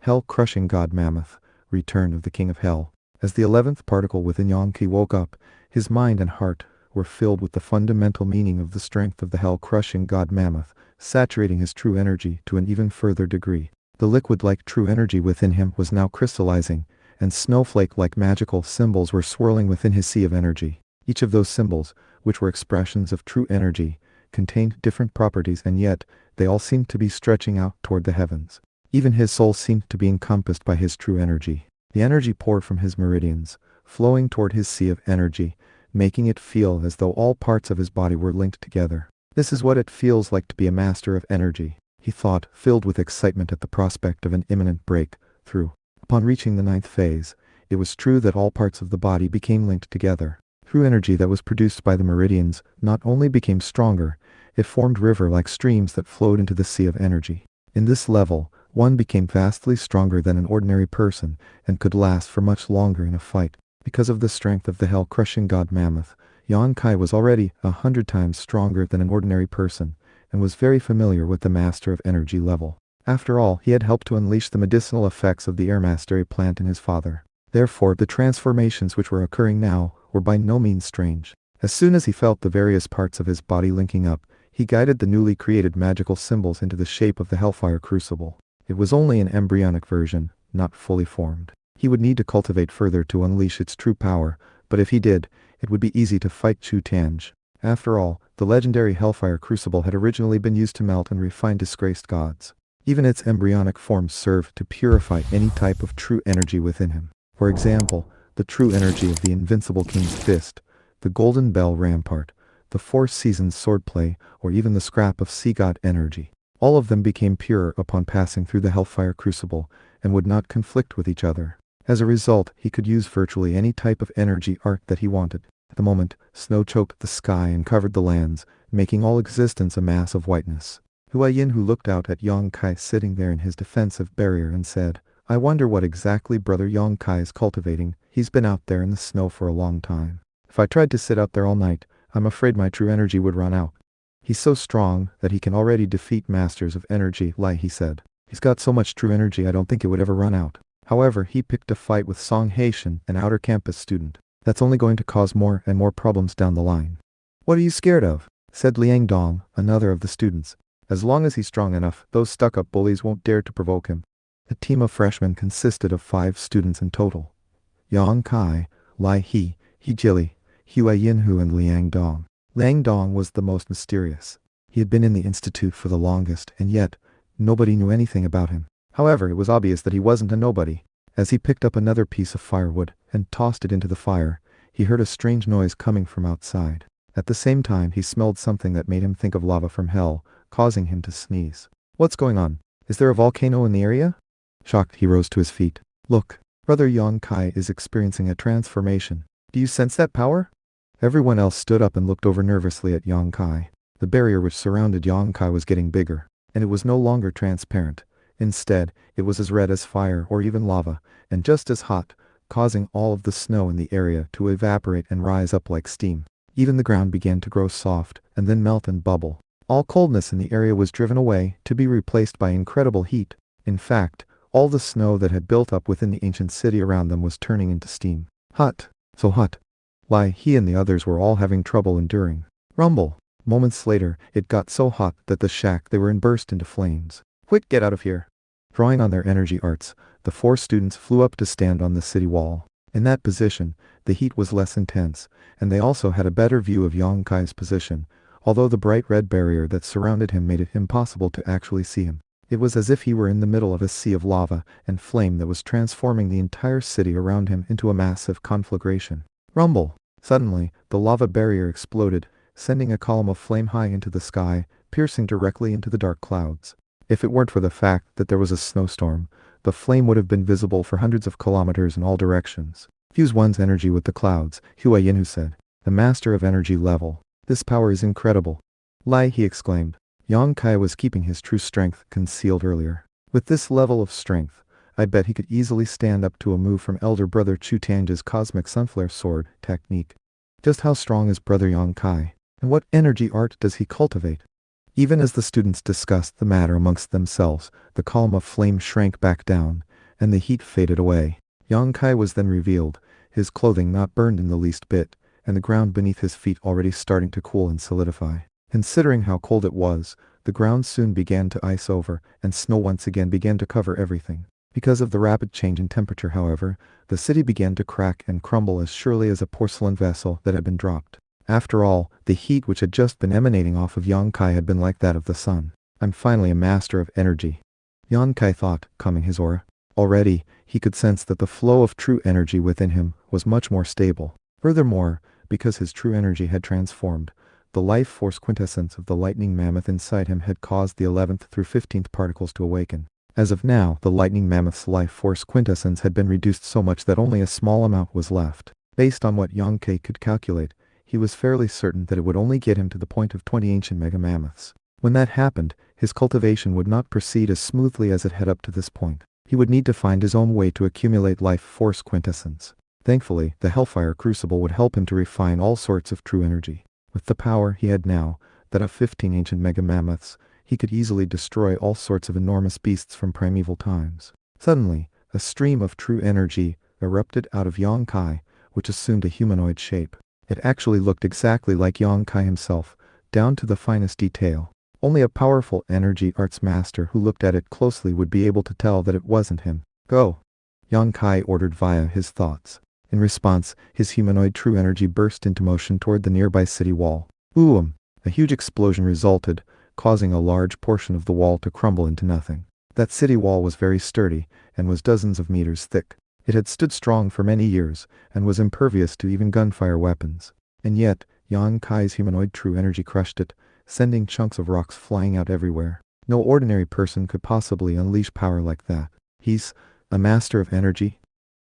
Hell-crushing god mammoth, return of the king of hell. As the 11th particle within Yonkai woke up, his mind and heart were filled with the fundamental meaning of the strength of the hell-crushing god mammoth, saturating his true energy to an even further degree. The liquid-like true energy within him was now crystallizing, and snowflake-like magical symbols were swirling within his sea of energy. Each of those symbols, which were expressions of true energy, contained different properties, and yet they all seemed to be stretching out toward the heavens. Even his soul seemed to be encompassed by his true energy. The energy poured from his meridians, flowing toward his sea of energy, making it feel as though all parts of his body were linked together. This is what it feels like to be a master of energy, he thought, filled with excitement at the prospect of an imminent breakthrough. Upon reaching the 9th phase, it was true that all parts of the body became linked together. True energy that was produced by the meridians not only became stronger, it formed river-like streams that flowed into the sea of energy. In this level, one became vastly stronger than an ordinary person and could last for much longer in a fight. Because of the strength of the hell-crushing god mammoth, Yonkai was already 100 times stronger than an ordinary person and was very familiar with the master of energy level. After all, he had helped to unleash the medicinal effects of the air mastery plant in his father. Therefore, the transformations which were occurring now were by no means strange. As soon as he felt the various parts of his body linking up, he guided the newly created magical symbols into the shape of the Hellfire Crucible. It was only an embryonic version, not fully formed. He would need to cultivate further to unleash its true power, but if he did, it would be easy to fight Chu Tange. After all, the legendary Hellfire Crucible had originally been used to melt and refine disgraced gods. Even its embryonic form served to purify any type of true energy within him. For example, the true energy of the invincible king's fist, the golden bell rampart, the 4 seasons swordplay, or even the scrap of sea god energy. All of them became pure upon passing through the Hellfire Crucible and would not conflict with each other. As a result, he could use virtually any type of energy art that he wanted. At the moment, snow choked the sky and covered the lands, making all existence a mass of whiteness. Huayin, who looked out at Yongkai sitting there in his defensive barrier, and said, "I wonder what exactly Brother Yongkai is cultivating. He's been out there in the snow for a long time. If I tried to sit out there all night, I'm afraid my true energy would run out. He's so strong that he can already defeat masters of energy," Lai He said. "He's got so much true energy I don't think it would ever run out." However, he picked a fight with Song Haitian, an outer campus student. "That's only going to cause more and more problems down the line." "What are you scared of?" said Liang Dong, another of the students. "As long as he's strong enough, those stuck-up bullies won't dare to provoke him." The team of freshmen consisted of 5 students in total: Yang Kai, Lai He, He Jili, Hua Yinhu, and Liang Dong. Liang Dong was the most mysterious. He had been in the institute for the longest, and yet nobody knew anything about him. However, it was obvious that he wasn't a nobody. As he picked up another piece of firewood and tossed it into the fire, he heard a strange noise coming from outside. At the same time, he smelled something that made him think of lava from hell, causing him to sneeze. "What's going on? Is there a volcano in the area?" Shocked, he rose to his feet. "Look, Brother Yongkai is experiencing a transformation. Do you sense that power?" Everyone else stood up and looked over nervously at Yongkai. The barrier which surrounded Yongkai was getting bigger, and it was no longer transparent. Instead, it was as red as fire or even lava, and just as hot, causing all of the snow in the area to evaporate and rise up like steam. Even the ground began to grow soft and then melt and bubble. All coldness in the area was driven away, to be replaced by incredible heat. In fact, all the snow that had built up within the ancient city around them was turning into steam. Hot. So hot. Why, he and the others were all having trouble enduring. Rumble. Moments later, it got so hot that the shack they were in burst into flames. "Quick, get out of here." Drawing on their energy arts, the 4 students flew up to stand on the city wall. In that position, the heat was less intense, and they also had a better view of Yongkai's position, although the bright red barrier that surrounded him made it impossible to actually see him. It was as if he were in the middle of a sea of lava and flame that was transforming the entire city around him into a massive conflagration. Rumble! Suddenly, the lava barrier exploded, sending a column of flame high into the sky, piercing directly into the dark clouds. If it weren't for the fact that there was a snowstorm, the flame would have been visible for hundreds of kilometers in all directions. "Fuse one's energy with the clouds," Hua Yinhu said. "The master of energy level. This power is incredible." "Lai," he exclaimed. Yongkai was keeping his true strength concealed earlier. "With this level of strength, I bet he could easily stand up to a move from elder brother Chu Tange's cosmic sunflare sword technique. Just how strong is Brother Yongkai? And what energy art does he cultivate?" Even as the students discussed the matter amongst themselves, the column of flame shrank back down, and the heat faded away. Yang Kai was then revealed, his clothing not burned in the least bit, and the ground beneath his feet already starting to cool and solidify. Considering how cold it was, the ground soon began to ice over, and snow once again began to cover everything. Because of the rapid change in temperature, however, the city began to crack and crumble as surely as a porcelain vessel that had been dropped. After all, the heat which had just been emanating off of Yang Kai had been like that of the sun. I'm finally a master of energy, Yang Kai thought, calming his aura. Already, he could sense that the flow of true energy within him was much more stable. Furthermore, because his true energy had transformed, the life force quintessence of the lightning mammoth inside him had caused the 11th through 15th particles to awaken. As of now, the lightning mammoth's life force quintessence had been reduced so much that only a small amount was left. Based on what Yang Kai could calculate, he was fairly certain that it would only get him to the point of 20 ancient mega mammoths. When that happened, his cultivation would not proceed as smoothly as it had up to this point. He would need to find his own way to accumulate life force quintessence. Thankfully, the Hellfire Crucible would help him to refine all sorts of true energy. With the power he had now, that of 15 ancient mega mammoths, he could easily destroy all sorts of enormous beasts from primeval times. Suddenly, a stream of true energy erupted out of Yang Kai, which assumed a humanoid shape. It actually looked exactly like Yang Kai himself, down to the finest detail. Only a powerful energy arts master who looked at it closely would be able to tell that it wasn't him. Go! Yang Kai ordered via his thoughts. In response, his humanoid true energy burst into motion toward the nearby city wall. Boom! A huge explosion resulted, causing a large portion of the wall to crumble into nothing. That city wall was very sturdy, and was dozens of meters thick. It had stood strong for many years, and was impervious to even gunfire weapons. And yet, Yang Kai's humanoid true energy crushed it, sending chunks of rocks flying out everywhere. No ordinary person could possibly unleash power like that. He's a master of energy?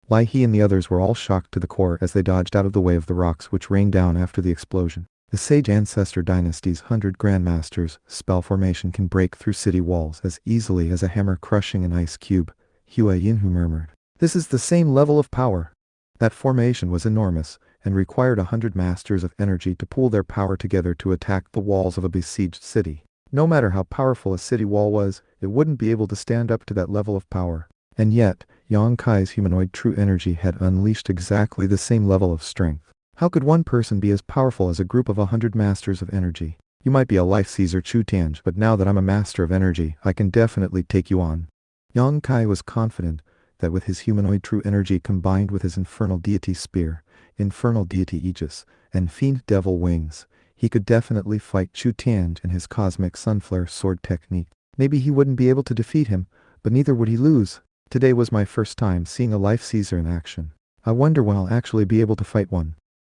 Lai He and the others were all shocked to the core as they dodged out of the way of the rocks which rained down after the explosion. The Sage Ancestor Dynasty's 100 Grandmasters' spell formation can break through city walls as easily as a hammer crushing an ice cube, Hua Yinhu murmured. This is the same level of power. That formation was enormous, and required 100 masters of energy to pool their power together to attack the walls of a besieged city. No matter how powerful a city wall was, it wouldn't be able to stand up to that level of power. And yet, Yang Kai's humanoid true energy had unleashed exactly the same level of strength. How could one person be as powerful as a group of 100 masters of energy? You might be a life Caesar Chu Tianj, but now that I'm a master of energy, I can definitely take you on. Yang Kai was confident that with his humanoid true energy combined with his infernal deity spear, infernal deity aegis, and fiend devil wings, he could definitely fight Chu Tianj and his cosmic sunflare sword technique. Maybe he wouldn't be able to defeat him, but neither would he lose. Today was my first time seeing a life Caesar in action. I wonder when I'll actually be able to fight one.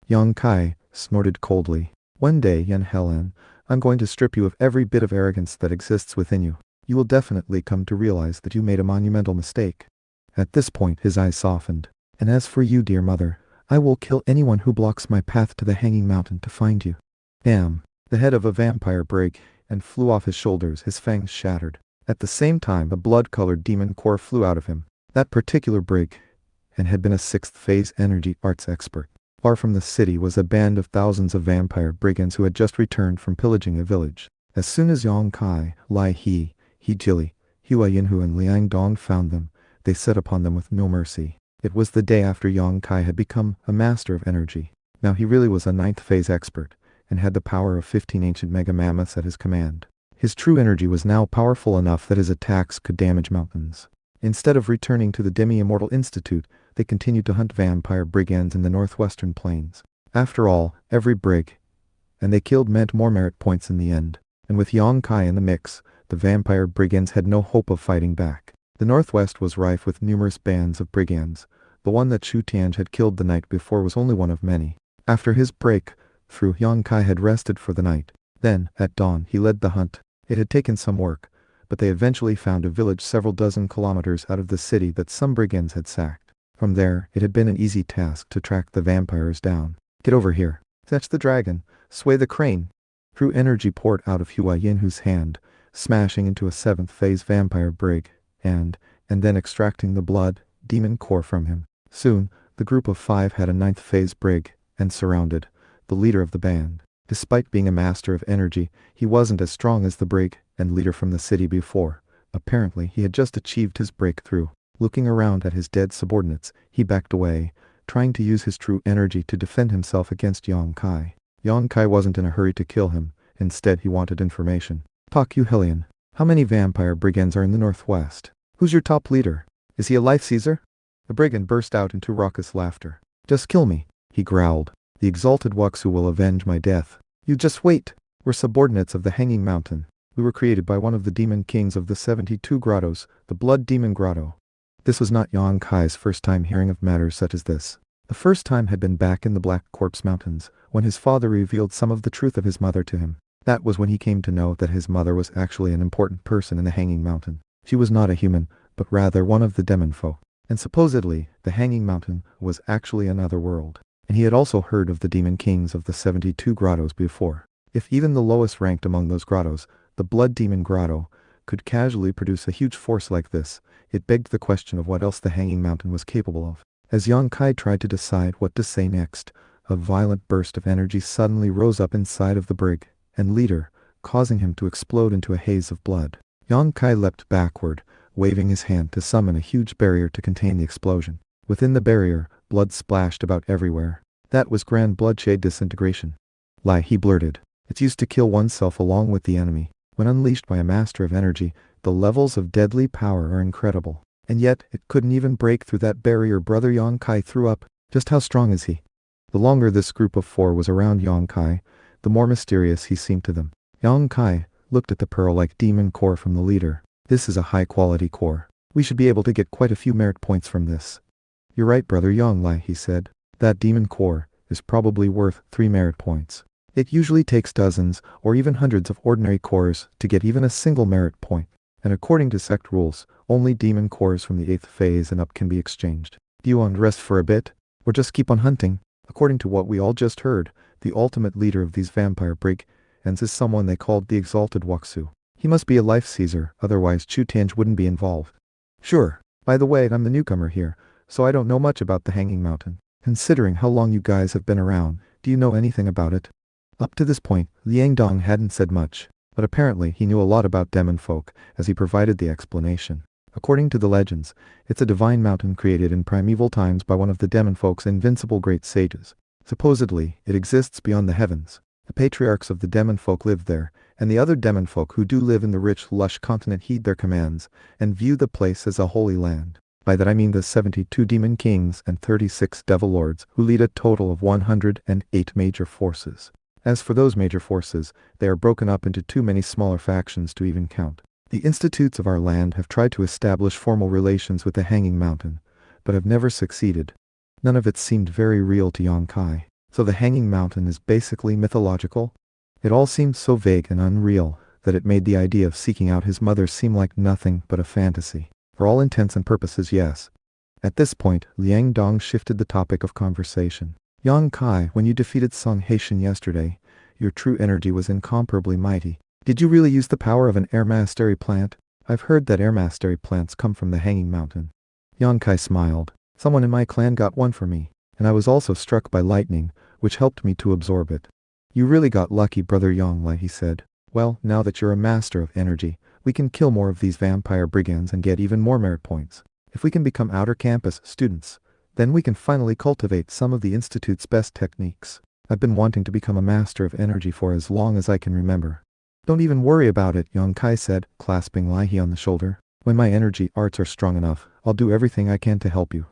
Yang Kai snorted coldly. One day, Yan Helen, I'm going to strip you of every bit of arrogance that exists within you. You will definitely come to realize that you made a monumental mistake. At this point, his eyes softened. And as for you, dear mother, I will kill anyone who blocks my path to the Hanging Mountain to find you. Damn. The head of a vampire broke and flew off his shoulders, his fangs shattered. At the same time, a blood-colored demon core flew out of him. That particular break, and had been a 6th phase energy arts expert. Far from the city was a band of thousands of vampire brigands who had just returned from pillaging a village. As soon as Yang Kai, Lai He, He Jili, Hua Yinhu and Liang Dong found them, they set upon them with no mercy. It was the day after Yang Kai had become a master of energy. Now he really was a 9th phase expert, and had the power of 15 ancient mega mammoths at his command. His true energy was now powerful enough that his attacks could damage mountains. Instead of returning to the Demi-Immortal Institute, they continued to hunt vampire brigands in the northwestern plains. After all, every brig, and they killed meant more merit points in the end. And with Yang Kai in the mix, the vampire brigands had no hope of fighting back. The northwest was rife with numerous bands of brigands. The one that Chu Tianj had killed the night before was only one of many. After his break through, Yang Kai had rested for the night. Then, at dawn, he led the hunt. It had taken some work, but they eventually found a village several dozen kilometers out of the city that some brigands had sacked. From there, it had been an easy task to track the vampires down. Get over here. Fetch the dragon. Sway the crane. True energy poured out of Hua Yinhu's hand, smashing into a 7th phase vampire brig, and then extracting the blood demon core from him. Soon, the group of 5 had a 9th phase brig, and surrounded the leader of the band. Despite being a master of energy, he wasn't as strong as the brig and leader from the city before. Apparently, he had just achieved his breakthrough. Looking around at his dead subordinates, he backed away, trying to use his true energy to defend himself against Yang Kai. Yang Kai wasn't in a hurry to kill him. Instead, he wanted information. Talk, you Hellion. How many vampire brigands are in the northwest? Who's your top leader? Is he a life Caesar? The brigand burst out into raucous laughter. Just kill me, he growled. The exalted Waksu will avenge my death. You just wait. We're subordinates of the Hanging Mountain. We were created by one of the demon kings of the 72 grottos, the Blood Demon Grotto. This was not Yang Kai's first time hearing of matters such as this. The first time had been back in the Black Corpse Mountains, when his father revealed some of the truth of his mother to him. That was when he came to know that his mother was actually an important person in the Hanging Mountain. She was not a human, but rather one of the demon folk. And supposedly, the Hanging Mountain was actually another world. And he had also heard of the demon kings of the 72 grottos before. If even the lowest ranked among those grottos, the Blood Demon Grotto, could casually produce a huge force like this, it begged the question of what else the Hanging Mountain was capable of. As Yang Kai tried to decide what to say next, a violent burst of energy suddenly rose up inside of the brig and leader, causing him to explode into a haze of blood. Yang Kai leapt backward, waving his hand to summon a huge barrier to contain the explosion. Within the barrier, blood splashed about everywhere. That was grand bloodshed disintegration. Lie, he blurted. It's used to kill oneself along with the enemy. When unleashed by a master of energy, the levels of deadly power are incredible. And yet, it couldn't even break through that barrier. Brother Yang Kai threw up. Just how strong is he? The longer this group of four was around Yang Kai, the more mysterious he seemed to them. Yang Kai looked at the pearl-like demon core from the leader. This is a high-quality core. We should be able to get quite a few merit points from this. You're right, Brother Yang Lai, he said. That demon core is probably worth 3 merit points. It usually takes dozens or even hundreds of ordinary cores to get even a single merit point. And according to sect rules, only demon cores from the 8th phase and up can be exchanged. Do you want to rest for a bit? Or just keep on hunting? According to what we all just heard, the ultimate leader of these vampire brigands is someone they called the Exalted Waksu. He must be a life Caesar, otherwise Chu Tange wouldn't be involved. Sure. By the way, I'm the newcomer here, so I don't know much about the Hanging Mountain. Considering how long you guys have been around, do you know anything about it? Up to this point, Liang Dong hadn't said much, but apparently he knew a lot about demon folk as he provided the explanation. According to the legends, it's a divine mountain created in primeval times by one of the demon folk's invincible great sages. Supposedly, it exists beyond the heavens. The patriarchs of the demon folk live there, and the other demon folk who do live in the rich, lush continent heed their commands and view the place as a holy land. By that I mean the 72 demon kings and 36 devil lords who lead a total of 108 major forces. As for those major forces, they are broken up into too many smaller factions to even count. The institutes of our land have tried to establish formal relations with the Hanging Mountain, but have never succeeded. None of it seemed very real to Yang Kai. So the Hanging Mountain is basically mythological? It all seemed so vague and unreal that it made the idea of seeking out his mother seem like nothing but a fantasy. For all intents and purposes, yes. At this point, Liang Dong shifted the topic of conversation. Yang Kai, when you defeated Song Haitian yesterday, your true energy was incomparably mighty. Did you really use the power of an air mastery plant? I've heard that air mastery plants come from the Hanging Mountain. Yang Kai smiled. Someone in my clan got one for me, and I was also struck by lightning, which helped me to absorb it. You really got lucky, Brother Yang Lai, he said. Well, now that you're a master of energy, we can kill more of these vampire brigands and get even more merit points. If we can become outer campus students, then we can finally cultivate some of the Institute's best techniques. I've been wanting to become a master of energy for as long as I can remember. Don't even worry about it, Yang Kai said, clasping Lai He on the shoulder. When my energy arts are strong enough, I'll do everything I can to help you.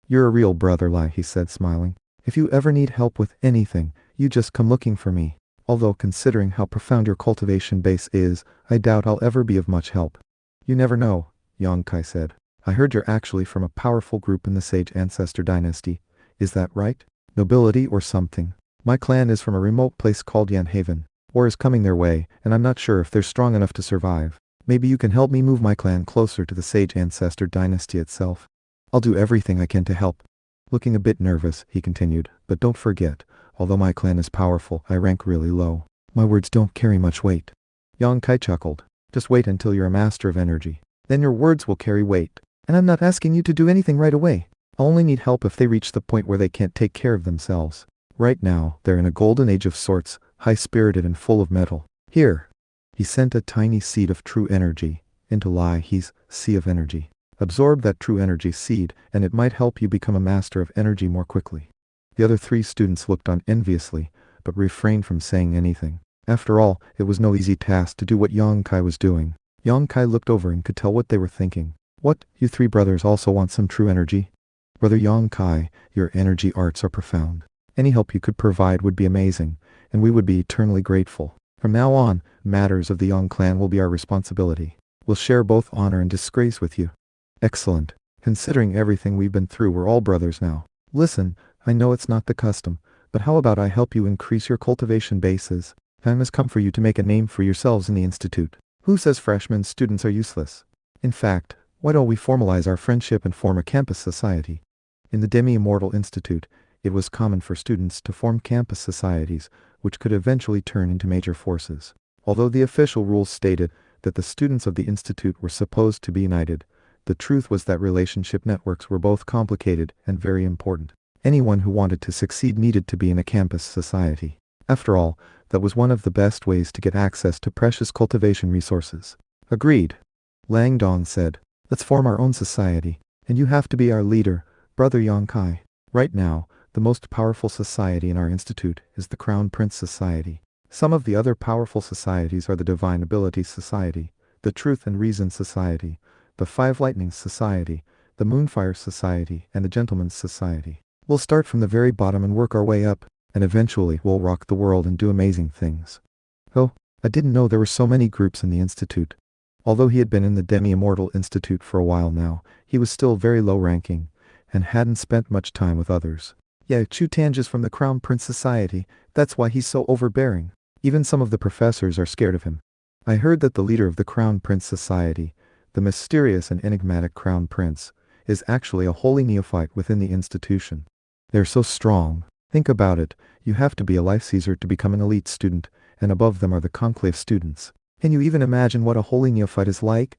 You're a real brother, Lai, he said, smiling. If you ever need help with anything, you just come looking for me. Although considering how profound your cultivation base is, I doubt I'll ever be of much help. You never know, Yang Kai said. I heard you're actually from a powerful group in the Sage Ancestor Dynasty. Is that right? Nobility or something? My clan is from a remote place called Yan Haven. War is coming their way, and I'm not sure if they're strong enough to survive. Maybe you can help me move my clan closer to the Sage Ancestor Dynasty itself. I'll do everything I can to help. Looking a bit nervous, he continued, but don't forget, although my clan is powerful, I rank really low. My words don't carry much weight. Yang Kai chuckled. Just wait until you're a master of energy. Then your words will carry weight. And I'm not asking you to do anything right away. I'll only need help if they reach the point where they can't take care of themselves. Right now, they're in a golden age of sorts, high-spirited and full of metal. Here. He sent a tiny seed of true energy into Lai He's sea of energy. Absorb that true energy seed, and it might help you become a master of energy more quickly. The other 3 students looked on enviously, but refrained from saying anything. After all, it was no easy task to do what Yang Kai was doing. Yang Kai looked over and could tell what they were thinking. What, you 3 brothers also want some true energy? Brother Yang Kai, your energy arts are profound. Any help you could provide would be amazing, and we would be eternally grateful. From now on, matters of the Yang clan will be our responsibility. We'll share both honor and disgrace with you. Excellent. Considering everything we've been through, we're all brothers now. Listen, I know it's not the custom, but how about I help you increase your cultivation bases? Time has come for you to make a name for yourselves in the institute. Who says freshman students are useless? In fact, why don't we formalize our friendship and form a campus society? In the Demi-Immortal Institute, it was common for students to form campus societies, which could eventually turn into major forces. Although the official rules stated that the students of the institute were supposed to be united, the truth was that relationship networks were both complicated and very important. Anyone who wanted to succeed needed to be in a campus society. After all, that was one of the best ways to get access to precious cultivation resources. Agreed. Lang Dong said, let's form our own society, and you have to be our leader, Brother Yang Kai. Right now, the most powerful society in our institute is the Crown Prince Society. Some of the other powerful societies are the Divine Ability Society, the Truth and Reason Society, the 5 Lightnings Society, the Moonfire Society, and the Gentleman's Society. We'll start from the very bottom and work our way up, and eventually we'll rock the world and do amazing things. Oh, I didn't know there were so many groups in the institute. Although he had been in the Demi-Immortal Institute for a while now, he was still very low-ranking, and hadn't spent much time with others. Yeah, Chu Tange is from the Crown Prince Society, that's why he's so overbearing. Even some of the professors are scared of him. I heard that the leader of the Crown Prince Society, the mysterious and enigmatic Crown Prince, is actually a holy neophyte within the institution. They're so strong. Think about it, you have to be a life Caesar to become an elite student, and above them are the conclave students. Can you even imagine what a holy neophyte is like?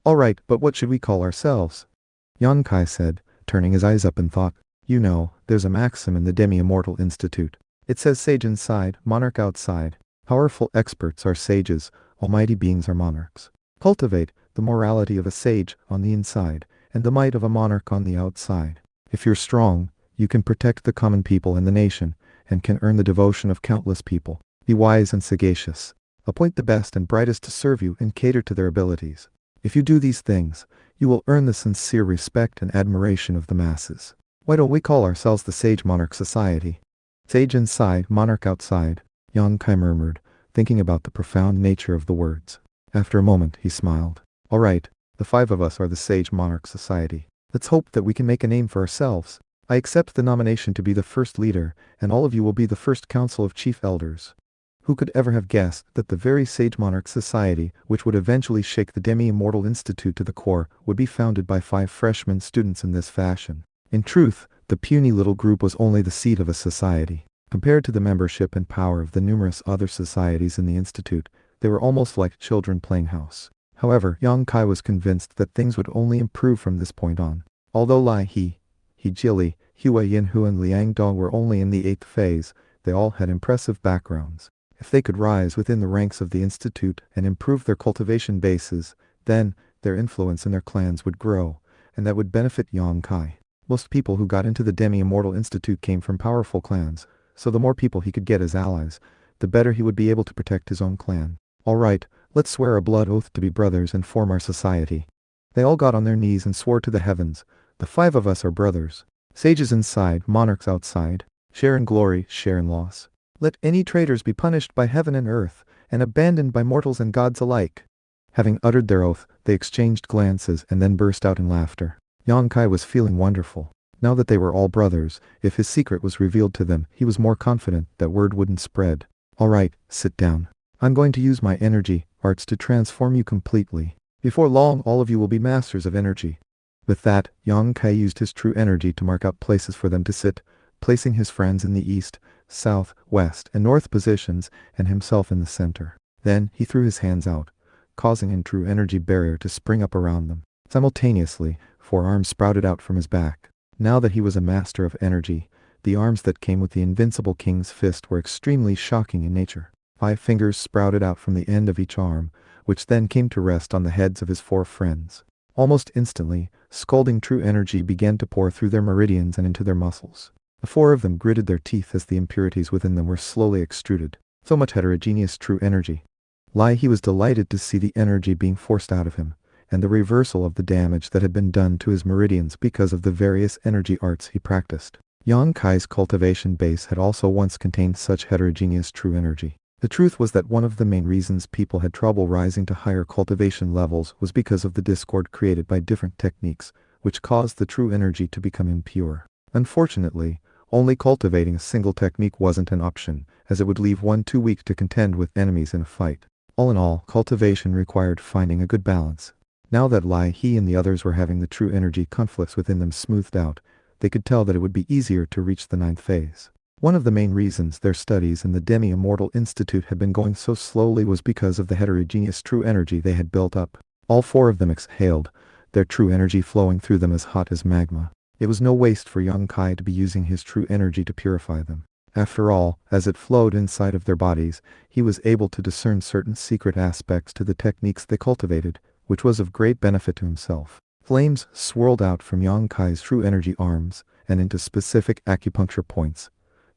Alright, but what should we call ourselves? Yang Kai said, turning his eyes up in thought. You know, there's a maxim in the Demi-Immortal Institute. It says sage inside, monarch outside. Powerful experts are sages, almighty beings are monarchs. Cultivate the morality of a sage on the inside, and the might of a monarch on the outside. If you're strong, you can protect the common people and the nation, and can earn the devotion of countless people. Be wise and sagacious. Appoint the best and brightest to serve you and cater to their abilities. If you do these things, you will earn the sincere respect and admiration of the masses. Why don't we call ourselves the Sage Monarch Society? Sage inside, monarch outside, Yang Kai murmured, thinking about the profound nature of the words. After a moment, he smiled. All right, the 5 of us are the Sage Monarch Society. Let's hope that we can make a name for ourselves. I accept the nomination to be the first leader, and all of you will be the first council of chief elders. Who could ever have guessed that the very Sage Monarch Society, which would eventually shake the Demi-Immortal Institute to the core, would be founded by 5 freshman students in this fashion? In truth, the puny little group was only the seat of a society. Compared to the membership and power of the numerous other societies in the institute, they were almost like children playing house. However, Yang Kai was convinced that things would only improve from this point on. Although Lai He Jili, Hua Yinhu and Liang Dong were only in the 8th phase, they all had impressive backgrounds. If they could rise within the ranks of the institute and improve their cultivation bases, then their influence in their clans would grow, and that would benefit Yang Kai. Most people who got into the Demi-Immortal Institute came from powerful clans, so the more people he could get as allies, the better he would be able to protect his own clan. Alright, let's swear a blood oath to be brothers and form our society. They all got on their knees and swore to the heavens. The 5 of us are brothers. Sages inside, monarchs outside. Share in glory, share in loss. Let any traitors be punished by heaven and earth, and abandoned by mortals and gods alike. Having uttered their oath, they exchanged glances and then burst out in laughter. Yang Kai was feeling wonderful. Now that they were all brothers, if his secret was revealed to them, he was more confident that word wouldn't spread. Alright, sit down. I'm going to use my energy arts to transform you completely. Before long, all of you will be masters of energy. With that, Yang Kai used his true energy to mark out places for them to sit, placing his friends in the east, south, west, and north positions, and himself in the center. Then, he threw his hands out, causing a true energy barrier to spring up around them. Simultaneously, 4 arms sprouted out from his back. Now that he was a master of energy, the arms that came with the invincible king's fist were extremely shocking in nature. 5 fingers sprouted out from the end of each arm, which then came to rest on the heads of his 4 friends. Almost instantly, scalding true energy began to pour through their meridians and into their muscles. The four of them gritted their teeth as the impurities within them were slowly extruded. So much heterogeneous true energy. He was delighted to see the energy being forced out of him, and the reversal of the damage that had been done to his meridians because of the various energy arts he practiced. Yang Kai's cultivation base had also once contained such heterogeneous true energy. The truth was that one of the main reasons people had trouble rising to higher cultivation levels was because of the discord created by different techniques, which caused the true energy to become impure. Unfortunately, only cultivating a single technique wasn't an option, as it would leave one too weak to contend with enemies in a fight. All in all, cultivation required finding a good balance. Now that he and the others were having the true energy conflicts within them smoothed out, they could tell that it would be easier to reach the 9th phase. One of the main reasons their studies in the Demi-Immortal Institute had been going so slowly was because of the heterogeneous true energy they had built up. All four of them exhaled, their true energy flowing through them as hot as magma. It was no waste for Yang Kai to be using his true energy to purify them. After all, as it flowed inside of their bodies, he was able to discern certain secret aspects to the techniques they cultivated, which was of great benefit to himself. Flames swirled out from Yang Kai's true energy arms and into specific acupuncture points,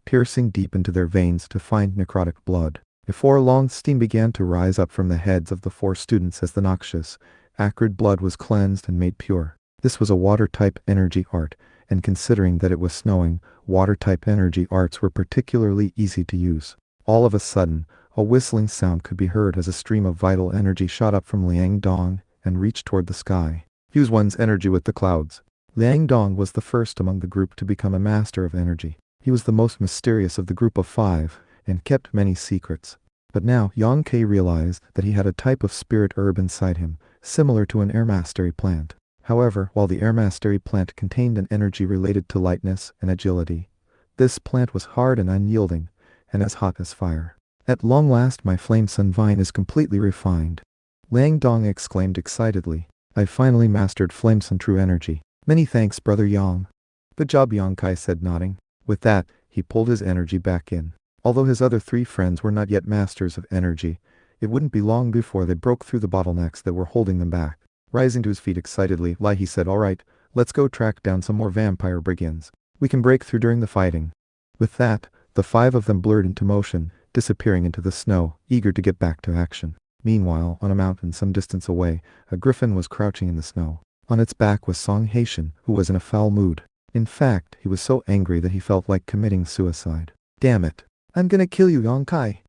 piercing deep into their veins to find necrotic blood. Before long, steam began to rise up from the heads of the four students as the noxious, acrid blood was cleansed and made pure. This was a water-type energy art, and considering that it was snowing, water-type energy arts were particularly easy to use. All of a sudden, a whistling sound could be heard as a stream of vital energy shot up from Liang Dong and reached toward the sky. Fuse one's energy with the clouds. Liang Dong was the first among the group to become a master of energy. He was the most mysterious of the group of 5, and kept many secrets. But now, Yang Kai realized that he had a type of spirit herb inside him, similar to an air mastery plant. However, while the air mastery plant contained an energy related to lightness and agility, this plant was hard and unyielding, and as hot as fire. At long last my flame sun vine is completely refined. Liang Dong exclaimed excitedly. I finally mastered flame sun true energy. Many thanks, Brother Yang. Good job, Yang Kai said, nodding. With that, he pulled his energy back in. Although his other 3 friends were not yet masters of energy, it wouldn't be long before they broke through the bottlenecks that were holding them back. Rising to his feet excitedly, he said, all right, let's go track down some more vampire brigands. We can break through during the fighting. With that, the 5 of them blurred into motion, disappearing into the snow, eager to get back to action. Meanwhile, on a mountain some distance away, a griffin was crouching in the snow. On its back was Song Haitian, who was in a foul mood. In fact, he was so angry that he felt like committing suicide. Damn it. I'm gonna kill you, Yang Kai.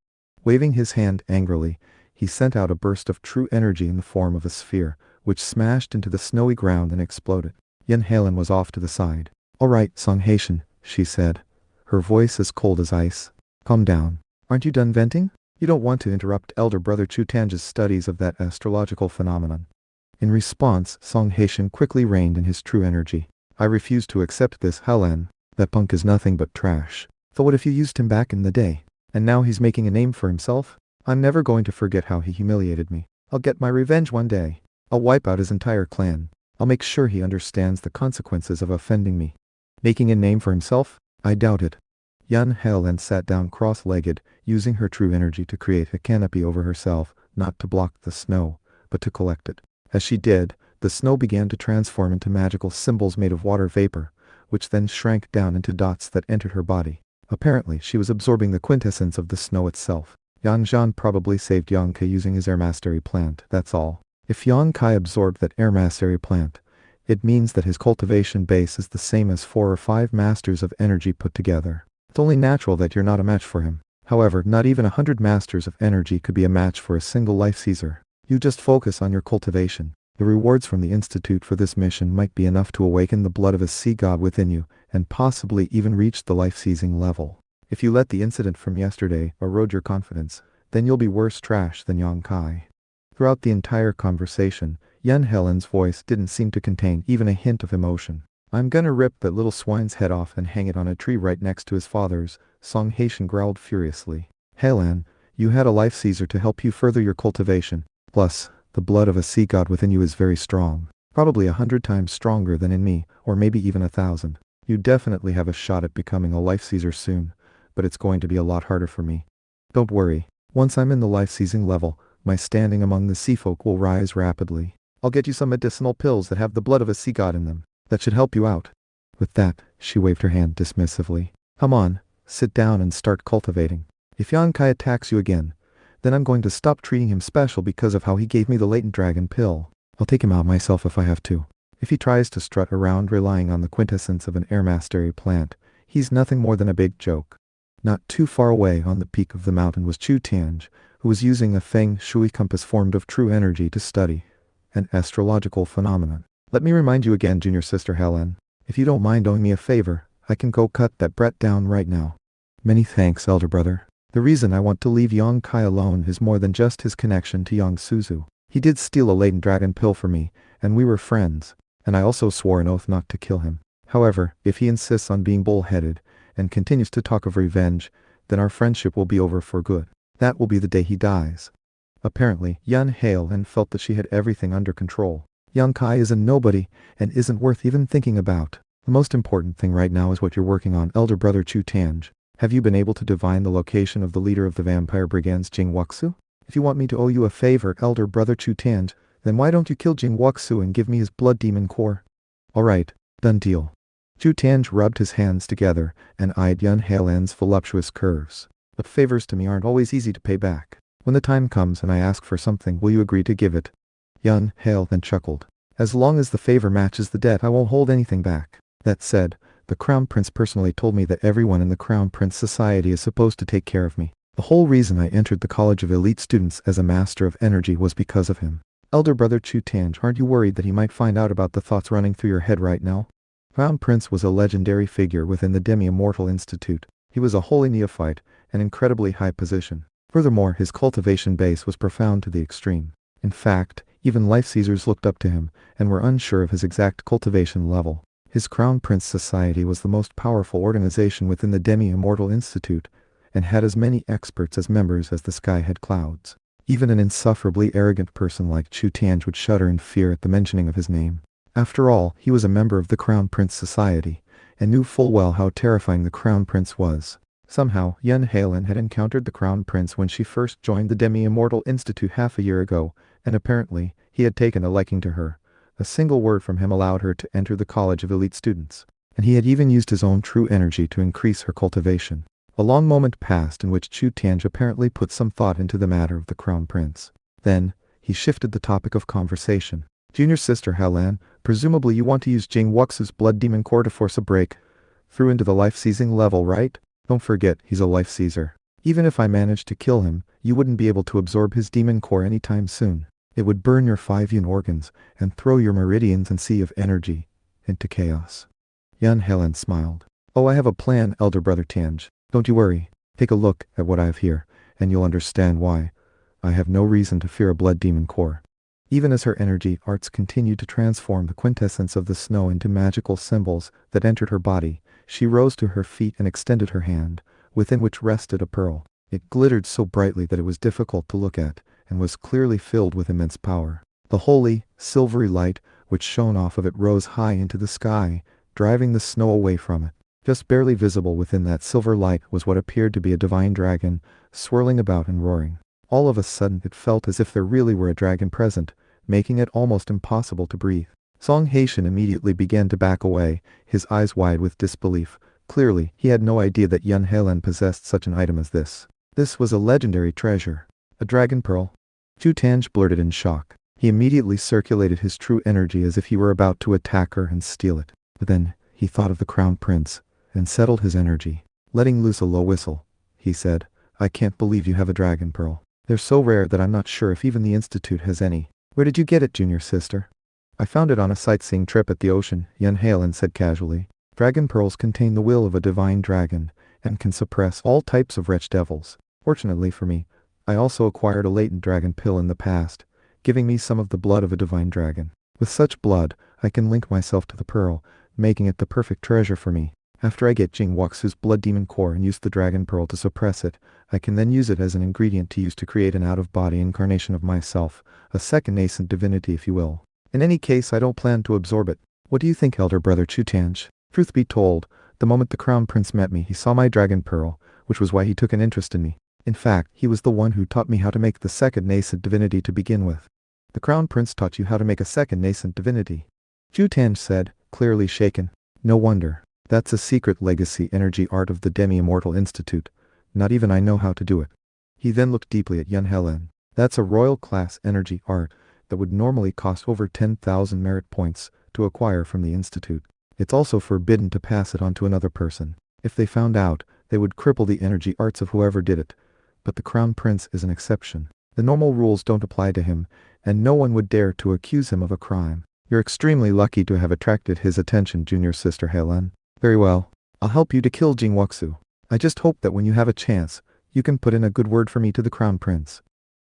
Waving his hand angrily, he sent out a burst of true energy in the form of a sphere, which smashed into the snowy ground and exploded. Yan Halen was off to the side. All right, Song Haitian, she said, her voice as cold as ice. Calm down. Aren't you done venting? You don't want to interrupt Elder Brother Chu Tange's studies of that astrological phenomenon. In response, Song Haitian quickly reined in his true energy. I refuse to accept this, Helen. That punk is nothing but trash. So what if you used him back in the day? And now he's making a name for himself? I'm never going to forget how he humiliated me. I'll get my revenge one day. I'll wipe out his entire clan. I'll make sure he understands the consequences of offending me. Making a name for himself? I doubt it. Yan Helen sat down cross-legged, using her true energy to create a canopy over herself, not to block the snow, but to collect it. As she did, the snow began to transform into magical symbols made of water vapor, which then shrank down into dots that entered her body. Apparently, she was absorbing the quintessence of the snow itself. Yang Zhan probably saved Yang Kai using his air mastery plant, that's all. If Yang Kai absorbed that air mastery plant, it means that his cultivation base is the same as 4 or 5 masters of energy put together. It's only natural that you're not a match for him. However, not even 100 masters of energy could be a match for a single life Caesar. You just focus on your cultivation. The rewards from the Institute for this mission might be enough to awaken the blood of a sea god within you, and possibly even reach the life-seizing level. If you let the incident from yesterday erode your confidence, then you'll be worse trash than Yang Kai. Throughout the entire conversation, Yan Helen's voice didn't seem to contain even a hint of emotion. I'm gonna rip that little swine's head off and hang it on a tree right next to his father's, Song Haitian growled furiously. Helen, you had a life Caesar to help you further your cultivation. Plus, the blood of a sea god within you is very strong. Probably 100 times stronger than in me, or maybe even 1,000. You definitely have a shot at becoming a life Caesar soon, but it's going to be a lot harder for me. Don't worry. Once I'm in the life seizing level, my standing among the sea folk will rise rapidly. I'll get you some medicinal pills that have the blood of a sea god in them. That should help you out." With that, she waved her hand dismissively. "Come on, sit down and start cultivating. If Yan Kai attacks you again, then I'm going to stop treating him special because of how he gave me the latent dragon pill. I'll take him out myself if I have to. If he tries to strut around relying on the quintessence of an air mastery plant, he's nothing more than a big joke." Not too far away on the peak of the mountain was Chu Tianj, who was using a feng shui compass formed of true energy to study an astrological phenomenon. "Let me remind you again, junior sister Helen, if you don't mind doing me a favor, I can go cut that Brett down right now." "Many thanks, elder brother. The reason I want to leave Yang Kai alone is more than just his connection to Yang Suzu. He did steal a latent dragon pill for me, and we were friends, and I also swore an oath not to kill him. However, if he insists on being bullheaded and continues to talk of revenge, then our friendship will be over for good. That will be the day he dies." Apparently, Yan Halen felt that she had everything under control. "Yang Kai is a nobody and isn't worth even thinking about. The most important thing right now is what you're working on, elder brother Chu Tianj. Have you been able to divine the location of the leader of the vampire brigands, Jing Wuxu? If you want me to owe you a favor, elder brother Chu Tianj, then why don't you kill Jing Wuxu and give me his blood demon core?" "All right, done deal." Chu Tianj rubbed his hands together and eyed Yan Halen's voluptuous curves. "But favors to me aren't always easy to pay back. When the time comes and I ask for something, will you agree to give it?" Yan Halen chuckled. "As long as the favor matches the debt, I won't hold anything back. That said, the Crown Prince personally told me that everyone in the Crown Prince Society is supposed to take care of me. The whole reason I entered the College of Elite Students as a Master of Energy was because of him. Elder brother Chu Tianj, aren't you worried that he might find out about the thoughts running through your head right now?" Crown Prince was a legendary figure within the Demi-Immortal Institute. He was a holy neophyte, an incredibly high position. Furthermore, his cultivation base was profound to the extreme. In fact, even Life Caesars looked up to him and were unsure of his exact cultivation level. His Crown Prince Society was the most powerful organization within the Demi-Immortal Institute and had as many experts as members as the sky had clouds. Even an insufferably arrogant person like Chu Tianj would shudder in fear at the mentioning of his name. After all, he was a member of the Crown Prince Society and knew full well how terrifying the Crown Prince was. Somehow, Yan Halen had encountered the Crown Prince when she first joined the Demi-Immortal Institute half a year ago, and apparently, he had taken a liking to her. A single word from him allowed her to enter the College of Elite Students, and he had even used his own true energy to increase her cultivation. A long moment passed in which Chu Tianj apparently put some thought into the matter of the Crown Prince. Then, he shifted the topic of conversation. "Junior sister Helen, presumably you want to use Jing Wuxu's blood demon core to force a break through into the life-seizing level, right? Don't forget, he's a life seizer. Even if I managed to kill him, you wouldn't be able to absorb his demon core anytime soon. It would burn your 5 yin organs and throw your meridians and sea of energy into chaos." Yan Helen smiled. "Oh, I have a plan, elder brother Tianj. Don't you worry. Take a look at what I have here, and you'll understand why I have no reason to fear a blood demon core." Even as her energy arts continued to transform the quintessence of the snow into magical symbols that entered her body, she rose to her feet and extended her hand, within which rested a pearl. It glittered so brightly that it was difficult to look at, and was clearly filled with immense power. The holy, silvery light which shone off of it rose high into the sky, driving the snow away from it. Just barely visible within that silver light was what appeared to be a divine dragon, swirling about and roaring. All of a sudden it felt as if there really were a dragon present, making it almost impossible to breathe. Song Haitian immediately began to back away, his eyes wide with disbelief. Clearly, he had no idea that Yan Helen possessed such an item as this. This was a legendary treasure. A dragon pearl? Chu Tianj blurted in shock. He immediately circulated his true energy as if he were about to attack her and steal it. But then, he thought of the Crown Prince, and settled his energy. Letting loose a low whistle, he said, "I can't believe you have a dragon pearl. They're so rare that I'm not sure if even the Institute has any." "Where did you get it, junior sister?" "I found it on a sightseeing trip at the ocean," Yan Halen said casually. "Dragon pearls contain the will of a divine dragon, and can suppress all types of wretched devils. Fortunately for me, I also acquired a latent dragon pill in the past, giving me some of the blood of a divine dragon. With such blood, I can link myself to the pearl, making it the perfect treasure for me. After I get Jing Wuxu's blood demon core and use the dragon pearl to suppress it, I can then use it as an ingredient to use to create an out-of-body incarnation of myself, a second nascent divinity if you will. In any case, I don't plan to absorb it. What do you think, elder brother Chu Tianj?" Truth be told, the moment the Crown Prince met me, he saw my dragon pearl, which was why he took an interest in me. In fact, he was the one who taught me how to make the second nascent divinity to begin with. The Crown Prince taught you how to make a second nascent divinity. Chu Tanj said, clearly shaken. No wonder. That's a secret legacy energy art of the Demi-Immortal Institute. Not even I know how to do it. He then looked deeply at Yun Helen. That's a royal class energy art that would normally cost over 10,000 merit points to acquire from the Institute. It's also forbidden to pass it on to another person. If they found out, they would cripple the energy arts of whoever did it. But the Crown Prince is an exception. The normal rules don't apply to him, and no one would dare to accuse him of a crime. You're extremely lucky to have attracted his attention, junior sister Helen. Very well. I'll help you to kill Jing Wuxu. I just hope that when you have a chance, you can put in a good word for me to the Crown Prince.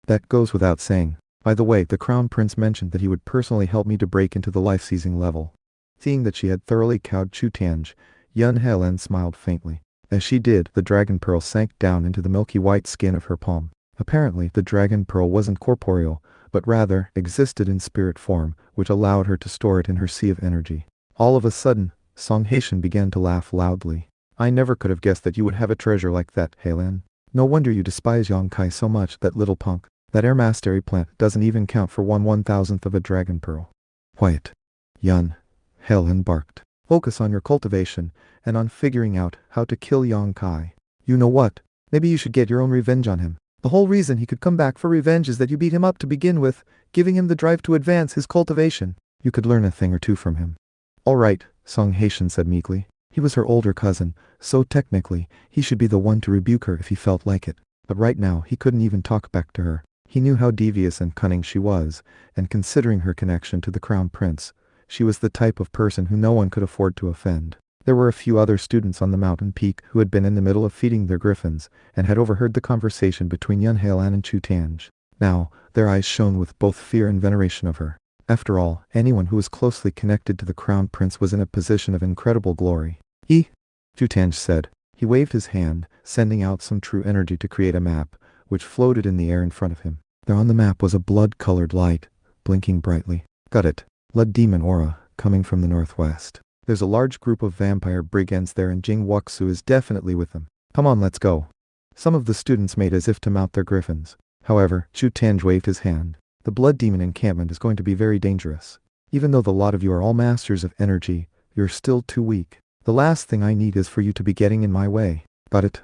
That goes without saying. By the way, the Crown Prince mentioned that he would personally help me to break into the life-seizing level. Seeing that she had thoroughly cowed Chu Tanj, Yun Helen smiled faintly. As she did, the dragon pearl sank down into the milky white skin of her palm. Apparently, the dragon pearl wasn't corporeal, but rather existed in spirit form, which allowed her to store it in her sea of energy. All of a sudden, Song Haitian began to laugh loudly. I never could have guessed that you would have a treasure like that, Helen. No wonder you despise Yong Kai so much, that little punk. That air mastery plant doesn't even count for 1/1000th of a dragon pearl. Quiet. Yun. Helen barked. Focus on your cultivation, and on figuring out how to kill Yong Kai. You know what? Maybe you should get your own revenge on him. The whole reason he could come back for revenge is that you beat him up to begin with, giving him the drive to advance his cultivation. You could learn a thing or two from him. All right, Song Haitian said meekly. He was her older cousin, so technically, he should be the one to rebuke her if he felt like it. But right now, he couldn't even talk back to her. He knew how devious and cunning she was, and considering her connection to the Crown Prince, she was the type of person who no one could afford to offend. There were a few other students on the mountain peak who had been in the middle of feeding their griffins, and had overheard the conversation between Yun Hailan and Chu Tanj. Now, their eyes shone with both fear and veneration of her. After all, anyone who was closely connected to the Crown Prince was in a position of incredible glory. Chu Tanj said. He waved his hand, sending out some true energy to create a map, which floated in the air in front of him. There on the map was a blood-colored light, blinking brightly. Got it. Blood demon aura, coming from the northwest. There's a large group of vampire brigands there and Jing Wuxu is definitely with them. Come on, let's go. Some of the students made as if to mount their griffins. However, Chu Tanj waved his hand. The blood demon encampment is going to be very dangerous. Even though the lot of you are all masters of energy, you're still too weak. The last thing I need is for you to be getting in my way. Got it?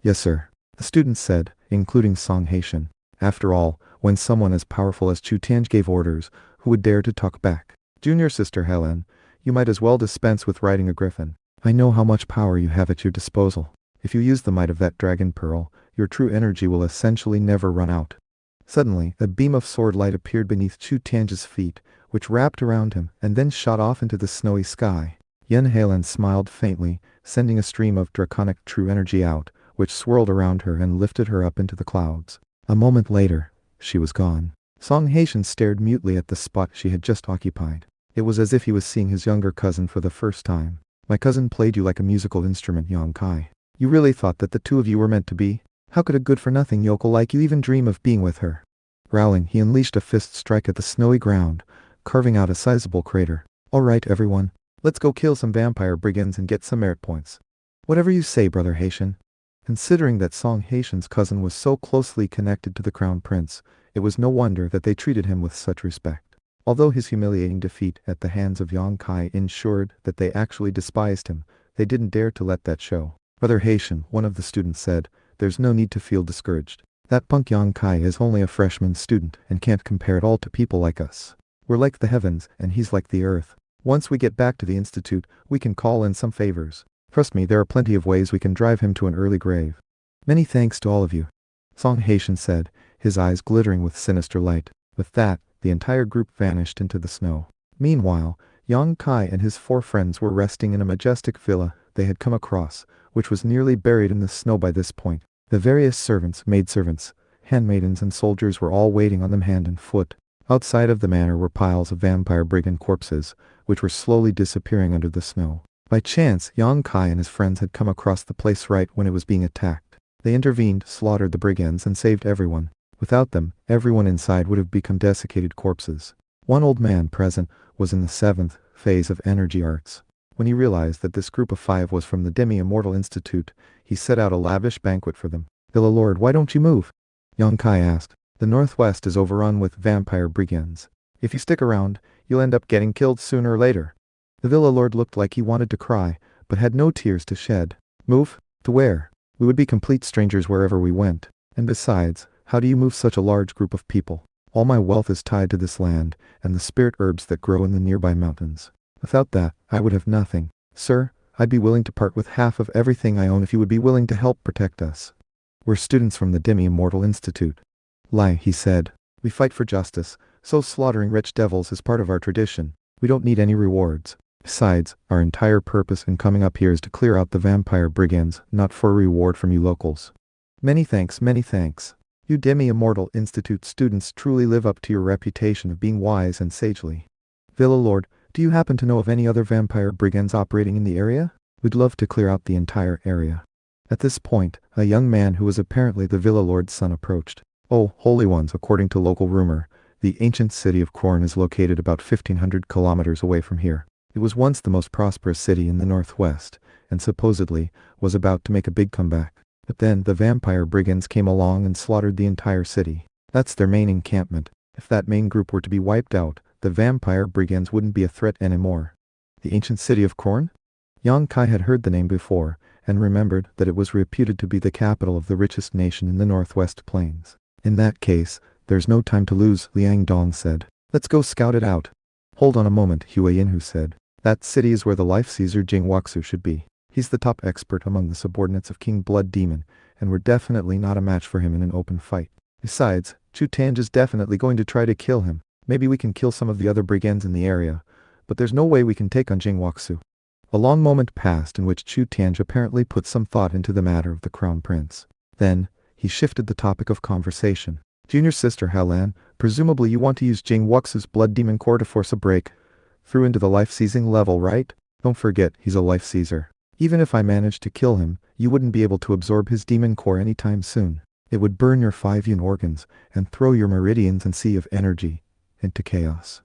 Yes, sir. The students said, including Song Haitian. After all, when someone as powerful as Chu Tanj gave orders, who would dare to talk back? Junior sister Helen, you might as well dispense with riding a griffin. I know how much power you have at your disposal. If you use the might of that dragon pearl, your true energy will essentially never run out. Suddenly, a beam of sword light appeared beneath Chu Tanj's feet, which wrapped around him and then shot off into the snowy sky. Yun Hailan smiled faintly, sending a stream of draconic true energy out, which swirled around her and lifted her up into the clouds. A moment later, she was gone. Song Haitian stared mutely at the spot she had just occupied. It was as if he was seeing his younger cousin for the first time. My cousin played you like a musical instrument, Yong Kai. You really thought that the two of you were meant to be? How could a good-for-nothing yokel like you even dream of being with her? Growling, he unleashed a fist strike at the snowy ground, carving out a sizable crater. All right, everyone. Let's go kill some vampire brigands and get some merit points. Whatever you say, Brother Haitian. Considering that Song Haitian's cousin was so closely connected to the Crown Prince, it was no wonder that they treated him with such respect. Although his humiliating defeat at the hands of Yong Kai ensured that they actually despised him, they didn't dare to let that show. Brother Haitian, one of the students said, there's no need to feel discouraged. That punk Yong Kai is only a freshman student and can't compare at all to people like us. We're like the heavens and he's like the earth. Once we get back to the institute, we can call in some favors. Trust me, there are plenty of ways we can drive him to an early grave. Many thanks to all of you, Song Haitian said, his eyes glittering with sinister light. With that, the entire group vanished into the snow. Meanwhile, Yong Kai and his 4 friends were resting in a majestic villa they had come across, which was nearly buried in the snow by this point. The various servants, maidservants, handmaidens and soldiers were all waiting on them hand and foot. Outside of the manor were piles of vampire brigand corpses, which were slowly disappearing under the snow. By chance, Yong Kai and his friends had come across the place right when it was being attacked. They intervened, slaughtered the brigands, and saved everyone. Without them, everyone inside would have become desiccated corpses. One old man present was in the 7th phase of energy arts. When he realized that this group of 5 was from the Demi-Immortal Institute, he set out a lavish banquet for them. Villa Lord, why don't you move? Yong Kai asked. The Northwest is overrun with vampire brigands. If you stick around, you'll end up getting killed sooner or later. The villa lord looked like he wanted to cry, but had no tears to shed. Move? To where? We would be complete strangers wherever we went. And besides, how do you move such a large group of people? All my wealth is tied to this land, and the spirit herbs that grow in the nearby mountains. Without that, I would have nothing. Sir, I'd be willing to part with half of everything I own if you would be willing to help protect us. We're students from the Demi-Immortal Institute. Lie, he said. We fight for justice, so slaughtering rich devils is part of our tradition. We don't need any rewards. Besides, our entire purpose in coming up here is to clear out the vampire brigands, not for a reward from you locals. Many thanks, many thanks. You Demi-Immortal Institute students truly live up to your reputation of being wise and sagely. Villa Lord, do you happen to know of any other vampire brigands operating in the area? We'd love to clear out the entire area. At this point, a young man who was apparently the Villa Lord's son approached. Oh, holy ones, according to local rumor, the ancient city of Korn is located about 1,500 kilometers away from here. It was once the most prosperous city in the Northwest, and supposedly was about to make a big comeback. But then the vampire brigands came along and slaughtered the entire city. That's their main encampment. If that main group were to be wiped out, the vampire brigands wouldn't be a threat anymore. The ancient city of Korn? Yang Kai had heard the name before, and remembered that it was reputed to be the capital of the richest nation in the Northwest Plains. In that case, there's no time to lose, Liang Dong said. Let's go scout it out. Hold on a moment, Hue Yinhu said. That city is where the life Caesar Jing Waxu should be. He's the top expert among the subordinates of King Blood Demon, and we're definitely not a match for him in an open fight. Besides, Chu Tange is definitely going to try to kill him. Maybe we can kill some of the other brigands in the area, but there's no way we can take on Jing Waxu. A long moment passed in which Chu Tange apparently put some thought into the matter of the Crown Prince. Then, he shifted the topic of conversation. Junior sister Halan, presumably you want to use Jing Waxu's blood demon core to force a break through into the life-seizing level, right? Don't forget, he's a life-seizer. Even if I managed to kill him, you wouldn't be able to absorb his demon core anytime soon. It would burn your 5 yin organs and throw your meridians and sea of energy into chaos.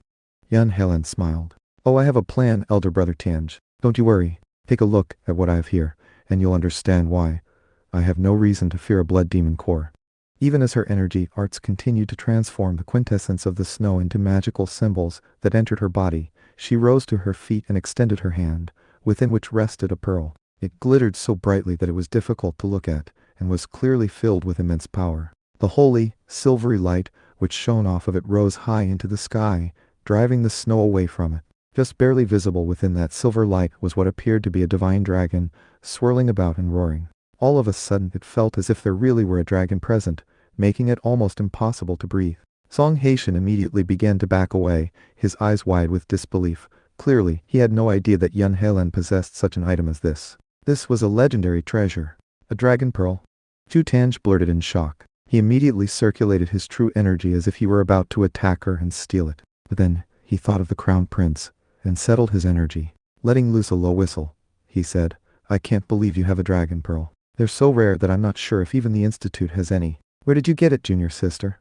Yan Helen smiled. Oh, I have a plan, elder brother Tange. Don't you worry. Take a look at what I have here, and you'll understand why. I have no reason to fear a blood demon core. Even as her energy arts continued to transform the quintessence of the snow into magical symbols that entered her body, she rose to her feet and extended her hand, within which rested a pearl. It glittered so brightly that it was difficult to look at, and was clearly filled with immense power. The holy, silvery light which shone off of it rose high into the sky, driving the snow away from it. Just barely visible within that silver light was what appeared to be a divine dragon, swirling about and roaring. All of a sudden it felt as if there really were a dragon present, making it almost impossible to breathe. Song Haitian immediately began to back away, his eyes wide with disbelief. Clearly, he had no idea that Yun Helen possessed such an item as this. This was a legendary treasure. A dragon pearl? Chu Tange blurted in shock. He immediately circulated his true energy as if he were about to attack her and steal it. But then, he thought of the Crown Prince, and settled his energy. Letting loose a low whistle, he said, I can't believe you have a dragon pearl. They're so rare that I'm not sure if even the Institute has any. Where did you get it, junior sister?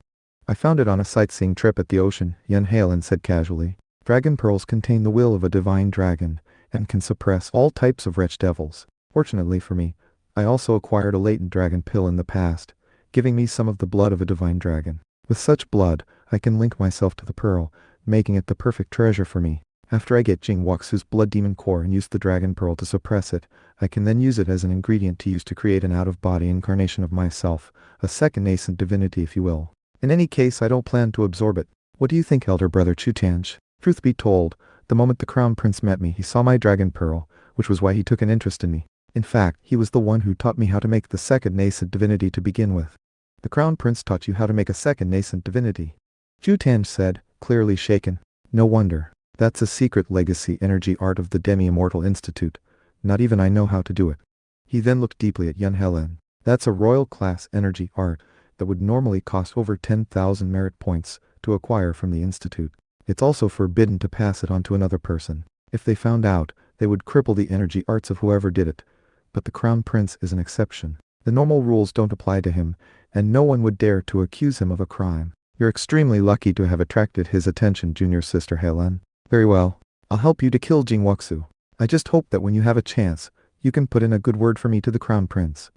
I found it on a sightseeing trip at the ocean, Yun Halen said casually. Dragon pearls contain the will of a divine dragon, and can suppress all types of wretched devils. Fortunately for me, I also acquired a latent dragon pill in the past, giving me some of the blood of a divine dragon. With such blood, I can link myself to the pearl, making it the perfect treasure for me. After I get Jing Waxu's blood demon core and use the dragon pearl to suppress it, I can then use it as an ingredient to use to create an out-of-body incarnation of myself, a second nascent divinity if you will. In any case, I don't plan to absorb it. What do you think, elder brother Chu Tange? Truth be told, the moment the Crown Prince met me, he saw my dragon pearl, which was why he took an interest in me. In fact, he was the one who taught me how to make the second nascent divinity to begin with. The Crown Prince taught you how to make a second nascent divinity. Chu Tange said, clearly shaken. No wonder. That's a secret legacy energy art of the Demi-Immortal Institute. Not even I know how to do it. He then looked deeply at Yun Helen. That's a royal class energy art that would normally cost over 10,000 merit points to acquire from the Institute. It's also forbidden to pass it on to another person. If they found out, they would cripple the energy arts of whoever did it. But the Crown Prince is an exception. The normal rules don't apply to him, and no one would dare to accuse him of a crime. You're extremely lucky to have attracted his attention, junior sister Helen. Very well. I'll help you to kill Jing Waxu. I just hope that when you have a chance, you can put in a good word for me to the Crown Prince.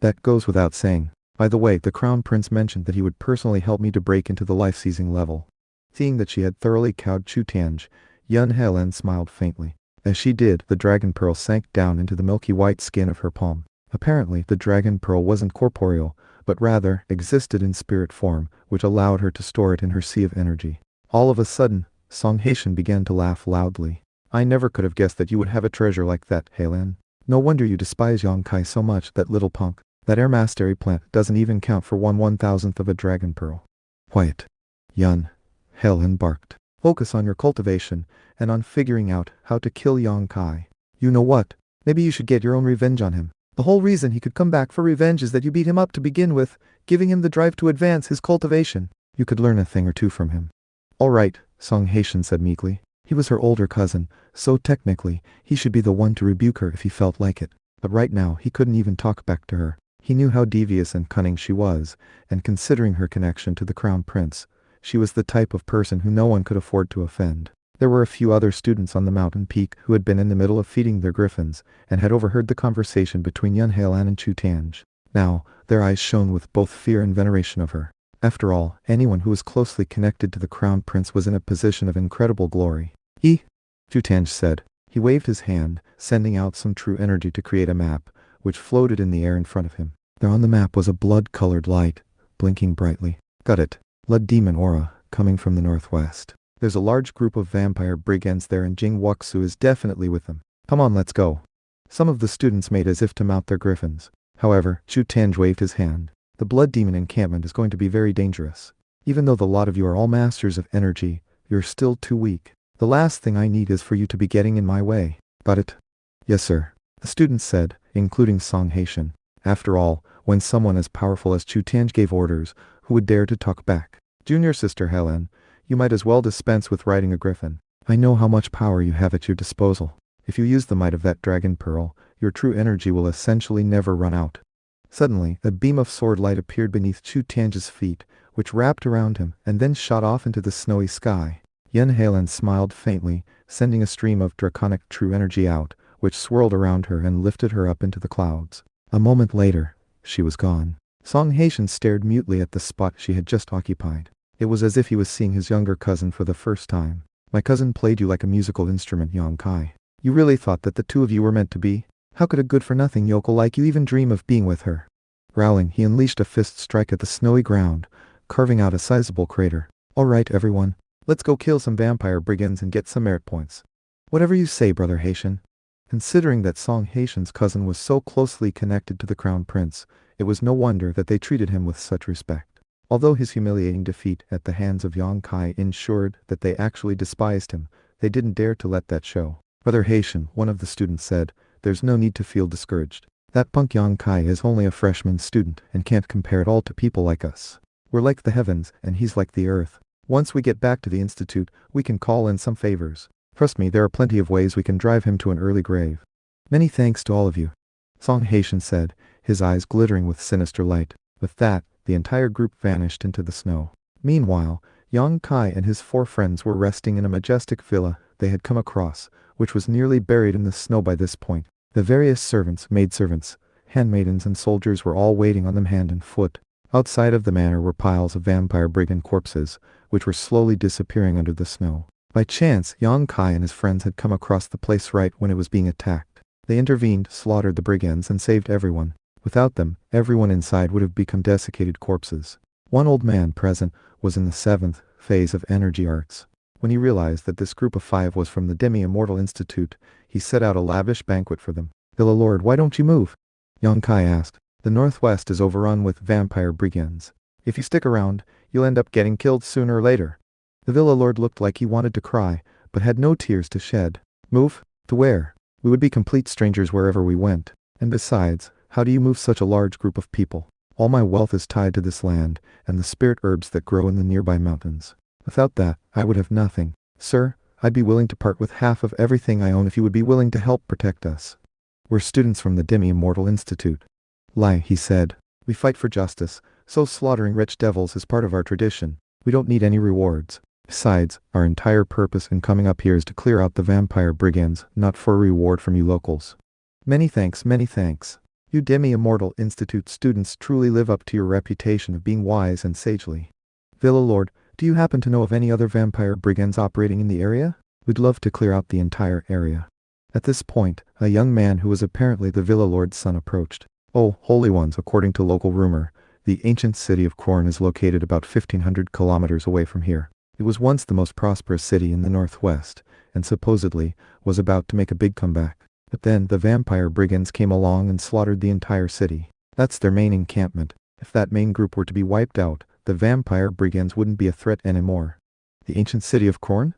That goes without saying. By the way, the Crown Prince mentioned that he would personally help me to break into the life-seizing level. Seeing that she had thoroughly cowed Chu Tianj, Yun Helen smiled faintly. As she did, the dragon pearl sank down into the milky white skin of her palm. Apparently, the dragon pearl wasn't corporeal, but rather existed in spirit form, which allowed her to store it in her sea of energy. All of a sudden, Song Haitian began to laugh loudly. I never could have guessed that you would have a treasure like that, Helen. No wonder you despise Yong Kai so much, that little punk. That air mastery plant doesn't even count for 1/1000th of a dragon pearl. Quiet. Yun. Helen barked. Focus on your cultivation, and on figuring out how to kill Yong Kai. You know what? Maybe you should get your own revenge on him. The whole reason he could come back for revenge is that you beat him up to begin with, giving him the drive to advance his cultivation. You could learn a thing or two from him. All right, Song Haitian said meekly. He was her older cousin, so technically, he should be the one to rebuke her if he felt like it. But right now, he couldn't even talk back to her. He knew how devious and cunning she was, and considering her connection to the Crown Prince, she was the type of person who no one could afford to offend. There were a few other students on the mountain peak who had been in the middle of feeding their griffins, and had overheard the conversation between Yun Hailan and Chu Tianj. Now, their eyes shone with both fear and veneration of her. After all, anyone who was closely connected to the Crown Prince was in a position of incredible glory. Chu Tianj said. He waved his hand, sending out some true energy to create a map, which floated in the air in front of him. There on the map was a blood-colored light, blinking brightly. Got it. Blood demon aura, coming from the northwest. There's a large group of vampire brigands there and Jing Wuxu is definitely with them. Come on, let's go. Some of the students made as if to mount their griffins. However, Chu Tianj waved his hand. The blood demon encampment is going to be very dangerous. Even though the lot of you are all masters of energy, you're still too weak. The last thing I need is for you to be getting in my way. Got it? Yes, sir. The students said, including Song Haitian. After all, when someone as powerful as Chu Tianj gave orders, who would dare to talk back? Junior sister Helen, you might as well dispense with riding a griffin. I know how much power you have at your disposal. If you use the might of that dragon pearl, your true energy will essentially never run out. Suddenly, a beam of sword light appeared beneath Chu Tianj's feet, which wrapped around him and then shot off into the snowy sky. Yun Hailan smiled faintly, sending a stream of draconic true energy out, which swirled around her and lifted her up into the clouds. A moment later, she was gone. Song Haitian stared mutely at the spot she had just occupied. It was as if he was seeing his younger cousin for the first time. My cousin played you like a musical instrument, Yong Kai. You really thought that the two of you were meant to be? How could a good-for-nothing yokel like you even dream of being with her? Growling, he unleashed a fist strike at the snowy ground, carving out a sizable crater. All right, everyone. Let's go kill some vampire brigands and get some merit points. Whatever you say, Brother Haitian. Considering that Song Haitian's cousin was so closely connected to the Crown Prince, it was no wonder that they treated him with such respect. Although his humiliating defeat at the hands of Yong Kai ensured that they actually despised him, they didn't dare to let that show. Brother Haitian, one of the students said, there's no need to feel discouraged. That punk Yong Kai is only a freshman student and can't compare at all to people like us. We're like the heavens and he's like the earth. Once we get back to the institute, we can call in some favors. Trust me, there are plenty of ways we can drive him to an early grave. Many thanks to all of you, Song Haitian said, his eyes glittering with sinister light. With that, the entire group vanished into the snow. Meanwhile, Yong Kai and his 4 friends were resting in a majestic villa they had come across, which was nearly buried in the snow by this point. The various servants, maidservants, handmaidens and soldiers were all waiting on them hand and foot. Outside of the manor were piles of vampire brigand corpses, which were slowly disappearing under the snow. By chance, Yong Kai and his friends had come across the place right when it was being attacked. They intervened, slaughtered the brigands, and saved everyone. Without them, everyone inside would have become desiccated corpses. One old man present was in the 7th phase of energy arts. When he realized that this group of 5 was from the Demi-Immortal Institute, he set out a lavish banquet for them. Villa Lord, why don't you move? Yong Kai asked. The northwest is overrun with vampire brigands. If you stick around, you'll end up getting killed sooner or later. The Villa Lord looked like he wanted to cry, but had no tears to shed. Move? To where? We would be complete strangers wherever we went. And besides, how do you move such a large group of people? All my wealth is tied to this land, and the spirit herbs that grow in the nearby mountains. Without that, I would have nothing. Sir, I'd be willing to part with half of everything I own if you would be willing to help protect us. We're students from the Demi-Immortal Institute. Lie, he said. We fight for justice, so slaughtering rich devils is part of our tradition. We don't need any rewards. Besides, our entire purpose in coming up here is to clear out the vampire brigands, not for a reward from you locals. Many thanks, many thanks. You demi-immortal Institute students truly live up to your reputation of being wise and sagely. Villa Lord, do you happen to know of any other vampire brigands operating in the area? We'd love to clear out the entire area. At this point, a young man who was apparently the Villa Lord's son approached. Oh, holy ones, according to local rumor, the ancient city of Khorne is located about 1,500 kilometers away from here. It was once the most prosperous city in the northwest, and supposedly was about to make a big comeback. But then the vampire brigands came along and slaughtered the entire city. That's their main encampment. If that main group were to be wiped out, the vampire brigands wouldn't be a threat anymore. The ancient city of Khorne?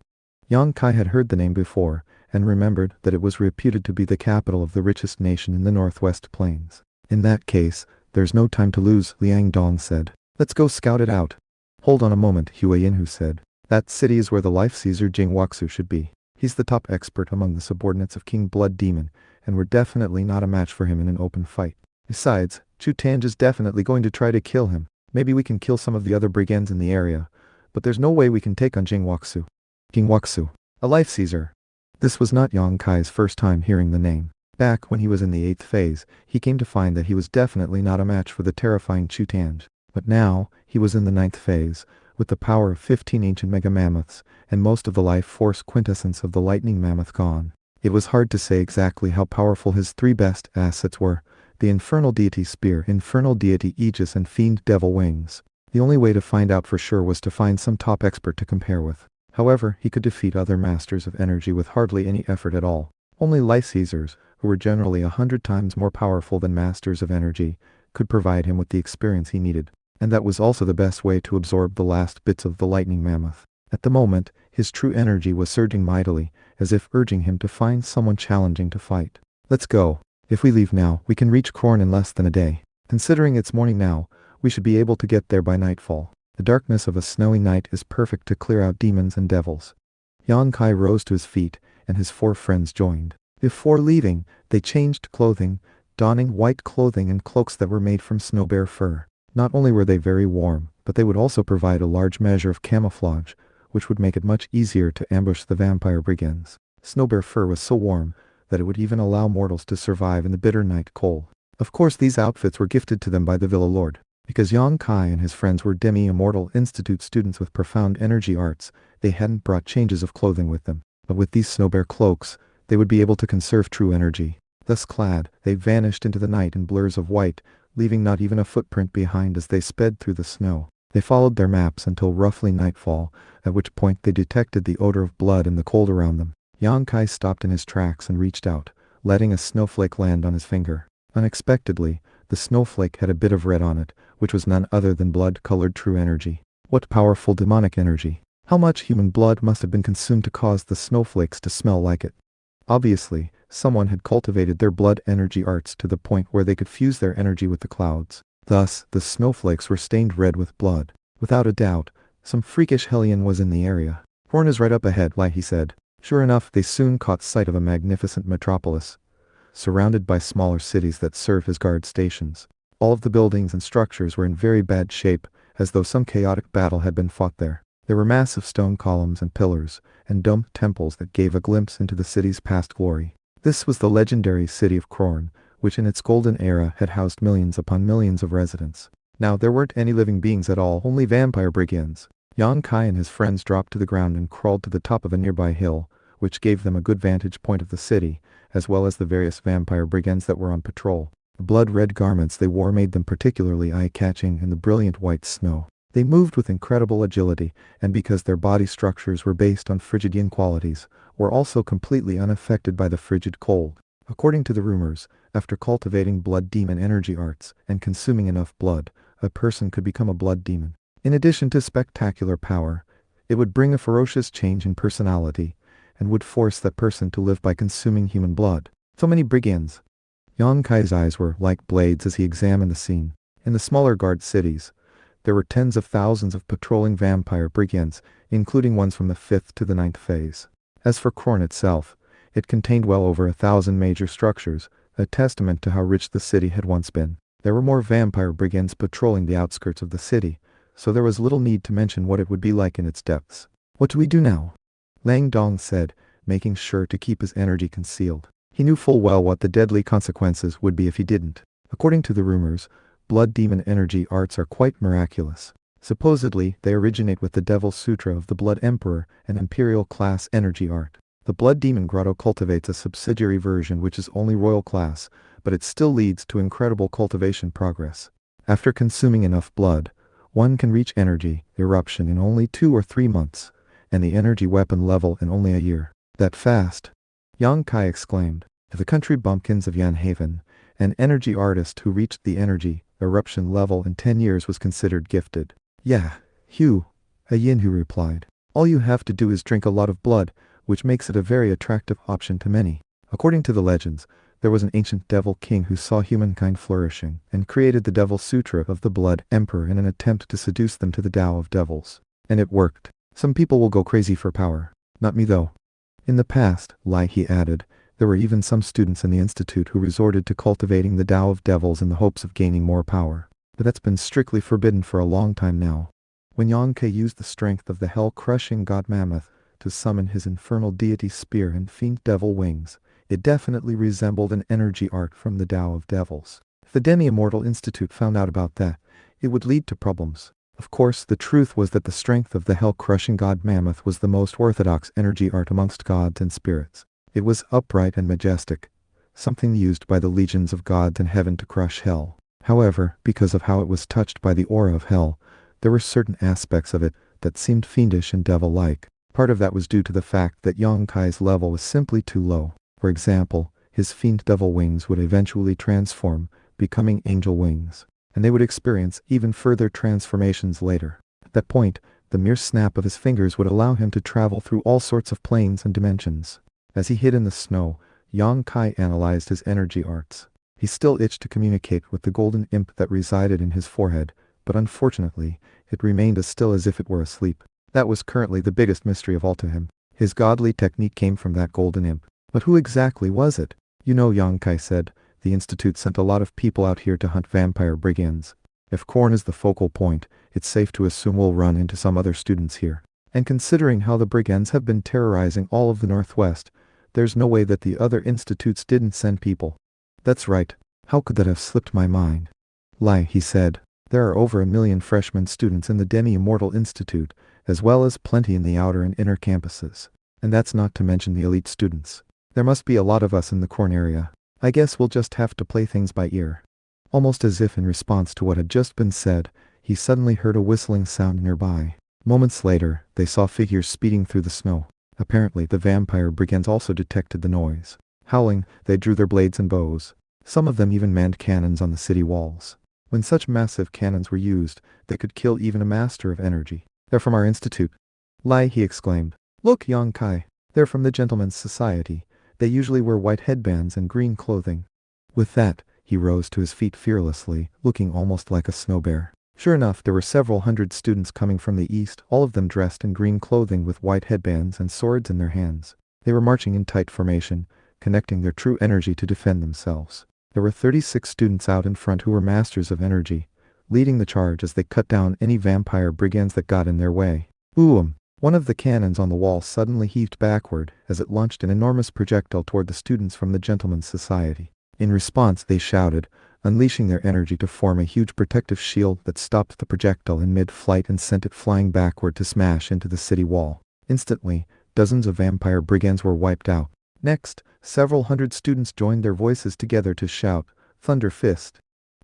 Yang Kai had heard the name before, and remembered that it was reputed to be the capital of the richest nation in the Northwest Plains. In that case, there's no time to lose, Liang Dong said. Let's go scout it out. Hold on a moment, Hue Yinhu said. That city is where the life Caesar Jing Waxu should be. He's the top expert among the subordinates of King Blood Demon, and we're definitely not a match for him in an open fight. Besides, Chu Tange is definitely going to try to kill him. Maybe we can kill some of the other brigands in the area, but there's no way we can take on Jing Waxu. King Waxu, a life Caesar. This was not Yang Kai's first time hearing the name. Back when he was in the 8th phase, he came to find that he was definitely not a match for the terrifying Chu Tange. But now, he was in the 9th phase, with the power of 15 ancient mega mammoths, and most of the life force quintessence of the lightning mammoth gone. It was hard to say exactly how powerful his 3 best assets were: the infernal deity spear, infernal deity aegis, and fiend devil wings. The only way to find out for sure was to find some top expert to compare with. However, he could defeat other masters of energy with hardly any effort at all. Only life Caesars, who were generally 100 times more powerful than masters of energy, could provide him with the experience he needed. And that was also the best way to absorb the last bits of the lightning mammoth. At the moment, his true energy was surging mightily, as if urging him to find someone challenging to fight. Let's go. If we leave now, we can reach Khorne in less than a day. Considering it's morning now, we should be able to get there by nightfall. The darkness of a snowy night is perfect to clear out demons and devils. Yang Kai rose to his feet, and his 4 friends joined. Before leaving, they changed clothing, donning white clothing and cloaks that were made from snow bear fur. Not only were they very warm, but they would also provide a large measure of camouflage, which would make it much easier to ambush the vampire brigands. Snow bear fur was so warm that it would even allow mortals to survive in the bitter night cold. Of course, these outfits were gifted to them by the Villa Lord. Because Yang Kai and his friends were demi-immortal Institute students with profound energy arts, they hadn't brought changes of clothing with them. But with these snow bear cloaks, they would be able to conserve true energy. Thus clad, they vanished into the night in blurs of white, leaving not even a footprint behind as they sped through the snow. They followed their maps until roughly nightfall, at which point they detected the odor of blood in the cold around them. Yang Kai stopped in his tracks and reached out, letting a snowflake land on his finger. Unexpectedly, the snowflake had a bit of red on it, which was none other than blood-colored true energy. What powerful demonic energy! How much human blood must have been consumed to cause the snowflakes to smell like it? Obviously, someone had cultivated their blood energy arts to the point where they could fuse their energy with the clouds. Thus, the snowflakes were stained red with blood. Without a doubt, some freakish hellion was in the area. Khorne is right up ahead, Lai, he said. Sure enough, they soon caught sight of a magnificent metropolis, surrounded by smaller cities that serve as guard stations. All of the buildings and structures were in very bad shape, as though some chaotic battle had been fought there. There were massive stone columns and pillars, and domed temples that gave a glimpse into the city's past glory. This was the legendary city of Khorne, which in its golden era had housed millions upon millions of residents. Now there weren't any living beings at all, only vampire brigands. Yang Kai and his friends dropped to the ground and crawled to the top of a nearby hill, which gave them a good vantage point of the city, as well as the various vampire brigands that were on patrol. The blood-red garments they wore made them particularly eye-catching in the brilliant white snow. They moved with incredible agility, and because their body structures were based on Phrygidian qualities, were also completely unaffected by the frigid cold. According to the rumors, after cultivating blood demon energy arts and consuming enough blood, a person could become a blood demon. In addition to spectacular power, it would bring a ferocious change in personality, and would force that person to live by consuming human blood. So many brigands. Yang Kai's eyes were like blades as he examined the scene. In the smaller guard cities, there were tens of thousands of patrolling vampire brigands, including ones from the 5th to the 9th phase. As for Khorne itself, it contained well over 1,000 major structures, a testament to how rich the city had once been. There were more vampire brigands patrolling the outskirts of the city, so there was little need to mention what it would be like in its depths. What do we do now? Lang Dong said, making sure to keep his energy concealed. He knew full well what the deadly consequences would be if he didn't. According to the rumors, blood demon energy arts are quite miraculous. Supposedly, they originate with the Devil's Sutra of the Blood Emperor, an imperial class energy art. The Blood Demon Grotto cultivates a subsidiary version which is only royal class, but it still leads to incredible cultivation progress. After consuming enough blood, one can reach energy eruption in only 2 or 3 months, and the energy weapon level in only a year. That fast? Yang Kai exclaimed. The country bumpkins of Yanhaven, an energy artist who reached the energy eruption level in 10 years was considered gifted. Yeah, Hugh, a yin who replied. All you have to do is drink a lot of blood, which makes it a very attractive option to many. According to the legends, there was an ancient devil king who saw humankind flourishing and created the Devil's Sutra of the Blood Emperor in an attempt to seduce them to the Tao of Devils. And it worked. Some people will go crazy for power. Not me though. In the past, he added, there were even some students in the institute who resorted to cultivating the Tao of Devils in the hopes of gaining more power. But that's been strictly forbidden for a long time now. When Yangke used the strength of the hell-crushing god Mammoth to summon his infernal deity spear and fiend devil wings, it definitely resembled an energy art from the Tao of Devils. If the Demi-Immortal Institute found out about that, it would lead to problems. Of course, the truth was that the strength of the hell-crushing god Mammoth was the most orthodox energy art amongst gods and spirits. It was upright and majestic, something used by the legions of gods in heaven to crush hell. However, because of how it was touched by the aura of hell, there were certain aspects of it that seemed fiendish and devil-like. Part of that was due to the fact that Yang Kai's level was simply too low. For example, his fiend devil wings would eventually transform, becoming angel wings, and they would experience even further transformations later. At that point, the mere snap of his fingers would allow him to travel through all sorts of planes and dimensions. As he hid in the snow, Yang Kai analyzed his energy arts. He still itched to communicate with the golden imp that resided in his forehead, but unfortunately, it remained as still as if it were asleep. That was currently the biggest mystery of all to him. His godly technique came from that golden imp. But who exactly was it? You know, Yang Kai said, the Institute sent a lot of people out here to hunt vampire brigands. If Korn is the focal point, it's safe to assume we'll run into some other students here. And considering how the brigands have been terrorizing all of the Northwest, there's no way that the other institutes didn't send people. That's right. How could that have slipped my mind? He said. There are over 1 million freshman students in the Demi-Immortal Institute, as well as plenty in the outer and inner campuses. And that's not to mention the elite students. There must be a lot of us in the Korn area. I guess we'll just have to play things by ear. Almost as if in response to what had just been said, he suddenly heard a whistling sound nearby. Moments later, they saw figures speeding through the snow. Apparently, the vampire brigands also detected the noise. Howling, they drew their blades and bows. Some of them even manned cannons on the city walls. When such massive cannons were used, they could kill even a master of energy. They're from our institute. He exclaimed. Look, Yang Kai. They're from the Gentlemen's Society. They usually wear white headbands and green clothing. With that, he rose to his feet fearlessly, looking almost like a snow bear. Sure enough, there were several hundred students coming from the east, all of them dressed in green clothing with white headbands and swords in their hands. They were marching in tight formation, connecting their true energy to defend themselves. There were 36 students out in front who were masters of energy, leading the charge as they cut down any vampire brigands that got in their way. Boom! One of the cannons on the wall suddenly heaved backward as it launched an enormous projectile toward the students from the Gentlemen's Society. In response, they shouted, unleashing their energy to form a huge protective shield that stopped the projectile in mid-flight and sent it flying backward to smash into the city wall. Instantly, dozens of vampire brigands were wiped out. Next, several hundred students joined their voices together to shout, Thunder Fist.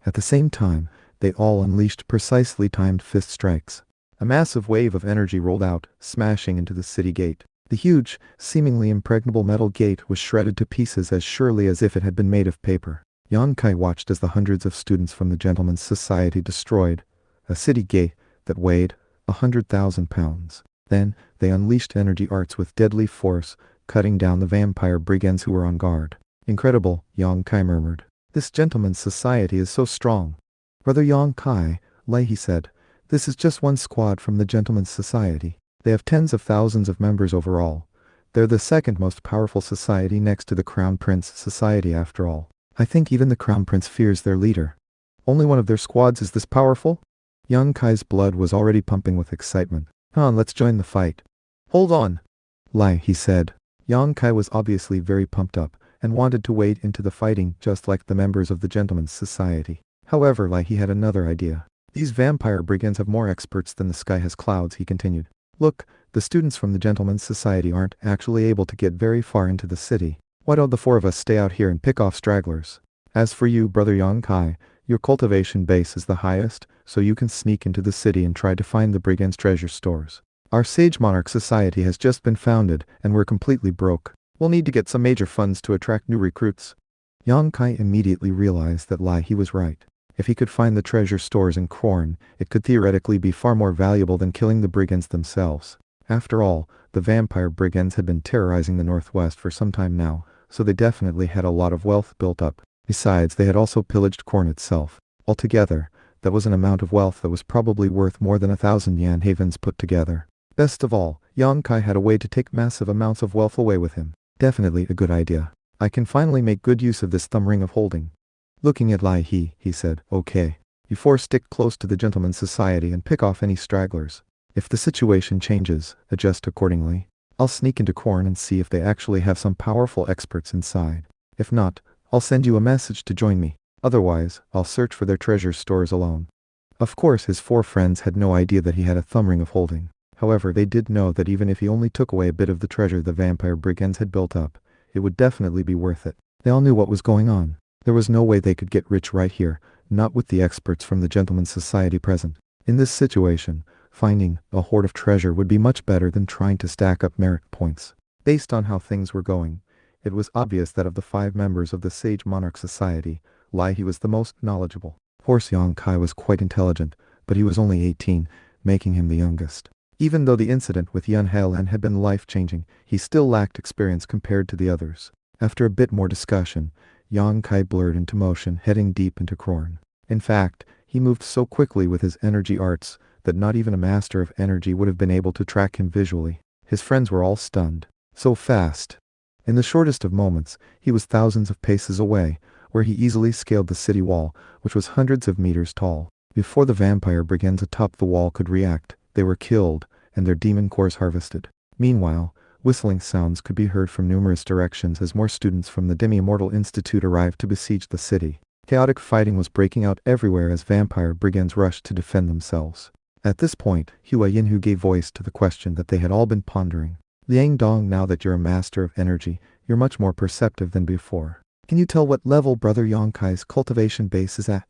At the same time, they all unleashed precisely timed fist strikes. A massive wave of energy rolled out, smashing into the city gate. The huge, seemingly impregnable metal gate was shredded to pieces as surely as if it had been made of paper. Yang Kai watched as the hundreds of students from the Gentlemen's Society destroyed a city gate that weighed 100,000 pounds. Then, they unleashed energy arts with deadly force, cutting down the vampire brigands who were on guard. Incredible, Yang Kai murmured. This Gentlemen's Society is so strong. Brother Yang Kai, he said, this is just one squad from the Gentlemen's Society. They have tens of thousands of members overall. They're the second most powerful society next to the Crown Prince Society after all. I think even the Crown Prince fears their leader. Only one of their squads is this powerful? Yang Kai's blood was already pumping with excitement. Let's join the fight. Hold on, he said. Yang Kai was obviously very pumped up, and wanted to wade into the fighting just like the members of the Gentleman's Society. However, he had another idea. These vampire brigands have more experts than the sky has clouds, he continued. Look, the students from the Gentleman's Society aren't actually able to get very far into the city. Why don't the four of us stay out here and pick off stragglers? As for you, Brother Yang Kai, your cultivation base is the highest, so you can sneak into the city and try to find the brigands' treasure stores. Our Sage Monarch Society has just been founded, and we're completely broke. We'll need to get some major funds to attract new recruits. Yang Kai immediately realized that he was right. If he could find the treasure stores in Korn, it could theoretically be far more valuable than killing the brigands themselves. After all, the vampire brigands had been terrorizing the Northwest for some time now, so they definitely had a lot of wealth built up. Besides, they had also pillaged Korn itself. Altogether, that was an amount of wealth that was probably worth more than 1,000 Yan havens put together. Best of all, Yang Kai had a way to take massive amounts of wealth away with him. Definitely a good idea. I can finally make good use of this thumb ring of holding. Looking at he said, okay. You four stick close to the Gentleman's Society and pick off any stragglers. If the situation changes, adjust accordingly. I'll sneak into Korn and see if they actually have some powerful experts inside. If not, I'll send you a message to join me. Otherwise, I'll search for their treasure stores alone. Of course, his four friends had no idea that he had a thumb ring of holding. However, they did know that even if he only took away a bit of the treasure the vampire brigands had built up, it would definitely be worth it. They all knew what was going on. There was no way they could get rich right here, not with the experts from the Gentleman's Society present. In this situation, finding a hoard of treasure would be much better than trying to stack up merit points. Based on how things were going, it was obvious that of the 5 members of the Sage Monarch Society, he was the most knowledgeable. Of course, Yang Kai was quite intelligent, but he was only 18, making him the youngest. Even though the incident with Yun Helan had been life-changing, he still lacked experience compared to the others. After a bit more discussion, Yang Kai blurred into motion, heading deep into Korn. In fact, he moved so quickly with his energy arts that not even a master of energy would have been able to track him visually. His friends were all stunned. So fast. In the shortest of moments, he was thousands of paces away, where he easily scaled the city wall, which was hundreds of meters tall. Before the vampire brigands atop the wall could react, they were killed, and their demon cores harvested. Meanwhile, whistling sounds could be heard from numerous directions as more students from the Demi-Immortal Institute arrived to besiege the city. Chaotic fighting was breaking out everywhere as vampire brigands rushed to defend themselves. At this point, Hua Yinhu gave voice to the question that they had all been pondering. Liang Dong, now that you're a master of energy, you're much more perceptive than before. Can you tell what level Brother Yang Kai's cultivation base is at?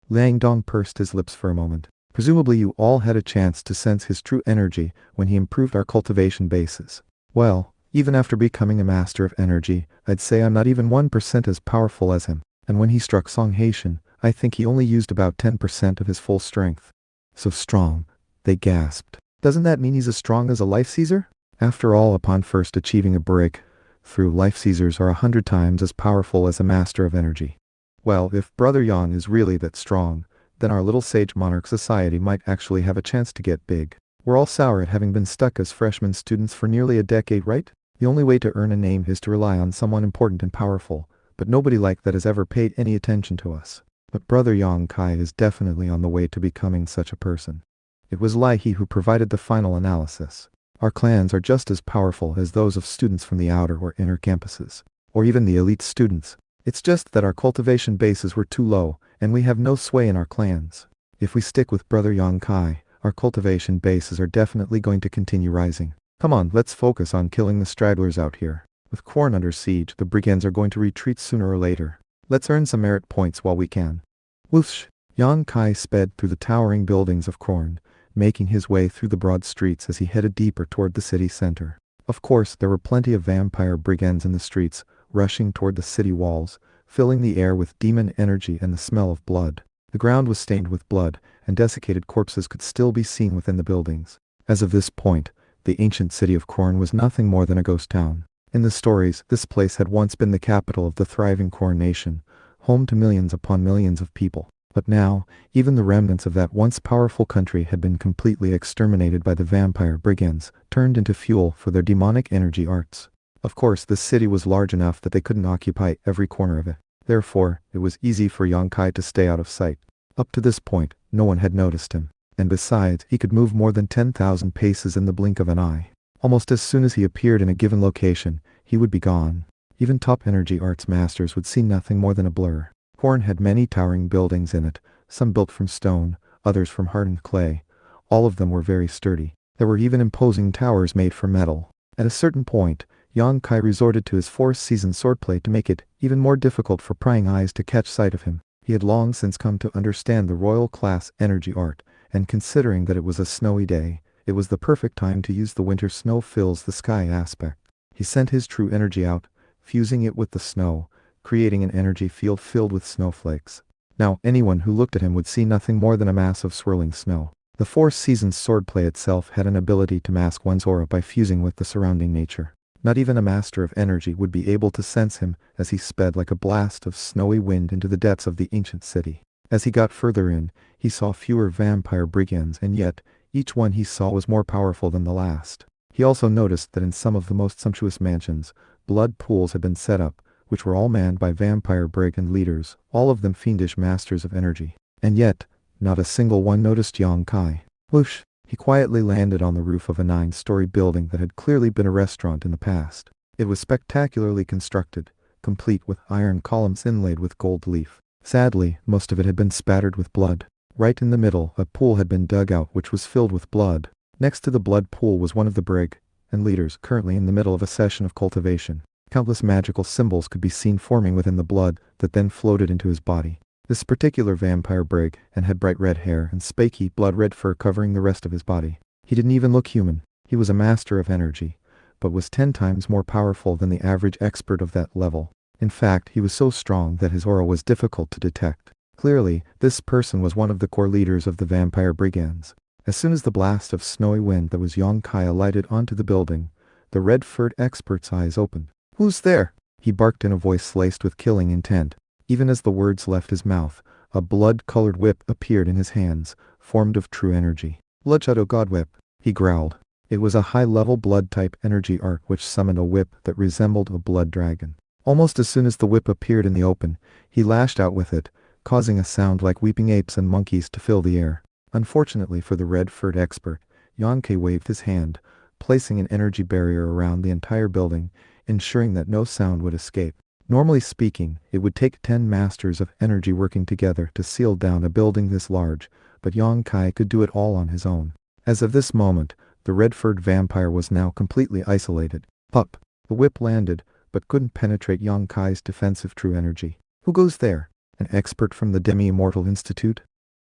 Liang Dong pursed his lips for a moment. Presumably you all had a chance to sense his true energy when he improved our cultivation bases. Well, even after becoming a master of energy, I'd say I'm not even 1% as powerful as him. And when he struck Song Haitian, I think he only used about 10% of his full strength. So strong, they gasped. Doesn't that mean he's as strong as a life Caesar? After all, upon first achieving a breakthrough, life Caesars are 100 times as powerful as a master of energy. Well, if Brother Yang is really that strong, then our little Sage Monarch Society might actually have a chance to get big. We're all sour at having been stuck as freshman students for nearly a decade, right? The only way to earn a name is to rely on someone important and powerful, but nobody like that has ever paid any attention to us. But Brother Yang Kai is definitely on the way to becoming such a person. It was Lai He who provided the final analysis. Our clans are just as powerful as those of students from the outer or inner campuses, or even the elite students. It's just that our cultivation bases were too low, and we have no sway in our clans. If we stick with Brother Yang Kai, our cultivation bases are definitely going to continue rising. Come on, let's focus on killing the stragglers out here. With Korn under siege, the brigands are going to retreat sooner or later. Let's earn some merit points while we can. Whoosh! Yang Kai sped through the towering buildings of Korn, making his way through the broad streets as he headed deeper toward the city center. Of course, there were plenty of vampire brigands in the streets, rushing toward the city walls, filling the air with demon energy and the smell of blood. The ground was stained with blood, and desiccated corpses could still be seen within the buildings. As of this point, the ancient city of Korn was nothing more than a ghost town. In the stories, this place had once been the capital of the thriving Korn nation, home to millions upon millions of people. But now, even the remnants of that once powerful country had been completely exterminated by the vampire brigands, turned into fuel for their demonic energy arts. Of course, the city was large enough that they couldn't occupy every corner of it. Therefore, it was easy for Yang Kai to stay out of sight. Up to this point, no one had noticed him. And besides, he could move more than 10,000 paces in the blink of an eye. Almost as soon as he appeared in a given location, he would be gone. Even top energy arts masters would see nothing more than a blur. Khorne had many towering buildings in it, some built from stone, others from hardened clay. All of them were very sturdy. There were even imposing towers made from metal. At a certain point, Yang Kai resorted to his fourth-season swordplay to make it even more difficult for prying eyes to catch sight of him. He had long since come to understand the royal-class energy art, and considering that it was a snowy day, it was the perfect time to use the winter snow fills the sky aspect. He sent his true energy out, fusing it with the snow, creating an energy field filled with snowflakes. Now, anyone who looked at him would see nothing more than a mass of swirling snow. The fourth-season swordplay itself had an ability to mask one's aura by fusing with the surrounding nature. Not even a master of energy would be able to sense him as he sped like a blast of snowy wind into the depths of the ancient city. As he got further in, he saw fewer vampire brigands, and yet, each one he saw was more powerful than the last. He also noticed that in some of the most sumptuous mansions, blood pools had been set up, which were all manned by vampire brigand leaders, all of them fiendish masters of energy. And yet, not a single one noticed Yang Kai. Whoosh! He quietly landed on the roof of a 9-story building that had clearly been a restaurant in the past. It was spectacularly constructed, complete with iron columns inlaid with gold leaf. Sadly, most of it had been spattered with blood. Right in the middle, a pool had been dug out which was filled with blood. Next to the blood pool was one of the brig and leaders currently in the middle of a session of cultivation. Countless magical symbols could be seen forming within the blood that then floated into his body. This particular vampire brig and had bright red hair and spiky blood-red fur covering the rest of his body. He didn't even look human. He was a master of energy, but was 10 times more powerful than the average expert of that level. In fact, he was so strong that his aura was difficult to detect. Clearly, this person was one of the core leaders of the vampire brigands. As soon as the blast of snowy wind that was Yang Kai alighted onto the building, the red-furred expert's eyes opened. "Who's there?" he barked in a voice laced with killing intent. Even as the words left his mouth, a blood-colored whip appeared in his hands, formed of true energy. "Blood-Shadow God Whip," he growled. It was a high-level blood-type energy art which summoned a whip that resembled a blood dragon. Almost as soon as the whip appeared in the open, he lashed out with it, causing a sound like weeping apes and monkeys to fill the air. Unfortunately for the red-furred expert, Yang Kai waved his hand, placing an energy barrier around the entire building, ensuring that no sound would escape. Normally speaking, it would take 10 masters of energy working together to seal down a building this large, but Yang Kai could do it all on his own. As of this moment, the red-furred vampire was now completely isolated. Pup! The whip landed, but couldn't penetrate Yang Kai's defensive true energy. "Who goes there? An expert from the Demi-Immortal Institute?"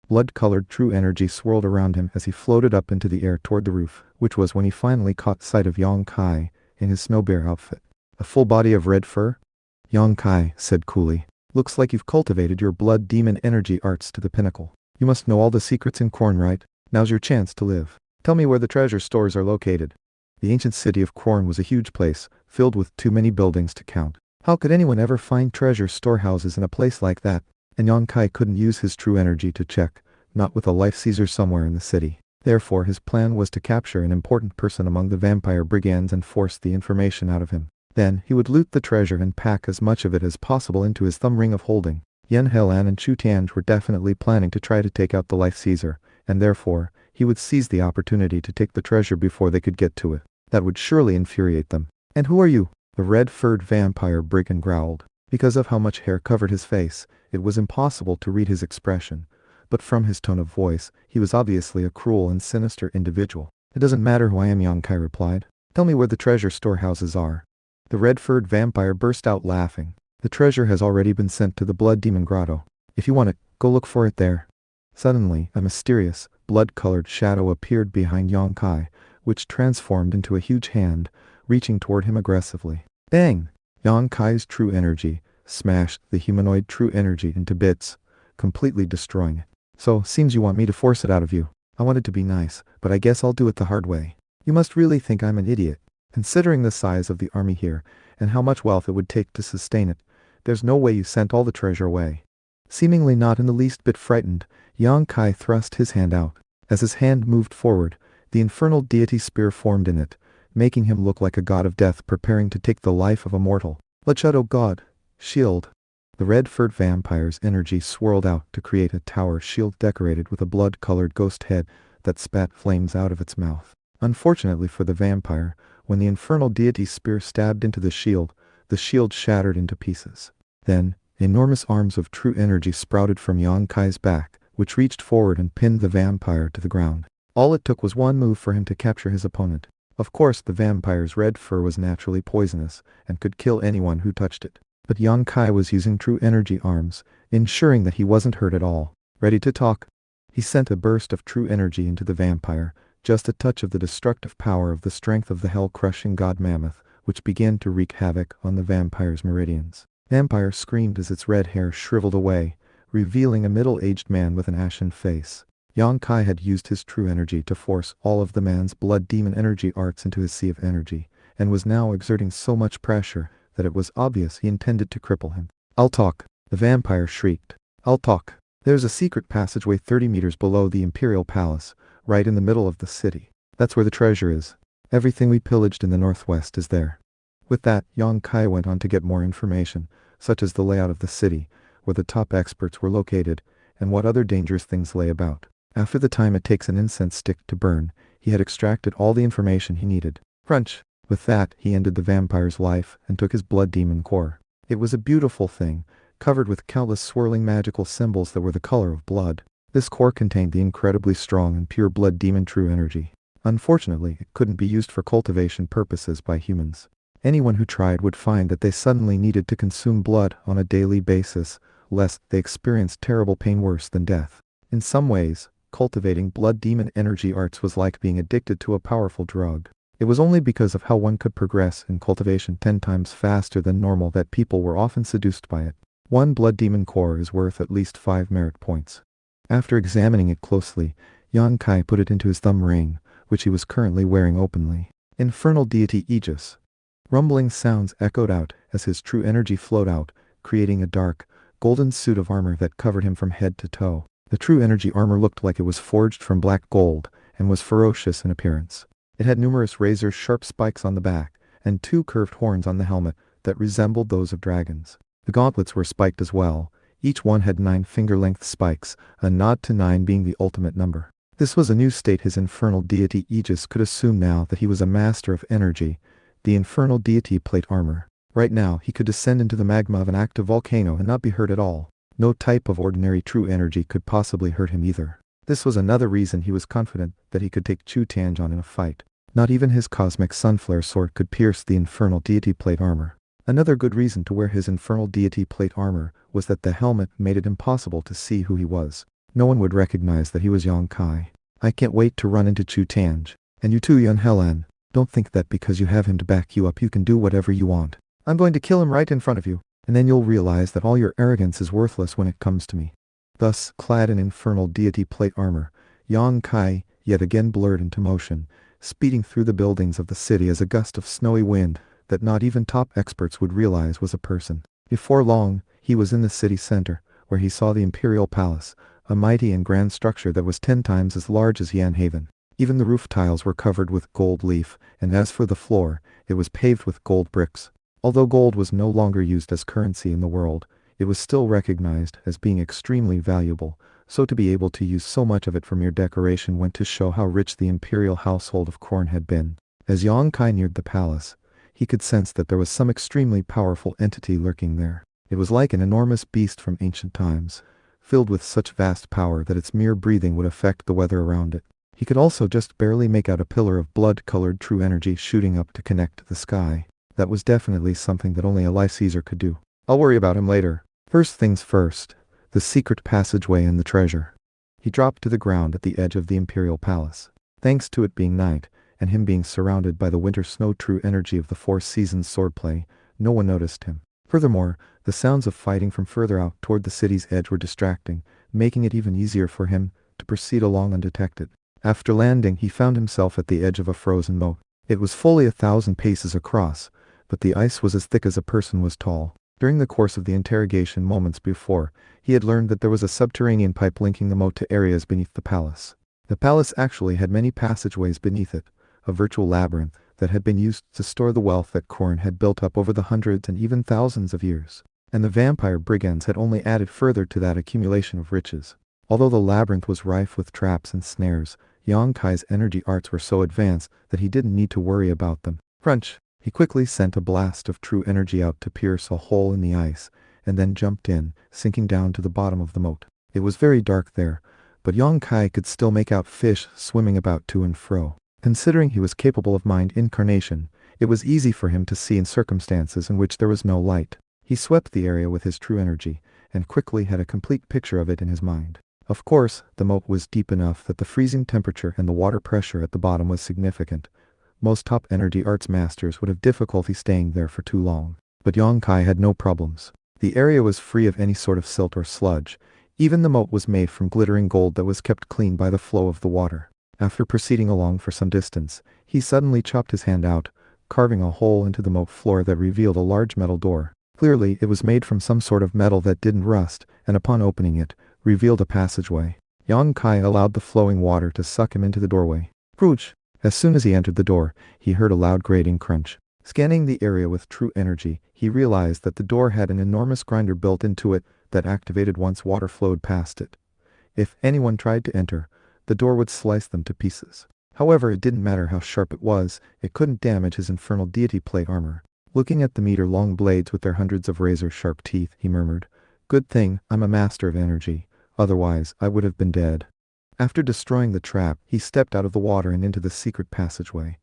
Blood-colored true energy swirled around him as he floated up into the air toward the roof, which was when he finally caught sight of Yang Kai in his snow bear outfit. A full body of red fur? Yang Kai said coolly. "Looks like you've cultivated your blood demon energy arts to the pinnacle. You must know all the secrets in Khorne, right? Now's your chance to live. Tell me where the treasure stores are located." The ancient city of Khorne was a huge place, filled with too many buildings to count. How could anyone ever find treasure storehouses in a place like that? And Yang Kai couldn't use his true energy to check, not with a life Caesar somewhere in the city. Therefore his plan was to capture an important person among the vampire brigands and force the information out of him. Then, he would loot the treasure and pack as much of it as possible into his thumb ring of holding. Yen Helan and Chu Tianj were definitely planning to try to take out the life Caesar, and therefore, he would seize the opportunity to take the treasure before they could get to it. That would surely infuriate them. "And who are you?" the red-furred vampire brigand growled. Because of how much hair covered his face, it was impossible to read his expression, but from his tone of voice, he was obviously a cruel and sinister individual. "It doesn't matter who I am," Yang Kai replied. "Tell me where the treasure storehouses are." The red-furred vampire burst out laughing. "The treasure has already been sent to the Blood Demon Grotto. If you want it, go look for it there." Suddenly, a mysterious, blood-colored shadow appeared behind Yang Kai, which transformed into a huge hand, reaching toward him aggressively. Bang! Yang Kai's true energy smashed the humanoid true energy into bits, completely destroying it. "So, seems you want me to force it out of you. I wanted to be nice, but I guess I'll do it the hard way. You must really think I'm an idiot. Considering the size of the army here, and how much wealth it would take to sustain it, there's no way you sent all the treasure away." Seemingly not in the least bit frightened, Yang Kai thrust his hand out. As his hand moved forward, the infernal deity spear formed in it, making him look like a god of death preparing to take the life of a mortal. "Blood-Shadow God, shield." The red-furred vampire's energy swirled out to create a tower shield decorated with a blood-colored ghost head that spat flames out of its mouth. Unfortunately for the vampire, when the infernal deity spear stabbed into the the shield shattered into pieces. Then, enormous arms of true energy sprouted from Yang Kai's back, which reached forward and pinned the vampire to the ground. All it took was one move for him to capture his opponent. Of course, the vampire's red fur was naturally poisonous and could kill anyone who touched it. But Yang Kai was using true energy arms, ensuring that he wasn't hurt at all. Ready to talk? He sent a burst of true energy into the vampire, just a touch of the destructive power of the strength of the hell-crushing god mammoth, which began to wreak havoc on the vampire's meridians. Vampire screamed as its red hair shriveled away, revealing a middle-aged man with an ashen face. Yang Kai had used his true energy to force all of the man's blood demon energy arts into his sea of energy, and was now exerting so much pressure that it was obvious he intended to cripple him. "I'll talk," the vampire shrieked. "I'll talk. There's a secret passageway 30 meters below the Imperial Palace, right in the middle of the city. That's where the treasure is. Everything we pillaged in the northwest is there." With that, Yang Kai went on to get more information, such as the layout of the city, where the top experts were located, and what other dangerous things lay about. After the time it takes an incense stick to burn, he had extracted all the information he needed. Crunch! With that, he ended the vampire's life and took his blood demon core. It was a beautiful thing, covered with countless swirling magical symbols that were the color of blood. This core contained the incredibly strong and pure blood demon true energy. Unfortunately, it couldn't be used for cultivation purposes by humans. Anyone who tried would find that they suddenly needed to consume blood on a daily basis, lest they experienced terrible pain worse than death. In some ways, cultivating blood demon energy arts was like being addicted to a powerful drug. It was only because of how one could progress in cultivation 10 times faster than normal that people were often seduced by it. One blood demon core is worth at least 5 merit points. After examining it closely, Yang Kai put it into his thumb ring, which he was currently wearing openly. Infernal deity Aegis. Rumbling sounds echoed out as his true energy flowed out, creating a dark, golden suit of armor that covered him from head to toe. The true energy armor looked like it was forged from black gold, and was ferocious in appearance. It had numerous razor-sharp spikes on the back, and 2 curved horns on the helmet that resembled those of dragons. The gauntlets were spiked as well. Each one had 9 finger-length spikes, a nod to 9 being the ultimate number. This was a new state his infernal deity Aegis could assume now that he was a master of energy, the infernal deity plate armor. Right now, he could descend into the magma of an active volcano and not be hurt at all. No type of ordinary true energy could possibly hurt him either. This was another reason he was confident that he could take Chu Tange on in a fight. Not even his cosmic sunflare sword could pierce the infernal deity plate armor. Another good reason to wear his infernal deity plate armor was that the helmet made it impossible to see who he was. No one would recognize that he was Yang Kai. "I can't wait to run into Chu Tange. And you too, Yun Helan. Don't think that because you have him to back you up you can do whatever you want. I'm going to kill him right in front of you. And then you'll realize that all your arrogance is worthless when it comes to me." Thus, clad in infernal deity plate armor, Yang Kai yet again blurred into motion, speeding through the buildings of the city as a gust of snowy wind that not even top experts would realize was a person. Before long, he was in the city center, where he saw the Imperial Palace, a mighty and grand structure that was 10 times as large as Yanhaven. Even the roof tiles were covered with gold leaf, and as for the floor, it was paved with gold bricks. Although gold was no longer used as currency in the world, it was still recognized as being extremely valuable, so to be able to use so much of it for mere decoration went to show how rich the imperial household of Korn had been. As Yang Kai neared the palace, he could sense that there was some extremely powerful entity lurking there. It was like an enormous beast from ancient times, filled with such vast power that its mere breathing would affect the weather around it. He could also just barely make out a pillar of blood-colored true energy shooting up to connect to the sky. That was definitely something that only a Life Caesar could do. "I'll worry about him later. First things first, the secret passageway and the treasure." He dropped to the ground at the edge of the Imperial Palace. Thanks to it being night, and him being surrounded by the winter snow true energy of the 4 seasons swordplay, no one noticed him. Furthermore, the sounds of fighting from further out toward the city's edge were distracting, making it even easier for him to proceed along undetected. After landing, he found himself at the edge of a frozen moat. It was fully 1,000 paces across, but the ice was as thick as a person was tall. During the course of the interrogation moments before, he had learned that there was a subterranean pipe linking the moat to areas beneath the palace. The palace actually had many passageways beneath it, a virtual labyrinth that had been used to store the wealth that Korn had built up over the hundreds and even thousands of years. And the vampire brigands had only added further to that accumulation of riches. Although the labyrinth was rife with traps and snares, Yang Kai's energy arts were so advanced that he didn't need to worry about them. Crunch! He quickly sent a blast of true energy out to pierce a hole in the ice, and then jumped in, sinking down to the bottom of the moat. It was very dark there, but Yong Kai could still make out fish swimming about to and fro. Considering he was capable of mind incarnation, it was easy for him to see in circumstances in which there was no light. He swept the area with his true energy, and quickly had a complete picture of it in his mind. Of course, the moat was deep enough that the freezing temperature and the water pressure at the bottom was significant. Most top energy arts masters would have difficulty staying there for too long. But Yong Kai had no problems. The area was free of any sort of silt or sludge. Even the moat was made from glittering gold that was kept clean by the flow of the water. After proceeding along for some distance, he suddenly chopped his hand out, carving a hole into the moat floor that revealed a large metal door. Clearly, it was made from some sort of metal that didn't rust, and upon opening it, revealed a passageway. Yong Kai allowed the flowing water to suck him into the doorway. Crunch! As soon as he entered the door, he heard a loud grating crunch. Scanning the area with true energy, he realized that the door had an enormous grinder built into it that activated once water flowed past it. If anyone tried to enter, the door would slice them to pieces. However, it didn't matter how sharp it was, it couldn't damage his infernal deity plate armor. Looking at the meter-long blades with their hundreds of razor-sharp teeth, he murmured, "Good thing I'm a master of energy, otherwise I would have been dead." After destroying the trap, he stepped out of the water and into the secret passageway.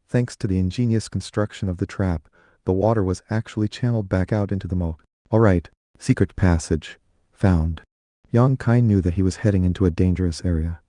Thanks to the ingenious construction of the trap, the water was actually channeled back out into the moat. Alright, secret passage. Found. Yong Kai knew that he was heading into a dangerous area.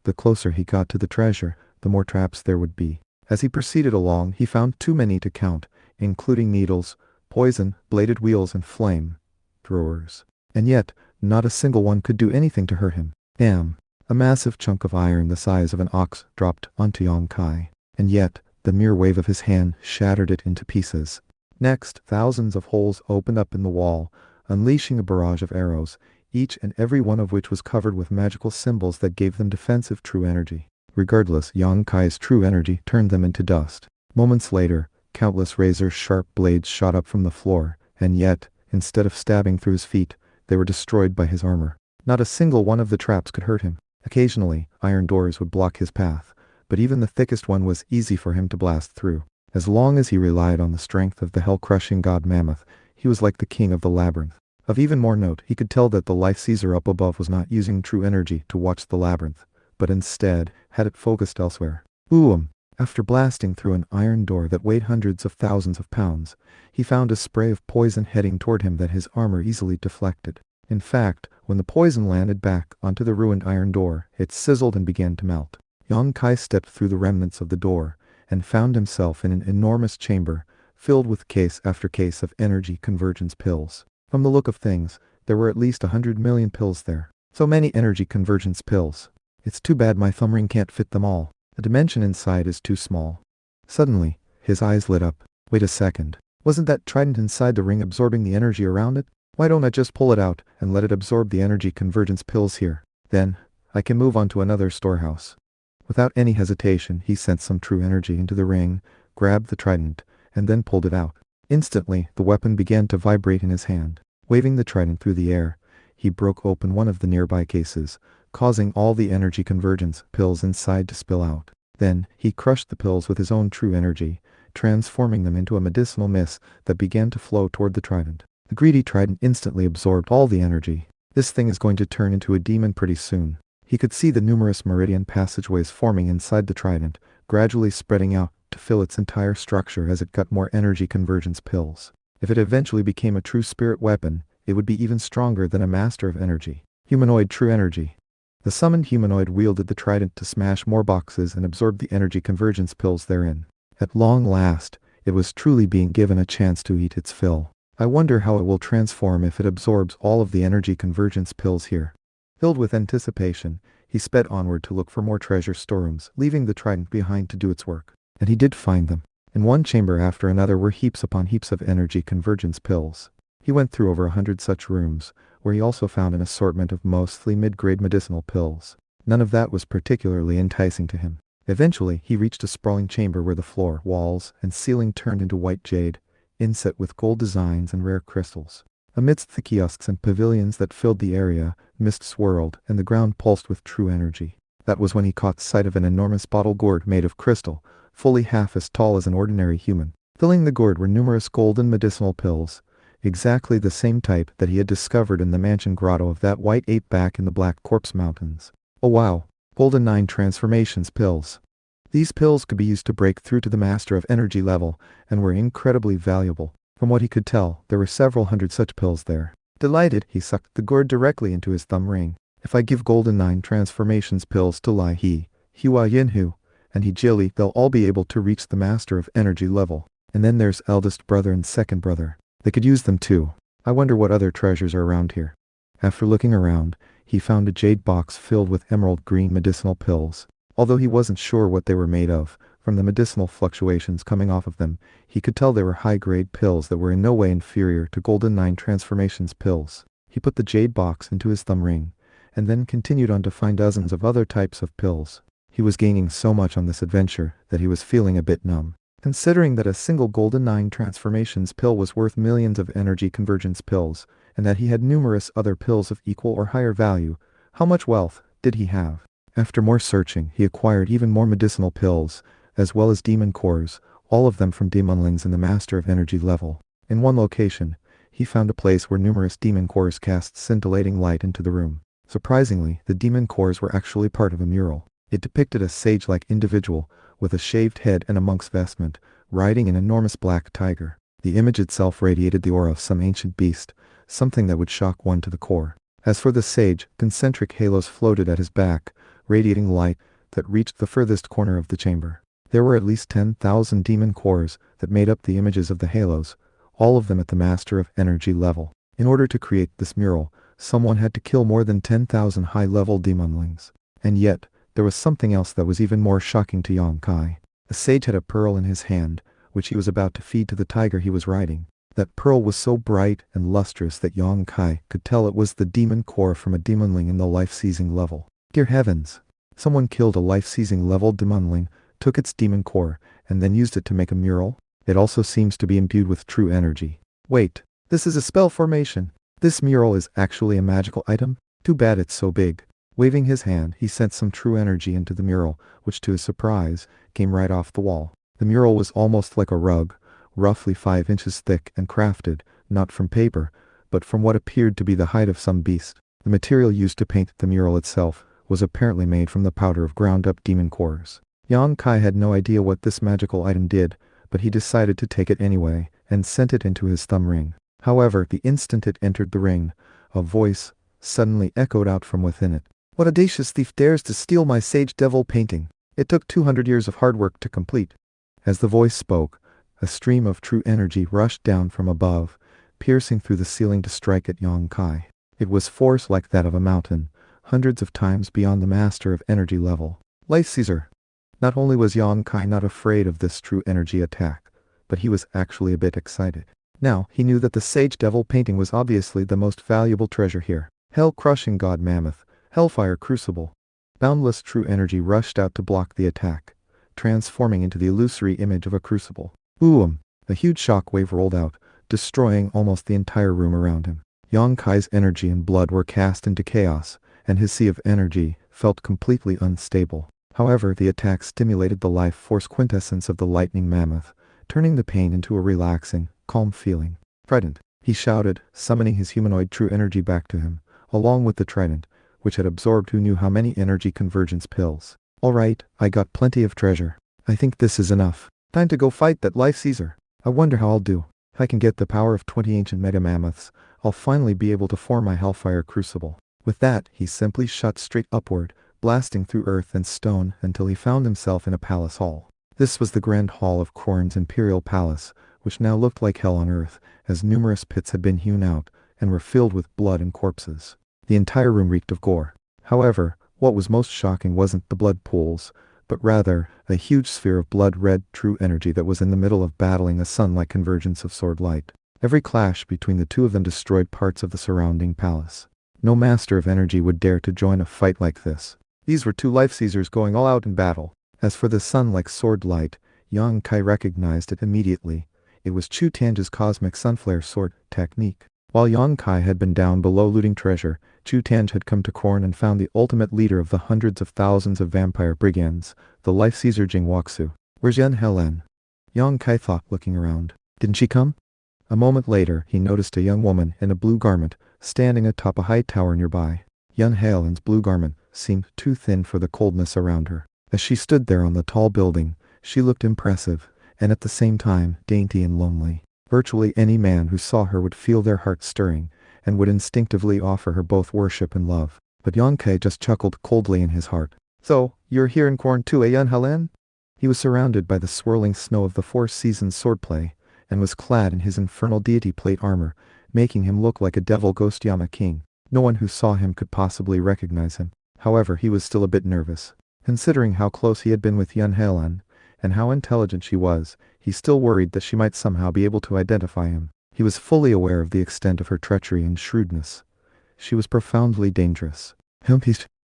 The closer he got to the treasure, the more traps there would be. As he proceeded along, he found too many to count, including needles, poison, bladed wheels and flame throwers. And yet, not a single one could do anything to hurt him. Damn. A massive chunk of iron the size of an ox dropped onto Yong Kai. And yet, the mere wave of his hand shattered it into pieces. Next, thousands of holes opened up in the wall, unleashing a barrage of arrows, each and every one of which was covered with magical symbols that gave them defensive true energy. Regardless, Yong Kai's true energy turned them into dust. Moments later, countless razor-sharp blades shot up from the floor, and yet, instead of stabbing through his feet, they were destroyed by his armor. Not a single one of the traps could hurt him. Occasionally, iron doors would block his path, but even the thickest one was easy for him to blast through. As long as he relied on the strength of the hell-crushing god Mammoth, he was like the king of the labyrinth. Of even more note, he could tell that the Life Caesar up above was not using true energy to watch the labyrinth, but instead had it focused elsewhere. After blasting through an iron door that weighed hundreds of thousands of pounds, he found a spray of poison heading toward him that his armor easily deflected. In fact, when the poison landed back onto the ruined iron door, it sizzled and began to melt. Yong Kai stepped through the remnants of the door and found himself in an enormous chamber filled with case after case of energy convergence pills. From the look of things, there were at least 100 million pills there. So many energy convergence pills. It's too bad my thumb ring can't fit them all. The dimension inside is too small. Suddenly, his eyes lit up. Wait a second. Wasn't that trident inside the ring absorbing the energy around it? Why don't I just pull it out and let it absorb the energy convergence pills here? Then, I can move on to another storehouse. Without any hesitation, he sent some true energy into the ring, grabbed the trident, and then pulled it out. Instantly, the weapon began to vibrate in his hand. Waving the trident through the air, he broke open one of the nearby cases, causing all the energy convergence pills inside to spill out. Then, he crushed the pills with his own true energy, transforming them into a medicinal mist that began to flow toward the trident. The greedy trident instantly absorbed all the energy. This thing is going to turn into a demon pretty soon. He could see the numerous meridian passageways forming inside the trident, gradually spreading out to fill its entire structure as it got more energy convergence pills. If it eventually became a true spirit weapon, it would be even stronger than a master of energy. Humanoid true energy. The summoned humanoid wielded the trident to smash more boxes and absorb the energy convergence pills therein. At long last, it was truly being given a chance to eat its fill. I wonder how it will transform if it absorbs all of the energy convergence pills here. Filled with anticipation, he sped onward to look for more treasure storerooms, leaving the trident behind to do its work. And he did find them. In one chamber after another were heaps upon heaps of energy convergence pills. He went through over 100 such rooms, where he also found an assortment of mostly mid-grade medicinal pills. None of that was particularly enticing to him. Eventually, he reached a sprawling chamber where the floor, walls, and ceiling turned into white jade, inset with gold designs and rare crystals. Amidst the kiosks and pavilions that filled the area, mist swirled, and the ground pulsed with true energy. That was when he caught sight of an enormous bottle gourd made of crystal, fully half as tall as an ordinary human. Filling the gourd were numerous golden medicinal pills, exactly the same type that he had discovered in the mansion grotto of that white ape back in the Black Corpse Mountains. Oh wow, golden 9 transformations pills. These pills could be used to break through to the master of energy level, and were incredibly valuable. From what he could tell, there were several hundred such pills there. Delighted, he sucked the gourd directly into his thumb ring. If I give golden 9 transformations pills to Lai Hua Yinhu, and he Jilly, they'll all be able to reach the master of energy level. And then there's eldest brother and second brother. They could use them too. I wonder what other treasures are around here. After looking around, he found a jade box filled with emerald green medicinal pills. Although he wasn't sure what they were made of, from the medicinal fluctuations coming off of them, he could tell they were high-grade pills that were in no way inferior to golden 9 transformations pills. He put the jade box into his thumb ring, and then continued on to find dozens of other types of pills. He was gaining so much on this adventure that he was feeling a bit numb. Considering that a single golden 9 transformations pill was worth millions of energy convergence pills, and that he had numerous other pills of equal or higher value, how much wealth did he have? After more searching, he acquired even more medicinal pills, as well as demon cores, all of them from demonlings in the master of energy level. In one location, he found a place where numerous demon cores cast scintillating light into the room. Surprisingly, the demon cores were actually part of a mural. It depicted a sage-like individual, with a shaved head and a monk's vestment, riding an enormous black tiger. The image itself radiated the aura of some ancient beast, something that would shock one to the core. As for the sage, concentric halos floated at his back, radiating light that reached the furthest corner of the chamber. There were at least 10,000 demon cores that made up the images of the halos, all of them at the master of energy level. In order to create this mural, someone had to kill more than 10,000 high-level demonlings. And yet, there was something else that was even more shocking to Yang Kai. The sage had a pearl in his hand, which he was about to feed to the tiger he was riding. That pearl was so bright and lustrous that Yang Kai could tell it was the demon core from a demonling in the life-seizing level. Dear heavens! Someone killed a life-seizing level demonling, took its demon core, and then used it to make a mural? It also seems to be imbued with true energy. Wait, this is a spell formation. This mural is actually a magical item? Too bad it's so big. Waving his hand, he sent some true energy into the mural, which to his surprise, came right off the wall. The mural was almost like a rug, roughly 5 inches thick and crafted, not from paper, but from what appeared to be the hide of some beast. The material used to paint the mural itself was apparently made from the powder of ground-up demon cores. Yang Kai had no idea what this magical item did, but he decided to take it anyway, and sent it into his thumb ring. However, the instant it entered the ring, a voice suddenly echoed out from within it. What audacious thief dares to steal my sage devil painting? It took 200 years of hard work to complete. As the voice spoke, a stream of true energy rushed down from above, piercing through the ceiling to strike at Yang Kai. It was force like that of a mountain, hundreds of times beyond the master of energy level. Life Caesar! Not only was Yang Kai not afraid of this true energy attack, but he was actually a bit excited. Now, he knew that the sage devil painting was obviously the most valuable treasure here. Hell-crushing god mammoth, hellfire crucible. Boundless true energy rushed out to block the attack, transforming into the illusory image of a crucible. Boom! A huge shock wave rolled out, destroying almost the entire room around him. Yang Kai's energy and blood were cast into chaos, and his sea of energy felt completely unstable. However, the attack stimulated the life force quintessence of the lightning mammoth, turning the pain into a relaxing, calm feeling. Trident, he shouted, summoning his humanoid true energy back to him, along with the trident, which had absorbed who knew how many energy convergence pills. All right, I got plenty of treasure. I think this is enough. Time to go fight that Life Caesar. I wonder how I'll do. If I can get the power of 20 ancient mega mammoths, I'll finally be able to form my hellfire crucible. With that, he simply shot straight upward, blasting through earth and stone until he found himself in a palace hall. This was the grand hall of Korn's imperial palace, which now looked like hell on earth, as numerous pits had been hewn out and were filled with blood and corpses. The entire room reeked of gore. However, what was most shocking wasn't the blood pools, but rather a huge sphere of blood-red true energy that was in the middle of battling a sun-like convergence of sword light. Every clash between the two of them destroyed parts of the surrounding palace. No master of energy would dare to join a fight like this. These were two Life Caesars going all out in battle. As for the sun-like sword light, Yang Kai recognized it immediately. It was Chu Tange's cosmic sunflare sword technique. While Yang Kai had been down below looting treasure, Chu Tange had come to Korn and found the ultimate leader of the hundreds of thousands of vampire brigands, the Life Caesar Jing Waksu. Where's Yen Helen? Yang Kai thought, looking around. Didn't she come? A moment later, he noticed a young woman in a blue garment standing atop a high tower nearby. Yan Haolan's blue garment seemed too thin for the coldness around her. As she stood there on the tall building, she looked impressive, and at the same time, dainty and lonely. Virtually any man who saw her would feel their heart stirring, and would instinctively offer her both worship and love. But Yang Kai just chuckled coldly in his heart. So, you're here in Corn too, Yan Haolan? He was surrounded by the swirling snow of the Four Seasons swordplay, and was clad in his infernal deity plate armor, making him look like a devil ghost Yama king. No one who saw him could possibly recognize him. However, he was still a bit nervous. Considering how close he had been with Yan Haolan, and how intelligent she was, he still worried that she might somehow be able to identify him. He was fully aware of the extent of her treachery and shrewdness. She was profoundly dangerous.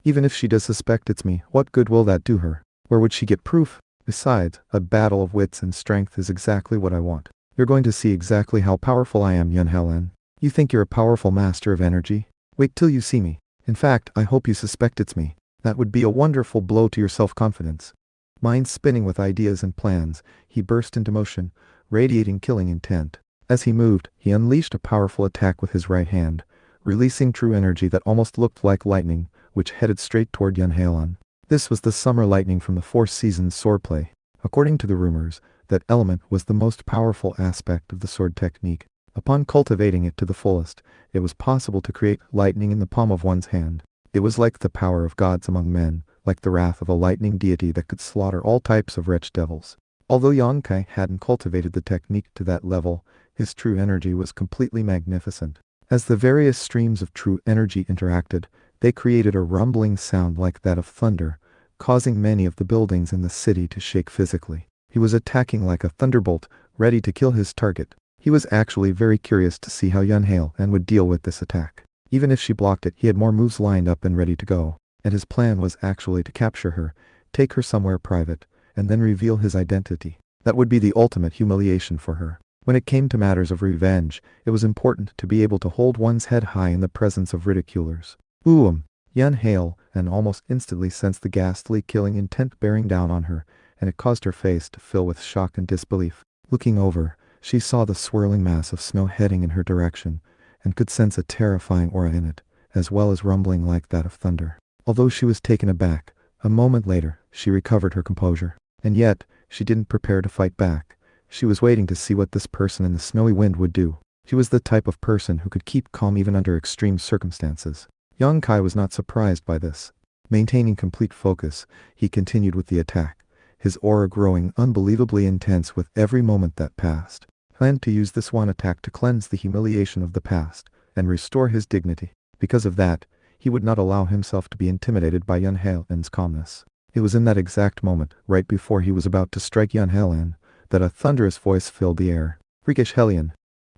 Even if she does suspect it's me, what good will that do her? Where would she get proof? Besides, a battle of wits and strength is exactly what I want. You're going to see exactly how powerful I am, Yan Haolan. You think you're a powerful master of energy? Wait till you see me. In fact, I hope you suspect it's me. That would be a wonderful blow to your self-confidence. Mind spinning with ideas and plans, he burst into motion, radiating killing intent. As he moved, he unleashed a powerful attack with his right hand, releasing true energy that almost looked like lightning, which headed straight toward Yan Haolan. This was the summer lightning from the Four Seasons swordplay. According to the rumors, that element was the most powerful aspect of the sword technique. Upon cultivating it to the fullest, it was possible to create lightning in the palm of one's hand. It was like the power of gods among men, like the wrath of a lightning deity that could slaughter all types of wretched devils. Although Yang Kai hadn't cultivated the technique to that level, his true energy was completely magnificent. As the various streams of true energy interacted, they created a rumbling sound like that of thunder, causing many of the buildings in the city to shake physically. He was attacking like a thunderbolt, ready to kill his target. He was actually very curious to see how Yan Haolan would deal with this attack. Even if she blocked it, he had more moves lined up and ready to go. And his plan was actually to capture her, take her somewhere private, and then reveal his identity. That would be the ultimate humiliation for her. When it came to matters of revenge, it was important to be able to hold one's head high in the presence of ridiculers. Yan Haolan almost instantly sensed the ghastly killing intent bearing down on her, and it caused her face to fill with shock and disbelief. Looking over, she saw the swirling mass of snow heading in her direction, and could sense a terrifying aura in it, as well as rumbling like that of thunder. Although she was taken aback, a moment later, she recovered her composure. And yet, she didn't prepare to fight back. She was waiting to see what this person in the snowy wind would do. She was the type of person who could keep calm even under extreme circumstances. Yang Kai was not surprised by this. Maintaining complete focus, he continued with the attack, his aura growing unbelievably intense with every moment that passed. Planned to use this one attack to cleanse the humiliation of the past and restore his dignity. Because of that, he would not allow himself to be intimidated by Yan Haolan's calmness. It was in that exact moment, right before he was about to strike Yan Haolan, that a thunderous voice filled the air. Freakish Hellion.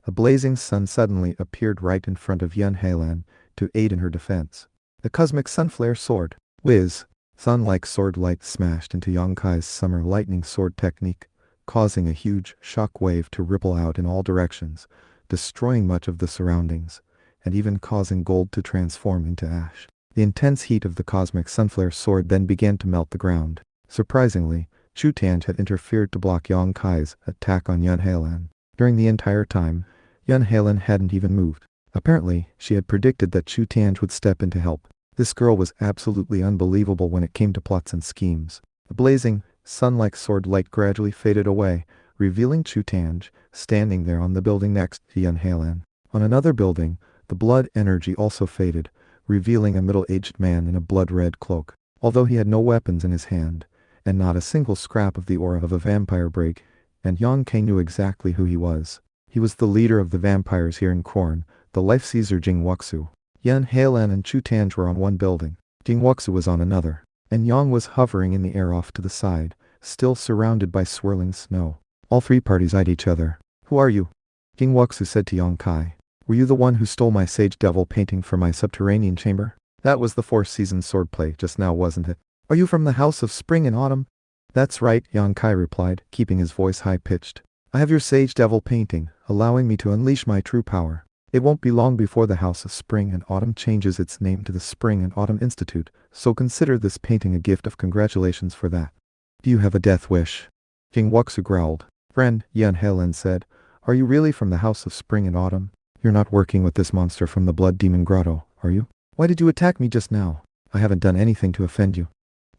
A blazing sun suddenly appeared right in front of Yan Haolan to aid in her defense. The cosmic sunflare sword. Whiz. Sun-like sword light smashed into Yang Kai's summer lightning sword technique, causing a huge shock wave to ripple out in all directions, destroying much of the surroundings, and even causing gold to transform into ash. The intense heat of the cosmic sunflare sword then began to melt the ground. Surprisingly, Chu Tianj had interfered to block Yang Kai's attack on Yan Haolan. During the entire time, Yan Haolan hadn't even moved. Apparently, she had predicted that Chu Tianj would step in to help. This girl was absolutely unbelievable when it came to plots and schemes. The blazing, sun-like sword light gradually faded away, revealing Chu Tianj standing there on the building next to Yan Haolan. On another building, the blood energy also faded, revealing a middle-aged man in a blood-red cloak. Although he had no weapons in his hand, and not a single scrap of the aura of a vampire break, and Yang Kai knew exactly who he was. He was the leader of the vampires here in Korn, the Life Caesar Jing Wuxu. Yan Haolan and Chu Tianj were on one building. Jing Wuxu was on another, and Yang was hovering in the air off to the side, still surrounded by swirling snow. All three parties eyed each other. "Who are you?" Jing Wuxu said to Yang Kai. "Were you the one who stole my sage devil painting from my subterranean chamber? That was the Four Seasons swordplay just now, wasn't it? Are you from the House of Spring and Autumn?" "That's right," Yang Kai replied, keeping his voice high-pitched. "I have your sage devil painting, allowing me to unleash my true power. It won't be long before the House of Spring and Autumn changes its name to the Spring and Autumn Institute, so consider this painting a gift of congratulations for that. Do you have a death wish?" Jing Wuxu growled. Friend, Yun Helen said, are you really from the House of Spring and Autumn? You're not working with this monster from the Blood Demon Grotto, are you? Why did you attack me just now? I haven't done anything to offend you.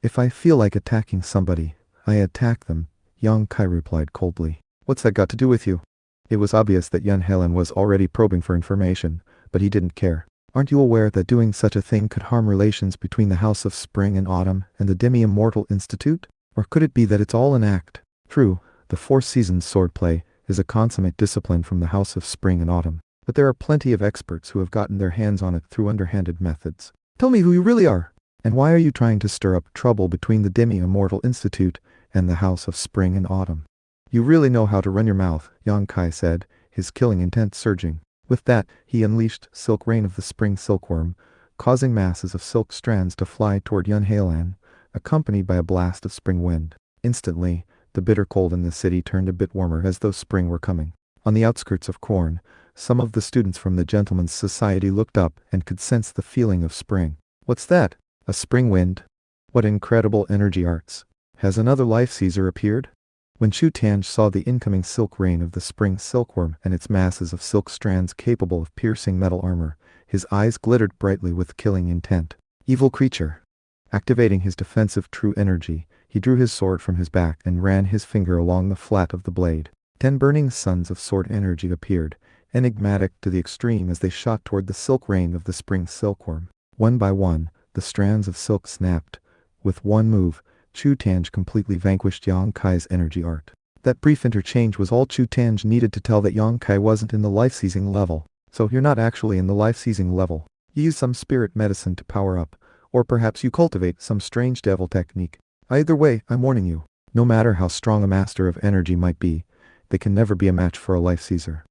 If I feel like attacking somebody, I attack them, Yang Kai replied coldly. What's that got to do with you? It was obvious that Yun Helen was already probing for information, but he didn't care. Aren't you aware that doing such a thing could harm relations between the House of Spring and Autumn and the Demi-Immortal Institute? Or could it be that it's all an act? True, the 4 seasons swordplay is a consummate discipline from the House of Spring and Autumn, but there are plenty of experts who have gotten their hands on it through underhanded methods. Tell me who you really are, and why are you trying to stir up trouble between the Demi-Immortal Institute and the House of Spring and Autumn? You really know how to run your mouth, Yang Kai said, his killing intent surging. With that, he unleashed Silk Rain of the Spring Silkworm, causing masses of silk strands to fly toward Yun Hailan, accompanied by a blast of spring wind. Instantly, the bitter cold in the city turned a bit warmer as though spring were coming. On the outskirts of Korn, some of the students from the Gentlemen's Society looked up and could sense the feeling of spring. What's that? A spring wind? What incredible energy arts! Has another life Caesar appeared? When Chu Tanj saw the incoming silk rain of the spring silkworm and its masses of silk strands capable of piercing metal armor, his eyes glittered brightly with killing intent. Evil creature! Activating his defensive true energy, he drew his sword from his back and ran his finger along the flat of the blade. 10 burning suns of sword energy appeared, enigmatic to the extreme as they shot toward the silk rain of the spring silkworm. One by one, the strands of silk snapped. With one move, Chu Tanj completely vanquished Yang Kai's energy art. That brief interchange was all Chu Tanj needed to tell that Yang Kai wasn't in the life-seizing level. So you're not actually in the life-seizing level. You use some spirit medicine to power up, or perhaps you cultivate some strange devil technique. Either way, I'm warning you, no matter how strong a master of energy might be, they can never be a match for a life-seizer.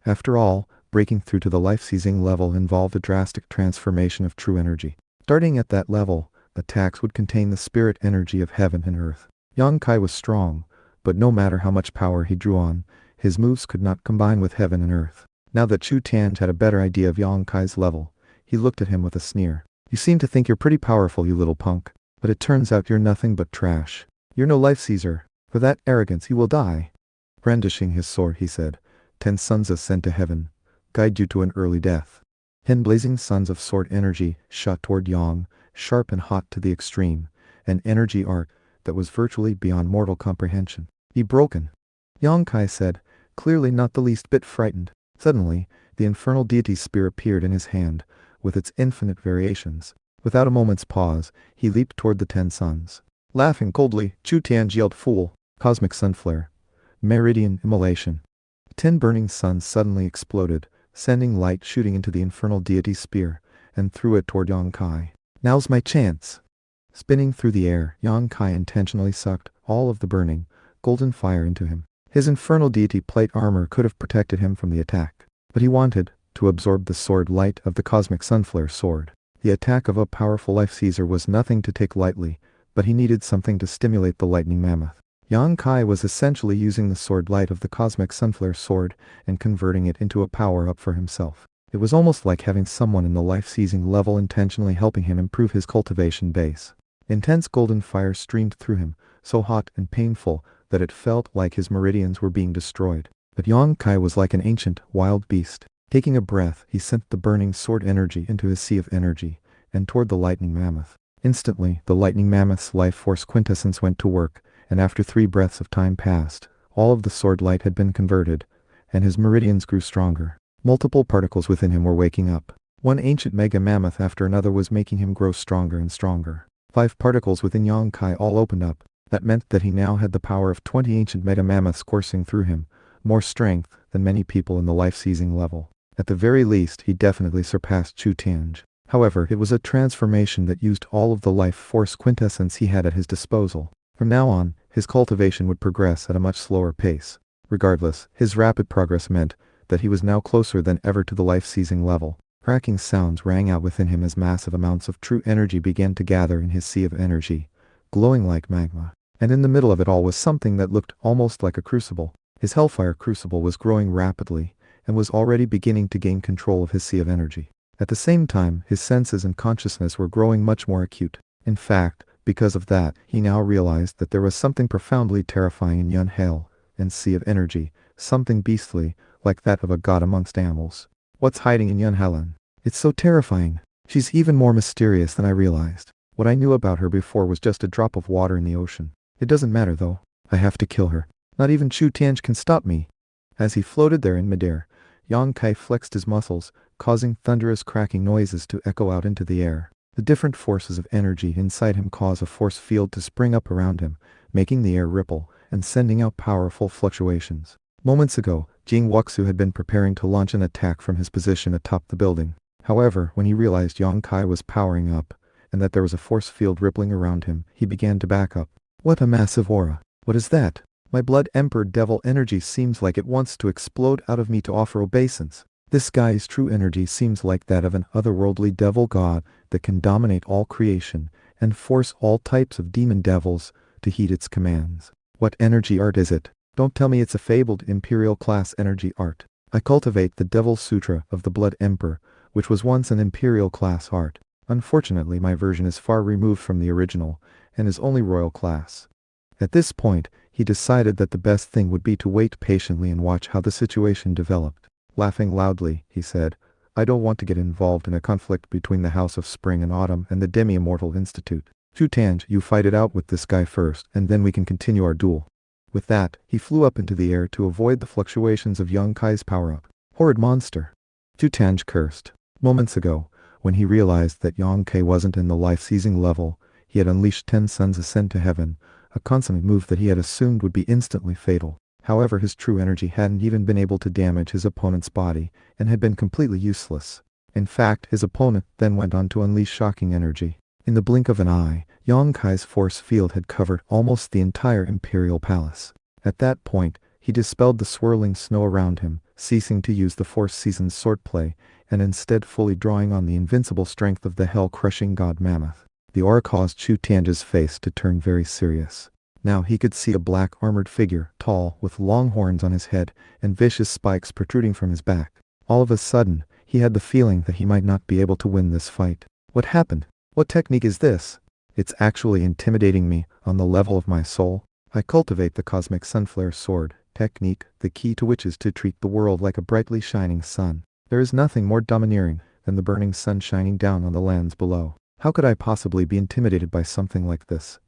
After all, breaking through to the life-seizing level involved a drastic transformation of true energy. Starting at that level, attacks would contain the spirit energy of heaven and earth. Yang Kai was strong, but no matter how much power he drew on, his moves could not combine with heaven and earth. Now that Chu Tanj had a better idea of Yang Kai's level, he looked at him with a sneer. You seem to think you're pretty powerful, you little punk, but it turns out you're nothing but trash. You're no life-seizer. For that arrogance you will die. Brandishing his sword, he said, 10 suns ascend to heaven, guide you to an early death. 10 blazing suns of sword energy shot toward Yang, sharp and hot to the extreme, an energy arc that was virtually beyond mortal comprehension. Be broken, Yang Kai said, clearly not the least bit frightened. Suddenly, the infernal deity's spear appeared in his hand, with its infinite variations. Without a moment's pause, he leaped toward the 10 suns. Laughing coldly, Chu Tanj yelled, fool, cosmic sunflare, meridian immolation. 10 burning suns suddenly exploded, sending light shooting into the infernal deity's spear, and threw it toward Yang Kai. Now's my chance. Spinning through the air, Yang Kai intentionally sucked all of the burning, golden fire into him. His infernal deity plate armor could have protected him from the attack, but he wanted to absorb the sword light of the cosmic sunflare sword. The attack of a powerful life-seizer was nothing to take lightly, but he needed something to stimulate the lightning mammoth. Yang Kai was essentially using the sword light of the cosmic sunflare sword and converting it into a power-up for himself. It was almost like having someone in the life-seizing level intentionally helping him improve his cultivation base. Intense golden fire streamed through him, so hot and painful that it felt like his meridians were being destroyed. But Yang Kai was like an ancient, wild beast. Taking a breath, he sent the burning sword energy into his sea of energy, and toward the lightning mammoth. Instantly, the lightning mammoth's life force quintessence went to work, and after 3 breaths of time passed, all of the sword light had been converted, and his meridians grew stronger. Multiple particles within him were waking up. One ancient mega mammoth after another was making him grow stronger and stronger. 5 particles within Yang Kai all opened up. That meant that he now had the power of 20 ancient mega mammoths coursing through him, more strength than many people in the life-seizing level. At the very least, he definitely surpassed Chu Tanj. However, it was a transformation that used all of the life force quintessence he had at his disposal. From now on, his cultivation would progress at a much slower pace. Regardless, his rapid progress meant that he was now closer than ever to the life-seizing level. Cracking sounds rang out within him as massive amounts of true energy began to gather in his sea of energy, glowing like magma. And in the middle of it all was something that looked almost like a crucible. His hellfire crucible was growing rapidly, and was already beginning to gain control of his sea of energy. At the same time, his senses and consciousness were growing much more acute. In fact, because of that, he now realized that there was something profoundly terrifying in Yun Hale, and sea of energy, something beastly, like that of a god amongst animals. What's hiding in Yun Helen? It's so terrifying. She's even more mysterious than I realized. What I knew about her before was just a drop of water in the ocean. It doesn't matter though. I have to kill her. Not even Chu Tianj can stop me. As he floated there in midair, Yang Kai flexed his muscles, causing thunderous cracking noises to echo out into the air. The different forces of energy inside him cause a force field to spring up around him, making the air ripple and sending out powerful fluctuations. Moments ago, Jing Wuxu had been preparing to launch an attack from his position atop the building. However, when he realized Yang Kai was powering up, and that there was a force field rippling around him, he began to back up. What a massive aura! What is that? My blood emperor devil energy seems like it wants to explode out of me to offer obeisance. This guy's true energy seems like that of an otherworldly devil god that can dominate all creation and force all types of demon devils to heed its commands. What energy art is it? Don't tell me it's a fabled imperial class energy art. I cultivate the Devil Sutra of the Blood Emperor, which was once an imperial class art. Unfortunately, my version is far removed from the original and is only royal class. At this point, he decided that the best thing would be to wait patiently and watch how the situation developed. Laughing loudly, he said, I don't want to get involved in a conflict between the House of Spring and Autumn and the Demi-Immortal Institute. Chu Tianj, you fight it out with this guy first, and then we can continue our duel. With that, he flew up into the air to avoid the fluctuations of Yang Kai's power-up. Horrid monster. Chu Tianj cursed. Moments ago, when he realized that Yang Kai wasn't in the life-seizing level, he had unleashed 10 suns ascend to heaven, a consummate move that he had assumed would be instantly fatal. However, his true energy hadn't even been able to damage his opponent's body, and had been completely useless. In fact, his opponent then went on to unleash shocking energy. In the blink of an eye, Yang Kai's force field had covered almost the entire imperial palace. At that point, he dispelled the swirling snow around him, ceasing to use the Force Season's swordplay, and instead fully drawing on the invincible strength of the hell-crushing god Mammoth. The aura caused Chu Tianj's face to turn very serious. Now he could see a black armored figure, tall, with long horns on his head, and vicious spikes protruding from his back. All of a sudden, he had the feeling that he might not be able to win this fight. What happened? What technique is this? It's actually intimidating me, on the level of my soul. I cultivate the cosmic sunflare sword technique, the key to which is to treat the world like a brightly shining sun. There is nothing more domineering than the burning sun shining down on the lands below. How could I possibly be intimidated by something like this?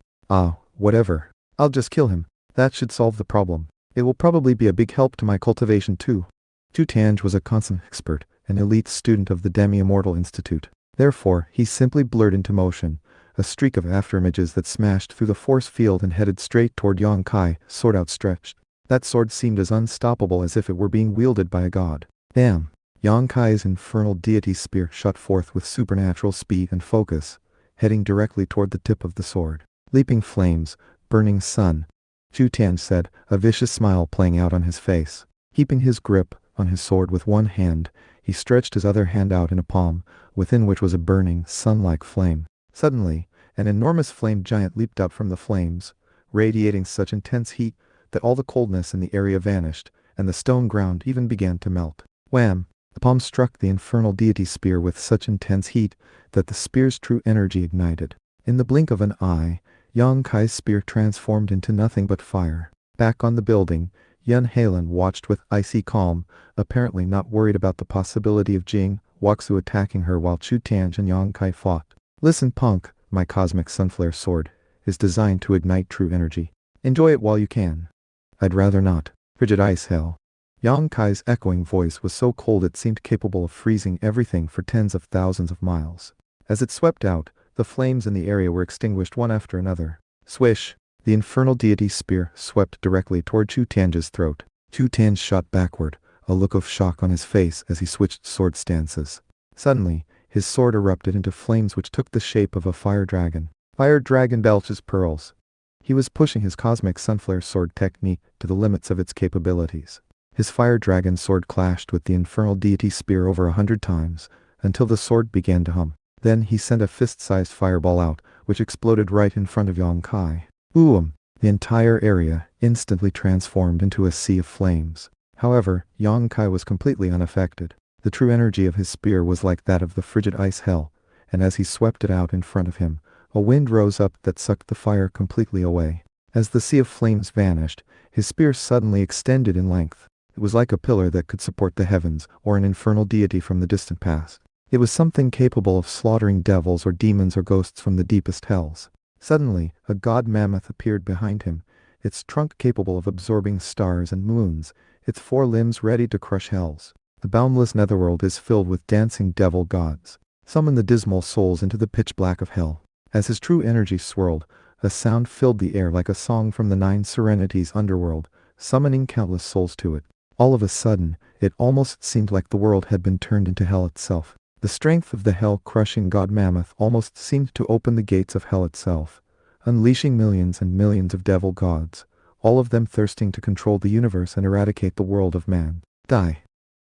Whatever. I'll just kill him. That should solve the problem. It will probably be a big help to my cultivation too. Chu Tianj was a consummate expert, an elite student of the Demi-Immortal Institute. Therefore, he simply blurred into motion a streak of afterimages that smashed through the force field and headed straight toward Yang Kai, sword outstretched. That sword seemed as unstoppable as if it were being wielded by a god. Damn. Yang Kai's infernal deity spear shot forth with supernatural speed and focus, heading directly toward the tip of the sword. Leaping flames, burning sun, Chu Tianj said, a vicious smile playing out on his face. Keeping his grip on his sword with one hand, he stretched his other hand out in a palm, within which was a burning, sun-like flame. Suddenly, an enormous flame giant leaped up from the flames, radiating such intense heat that all the coldness in the area vanished, and the stone ground even began to melt. Wham! The palm struck the infernal deity spear with such intense heat that the spear's true energy ignited. In the blink of an eye, Yang Kai's spear transformed into nothing but fire. Back on the building, Yun Halen watched with icy calm, apparently not worried about the possibility of Jing Wuxu attacking her while Chu Tianj and Yang Kai fought. Listen, punk, my cosmic sunflare sword is designed to ignite true energy. Enjoy it while you can. I'd rather not. Frigid ice hell. Yang Kai's echoing voice was so cold it seemed capable of freezing everything for tens of thousands of miles. As it swept out, the flames in the area were extinguished one after another. Swish! The infernal deity's spear swept directly toward Chu Tianj's throat. Chu Tianj shot backward, a look of shock on his face as he switched sword stances. Suddenly, his sword erupted into flames which took the shape of a fire dragon. Fire dragon belches pearls. He was pushing his cosmic sunflare sword technique to the limits of its capabilities. His fire dragon sword clashed with the infernal deity spear over 100 times, until the sword began to hum. Then he sent a fist-sized fireball out, which exploded right in front of Yang Kai. Boom! The entire area instantly transformed into a sea of flames. However, Yang Kai was completely unaffected. The true energy of his spear was like that of the frigid ice hell, and as he swept it out in front of him, a wind rose up that sucked the fire completely away. As the sea of flames vanished, his spear suddenly extended in length. It was like a pillar that could support the heavens, or an infernal deity from the distant past. It was something capable of slaughtering devils or demons or ghosts from the deepest hells. Suddenly, a god mammoth appeared behind him, its trunk capable of absorbing stars and moons, its four limbs ready to crush hells. The boundless netherworld is filled with dancing devil gods. Summon the dismal souls into the pitch black of hell. As his true energy swirled, a sound filled the air like a song from the nine serenities underworld, summoning countless souls to it. All of a sudden, it almost seemed like the world had been turned into hell itself. The strength of the hell-crushing god mammoth almost seemed to open the gates of hell itself, unleashing millions and millions of devil gods, all of them thirsting to control the universe and eradicate the world of man. Die.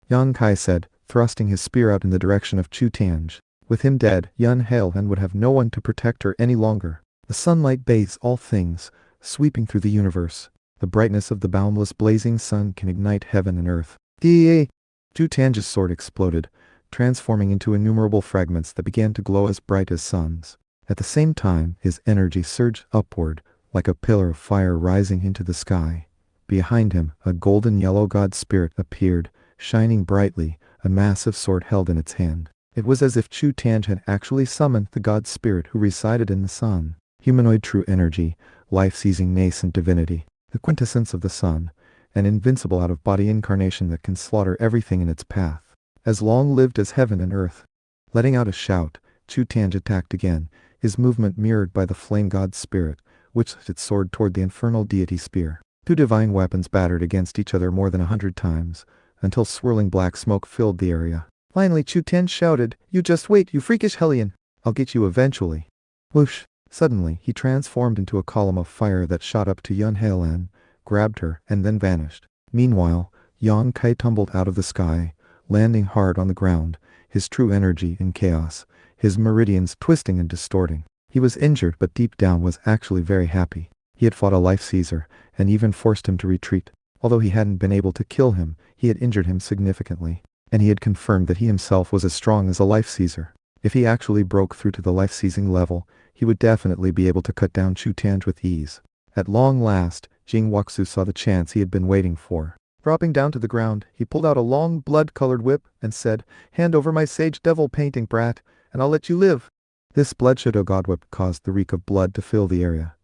Yang Kai said, thrusting his spear out in the direction of Chu Tianj. With him dead, Yun Hailhan would have no one to protect her any longer. The sunlight bathes all things, sweeping through the universe. The brightness of the boundless blazing sun can ignite heaven and earth. Chu Tianj's sword exploded, transforming into innumerable fragments that began to glow as bright as suns. At the same time, his energy surged upward, like a pillar of fire rising into the sky. Behind him, a golden yellow god spirit appeared, shining brightly, a massive sword held in its hand. It was as if Chu Tianj had actually summoned the god spirit who resided in the sun. Humanoid true energy, life-seizing nascent divinity, the quintessence of the sun, an invincible out-of-body incarnation that can slaughter everything in its path. As long-lived as heaven and earth. Letting out a shout, Chu Tianj attacked again, his movement mirrored by the flame god spirit, which its sword toward the infernal deity spear. Two divine weapons battered against each other more than 100 times, until swirling black smoke filled the area. Finally Chu Tianj shouted, "You just wait, you freakish hellion! I'll get you eventually." Whoosh! Suddenly, he transformed into a column of fire that shot up to Yun Hailhan, grabbed her, and then vanished. Meanwhile, Yang Kai tumbled out of the sky, landing hard on the ground, his true energy in chaos, his meridians twisting and distorting. He was injured but deep down was actually very happy. He had fought a life-seizer, and even forced him to retreat. Although he hadn't been able to kill him, he had injured him significantly, and he had confirmed that he himself was as strong as a life-seizer. If he actually broke through to the life-seizing level, he would definitely be able to cut down Chu Tianj with ease. At long last, Jing Wuxu saw the chance he had been waiting for. Dropping down to the ground, he pulled out a long blood-colored whip and said, "Hand over my sage devil painting, brat, and I'll let you live." This bloodshed god whip caused the reek of blood to fill the area.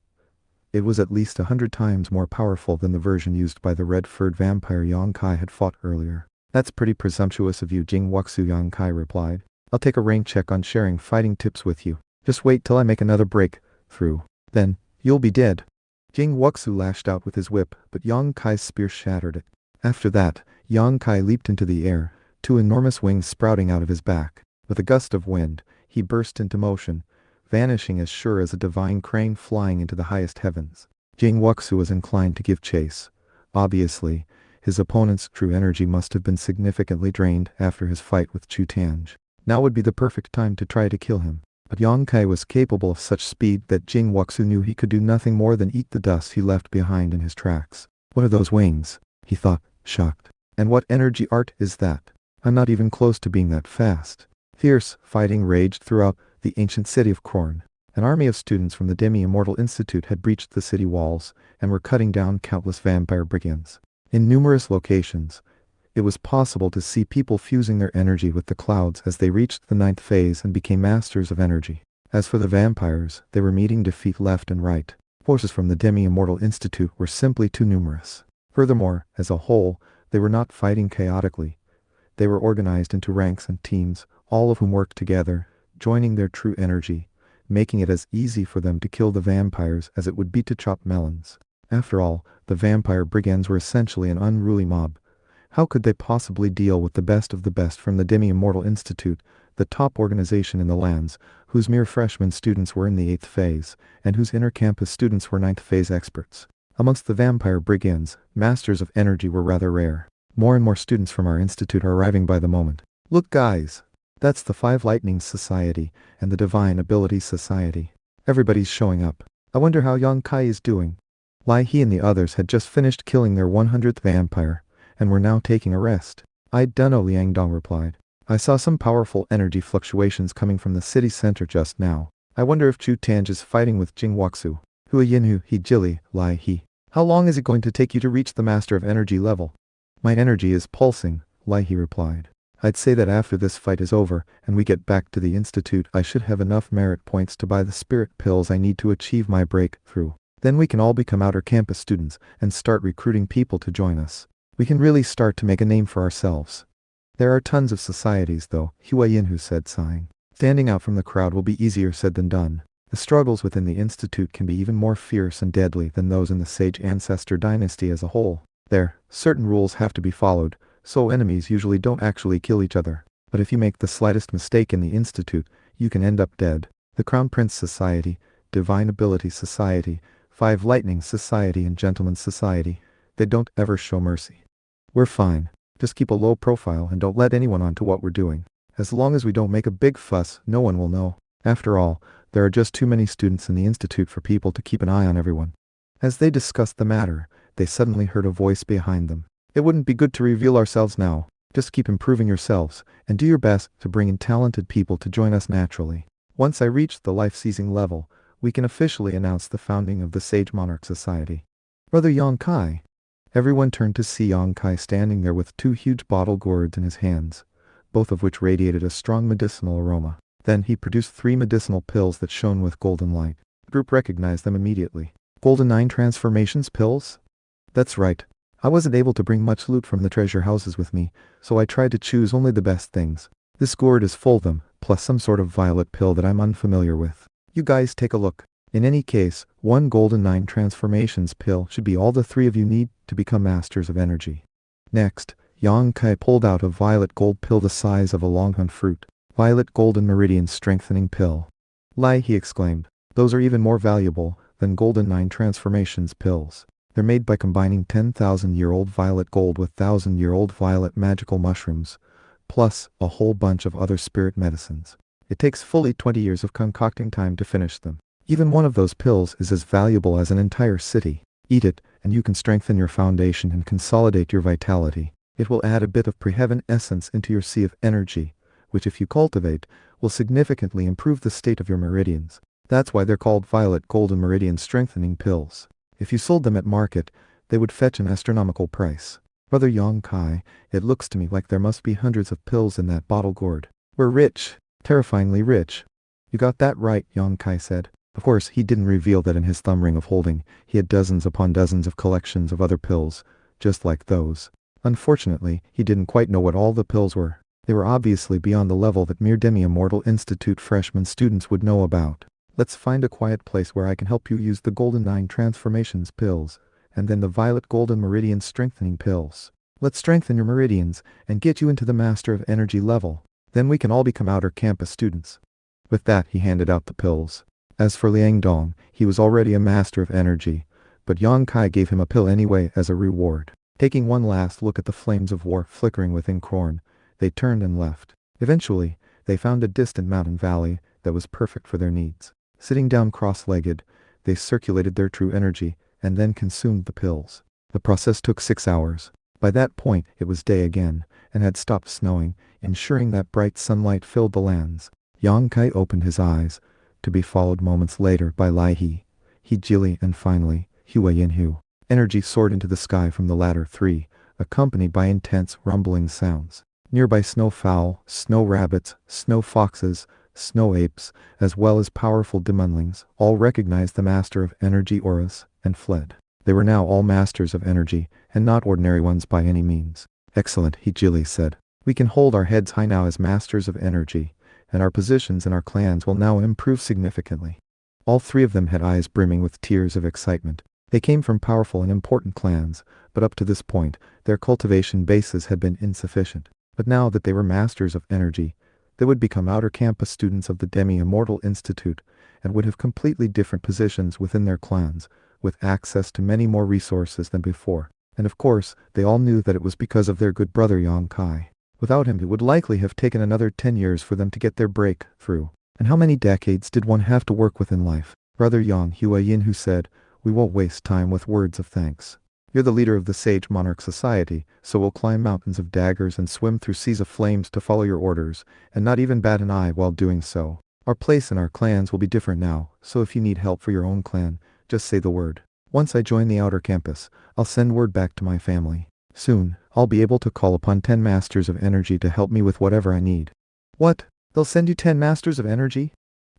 It was at least 100 times more powerful than the version used by the red-furred vampire Yang Kai had fought earlier. "That's pretty presumptuous of you," Jing Wuxu Yang Kai replied. "I'll take a rank check on sharing fighting tips with you. Just wait till I make another breakthrough. Then, you'll be dead." Jing Wuxu lashed out with his whip, but Yang Kai's spear shattered it. After that, Yang Kai leaped into the air, two enormous wings sprouting out of his back. With a gust of wind, he burst into motion, vanishing as sure as a divine crane flying into the highest heavens. Jing Wuxu was inclined to give chase. Obviously, his opponent's true energy must have been significantly drained after his fight with Chu Tianj. Now would be the perfect time to try to kill him. But Yang Kai was capable of such speed that Jing Wuxu knew he could do nothing more than eat the dust he left behind in his tracks. "What are those wings?" he thought, shocked. "And what energy art is that? I'm not even close to being that fast." Fierce fighting raged throughout the ancient city of Korn. An army of students from the Demi-Immortal Institute had breached the city walls and were cutting down countless vampire brigands. In numerous locations, it was possible to see people fusing their energy with the clouds as they reached the 9th phase and became masters of energy. As for the vampires, they were meeting defeat left and right. Forces from the Demi-Immortal Institute were simply too numerous. Furthermore, as a whole, they were not fighting chaotically. They were organized into ranks and teams, all of whom worked together, joining their true energy, making it as easy for them to kill the vampires as it would be to chop melons. After all, the vampire brigands were essentially an unruly mob. How could they possibly deal with the best of the best from the Demi-Immortal Institute, the top organization in the lands, whose mere freshman students were in the 8th phase, and whose inter-campus students were 9th phase experts? Amongst the vampire brigands, masters of energy were rather rare. More and more students from our institute are arriving by the moment. "Look guys! That's the 5 Lightnings Society and the Divine Abilities Society. Everybody's showing up. I wonder how Yang Kai is doing." Lai He and the others had just finished killing their 100th vampire, and were now taking a rest. "I dunno," Liang Dong replied. "I saw some powerful energy fluctuations coming from the city center just now. I wonder if Chu Tianj is fighting with Jing Wuxu." Hua Yinhu, he Jili, Lai he. How long is it going to take you to reach the Master of Energy level? My energy is pulsing, Lai he replied. I'd say that after this fight is over, and we get back to the Institute, I should have enough merit points to buy the spirit pills I need to achieve my breakthrough. Then we can all become outer campus students, and start recruiting people to join us. We can really start to make a name for ourselves. There are tons of societies though, Hua Yinhu said, sighing. Standing out from the crowd will be easier said than done. The struggles within the Institute can be even more fierce and deadly than those in the Sage Ancestor dynasty as a whole. Certain rules have to be followed, so enemies usually don't actually kill each other. But if you make the slightest mistake in the Institute, you can end up dead. The Crown Prince Society, Divine Ability Society, Five Lightning Society and Gentleman's Society, they don't ever show mercy. We're fine. Just keep a low profile and don't let anyone onto what we're doing. As long as we don't make a big fuss, no one will know. After all, there are just too many students in the Institute for people to keep an eye on everyone. As they discussed the matter, they suddenly heard a voice behind them. It wouldn't be good to reveal ourselves now. Just keep improving yourselves, and do your best to bring in talented people to join us naturally. Once I reach the life-seizing level, we can officially announce the founding of the Sage Monarch Society. Brother Yang Kai. Everyone turned to see Yang Kai standing there with two huge bottle gourds in his hands, both of which radiated a strong medicinal aroma. Then he produced 3 medicinal pills that shone with golden light. The group recognized them immediately. Golden 9 transformations pills? That's right. I wasn't able to bring much loot from the treasure houses with me, so I tried to choose only the best things. This gourd is full of them, plus some sort of violet pill that I'm unfamiliar with. You guys take a look. In any case, 1 golden 9 transformations pill should be all the 3 of you need to become masters of energy. Next, Yang Kai pulled out a violet gold pill the size of a longhorn fruit. Violet golden meridian strengthening pill. Lai, he exclaimed. Those are even more valuable than golden 9 transformations pills. They're made by combining 10,000-year-old violet gold with 1,000-year-old violet magical mushrooms, plus a whole bunch of other spirit medicines. It takes fully 20 years of concocting time to finish them. Even one of those pills is as valuable as an entire city. Eat it, and you can strengthen your foundation and consolidate your vitality. It will add a bit of pre-heaven essence into your sea of energy, which if you cultivate, will significantly improve the state of your meridians. That's why they're called violet golden meridian strengthening pills. If you sold them at market, they would fetch an astronomical price. Brother Yang Kai, it looks to me like there must be hundreds of pills in that bottle gourd. We're rich. Terrifyingly rich. You got that right, Yang Kai said. Of course, he didn't reveal that in his thumb ring of holding, he had dozens upon dozens of collections of other pills, just like those. Unfortunately, he didn't quite know what all the pills were. They were obviously beyond the level that mere demi-immortal Institute freshman students would know about. Let's find a quiet place where I can help you use the golden 9 transformations pills, and then the violet golden meridian strengthening pills. Let's strengthen your meridians, and get you into the Master of Energy level. Then we can all become outer campus students. With that, he handed out the pills. As for Liang Dong, he was already a Master of Energy, but Yang Kai gave him a pill anyway as a reward. Taking one last look at the flames of war flickering within Korn, they turned and left. Eventually, they found a distant mountain valley that was perfect for their needs. Sitting down cross-legged, they circulated their true energy, and then consumed the pills. The process took 6 hours. By that point, it was day again, and had stopped snowing, ensuring that bright sunlight filled the lands. Yang Kai opened his eyes, to be followed moments later by Lai He Jili, and finally, Hua Yinhu. Energy soared into the sky from the latter 3, accompanied by intense rumbling sounds. Nearby snowfowl, snow rabbits, snow foxes, snow apes, as well as powerful demonlings, all recognized the Master of Energy auras, and fled. They were now all Masters of Energy, and not ordinary ones by any means. Excellent, He Jili said. We can hold our heads high now as Masters of Energy, and our positions in our clans will now improve significantly. All 3 of them had eyes brimming with tears of excitement. They came from powerful and important clans, but up to this point, their cultivation bases had been insufficient. But now that they were Masters of Energy, they would become outer campus students of the Demi-Immortal Institute, and would have completely different positions within their clans, with access to many more resources than before. And of course, they all knew that it was because of their good brother Yang Kai. Without him, it would likely have taken another 10 years for them to get their breakthrough. And how many decades did one have to work with in life? Brother Yang Hua Yinhu said, "We won't waste time with words of thanks. You're the leader of the Sage Monarch Society, so we'll climb mountains of daggers and swim through seas of flames to follow your orders, and not even bat an eye while doing so. Our place in our clans will be different now, so if you need help for your own clan, Just say the word. Once I join the outer campus, I'll send word back to my family. Soon, I'll be able to call upon 10 masters of energy to help me with whatever I need. What? They'll send you 10 masters of energy?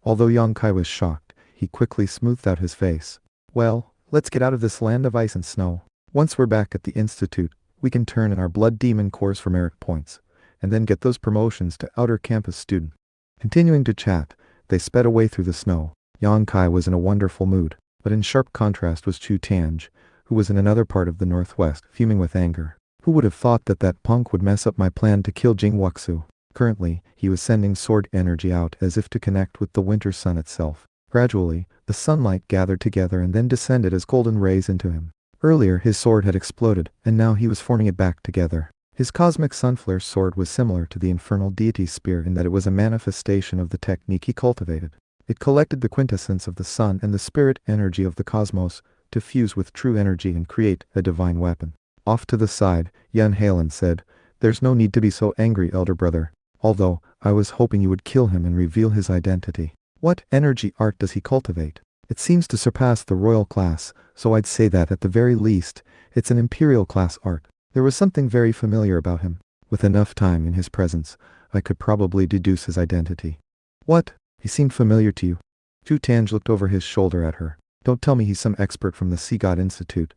Although Yang Kai was shocked, he quickly smoothed out his face. Well, let's get out of this land of ice and snow. Once we're back at the institute, we can turn in our blood demon course for merit points, and then get those promotions to outer campus student. Continuing to chat, they sped away through the snow. Yang Kai was in a wonderful mood, but in sharp contrast was Chu Tange, who was in another part of the northwest, fuming with anger. Who would have thought that punk would mess up my plan to kill Jing Wuxu? Currently, he was sending sword energy out as if to connect with the winter sun itself. Gradually, the sunlight gathered together and then descended as golden rays into him. Earlier his sword had exploded, and now he was forming it back together. His cosmic sunflare sword was similar to the infernal deity's spear in that it was a manifestation of the technique he cultivated. It collected the quintessence of the sun and the spirit energy of the cosmos to fuse with true energy and create a divine weapon. Off to the side, Yan Halen said, "There's no need to be so angry, elder brother. Although, I was hoping you would kill him and reveal his identity. What energy art does he cultivate? It seems to surpass the royal class, so I'd say that at the very least, it's an imperial class art." There was something very familiar about him. With enough time in his presence, I could probably deduce his identity. What? He seemed familiar to you? Chu Tange looked over his shoulder at her. Don't tell me he's some expert from the Sea God Institute.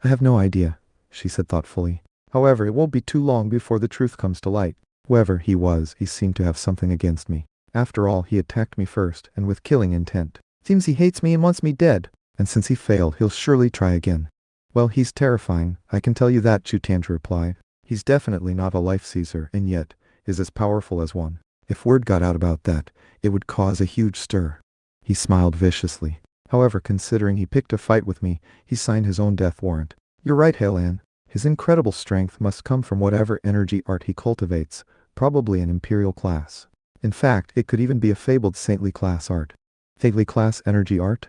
I have no idea, she said thoughtfully. However, it won't be too long before the truth comes to light. Whoever he was, he seemed to have something against me. After all, he attacked me first, and with killing intent. Seems he hates me and wants me dead. And since he failed, he'll surely try again. Well, he's terrifying, I can tell you that, Chu Tange replied. He's definitely not a life seizer, and yet, is as powerful as one. If word got out about that, it would cause a huge stir. He smiled viciously. However, considering he picked a fight with me, he signed his own death warrant. You're right, Hale-Ann. His incredible strength must come from whatever energy art he cultivates, probably an imperial class. In fact, it could even be a fabled saintly class art. Saintly class energy art?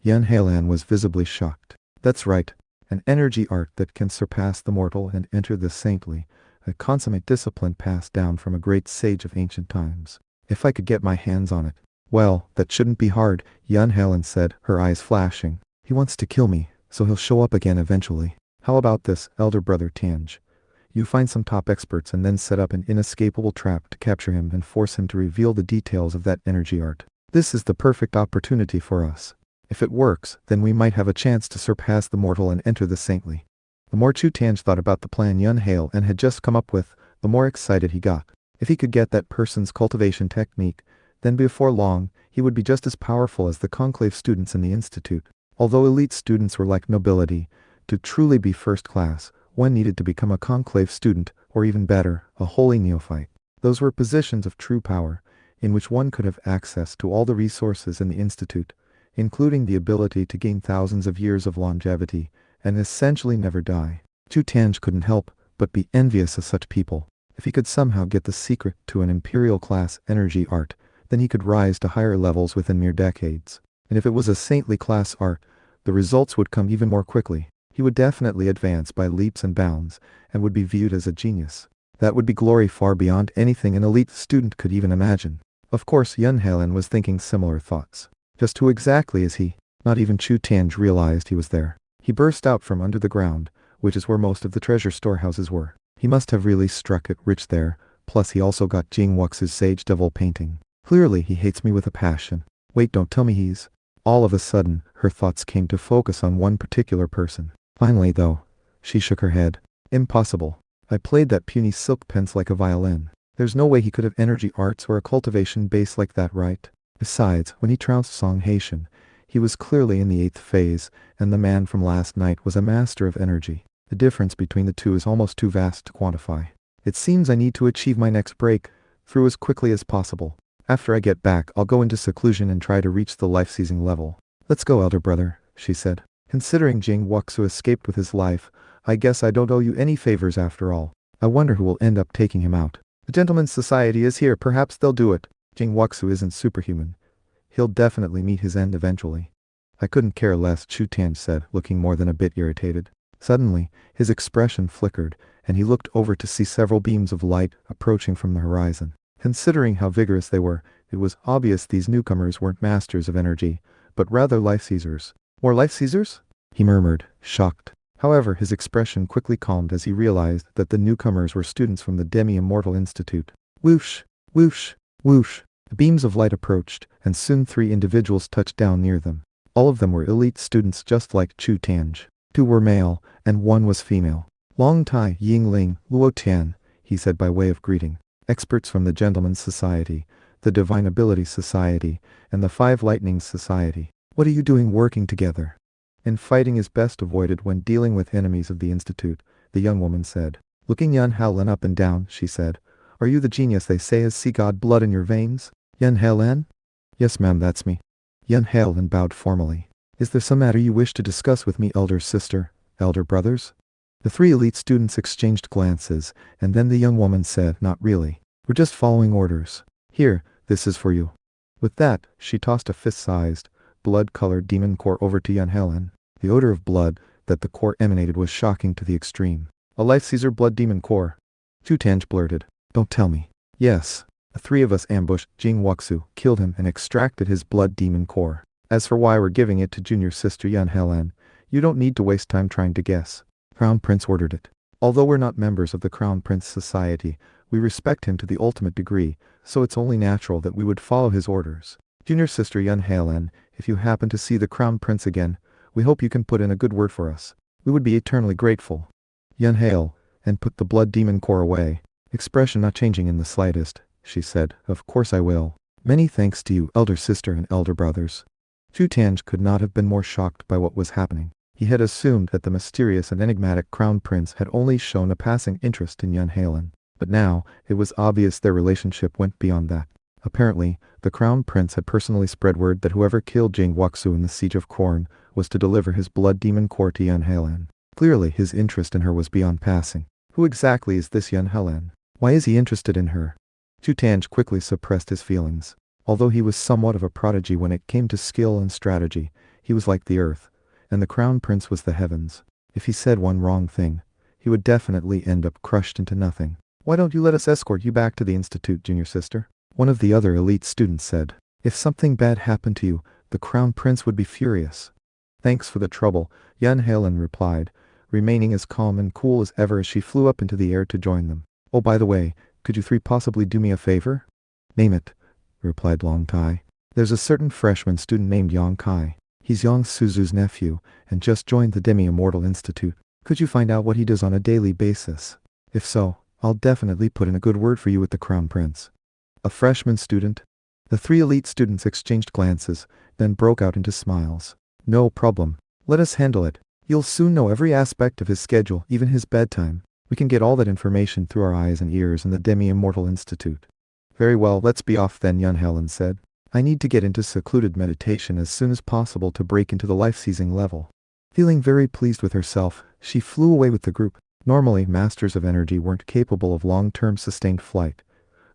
Yan Hale-Ann was visibly shocked. That's right. An energy art that can surpass the mortal and enter the saintly, a consummate discipline passed down from a great sage of ancient times. If I could get my hands on it. Well, that shouldn't be hard, Yan Helen said, her eyes flashing. He wants to kill me, so he'll show up again eventually. How about this, elder brother Tange? You find some top experts and then set up an inescapable trap to capture him and force him to reveal the details of that energy art. This is the perfect opportunity for us. If it works, then we might have a chance to surpass the mortal and enter the saintly. The more Chu Tange thought about the plan Yun Hale and had just come up with, the more excited he got. If he could get that person's cultivation technique, then before long, he would be just as powerful as the conclave students in the institute. Although elite students were like nobility, to truly be first class, one needed to become a conclave student, or even better, a holy neophyte. Those were positions of true power, in which one could have access to all the resources in the institute, including the ability to gain thousands of years of longevity, and essentially never die. Chu Tange couldn't help but be envious of such people. If he could somehow get the secret to an imperial class energy art, then he could rise to higher levels within mere decades. And if it was a saintly class art, the results would come even more quickly. He would definitely advance by leaps and bounds, and would be viewed as a genius. That would be glory far beyond anything an elite student could even imagine. Of course, Yun Helen was thinking similar thoughts. Just who exactly is he? Not even Chu Tange realized he was there. He burst out from under the ground, which is where most of the treasure storehouses were. He must have really struck it rich there, plus he also got Jing Wux's Sage Devil painting. Clearly he hates me with a passion. Wait, don't tell me he's... All of a sudden, her thoughts came to focus on one particular person. Finally, though, she shook her head. Impossible. I played that puny silk pence like a violin. There's no way he could have energy arts or a cultivation base like that, right? Besides, when he trounced Song Haitian, he was clearly in the 8th phase, and the man from last night was a master of energy. The difference between the two is almost too vast to quantify. It seems I need to achieve my next breakthrough as quickly as possible. After I get back, I'll go into seclusion and try to reach the life-seizing level. Let's go, elder brother, she said. Considering Jing Wuxu escaped with his life, I guess I don't owe you any favors after all. I wonder who will end up taking him out. The Gentleman's Society is here, perhaps they'll do it. Jing Wuxu isn't superhuman. He'll definitely meet his end eventually. I couldn't care less, Chu Tange said, looking more than a bit irritated. Suddenly, his expression flickered, and he looked over to see several beams of light approaching from the horizon. Considering how vigorous they were, it was obvious these newcomers weren't masters of energy, but rather life seizers. More life Caesars? He murmured, shocked. However, his expression quickly calmed as he realized that the newcomers were students from the Demi-Immortal Institute. Whoosh! Whoosh! Whoosh! Beams of light approached, and soon 3 individuals touched down near them. All of them were elite students just like Chu Tange. 2 were male, and 1 was female. Long Tai, Yingling, Luo Tian, he said by way of greeting. Experts from the Gentleman's Society, the Divine Ability Society, and the 5 Lightnings Society. What are you doing working together? Infighting is best avoided when dealing with enemies of the Institute, the young woman said. Looking Yan Haolan up and down, she said, Are you the genius they say is see God blood in your veins? Yan Haolan? Yes ma'am, that's me. Yan Haolan bowed formally. Is there some matter you wish to discuss with me, elder sister, elder brothers? The 3 elite students exchanged glances, and then the young woman said, Not really. We're just following orders. Here, this is for you. With that, she tossed a fist-sized, blood-colored demon core over to Yan Haolan. The odor of blood that the core emanated was shocking to the extreme. A life Caesar blood demon core. Chu Tange blurted. Don't tell me. Yes. The 3 of us ambushed Jing Wuxu, killed him, and extracted his blood demon core. As for why we're giving it to junior sister Yan Haolan, you don't need to waste time trying to guess. Crown Prince ordered it. Although we're not members of the Crown Prince Society, we respect him to the ultimate degree, so it's only natural that we would follow his orders. Junior sister Yan Haolan, if you happen to see the Crown Prince again, we hope you can put in a good word for us. We would be eternally grateful. Yan Hail, and put the blood demon core away. Expression not changing in the slightest, she said, Of course I will. Many thanks to you, elder sister and elder brothers. Chu Tange could not have been more shocked by what was happening. He had assumed that the mysterious and enigmatic Crown Prince had only shown a passing interest in Yan Haolan. But now, it was obvious their relationship went beyond that. Apparently, the Crown Prince had personally spread word that whoever killed Jing Wuxu in the Siege of Korn was to deliver his blood demon core to Yan Haolan. Clearly, his interest in her was beyond passing. Who exactly is this Yan Haolan? Why is he interested in her? Chu Tange quickly suppressed his feelings. Although he was somewhat of a prodigy when it came to skill and strategy, he was like the earth, and the Crown Prince was the heavens. If he said one wrong thing, he would definitely end up crushed into nothing. Why don't you let us escort you back to the Institute, junior sister? One of the other elite students said. If something bad happened to you, the Crown Prince would be furious. Thanks for the trouble, Yan Haolan replied, remaining as calm and cool as ever as she flew up into the air to join them. Oh, by the way, could you 3 possibly do me a favor? Name it, replied Long Tai. There's a certain freshman student named Yang Kai. He's Yang Suzu's nephew, and just joined the Demi-Immortal Institute. Could you find out what he does on a daily basis? If so, I'll definitely put in a good word for you with the Crown Prince. A freshman student? The 3 elite students exchanged glances, then broke out into smiles. No problem. Let us handle it. You'll soon know every aspect of his schedule, even his bedtime. We can get all that information through our eyes and ears in the Demi-Immortal Institute. Very well, let's be off then, Yan Haolan said. I need to get into secluded meditation as soon as possible to break into the life-seizing level. Feeling very pleased with herself, she flew away with the group. Normally, masters of energy weren't capable of long-term sustained flight,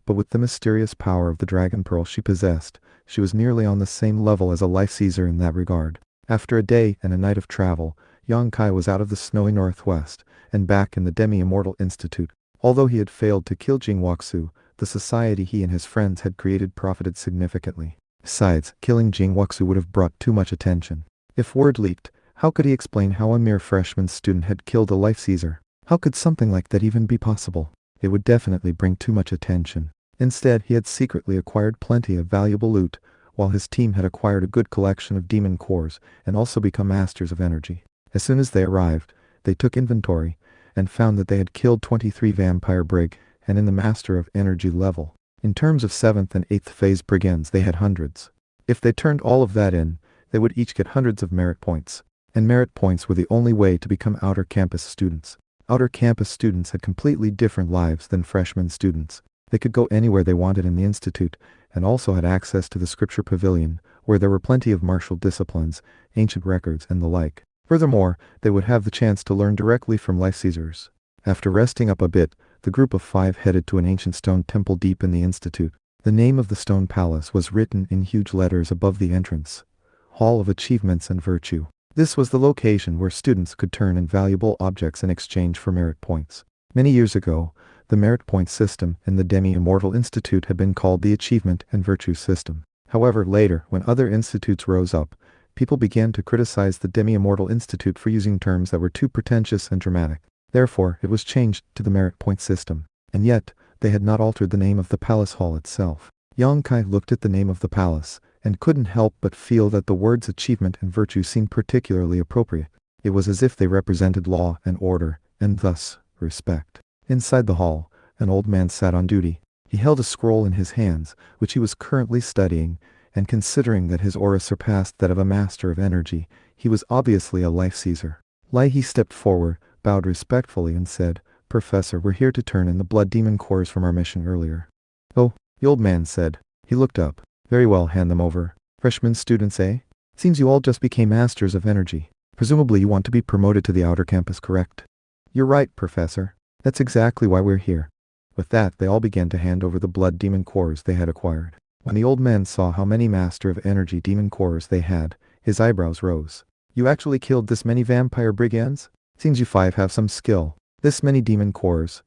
but with the mysterious power of the Dragon Pearl she possessed, she was nearly on the same level as a life-seizer in that regard. After a day and a night of travel, Yang Kai was out of the snowy northwest, and back in the Demi-Immortal Institute. Although he had failed to kill Jing Wuxu, the society he and his friends had created profited significantly. Besides, killing Jing Wuxu would have brought too much attention. If word leaked, how could he explain how a mere freshman student had killed a life-seizer? How could something like that even be possible? It would definitely bring too much attention. Instead, he had secretly acquired plenty of valuable loot, while his team had acquired a good collection of demon cores and also become masters of energy. As soon as they arrived, they took inventory and found that they had killed 23 vampire brig, and in the Master of Energy level. In terms of 7th and 8th phase brigands, they had hundreds. If they turned all of that in, they would each get hundreds of merit points. And merit points were the only way to become outer campus students. Outer campus students had completely different lives than freshman students. They could go anywhere they wanted in the institute, and also had access to the scripture pavilion, where there were plenty of martial disciplines, ancient records, and the like. Furthermore, they would have the chance to learn directly from life-seizers. After resting up a bit, the group of 5 headed to an ancient stone temple deep in the institute. The name of the stone palace was written in huge letters above the entrance. Hall of Achievements and Virtue. This was the location where students could turn in valuable objects in exchange for merit points. Many years ago, the merit point system in the Demi-Immortal Institute had been called the Achievement and Virtue System. However, later, when other institutes rose up, people began to criticize the Demi-Immortal Institute for using terms that were too pretentious and dramatic. Therefore, it was changed to the merit point system. And yet, they had not altered the name of the palace hall itself. Yang Kai looked at the name of the palace, and couldn't help but feel that the words achievement and virtue seemed particularly appropriate. It was as if they represented law and order, and thus, respect. Inside the hall, an old man sat on duty. He held a scroll in his hands, which he was currently studying, and considering that his aura surpassed that of a master of energy, he was obviously a life seizer. He stepped forward, bowed respectfully and said, "Professor, we're here to turn in the blood demon cores from our mission earlier." "Oh," the old man said. He looked up. "Very well, hand them over. Freshman students, eh? Seems you all just became masters of energy. Presumably you want to be promoted to the outer campus, correct?" "You're right, Professor. That's exactly why we're here." With that, they all began to hand over the blood demon cores they had acquired. When the old man saw how many master of energy demon cores they had, his eyebrows rose. "You actually killed this many vampire brigands? Seems you five have some skill. This many demon cores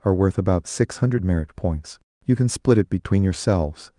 are worth about 600 merit points. You can split it between yourselves."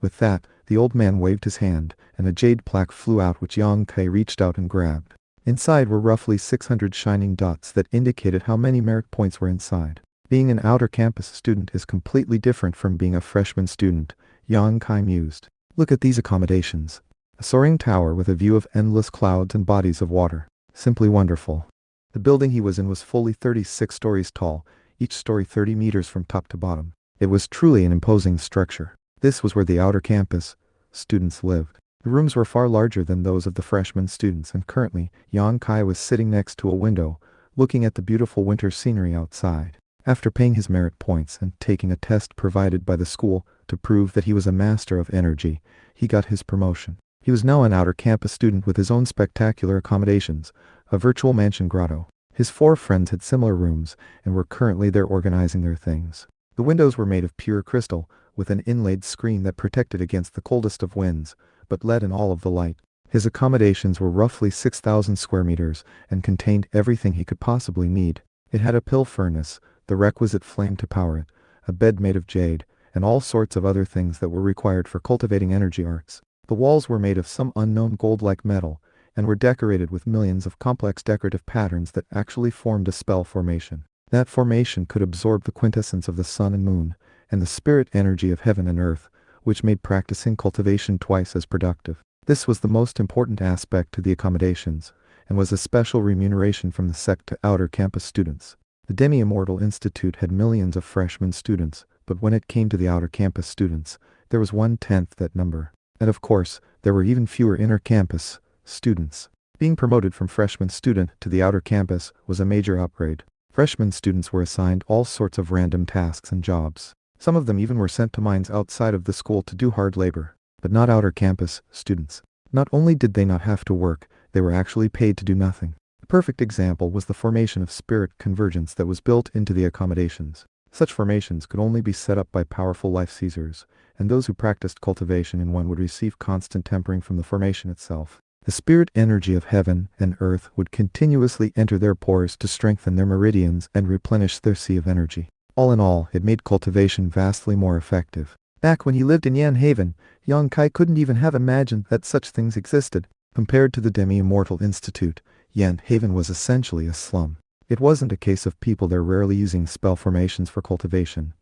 With that, the old man waved his hand, and a jade plaque flew out which Yang Kai reached out and grabbed. Inside were roughly 600 shining dots that indicated how many merit points were inside. Being an outer campus student is completely different from being a freshman student, Yang Kai mused. Look at these accommodations. A soaring tower with a view of endless clouds and bodies of water. Simply wonderful. The building he was in was fully 36 stories tall, each story 30 meters from top to bottom. It was truly an imposing structure. This was where the outer campus students lived. The rooms were far larger than those of the freshman students, and currently, Yang Kai was sitting next to a window, looking at the beautiful winter scenery outside. After paying his merit points and taking a test provided by the school to prove that he was a master of energy, he got his promotion. He was now an outer campus student with his own spectacular accommodations, a virtual mansion grotto. His 4 friends had similar rooms and were currently there organizing their things. The windows were made of pure crystal, with an inlaid screen that protected against the coldest of winds, but let in all of the light. His accommodations were roughly 6,000 square meters and contained everything he could possibly need. It had a pill furnace, the requisite flame to power it, a bed made of jade, and all sorts of other things that were required for cultivating energy arts. The walls were made of some unknown gold-like metal, and were decorated with millions of complex decorative patterns that actually formed a spell formation. That formation could absorb the quintessence of the sun and moon, and the spirit energy of heaven and earth, which made practicing cultivation twice as productive. This was the most important aspect to the accommodations, and was a special remuneration from the sect to outer campus students. The Demi-Immortal Institute had millions of freshman students, but when it came to the outer campus students, there was 1/10 that number. And of course, there were even fewer inner campus students. Being promoted from freshman student to the outer campus was a major upgrade. Freshman students were assigned all sorts of random tasks and jobs. Some of them even were sent to mines outside of the school to do hard labor, but not outer campus students. Not only did they not have to work, they were actually paid to do nothing. A perfect example was the formation of spirit convergence that was built into the accommodations. Such formations could only be set up by powerful life seizers, and those who practiced cultivation in one would receive constant tempering from the formation itself. The spirit energy of heaven and earth would continuously enter their pores to strengthen their meridians and replenish their sea of energy. All in all, it made cultivation vastly more effective. Back when he lived in Yan Haven, Yang Kai couldn't even have imagined that such things existed. Compared to the Demi-Immortal Institute, Yan Haven was essentially a slum. It wasn't a case of people there rarely using spell formations for cultivation.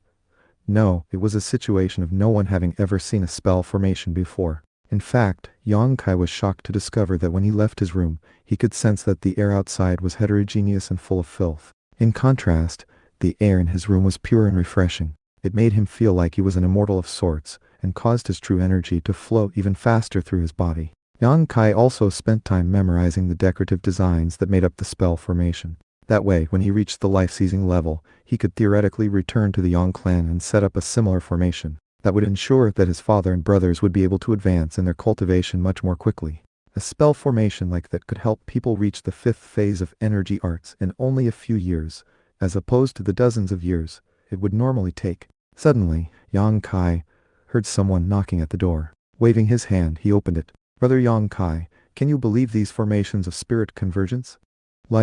No, it was a situation of no one having ever seen a spell formation before. In fact, Yang Kai was shocked to discover that when he left his room, he could sense that the air outside was heterogeneous and full of filth. In contrast, the air in his room was pure and refreshing. It made him feel like he was an immortal of sorts, and caused his true energy to flow even faster through his body. Yang Kai also spent time memorizing the decorative designs that made up the spell formation. That way, when he reached the life-seizing level, he could theoretically return to the Yang clan and set up a similar formation. That would ensure that his father and brothers would be able to advance in their cultivation much more quickly. A spell formation like that could help people reach the 5th phase of energy arts in only a few years, as opposed to the dozens of years it would normally take. Suddenly, Yang Kai heard someone knocking at the door. Waving his hand, he opened it. "Brother Yang Kai, can you believe these formations of spirit convergence?"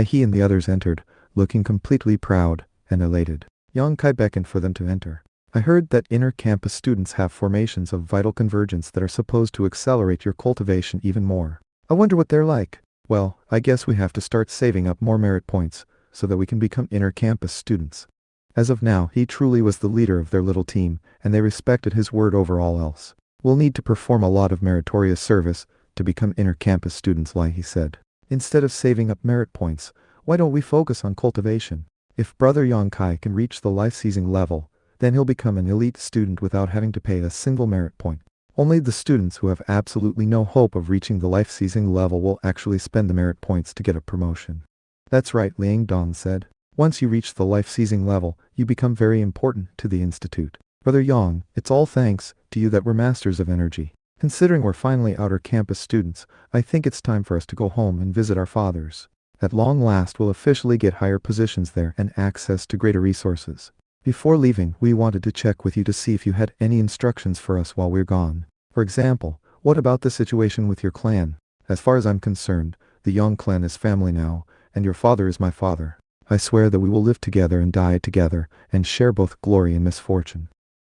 He and the others entered, looking completely proud and elated. Yang Kai beckoned for them to enter. "I heard that inner campus students have formations of vital convergence that are supposed to accelerate your cultivation even more." I wonder what they're like. Well, I guess we have to start saving up more merit points, so that we can become inter-campus students. As of now, he truly was the leader of their little team, and they respected his word over all else. We'll need to perform a lot of meritorious service to become inter-campus students, he said. Instead of saving up merit points, why don't we focus on cultivation? If Brother Yongkai can reach the life-seizing level, then he'll become an elite student without having to pay a single merit point. Only the students who have absolutely no hope of reaching the life-seizing level will actually spend the merit points to get a promotion. That's right, Liang Dong said. Once you reach the life-seizing level, you become very important to the institute. Brother Yang, it's all thanks to you that we're masters of energy. Considering we're finally outer campus students, I think it's time for us to go home and visit our fathers. At long last we'll officially get higher positions there and access to greater resources. Before leaving, we wanted to check with you to see if you had any instructions for us while we're gone. For example, what about the situation with your clan? As far as I'm concerned, the Yang clan is family now, and your father is my father. I swear that we will live together and die together, and share both glory and misfortune.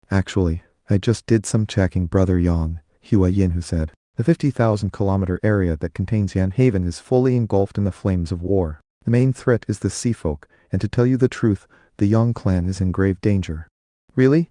Actually, I just did some checking, Brother Yang, Hua Yinhu said. The 50,000-kilometer area that contains Yan Haven is fully engulfed in the flames of war. The main threat is the sea folk, and to tell you the truth, the Yang clan is in grave danger. Really?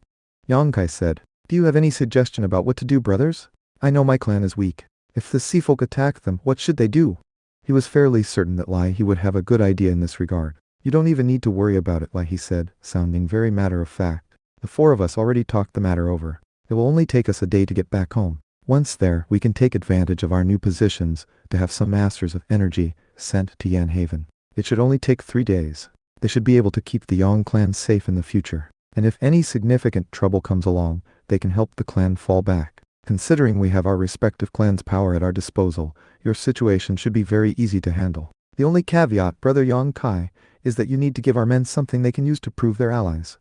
Yongkai said. Do you have any suggestion about what to do, brothers? I know my clan is weak. If the sea folk attack them, what should they do? He was fairly certain that he would have a good idea in this regard. You don't even need to worry about it, he said, sounding very matter-of-fact. The four of us already talked the matter over. It will only take us a day to get back home. Once there, we can take advantage of our new positions to have some masters of energy sent to Yan Haven. It should only take 3 days. They should be able to keep the Yang clan safe in the future. And if any significant trouble comes along, they can help the clan fall back. Considering we have our respective clans' power at our disposal, your situation should be very easy to handle. The only caveat, Brother Yongkai, is that you need to give our men something they can use to prove they're allies.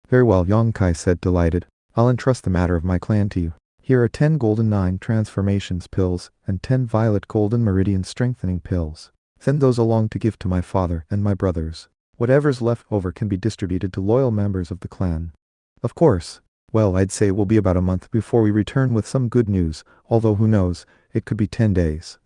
Very well, Yongkai said, delighted. I'll entrust the matter of my clan to you. Here are 10 golden 9 transformations pills and 10 violet golden meridian strengthening pills. Send those along to give to my father and my brothers. Whatever's left over can be distributed to loyal members of the clan. Of course. Well, I'd say it will be about a month before we return with some good news, although who knows, it could be 10 days.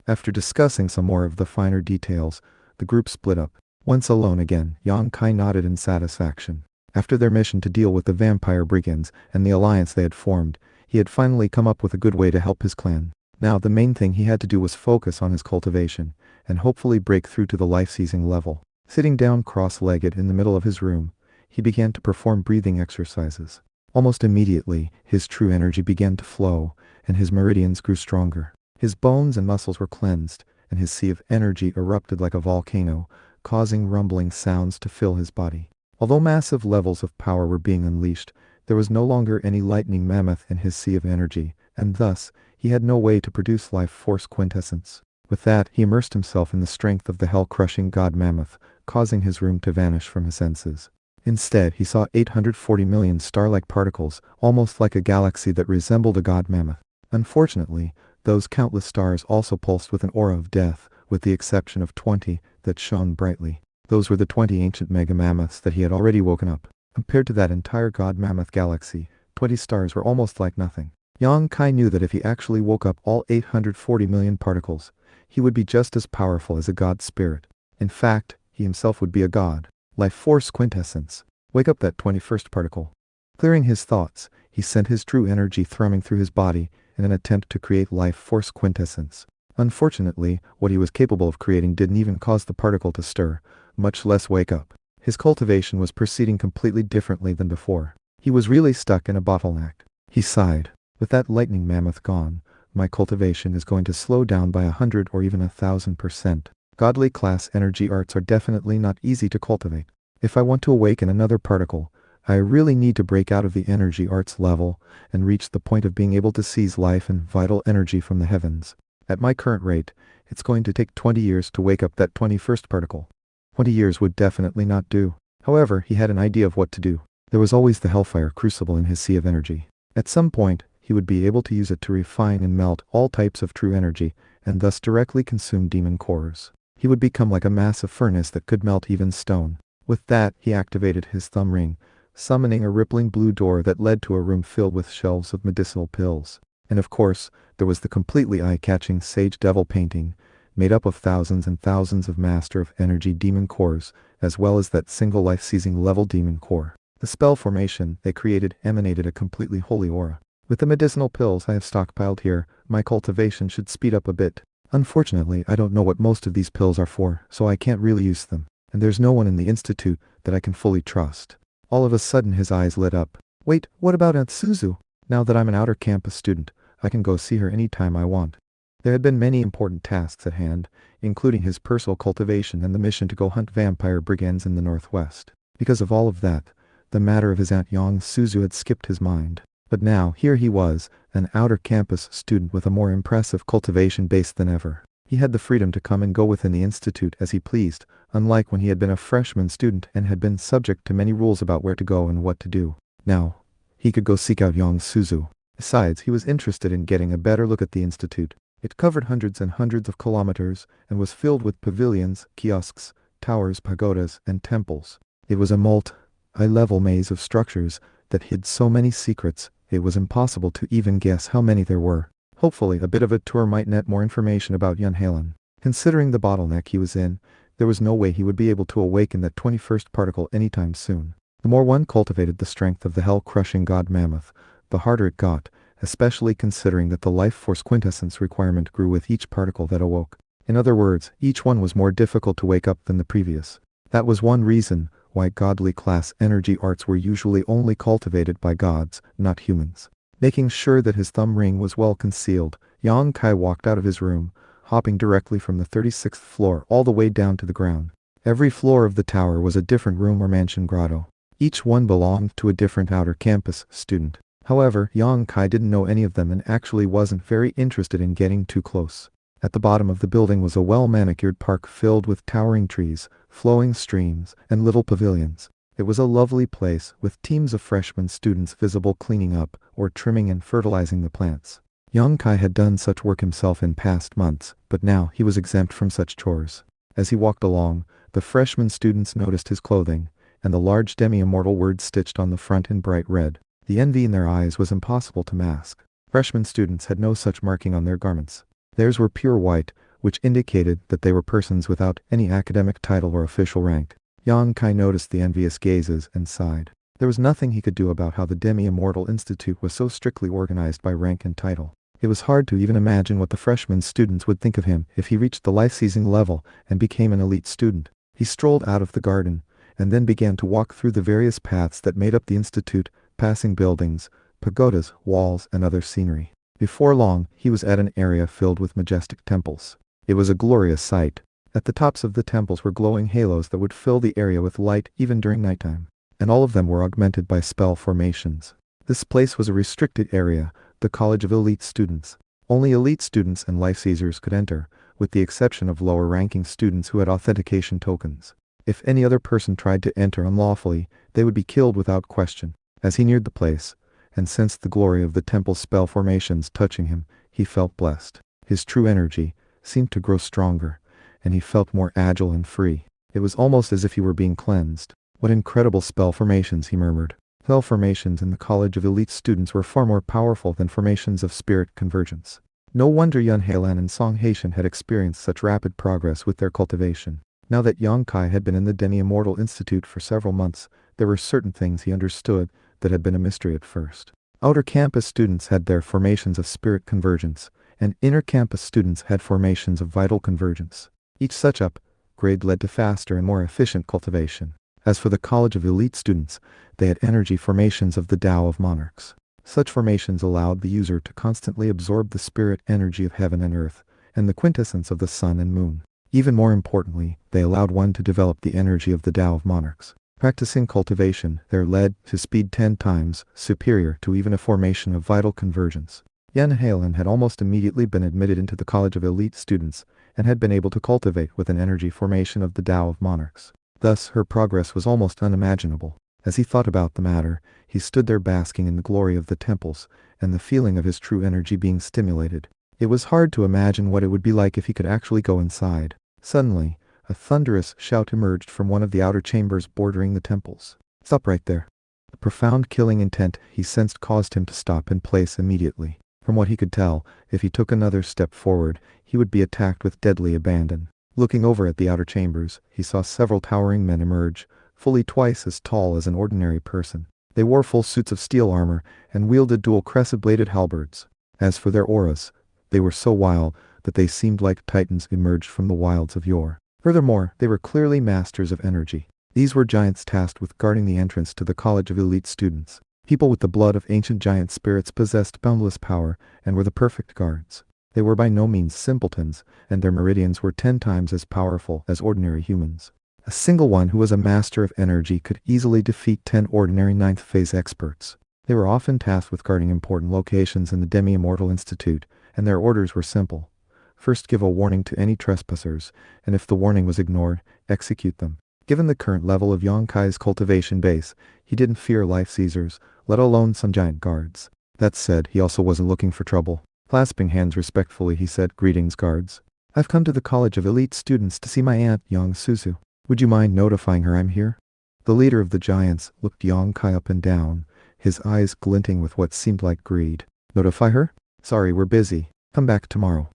After discussing some more of the finer details, the group split up. Once alone again, Yongkai nodded in satisfaction. After their mission to deal with the vampire brigands and the alliance they had formed, he had finally come up with a good way to help his clan. Now the main thing he had to do was focus on his cultivation, and hopefully break through to the life-seizing level. Sitting down cross-legged in the middle of his room, he began to perform breathing exercises. Almost immediately, his true energy began to flow, and his meridians grew stronger. His bones and muscles were cleansed, and his sea of energy erupted like a volcano, causing rumbling sounds to fill his body. Although massive levels of power were being unleashed, there was no longer any lightning mammoth in his sea of energy, and thus, he had no way to produce life force quintessence. With that, he immersed himself in the strength of the hell-crushing god mammoth, causing his room to vanish from his senses. Instead, he saw 840 million star-like particles, almost like a galaxy that resembled a god mammoth. Unfortunately, those countless stars also pulsed with an aura of death, with the exception of 20 that shone brightly. Those were the 20 ancient mega-mammoths that he had already woken up. Compared to that entire god mammoth galaxy, 20 stars were almost like nothing. Yongkai knew that if he actually woke up all 840 million particles, he would be just as powerful as a god spirit. In fact, he himself would be a god. Life force quintessence. Wake up that 21st particle. Clearing his thoughts, he sent his true energy thrumming through his body in an attempt to create life force quintessence. Unfortunately, what he was capable of creating didn't even cause the particle to stir, much less wake up. His cultivation was proceeding completely differently than before. He was really stuck in a bottleneck. He sighed. With that lightning mammoth gone, my cultivation is going to slow down by 100 or even 1,000%. Godly class energy arts are definitely not easy to cultivate. If I want to awaken another particle, I really need to break out of the energy arts level and reach the point of being able to seize life and vital energy from the heavens. At my current rate, it's going to take 20 years to wake up that 21st particle. 20 years would definitely not do. However, he had an idea of what to do. There was always the Hellfire Crucible in his sea of energy. At some point, he would be able to use it to refine and melt all types of true energy, and thus directly consume demon cores. He would become like a massive furnace that could melt even stone. With that, he activated his thumb ring, summoning a rippling blue door that led to a room filled with shelves of medicinal pills. And of course, there was the completely eye-catching Sage Devil painting, made up of thousands and thousands of Master of Energy demon cores, as well as that single life-seizing level demon core. The spell formation they created emanated a completely holy aura. With the medicinal pills I have stockpiled here, my cultivation should speed up a bit. Unfortunately, I don't know what most of these pills are for, so I can't really use them. And there's no one in the institute that I can fully trust. All of a sudden his eyes lit up. Wait, what about Aunt Suzu? Now that I'm an outer campus student, I can go see her anytime I want. There had been many important tasks at hand, including his personal cultivation and the mission to go hunt vampire brigands in the northwest. Because of all of that, the matter of his Aunt Yang Suzu had skipped his mind. But now, here he was, an outer campus student with a more impressive cultivation base than ever. He had the freedom to come and go within the institute as he pleased, unlike when he had been a freshman student and had been subject to many rules about where to go and what to do. Now, he could go seek out Yang Suzu. Besides, he was interested in getting a better look at the institute. It covered hundreds and hundreds of kilometers and was filled with pavilions, kiosks, towers, pagodas, and temples. It was a multi-level maze of structures that hid so many secrets, it was impossible to even guess how many there were. Hopefully, a bit of a tour might net more information about Yun Halen. Considering the bottleneck he was in, there was no way he would be able to awaken that 21st particle anytime soon. The more one cultivated the strength of the hell-crushing god mammoth, the harder it got, especially considering that the life force quintessence requirement grew with each particle that awoke. In other words, each one was more difficult to wake up than the previous. That was one reason why godly class energy arts were usually only cultivated by gods, not humans. Making sure that his thumb ring was well concealed, Yang Kai walked out of his room, hopping directly from the 36th floor all the way down to the ground. Every floor of the tower was a different room or mansion grotto. Each one belonged to a different outer campus student. However, Yang Kai didn't know any of them and actually wasn't very interested in getting too close. At the bottom of the building was a well-manicured park filled with towering trees, flowing streams, and little pavilions. It was a lovely place, with teams of freshman students visible cleaning up, or trimming and fertilizing the plants. Yang Kai had done such work himself in past months, but now he was exempt from such chores. As he walked along, the freshman students noticed his clothing, and the large demi-immortal words stitched on the front in bright red. The envy in their eyes was impossible to mask. Freshman students had no such marking on their garments. Theirs were pure white, which indicated that they were persons without any academic title or official rank. Yang Kai noticed the envious gazes and sighed. There was nothing he could do about how the Demi-Immortal Institute was so strictly organized by rank and title. It was hard to even imagine what the freshman students would think of him if he reached the life-seizing level and became an elite student. He strolled out of the garden, and then began to walk through the various paths that made up the institute, passing buildings, pagodas, walls, and other scenery. Before long, he was at an area filled with majestic temples. It was a glorious sight. At the tops of the temples were glowing halos that would fill the area with light even during nighttime. And all of them were augmented by spell formations. This place was a restricted area, the College of Elite Students. Only elite students and life seizers could enter, with the exception of lower-ranking students who had authentication tokens. If any other person tried to enter unlawfully, they would be killed without question. As he neared the place, and sensed the glory of the temple's spell formations touching him, he felt blessed. His true energy seemed to grow stronger, and he felt more agile and free. It was almost as if he were being cleansed. What incredible spell formations, he murmured. Spell formations in the College of Elite Students were far more powerful than formations of spirit convergence. No wonder Yun Heilan and Song Haitian had experienced such rapid progress with their cultivation. Now that Yang Kai had been in the Demi-Immortal Institute for several months, there were certain things he understood that had been a mystery at first. Outer campus students had their formations of spirit convergence, and inner campus students had formations of vital convergence. Each such upgrade led to faster and more efficient cultivation. As for the College of Elite Students, they had energy formations of the Tao of Monarchs. Such formations allowed the user to constantly absorb the spirit energy of heaven and earth, and the quintessence of the sun and moon. Even more importantly, they allowed one to develop the energy of the Tao of Monarchs. Practicing cultivation there led to speed 10 times superior to even a formation of vital convergence. Yun Heilan had almost immediately been admitted into the College of Elite Students, and had been able to cultivate with an energy formation of the Tao of Monarchs. Thus, her progress was almost unimaginable. As he thought about the matter, he stood there basking in the glory of the temples, and the feeling of his true energy being stimulated. It was hard to imagine what it would be like if he could actually go inside. Suddenly, a thunderous shout emerged from one of the outer chambers bordering the temples. "Stop right there." The profound killing intent he sensed caused him to stop in place immediately. From what he could tell, if he took another step forward, he would be attacked with deadly abandon. Looking over at the outer chambers, he saw several towering men emerge, fully twice as tall as an ordinary person. They wore full suits of steel armor and wielded dual crescent-bladed halberds. As for their auras, they were so wild that they seemed like titans emerged from the wilds of yore. Furthermore, they were clearly masters of energy. These were giants tasked with guarding the entrance to the College of Elite Students. People with the blood of ancient giant spirits possessed boundless power and were the perfect guards. They were by no means simpletons, and their meridians were 10 times as powerful as ordinary humans. A single one who was a master of energy could easily defeat 10 ordinary ninth phase experts. They were often tasked with guarding important locations in the Demi-Immortal Institute, and their orders were simple. First, give a warning to any trespassers, and if the warning was ignored, execute them. Given the current level of Yonkai's cultivation base, he didn't fear life seizers, let alone some giant guards. That said, he also wasn't looking for trouble. Clasping hands respectfully, he said, "Greetings, guards. I've come to the College of Elite Students to see my aunt, Yang Suzu. Would you mind notifying her I'm here?" The leader of the giants looked Yongkai up and down, his eyes glinting with what seemed like greed. "Notify her? Sorry, we're busy. Come back tomorrow."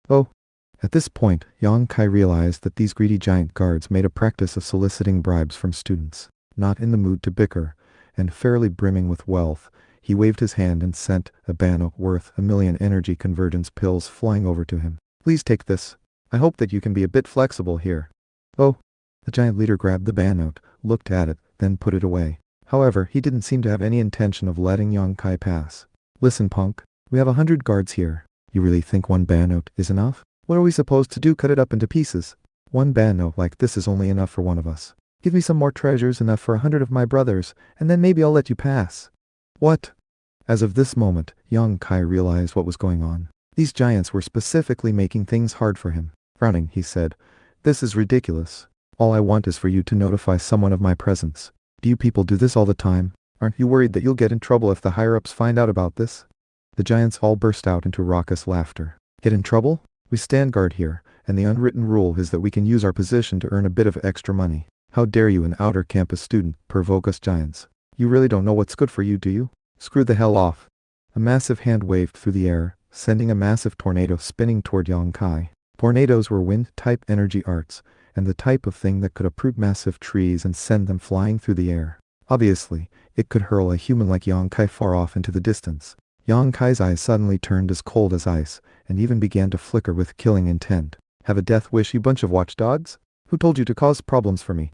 "Oh." At this point, Yongkai realized that these greedy giant guards made a practice of soliciting bribes from students. Not in the mood to bicker, and fairly brimming with wealth, he waved his hand and sent a bano worth 1,000,000 energy convergence pills flying over to him. "Please take this. I hope that you can be a bit flexible here." "Oh." The giant leader grabbed the bannote, looked at it, then put it away. However, he didn't seem to have any intention of letting Yongkai pass. "Listen, punk. We have 100 guards here. You really think one bannote is enough? What are we supposed to do? Cut it up into pieces? One bannote like this is only enough for one of us. Give me some more treasures, enough for 100 of my brothers, and then maybe I'll let you pass." "What?" As of this moment, Yongkai realized what was going on. These giants were specifically making things hard for him. Frowning, he said, "This is ridiculous. All I want is for you to notify someone of my presence. Do you people do this all the time? Aren't you worried that you'll get in trouble if the higher-ups find out about this?" The giants all burst out into raucous laughter. "Get in trouble? We stand guard here, and the unwritten rule is that we can use our position to earn a bit of extra money. How dare you, an outer campus student, provoke us giants? You really don't know what's good for you, do you? Screw the hell off." A massive hand waved through the air, sending a massive tornado spinning toward Yongkai. Tornadoes were wind-type energy arts, and the type of thing that could uproot massive trees and send them flying through the air. Obviously, it could hurl a human like Yongkai far off into the distance. Yonkai's eyes suddenly turned as cold as ice, and even began to flicker with killing intent. "Have a death wish, you bunch of watchdogs? Who told you to cause problems for me?"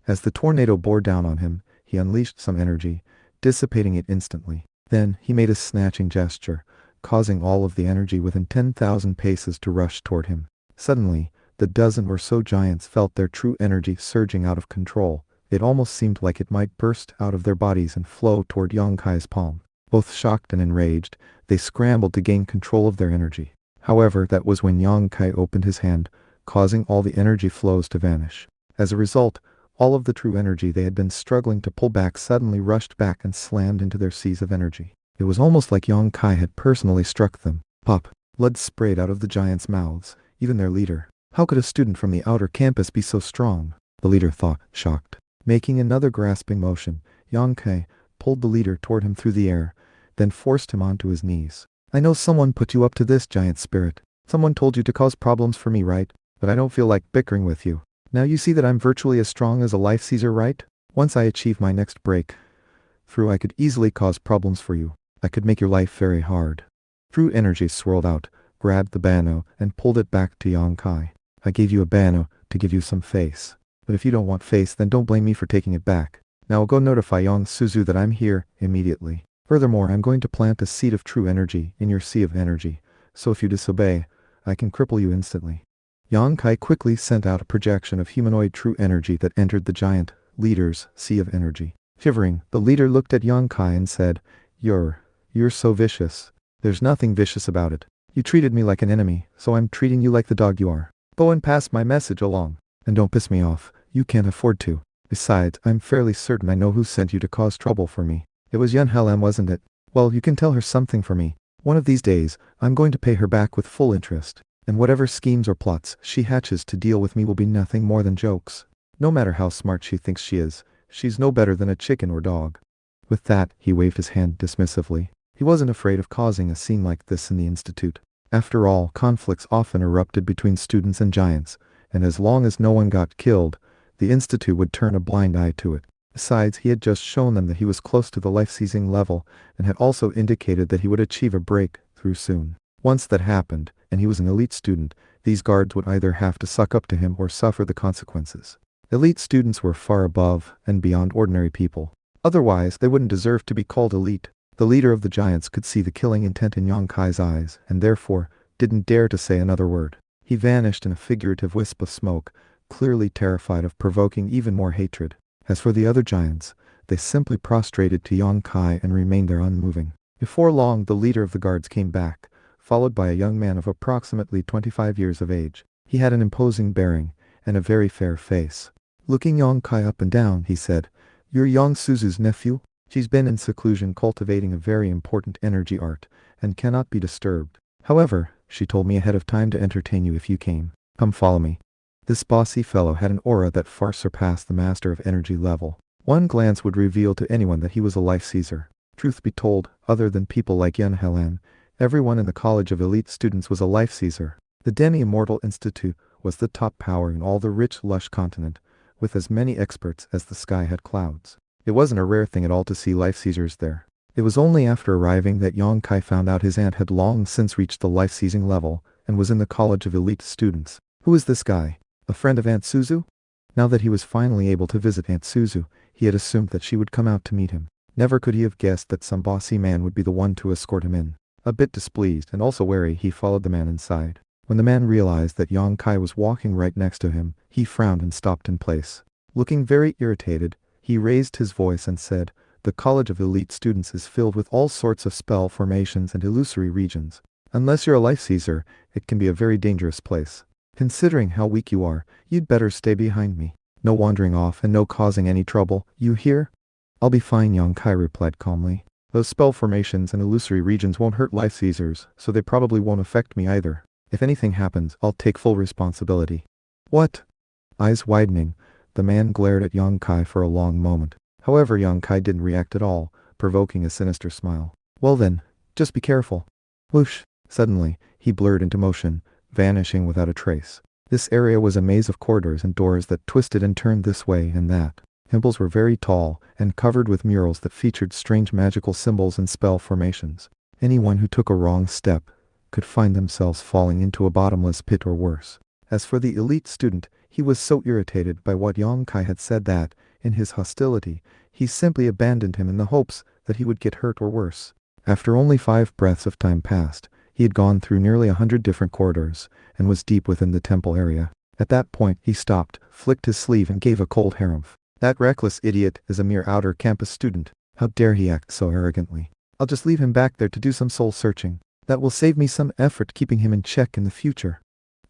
As the tornado bore down on him, he unleashed some energy, dissipating it instantly. Then, he made a snatching gesture, causing all of the energy within 10,000 paces to rush toward him. Suddenly, the dozen or so giants felt their true energy surging out of control. It almost seemed like it might burst out of their bodies and flow toward Yonkai's palm. Both shocked and enraged, they scrambled to gain control of their energy. However, that was when Yongkai opened his hand, causing all the energy flows to vanish. As a result, all of the true energy they had been struggling to pull back suddenly rushed back and slammed into their seas of energy. It was almost like Yongkai had personally struck them. Pop! Blood sprayed out of the giants' mouths, even their leader. How could a student from the outer campus be so strong? The leader thought, shocked. Making another grasping motion, Yongkai pulled the leader toward him through the air, then forced him onto his knees. "I know someone put you up to this, giant spirit. Someone told you to cause problems for me, right? But I don't feel like bickering with you. Now you see that I'm virtually as strong as a life Caesar, right? Once I achieve my next breakthrough, I could easily cause problems for you. I could make your life very hard." True energy swirled out, grabbed the bano, and pulled it back to Yongkai. "I gave you a bano to give you some face. But if you don't want face, then don't blame me for taking it back. Now go notify Yang Suzu that I'm here immediately. Furthermore, I'm going to plant a seed of true energy in your sea of energy, so if you disobey, I can cripple you instantly." Yongkai quickly sent out a projection of humanoid true energy that entered the giant leader's sea of energy. Shivering, the leader looked at Yongkai and said, You're so vicious. There's nothing vicious about it. You treated me like an enemy, so I'm treating you like the dog you are. Go and pass my message along. And don't piss me off. You can't afford to. Besides, I'm fairly certain I know who sent you to cause trouble for me. It was Yun Helen, wasn't it? Well, you can tell her something for me. One of these days, I'm going to pay her back with full interest. And whatever schemes or plots she hatches to deal with me will be nothing more than jokes. No matter how smart she thinks she is, she's no better than a chicken or dog. With that, he waved his hand dismissively. He wasn't afraid of causing a scene like this in the institute. After all, conflicts often erupted between students and giants, and as long as no one got killed, the institute would turn a blind eye to it. Besides, he had just shown them that he was close to the life-seizing level, and had also indicated that he would achieve a breakthrough soon. Once that happened, and he was an elite student, these guards would either have to suck up to him or suffer the consequences. Elite students were far above and beyond ordinary people. Otherwise, they wouldn't deserve to be called elite. The leader of the giants could see the killing intent in Yang Kai's eyes, and therefore didn't dare to say another word. He vanished in a figurative wisp of smoke, clearly terrified of provoking even more hatred. As for the other giants, they simply prostrated to Yang Kai and remained there unmoving. Before long, the leader of the guards came back, followed by a young man of approximately 25 years of age. He had an imposing bearing and a very fair face. Looking Yang Kai up and down, he said, "You're Yang Suzu's nephew? She's been in seclusion cultivating a very important energy art, and cannot be disturbed. However, she told me ahead of time to entertain you if you came. Come follow me." This bossy fellow had an aura that far surpassed the master of energy level. One glance would reveal to anyone that he was a life-seizer. Truth be told, other than people like Yan Helan, everyone in the College of Elite Students was a life-seizer. The Demi-Immortal Institute was the top power in all the rich, lush continent, with as many experts as the sky had clouds. It wasn't a rare thing at all to see life-seizers there. It was only after arriving that Yang Kai found out his aunt had long since reached the life-seizing level and was in the College of Elite Students. Who is this guy? A friend of Aunt Suzu? Now that he was finally able to visit Aunt Suzu, he had assumed that she would come out to meet him. Never could he have guessed that some bossy man would be the one to escort him in. A bit displeased and also wary, he followed the man inside. When the man realized that Yang Kai was walking right next to him, he frowned and stopped in place. Looking very irritated, he raised his voice and said, "The College of Elite Students is filled with all sorts of spell formations and illusory regions. Unless you're a life-seizer, it can be a very dangerous place. Considering how weak you are, you'd better stay behind me. No wandering off and no causing any trouble, you hear?" "I'll be fine," Yang Kai replied calmly. "Those spell formations and illusory regions won't hurt life-seizers, so they probably won't affect me either. If anything happens, I'll take full responsibility." "What?" Eyes widening, the man glared at Yang Kai for a long moment. However, Yang Kai didn't react at all, provoking a sinister smile. "Well then, just be careful." Whoosh! Suddenly, he blurred into motion, vanishing without a trace. This area was a maze of corridors and doors that twisted and turned this way and that. Temples were very tall and covered with murals that featured strange magical symbols and spell formations. Anyone who took a wrong step could find themselves falling into a bottomless pit or worse. As for the elite student, he was so irritated by what Yang Kai had said that, in his hostility, he simply abandoned him in the hopes that he would get hurt or worse. After only 5 breaths of time passed, he had gone through nearly 100 different corridors, and was deep within the temple area. At that point, he stopped, flicked his sleeve and gave a cold harumph. "That reckless idiot is a mere outer campus student. How dare he act so arrogantly? I'll just leave him back there to do some soul searching. That will save me some effort keeping him in check in the future."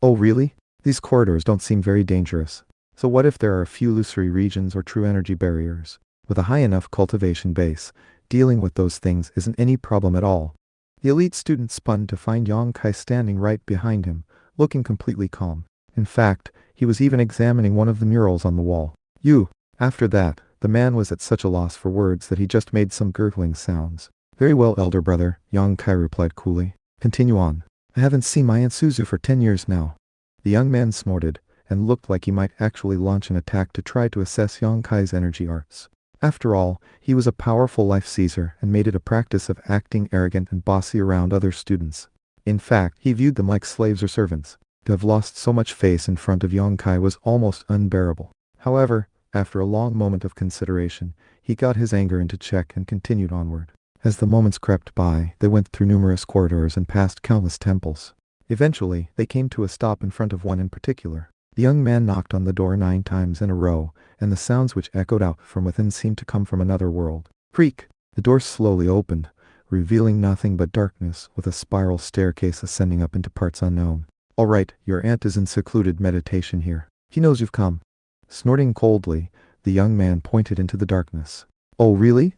"Oh really? These corridors don't seem very dangerous. So what if there are a few illusory regions or true energy barriers? With a high enough cultivation base, dealing with those things isn't any problem at all." The elite student spun to find Yang Kai standing right behind him, looking completely calm. In fact, he was even examining one of the murals on the wall. "You." After that, the man was at such a loss for words that he just made some gurgling sounds. "Very well, elder brother," Yang Kai replied coolly. "Continue on. I haven't seen my Aunt Suzu for 10 years now." The young man snorted, and looked like he might actually launch an attack to try to assess Yang Kai's energy arts. After all, he was a powerful life-seizer and made it a practice of acting arrogant and bossy around other students. In fact, he viewed them like slaves or servants. To have lost so much face in front of Yang Kai was almost unbearable. However, after a long moment of consideration, he got his anger into check and continued onward. As the moments crept by, they went through numerous corridors and past countless temples. Eventually, they came to a stop in front of one in particular. The young man knocked on the door 9 times in a row, and the sounds which echoed out from within seemed to come from another world. Creak! The door slowly opened, revealing nothing but darkness, with a spiral staircase ascending up into parts unknown. "All right, your aunt is in secluded meditation here. He knows you've come." Snorting coldly, the young man pointed into the darkness. "Oh really?"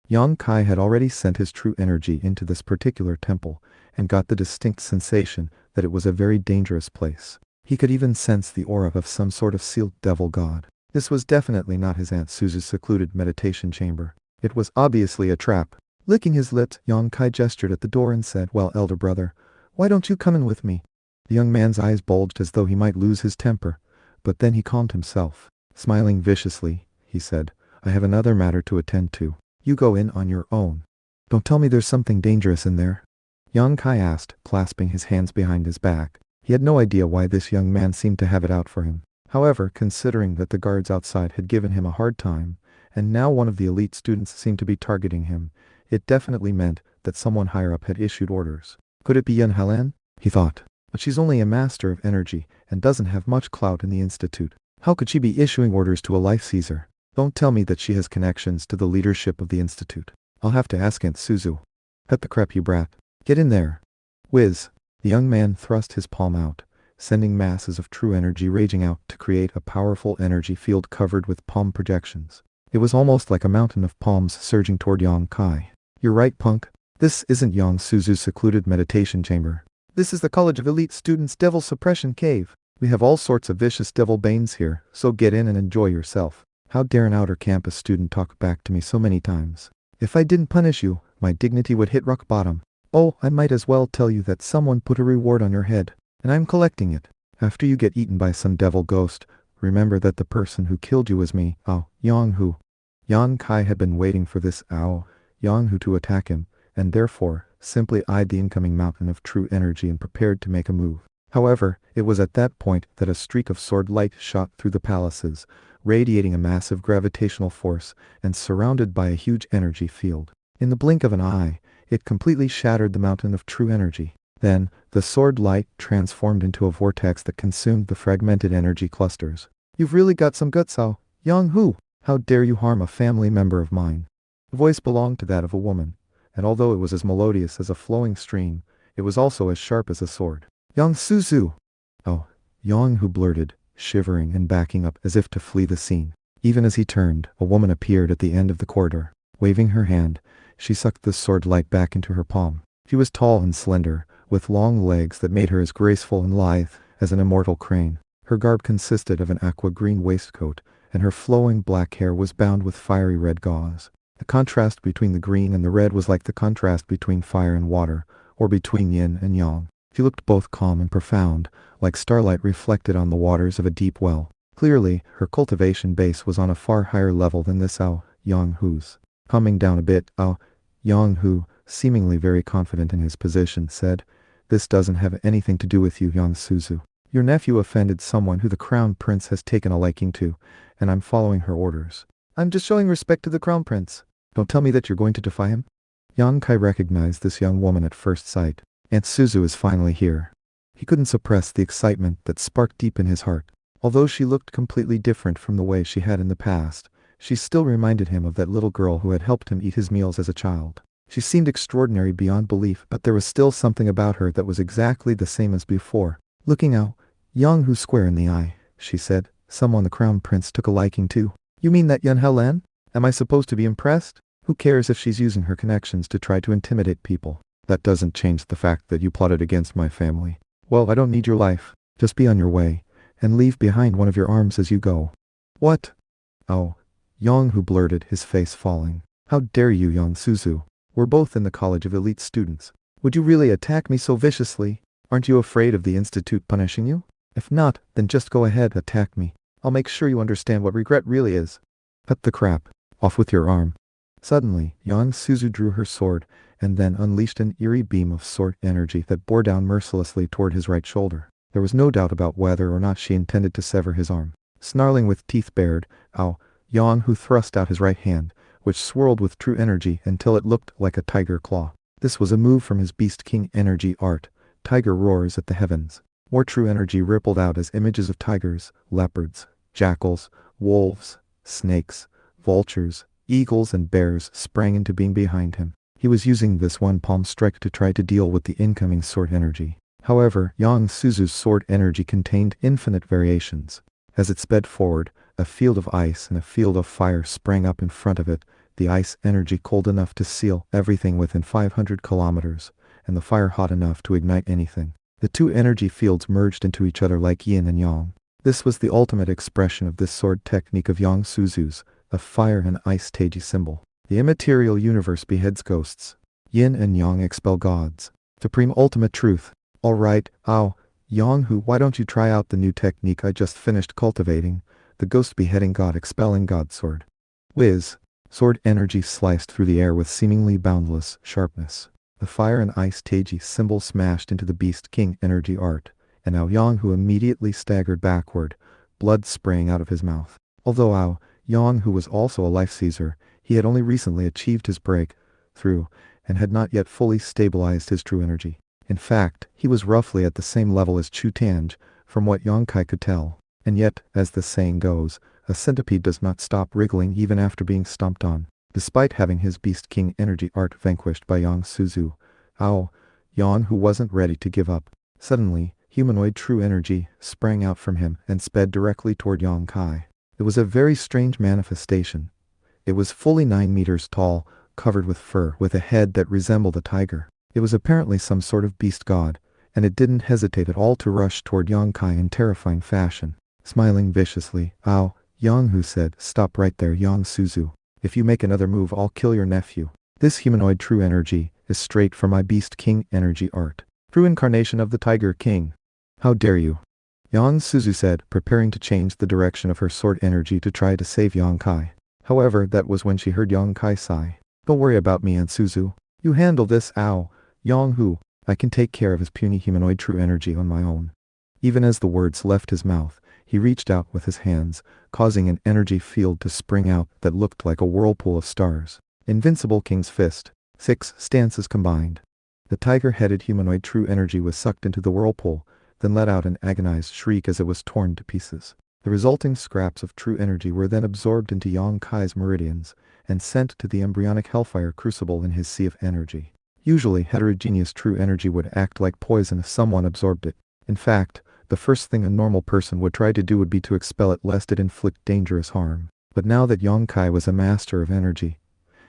Yang Kai had already sent his true energy into this particular temple, and got the distinct sensation that it was a very dangerous place. He could even sense the aura of some sort of sealed devil god. This was definitely not his Aunt Suzu's secluded meditation chamber. It was obviously a trap. Licking his lips, Yang Kai gestured at the door and said, "Well, elder brother, why don't you come in with me?" The young man's eyes bulged as though he might lose his temper, but then he calmed himself. Smiling viciously, he said, "I have another matter to attend to. You go in on your own." "Don't tell me there's something dangerous in there?" Yang Kai asked, clasping his hands behind his back. He had no idea why this young man seemed to have it out for him. However, considering that the guards outside had given him a hard time, and now one of the elite students seemed to be targeting him, it definitely meant that someone higher up had issued orders. Could it be Yan Helen? He thought. But she's only a master of energy and doesn't have much clout in the institute. How could she be issuing orders to a life Caesar? Don't tell me that she has connections to the leadership of the institute. I'll have to ask Aunt Suzu. Cut the crap, you brat. Get in there. Whiz. The young man thrust his palm out, sending masses of true energy raging out to create a powerful energy field covered with palm projections. It was almost like a mountain of palms surging toward Yang Kai. "You're right, punk. This isn't Yang Suzu's secluded meditation chamber. This is the College of Elite Students' Devil Suppression Cave. We have all sorts of vicious devil banes here, so get in and enjoy yourself." How dare an outer campus student talk back to me so many times? If I didn't punish you, my dignity would hit rock bottom. Oh, I might as well tell you that someone put a reward on your head, and I'm collecting it. After you get eaten by some devil ghost, remember that the person who killed you was me, Yang Hu. Yang Kai had been waiting for this Yang Hu to attack him, and therefore simply eyed the incoming mountain of true energy and prepared to make a move. However, it was at that point that a streak of sword light shot through the palaces, radiating a massive gravitational force and surrounded by a huge energy field. In the blink of an eye, it completely shattered the mountain of true energy. Then, the sword light transformed into a vortex that consumed the fragmented energy clusters. "You've really got some guts, Yang Hu. How dare you harm a family member of mine?" The voice belonged to that of a woman, and although it was as melodious as a flowing stream, it was also as sharp as a sword. "Yang Suzu!" "Oh," Yang Hu blurted, shivering and backing up as if to flee the scene. Even as he turned, a woman appeared at the end of the corridor. Waving her hand, she sucked the sword light back into her palm. She was tall and slender, with long legs that made her as graceful and lithe as an immortal crane. Her garb consisted of an aqua-green waistcoat, and her flowing black hair was bound with fiery red gauze. The contrast between the green and the red was like the contrast between fire and water, or between yin and yang. She looked both calm and profound, like starlight reflected on the waters of a deep well. Clearly, her cultivation base was on a far higher level than this Yang Hu's. Calming down a bit, Yang Hu, seemingly very confident in his position, said, "This doesn't have anything to do with you, Yang Suzu. Your nephew offended someone who the Crown Prince has taken a liking to, and I'm following her orders. I'm just showing respect to the Crown Prince. Don't tell me that you're going to defy him." Yang Kai recognized this young woman at first sight. Aunt Suzu is finally here. He couldn't suppress the excitement that sparked deep in his heart. Although she looked completely different from the way she had in the past, she still reminded him of that little girl who had helped him eat his meals as a child. She seemed extraordinary beyond belief, but there was still something about her that was exactly the same as before. Looking Yang Hu square in the eye, she said, "Someone the Crown Prince took a liking to. You mean that Yan Helen? Am I supposed to be impressed? Who cares if she's using her connections to try to intimidate people? That doesn't change the fact that you plotted against my family. Well, I don't need your life. Just be on your way, and leave behind one of your arms as you go." "What?" Yang Hu blurted, his face falling. "How dare you, Yang Suzu? We're both in the College of Elite Students. Would you really attack me so viciously? Aren't you afraid of the Institute punishing you? If not, then just go ahead, attack me. I'll make sure you understand what regret really is." "Cut the crap. Off with your arm." Suddenly, Yang Suzu drew her sword, and then unleashed an eerie beam of sword energy that bore down mercilessly toward his right shoulder. There was no doubt about whether or not she intended to sever his arm. Snarling with teeth bared, Yang Hu thrust out his right hand, which swirled with true energy until it looked like a tiger claw. This was a move from his Beast King energy art. Tiger roars at the heavens. More true energy rippled out as images of tigers, leopards, jackals, wolves, snakes, vultures, eagles and bears sprang into being behind him. He was using this one palm strike to try to deal with the incoming sword energy. However, Yang Suzu's sword energy contained infinite variations. As it sped forward, a field of ice and a field of fire sprang up in front of it, the ice energy cold enough to seal everything within 500 kilometers, and the fire hot enough to ignite anything. The two energy fields merged into each other like yin and yang. This was the ultimate expression of this sword technique of Yang Suzu's, a fire and ice Teiji symbol. The immaterial universe beheads ghosts. Yin and Yang expel gods. Supreme ultimate truth. Alright, Yang Hu, why don't you try out the new technique I just finished cultivating? The ghost beheading god expelling god sword. Whiz. Sword energy sliced through the air with seemingly boundless sharpness. The fire and ice Taiji symbol smashed into the beast king energy art, and Yang Hu immediately staggered backward, blood spraying out of his mouth. Although Yang Hu was also a life seizer, he had only recently achieved his breakthrough, and had not yet fully stabilized his true energy. In fact, he was roughly at the same level as Chu Tange, from what Yang Kai could tell. And yet, as the saying goes, a centipede does not stop wriggling even after being stomped on. Despite having his Beast King energy art vanquished by Yang Suzu, Yang Hu wasn't ready to give up. Suddenly, humanoid true energy sprang out from him and sped directly toward Yang Kai. It was a very strange manifestation. It was fully 9 meters tall, covered with fur, with a head that resembled a tiger. It was apparently some sort of beast god, and it didn't hesitate at all to rush toward Yang Kai in terrifying fashion. Smiling viciously, Yang Hu said, "Stop right there, Yang Suzu. If you make another move, I'll kill your nephew. This humanoid true energy is straight from my Beast King energy art. True incarnation of the Tiger King. How dare you?" Yang Suzu said, preparing to change the direction of her sword energy to try to save Yang Kai. However, that was when she heard Yang Kai sigh. "Don't worry about me, Aunt Suzu. You handle this, Yang Hu. I can take care of his puny humanoid true energy on my own." Even as the words left his mouth, he reached out with his hands, causing an energy field to spring out that looked like a whirlpool of stars. Invincible King's Fist. 6 stances combined. The tiger-headed humanoid true energy was sucked into the whirlpool, then let out an agonized shriek as it was torn to pieces. The resulting scraps of true energy were then absorbed into Yang Kai's meridians and sent to the embryonic hellfire crucible in his sea of energy. Usually, heterogeneous true energy would act like poison if someone absorbed it. In fact, the first thing a normal person would try to do would be to expel it lest it inflict dangerous harm. But now that Yang Kai was a master of energy,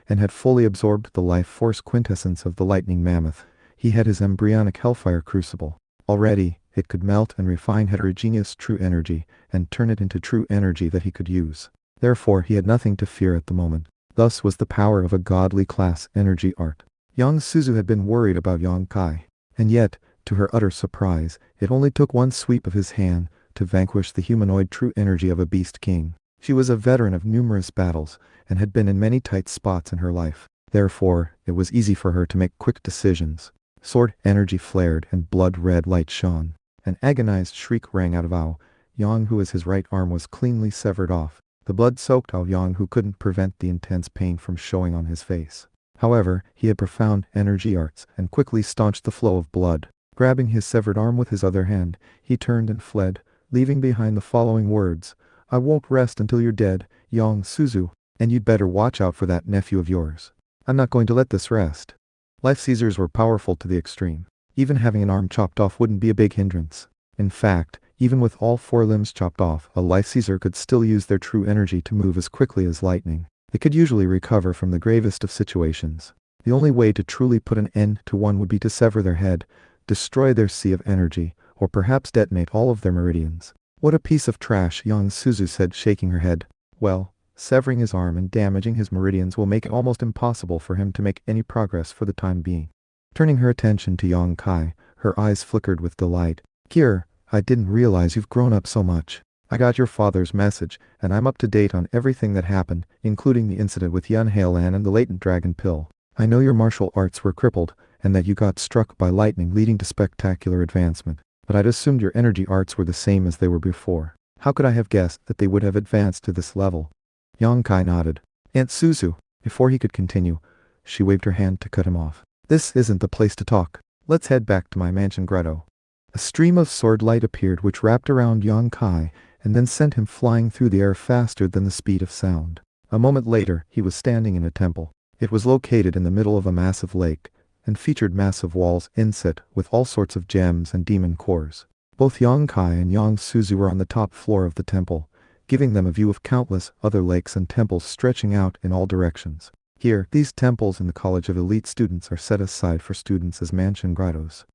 and had fully absorbed the life force quintessence of the lightning mammoth, he had his embryonic hellfire crucible. Already, it could melt and refine heterogeneous true energy, and turn it into true energy that he could use. Therefore, he had nothing to fear at the moment. Thus was the power of a godly class energy art. Yang Suzu had been worried about Yang Kai, and yet, to her utter surprise, it only took one sweep of his hand to vanquish the humanoid true energy of a beast king. She was a veteran of numerous battles, and had been in many tight spots in her life. Therefore, it was easy for her to make quick decisions. Sword energy flared and blood-red light shone. An agonized shriek rang out of Yang Hu as his right arm was cleanly severed off. The blood-soaked Yang Hu couldn't prevent the intense pain from showing on his face. However, he had profound energy arts and quickly staunched the flow of blood. Grabbing his severed arm with his other hand, he turned and fled, leaving behind the following words: "I won't rest until you're dead, Yang Suzu, and you'd better watch out for that nephew of yours. I'm not going to let this rest." Life seizers were powerful to the extreme. Even having an arm chopped off wouldn't be a big hindrance. In fact, even with all 4 limbs chopped off, a life seizer could still use their true energy to move as quickly as lightning. They could usually recover from the gravest of situations. The only way to truly put an end to one would be to sever their head, destroy their sea of energy, or perhaps detonate all of their meridians. "What a piece of trash," Yang Suzu said, shaking her head. "Well, severing his arm and damaging his meridians will make it almost impossible for him to make any progress for the time being." Turning her attention to Yang Kai, her eyes flickered with delight. "Kier, I didn't realize you've grown up so much. I got your father's message, and I'm up to date on everything that happened, including the incident with Yun Hailan and the latent dragon pill. I know your martial arts were crippled, and that you got struck by lightning leading to spectacular advancement, but I'd assumed your energy arts were the same as they were before. How could I have guessed that they would have advanced to this level?" Yang Kai nodded. "Aunt Suzu." Before he could continue, she waved her hand to cut him off. "This isn't the place to talk. Let's head back to my mansion grotto." A stream of sword light appeared which wrapped around Yang Kai and then sent him flying through the air faster than the speed of sound. A moment later, he was standing in a temple. It was located in the middle of a massive lake, and featured massive walls inset with all sorts of gems and demon cores. Both Yang Kai and Yang Suzu were on the top floor of the temple, giving them a view of countless other lakes and temples stretching out in all directions. Here, these temples in the College of Elite Students are set aside for students as mansion grottos.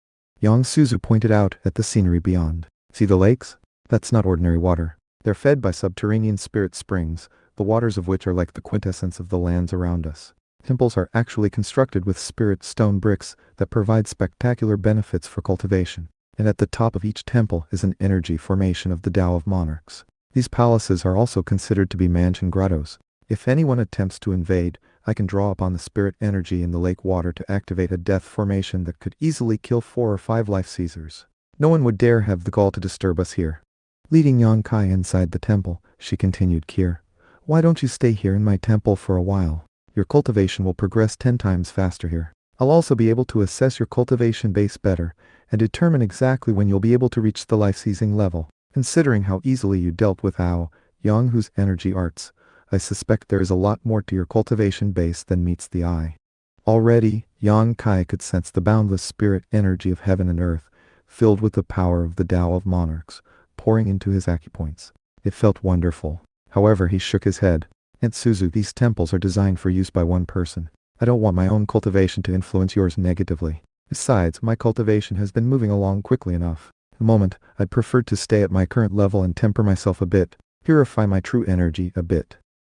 Yang Suzu pointed out at the scenery beyond. "See the lakes? That's not ordinary water. They're fed by subterranean spirit springs, the waters of which are like the quintessence of the lands around us. Temples are actually constructed with spirit stone bricks that provide spectacular benefits for cultivation. And at the top of each temple is an energy formation of the Tao of monarchs. These palaces are also considered to be mansion grottos. If anyone attempts to invade, I can draw upon the spirit energy in the lake water to activate a death formation that could easily kill 4 or 5 life seizers. No one would dare have the gall to disturb us here. Leading Yang Kai inside the temple, she continued, Kier, why don't you stay here in my temple for a while? Your cultivation will progress 10 times faster here. I'll also be able to assess your cultivation base better and determine exactly when you'll be able to reach the life-seizing level. Considering how easily you dealt with Ao Yanghu's energy arts, I suspect there is a lot more to your cultivation base than meets the eye. Already, Yang Kai could sense the boundless spirit energy of heaven and earth, filled with the power of the Tao of monarchs, pouring into his acupoints. It felt wonderful. However, he shook his head. Aunt Suzu, these temples are designed for use by one person. I don't want my own cultivation to influence yours negatively. Besides, my cultivation has been moving along quickly enough. At the moment, I'd prefer to stay at my current level and temper myself a bit, purify my true energy a bit.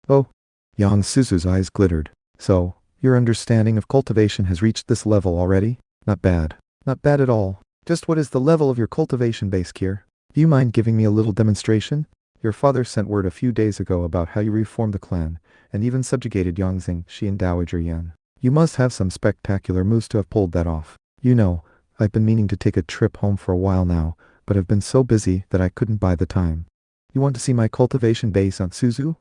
Oh, Yang Suzu's eyes glittered. So, your understanding of cultivation has reached this level already? Not bad. Not bad at all. Just what is the level of your cultivation base, Kier? Do you mind giving me a little demonstration? Your father sent word a few days ago about how you reformed the clan, and even subjugated Yangzing, she and Dowager Yan. You must have some spectacular moves to have pulled that off. You know, I've been meaning to take a trip home for a while now, but have been so busy that I couldn't buy the time. You want to see my cultivation base, Aunt Suzu?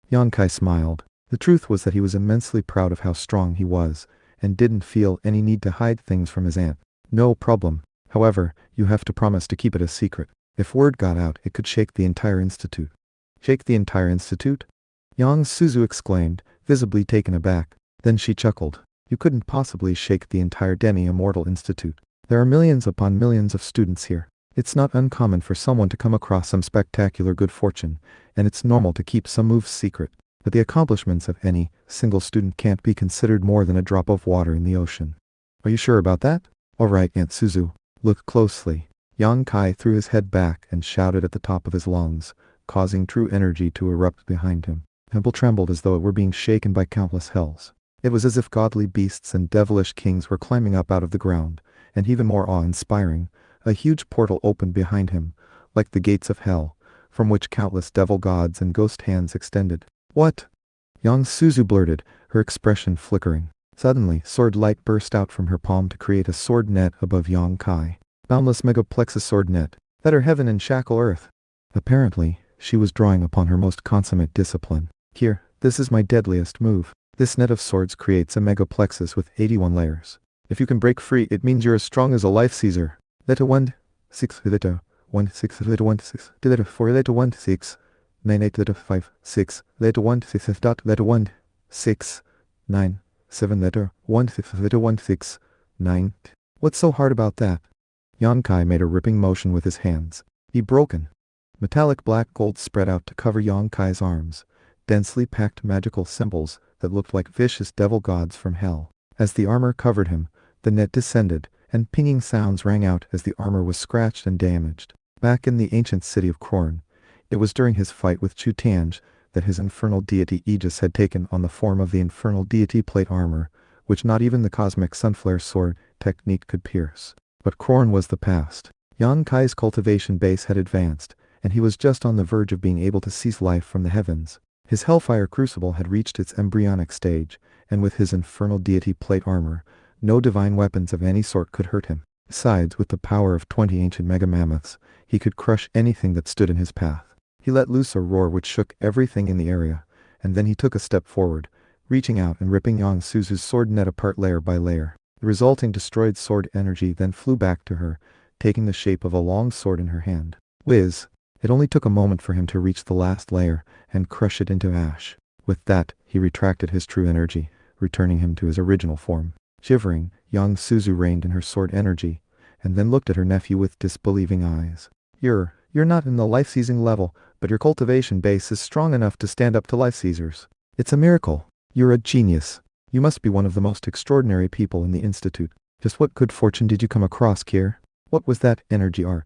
Yang Kai smiled. The truth was that he was immensely proud of how strong he was, and didn't feel any need to hide things from his aunt. No problem. However, you have to promise to keep it a secret. If word got out, it could shake the entire institute. Shake the entire institute? Yang Suzu exclaimed, visibly taken aback. Then she chuckled. You couldn't possibly shake the entire Demi-Immortal Institute. There are millions upon millions of students here. It's not uncommon for someone to come across some spectacular good fortune, and it's normal to keep some moves secret. But the accomplishments of any single student can't be considered more than a drop of water in the ocean. Are you sure about that? All right, Aunt Suzu. Look closely. Yang Kai threw his head back and shouted at the top of his lungs, causing true energy to erupt behind him. The temple trembled as though it were being shaken by countless hells. It was as if godly beasts and devilish kings were climbing up out of the ground, and even more awe-inspiring, a huge portal opened behind him, like the gates of hell, from which countless devil gods and ghost hands extended. What? Yang Suzu blurted, her expression flickering. Suddenly, sword light burst out from her palm to create a sword net above Yang Kai. Boundless megaplexus sword net. Better heaven and shackle earth. Apparently, she was drawing upon her most consummate discipline. Here, this is my deadliest move. This net of swords creates a megaplexus with 81 layers. If you can break free, it means you're as strong as a life seizer. Letter 1, 6, letter 1, 6, letter 1, 6, letter 4, letter 1, 6, 9, 8, letter 5, 6, letter 1, 6, dot, letter 1, 6, 9, 7, letter 1, 6, letter 1, 6, 9. What's so hard about that? Yang Kai made a ripping motion with his hands. Be broken. Metallic black gold spread out to cover Yang Kai's arms, densely packed magical symbols that looked like vicious devil gods from hell. As the armor covered him, the net descended, and pinging sounds rang out as the armor was scratched and damaged. Back in the ancient city of Krorn, it was during his fight with Chu Tange that his infernal deity Aegis had taken on the form of the infernal deity plate armor, which not even the cosmic sunflare sword technique could pierce. But Krorn was the past. Yang Kai's cultivation base had advanced, and he was just on the verge of being able to seize life from the heavens. His Hellfire Crucible had reached its embryonic stage, and with his infernal deity plate armor, no divine weapons of any sort could hurt him. Besides, with the power of 20 ancient mega mammoths, he could crush anything that stood in his path. He let loose a roar which shook everything in the area, and then he took a step forward, reaching out and ripping Yang Suzu's sword net apart layer by layer. The resulting destroyed sword energy then flew back to her, taking the shape of a long sword in her hand. Whiz! It only took a moment for him to reach the last layer and crush it into ash. With that, he retracted his true energy, returning him to his original form. Shivering, Yang Suzu reined in her sword energy, and then looked at her nephew with disbelieving eyes. You're not in the life-seizing level, but your cultivation base is strong enough to stand up to life-seizers. It's a miracle. You're a genius. You must be one of the most extraordinary people in the Institute. Just what good fortune did you come across, Kier? What was that energy art?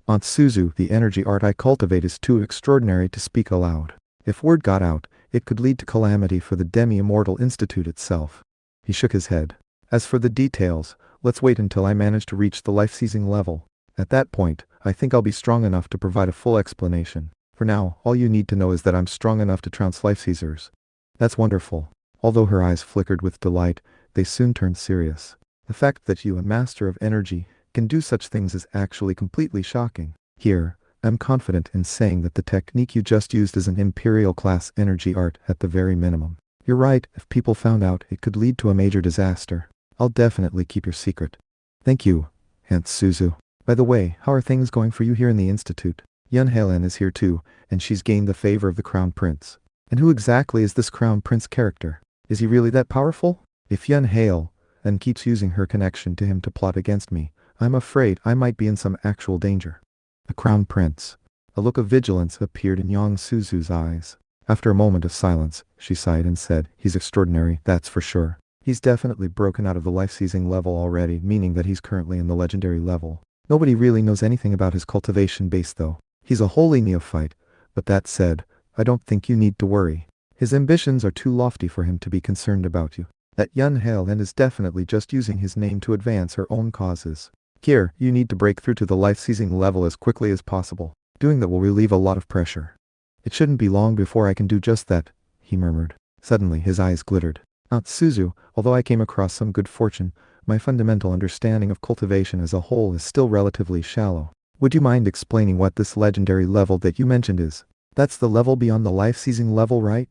Aunt Suzu, the energy art I cultivate is too extraordinary to speak aloud. If word got out, it could lead to calamity for the Demi-Immortal Institute itself. He shook his head. As for the details, let's wait until I manage to reach the life-seizing level. At that point, I think I'll be strong enough to provide a full explanation. For now, all you need to know is that I'm strong enough to trounce life-seizers. That's wonderful. Although her eyes flickered with delight, they soon turned serious. The fact that you, a master of energy, can do such things is actually completely shocking. Here, I'm confident in saying that the technique you just used is an Imperial-class energy art at the very minimum. You're right, if people found out, it could lead to a major disaster. I'll definitely keep your secret. Thank you, Aunt Suzu. By the way, how are things going for you here in the Institute? Yun Helen is here too, and she's gained the favor of the Crown Prince. And who exactly is this Crown Prince character? Is he really that powerful? If Yun Hale and keeps using her connection to him to plot against me, I'm afraid I might be in some actual danger. The Crown Prince. A look of vigilance appeared in Yang Suzu's eyes. After a moment of silence, she sighed and said, "He's extraordinary, that's for sure. He's definitely broken out of the life-seizing level already, meaning that he's currently in the legendary level. Nobody really knows anything about his cultivation base though. He's a holy neophyte, but that said, I don't think you need to worry. His ambitions are too lofty for him to be concerned about you. That Yun Helen is definitely just using his name to advance her own causes. Here, you need to break through to the life-seizing level as quickly as possible. Doing that will relieve a lot of pressure." "It shouldn't be long before I can do just that," he murmured. Suddenly, his eyes glittered. "Aunt Suzu, although I came across some good fortune, my fundamental understanding of cultivation as a whole is still relatively shallow. Would you mind explaining what this legendary level that you mentioned is? That's the level beyond the life-seizing level, right?"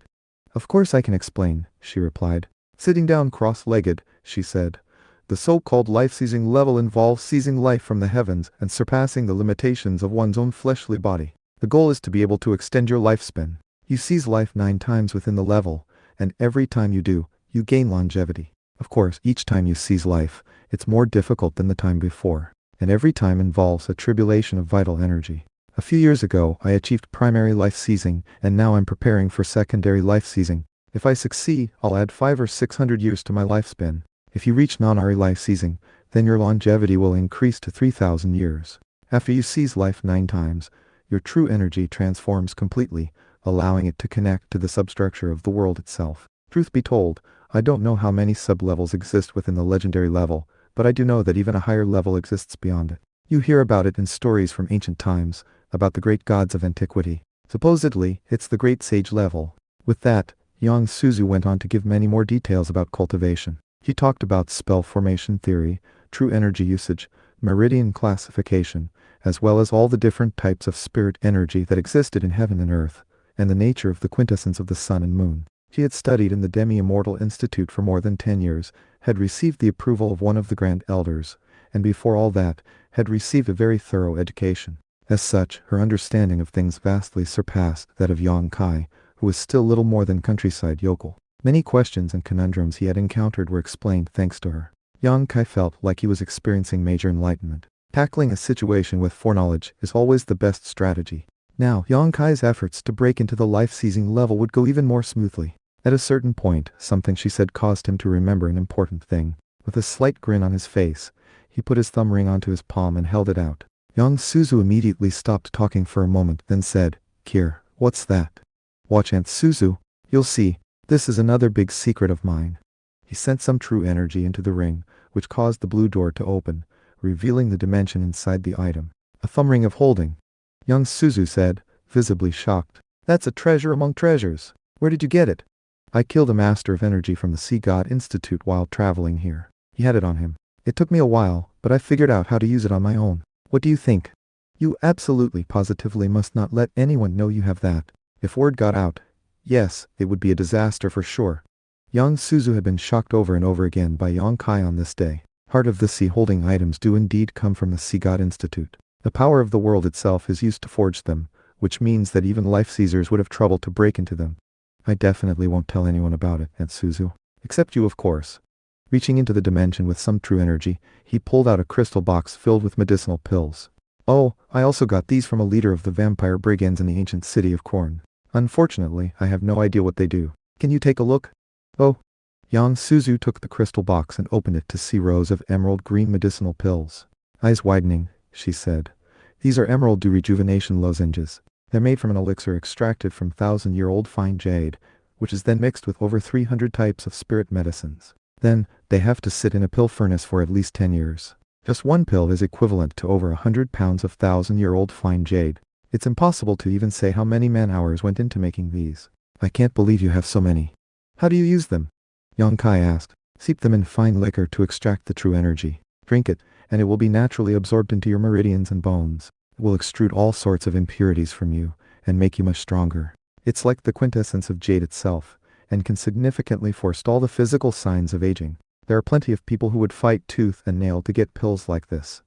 "Of course I can explain," she replied. Sitting down cross-legged, she said, "The so-called life-seizing level involves seizing life from the heavens and surpassing the limitations of one's own fleshly body. The goal is to be able to extend your lifespan. You seize life 9 times within the level, and every time you do, you gain longevity. Of course, each time you seize life, it's more difficult than the time before, and every time involves a tribulation of vital energy. A few years ago, I achieved primary life seizing, and now I'm preparing for secondary life seizing. If I succeed, I'll add 500 or 600 years to my lifespan. If you reach non-Ari life seizing, then your longevity will increase to 3,000 years. After you seize life 9 times, your true energy transforms completely, allowing it to connect to the substructure of the world itself. Truth be told, I don't know how many sub-levels exist within the legendary level, but I do know that even a higher level exists beyond it. You hear about it in stories from ancient times, about the great gods of antiquity. Supposedly, it's the great sage level." With that, Yang Suzu went on to give many more details about cultivation. He talked about spell formation theory, true energy usage, meridian classification, as well as all the different types of spirit energy that existed in heaven and earth, and the nature of the quintessence of the sun and moon. He had studied in the Demi-Immortal Institute for more than 10 years, had received the approval of one of the Grand Elders, and before all that, had received a very thorough education. As such, her understanding of things vastly surpassed that of Yang Kai, who was still little more than countryside yokel. Many questions and conundrums he had encountered were explained thanks to her. Yang Kai felt like he was experiencing major enlightenment. Tackling a situation with foreknowledge is always the best strategy. Now, Yang Kai's efforts to break into the life-seizing level would go even more smoothly. At a certain point, something she said caused him to remember an important thing. With a slight grin on his face, he put his thumb ring onto his palm and held it out. Yang Suzu immediately stopped talking for a moment, then said, "Kier, what's that?" "Watch, Aunt Suzu. You'll see. This is another big secret of mine." He sent some true energy into the ring, which caused the blue door to open, revealing the dimension inside the item. "A thumb ring of holding," Young Suzu said, visibly shocked. "That's a treasure among treasures. Where did you get it?" "I killed a master of energy from the Sea God Institute while traveling here. He had it on him. It took me a while, but I figured out how to use it on my own. What do you think? You absolutely positively must not let anyone know you have that. If word got out, yes, it would be a disaster for sure." Yang Suzu had been shocked over and over again by Yang Kai on this day. Heart of the Sea holding items do indeed come from the Sea God Institute. The power of the world itself is used to forge them, which means that even life seizers would have trouble to break into them. "I definitely won't tell anyone about it, Aunt Suzu. Except you, of course." Reaching into the dimension with some true energy, he pulled out a crystal box filled with medicinal pills. "Oh, I also got these from a leader of the vampire brigands in the ancient city of Korn. Unfortunately, I have no idea what they do. Can you take a look?" "Oh." Yang Suzu took the crystal box and opened it to see rows of emerald green medicinal pills. Eyes widening, she said, "These are emerald dew rejuvenation lozenges. They're made from an elixir extracted from thousand-year-old fine jade, which is then mixed with over 300 types of spirit medicines. Then, they have to sit in a pill furnace for at least 10 years. Just one pill is equivalent to over 100 pounds of thousand-year-old fine jade. It's impossible to even say how many man-hours went into making these. I can't believe you have so many. How do you use them? Yang Kai asked. Steep them in fine liquor to extract the true energy. Drink it, and it will be naturally absorbed into your meridians and bones. It will extrude all sorts of impurities from you, and make you much stronger. It's like the quintessence of jade itself, and can significantly forestall the physical signs of aging. There are plenty of people who would fight tooth and nail to get pills like this.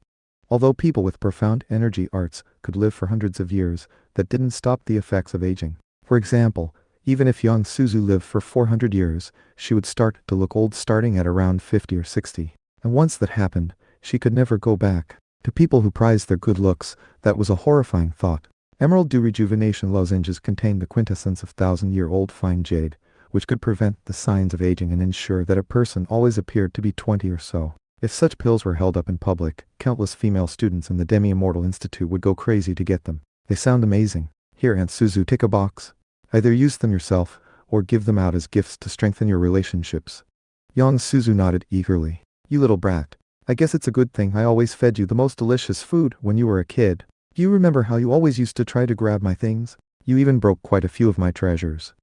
Although people with profound energy arts could live for hundreds of years, that didn't stop the effects of aging. For example, even if young Suzu lived for 400 years, she would start to look old starting at around 50 or 60. And once that happened, she could never go back. To people who prize their good looks, that was a horrifying thought. Emerald Dew Rejuvenation lozenges contain the quintessence of thousand-year-old fine jade, which could prevent the signs of aging and ensure that a person always appeared to be 20 or so. If such pills were held up in public, countless female students in the Demi-Immortal Institute would go crazy to get them. They sound amazing. Here, Aunt Suzu, take a box. Either use them yourself, or give them out as gifts to strengthen your relationships. Young Suzu nodded eagerly. You little brat. I guess it's a good thing I always fed you the most delicious food when you were a kid. Do you remember how you always used to try to grab my things? You even broke quite a few of my treasures.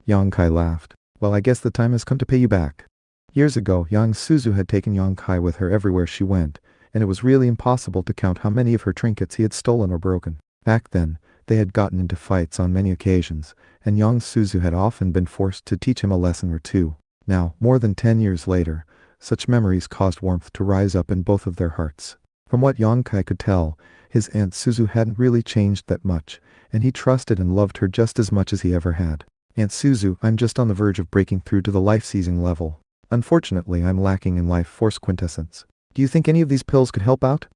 Yang Kai laughed. Well, I guess the time has come to pay you back. Years ago, young Suzu had taken Yang Kai with her everywhere she went, and it was really impossible to count how many of her trinkets he had stolen or broken. Back then, they had gotten into fights on many occasions, and young Suzu had often been forced to teach him a lesson or two. Now, more than 10 years later, such memories caused warmth to rise up in both of their hearts. From what Yang Kai could tell, his Aunt Suzu hadn't really changed that much, and he trusted and loved her just as much as he ever had. Aunt Suzu, I'm just on the verge of breaking through to the life-seizing level. Unfortunately, I'm lacking in life force quintessence. Do you think any of these pills could help out?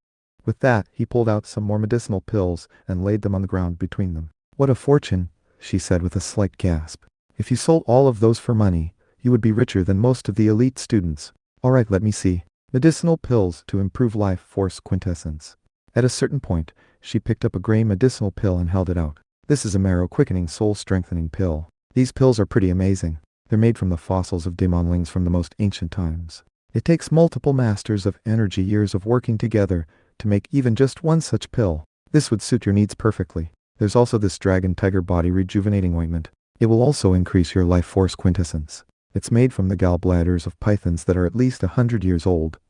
With that, he pulled out some more medicinal pills and laid them on the ground between them. What a fortune, she said with a slight gasp. If you sold all of those for money, you would be richer than most of the elite students. All right, let me see. Medicinal pills to improve life force quintessence. At a certain point, she picked up a gray medicinal pill and held it out. This is a marrow-quickening, soul-strengthening pill. These pills are pretty amazing. They're made from the fossils of demonlings from the most ancient times. It takes multiple masters of energy years of working together to make even just one such pill. This would suit your needs perfectly. There's also this dragon tiger body rejuvenating ointment. It will also increase your life force quintessence. It's made from the gallbladders of pythons that are at least 100 years old,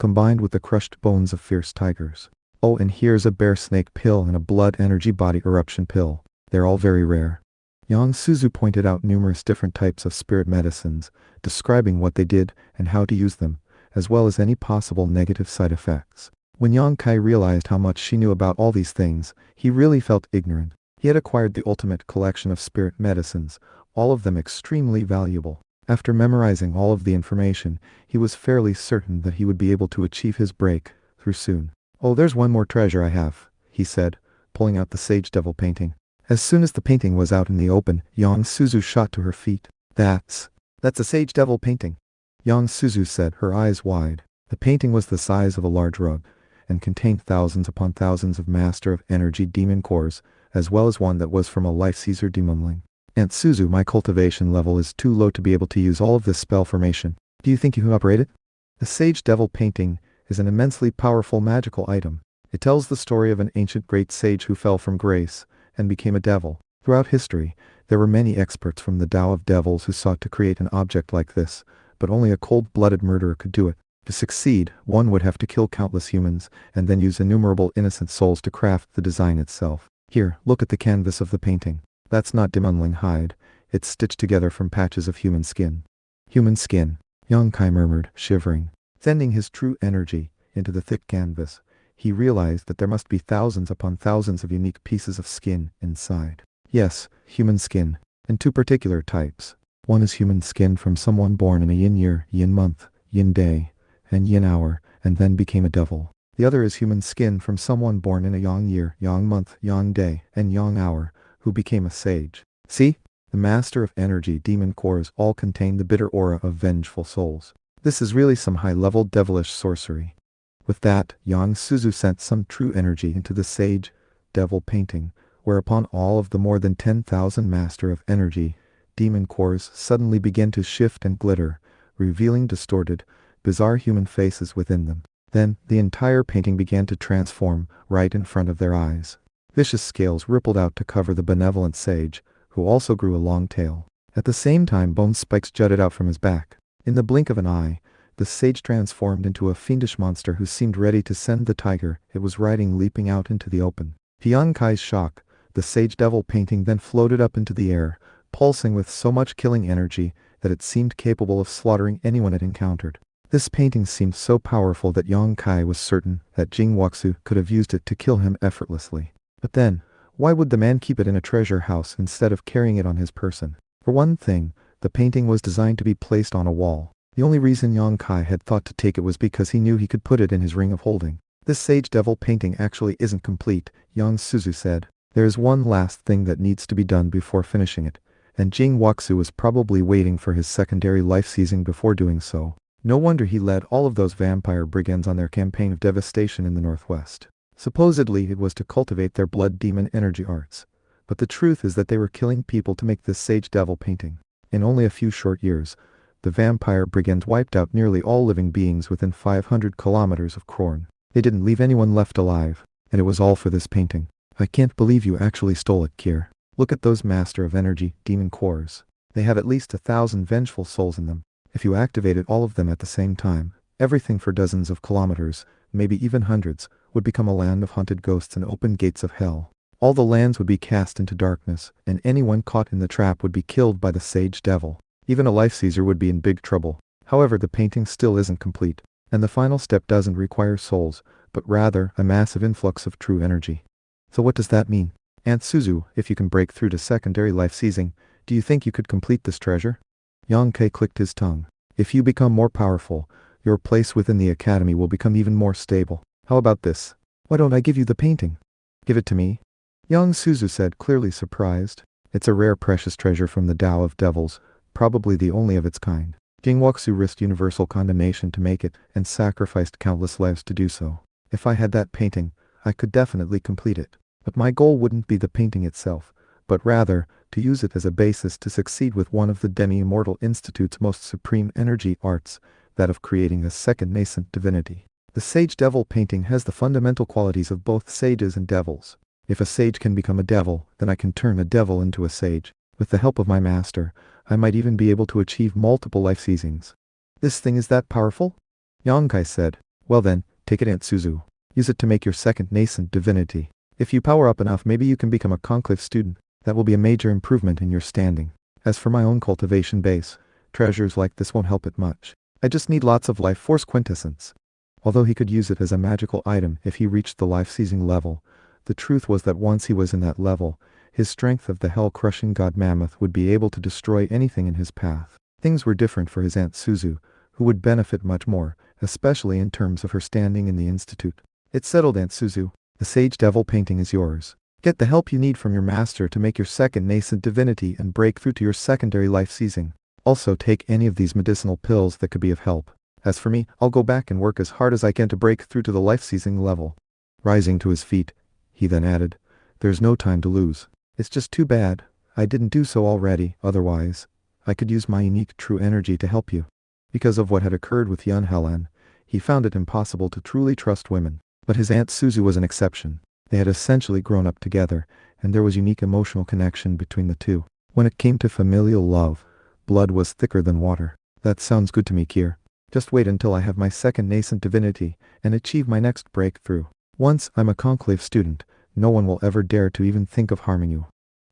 combined with the crushed bones of fierce tigers. Oh, and here's a bear snake pill and a blood energy body eruption pill. They're all very rare. Yang Suzu pointed out numerous different types of spirit medicines, describing what they did and how to use them, as well as any possible negative side effects. When Yang Kai realized how much she knew about all these things, he really felt ignorant. He had acquired the ultimate collection of spirit medicines, all of them extremely valuable. After memorizing all of the information, he was fairly certain that he would be able to achieve his breakthrough soon. Oh, there's one more treasure I have, he said, pulling out the sage devil painting. As soon as the painting was out in the open, Yang Suzu shot to her feet. That's a sage devil painting, Yang Suzu said, her eyes wide. The painting was the size of a large rug, and contained thousands upon thousands of Master of Energy demon cores, as well as one that was from a life-seizer demonling. Aunt Suzu, my cultivation level is too low to be able to use all of this spell formation. Do you think you can operate it? The Sage Devil painting is an immensely powerful magical item. It tells the story of an ancient great sage who fell from grace and became a devil. Throughout history, there were many experts from the Tao of Devils who sought to create an object like this, but only a cold-blooded murderer could do it. To succeed, one would have to kill countless humans, and then use innumerable innocent souls to craft the design itself. Here, look at the canvas of the painting. That's not demonling hide. It's stitched together from patches of human skin. Human skin, Yang Kai murmured, shivering. Sending his true energy into the thick canvas, he realized that there must be thousands upon thousands of unique pieces of skin inside. Yes, human skin, and two particular types. One is human skin from someone born in a yin year, yin month, yin day, and yin hour, and then became a devil. The other is human skin from someone born in a yang year, yang month, yang day, and yang hour, who became a sage. See? The Master of Energy demon cores all contain the bitter aura of vengeful souls. This is really some high-level devilish sorcery. With that, Yang Suzu sent some true energy into the sage devil painting, whereupon all of the more than 10,000 Master of Energy demon cores suddenly began to shift and glitter, revealing distorted, bizarre human faces within them. Then, the entire painting began to transform right in front of their eyes. Vicious scales rippled out to cover the benevolent sage, who also grew a long tail. At the same time, bone spikes jutted out from his back. In the blink of an eye, the sage transformed into a fiendish monster who seemed ready to send the tiger it was riding leaping out into the open. To Yang Kai's shock, the sage devil painting then floated up into the air, pulsing with so much killing energy that it seemed capable of slaughtering anyone it encountered. This painting seemed so powerful that Yang Kai was certain that Jing Wuxu could have used it to kill him effortlessly. But then, why would the man keep it in a treasure house instead of carrying it on his person? For one thing, the painting was designed to be placed on a wall. The only reason Yang Kai had thought to take it was because he knew he could put it in his ring of holding. This sage devil painting actually isn't complete, Yang Suzu said. There is one last thing that needs to be done before finishing it, and Jing Wuxu was probably waiting for his secondary life seizing before doing so. No wonder he led all of those vampire brigands on their campaign of devastation in the Northwest. Supposedly it was to cultivate their blood demon energy arts. But the truth is that they were killing people to make this sage devil painting. In only a few short years, the vampire brigands wiped out nearly all living beings within 500 kilometers of Krorn. They didn't leave anyone left alive, and it was all for this painting. I can't believe you actually stole it, Kier. Look at those Master of Energy demon cores. They have at least 1,000 vengeful souls in them. If you activated all of them at the same time, everything for dozens of kilometers, maybe even hundreds, would become a land of haunted ghosts and open gates of hell. All the lands would be cast into darkness, and anyone caught in the trap would be killed by the sage devil. Even a life seizer would be in big trouble. However, the painting still isn't complete, and the final step doesn't require souls, but rather a massive influx of true energy. So what does that mean? Aunt Suzu, if you can break through to secondary life seizing, do you think you could complete this treasure? Yang Kai clicked his tongue. If you become more powerful, your place within the academy will become even more stable. How about this? Why don't I give you the painting? Give it to me? Yang Suzu said, clearly surprised. It's a rare precious treasure from the Tao of Devils, probably the only of its kind. Jing Wuxu risked universal condemnation to make it, and sacrificed countless lives to do so. If I had that painting, I could definitely complete it. But my goal wouldn't be the painting itself, but rather, to use it as a basis to succeed with one of the Demi-Immortal Institute's most supreme energy arts, that of creating a second nascent divinity. The Sage Devil painting has the fundamental qualities of both sages and devils. If a sage can become a devil, then I can turn a devil into a sage. With the help of my master, I might even be able to achieve multiple life seizings. This thing is that powerful? Yang Kai said. Well then, take it, Aunt Suzu. Use it to make your second nascent divinity. If you power up enough, maybe you can become a conclave student. That will be a major improvement in your standing. As for my own cultivation base, treasures like this won't help it much. I just need lots of life force quintessence. Although he could use it as a magical item if he reached the life-seizing level, the truth was that once he was in that level, his strength of the hell-crushing god mammoth would be able to destroy anything in his path. Things were different for his Aunt Suzu, who would benefit much more, especially in terms of her standing in the institute. It's settled, Aunt Suzu. The Sage Devil painting is yours. Get the help you need from your master to make your second nascent divinity and break through to your secondary life seizing. Also take any of these medicinal pills that could be of help. As for me, I'll go back and work as hard as I can to break through to the life seizing level. Rising to his feet, he then added, there's no time to lose. It's just too bad I didn't do so already, otherwise I could use my unique true energy to help you. Because of what had occurred with Yun Helen, he found it impossible to truly trust women. But his Aunt Suzu was an exception. They had essentially grown up together, and there was unique emotional connection between the two. When it came to familial love, blood was thicker than water. That sounds good to me, Kier. Just wait until I have my second nascent divinity and achieve my next breakthrough. Once I'm a conclave student, no one will ever dare to even think of harming you.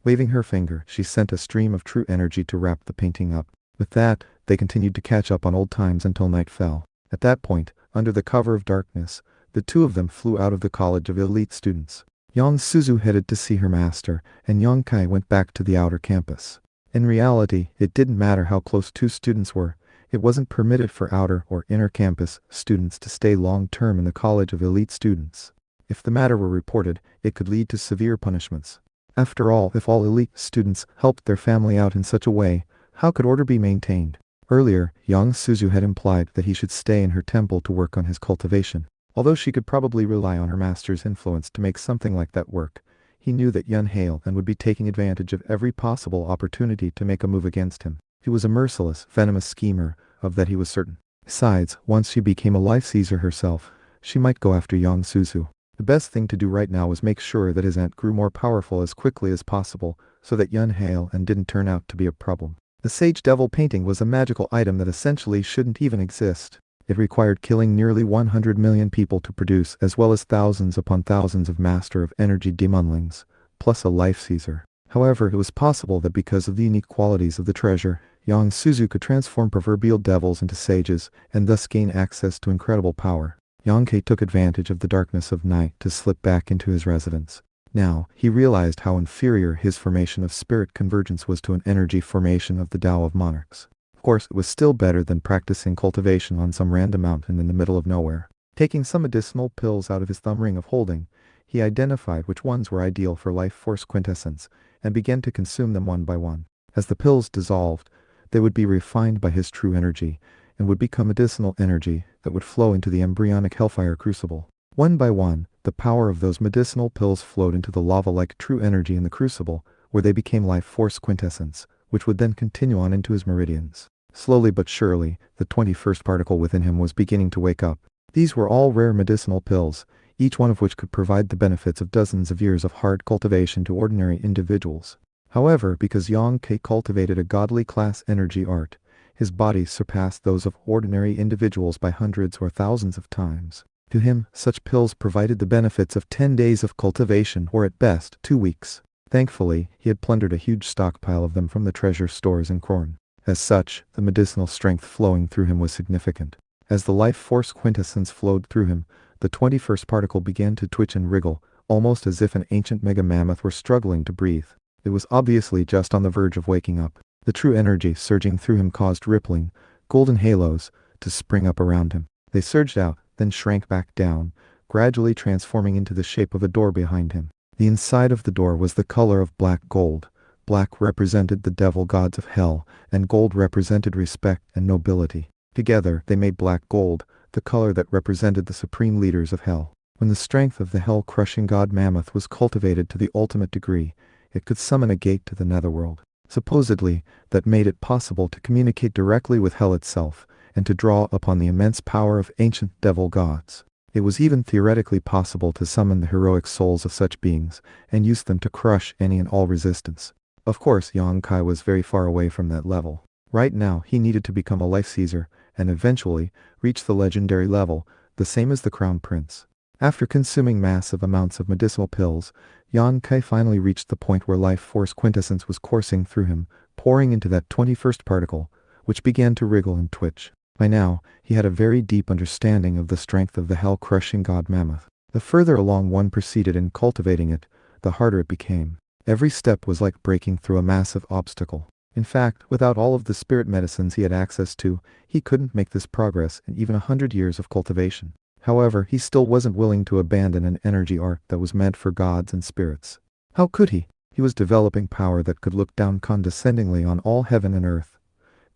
Waving her finger, she sent a stream of true energy to wrap the painting up. With that, they continued to catch up on old times until night fell. At that point, under the cover of darkness, the two of them flew out of the College of Elite Students. Yang Suzu headed to see her master, and Yang Kai went back to the outer campus. In reality, it didn't matter how close two students were. It wasn't permitted for outer or inner campus students to stay long-term in the College of Elite Students. If the matter were reported, it could lead to severe punishments. After all, if all elite students helped their family out in such a way, how could order be maintained? Earlier, Yang Suzu had implied that he should stay in her temple to work on his cultivation. Although she could probably rely on her master's influence to make something like that work, He knew that Yun Hale and would be taking advantage of every possible opportunity to make a move against him. He was a merciless, venomous schemer, of that he was certain. Besides, once she became a life seizer herself, she might go after Yang Suzu. The best thing to do right now was make sure that his aunt grew more powerful as quickly as possible, so that Yun Hale and didn't turn out to be a problem. The Sage Devil painting was a magical item that essentially shouldn't even exist. It required killing nearly 100 million people to produce, as well as thousands upon thousands of Master of Energy Demonlings, plus a life seizer. However, it was possible that because of the unique qualities of the treasure, Yang Suzu could transform proverbial devils into sages, and thus gain access to incredible power. Yang Kei took advantage of the darkness of night to slip back into his residence. Now, he realized how inferior his formation of spirit convergence was to an energy formation of the Tao of Monarchs. Of course, it was still better than practicing cultivation on some random mountain in the middle of nowhere. Taking some medicinal pills out of his thumb ring of holding, he identified which ones were ideal for life force quintessence, and began to consume them one by one. As the pills dissolved, they would be refined by his true energy, and would become medicinal energy that would flow into the embryonic hellfire crucible. One by one, the power of those medicinal pills flowed into the lava-like true energy in the crucible, where they became life force quintessence, which would then continue on into his meridians. Slowly but surely, the 21st particle within him was beginning to wake up. These were all rare medicinal pills, each one of which could provide the benefits of dozens of years of hard cultivation to ordinary individuals. However, because Yang Kei cultivated a godly class energy art, his body surpassed those of ordinary individuals by hundreds or thousands of times. To him, such pills provided the benefits of 10 days of cultivation, or at best, 2 weeks. Thankfully, he had plundered a huge stockpile of them from the treasure stores in Korn. As such, the medicinal strength flowing through him was significant. As the life force quintessence flowed through him, the 21st particle began to twitch and wriggle, almost as if an ancient mega mammoth were struggling to breathe. It was obviously just on the verge of waking up. The true energy surging through him caused rippling, golden halos, to spring up around him. They surged out, then shrank back down, gradually transforming into the shape of a door behind him. The inside of the door was the color of black gold. Black represented the devil gods of hell, and gold represented respect and nobility. Together, they made black gold, the color that represented the supreme leaders of hell. When the strength of the hell-crushing god mammoth was cultivated to the ultimate degree, it could summon a gate to the netherworld. Supposedly, that made it possible to communicate directly with hell itself, and to draw upon the immense power of ancient devil gods. It was even theoretically possible to summon the heroic souls of such beings, and use them to crush any and all resistance. Of course, Yang Kai was very far away from that level. Right now, he needed to become a life seizer, and eventually, reach the legendary level, the same as the Crown Prince. After consuming massive amounts of medicinal pills, Yang Kai finally reached the point where life force quintessence was coursing through him, pouring into that 21st particle, which began to wriggle and twitch. By now, he had a very deep understanding of the strength of the hell-crushing god mammoth. The further along one proceeded in cultivating it, the harder it became. Every step was like breaking through a massive obstacle. In fact, without all of the spirit medicines he had access to, he couldn't make this progress in even 100 years of cultivation. However, he still wasn't willing to abandon an energy art that was meant for gods and spirits. How could he? He was developing power that could look down condescendingly on all heaven and earth.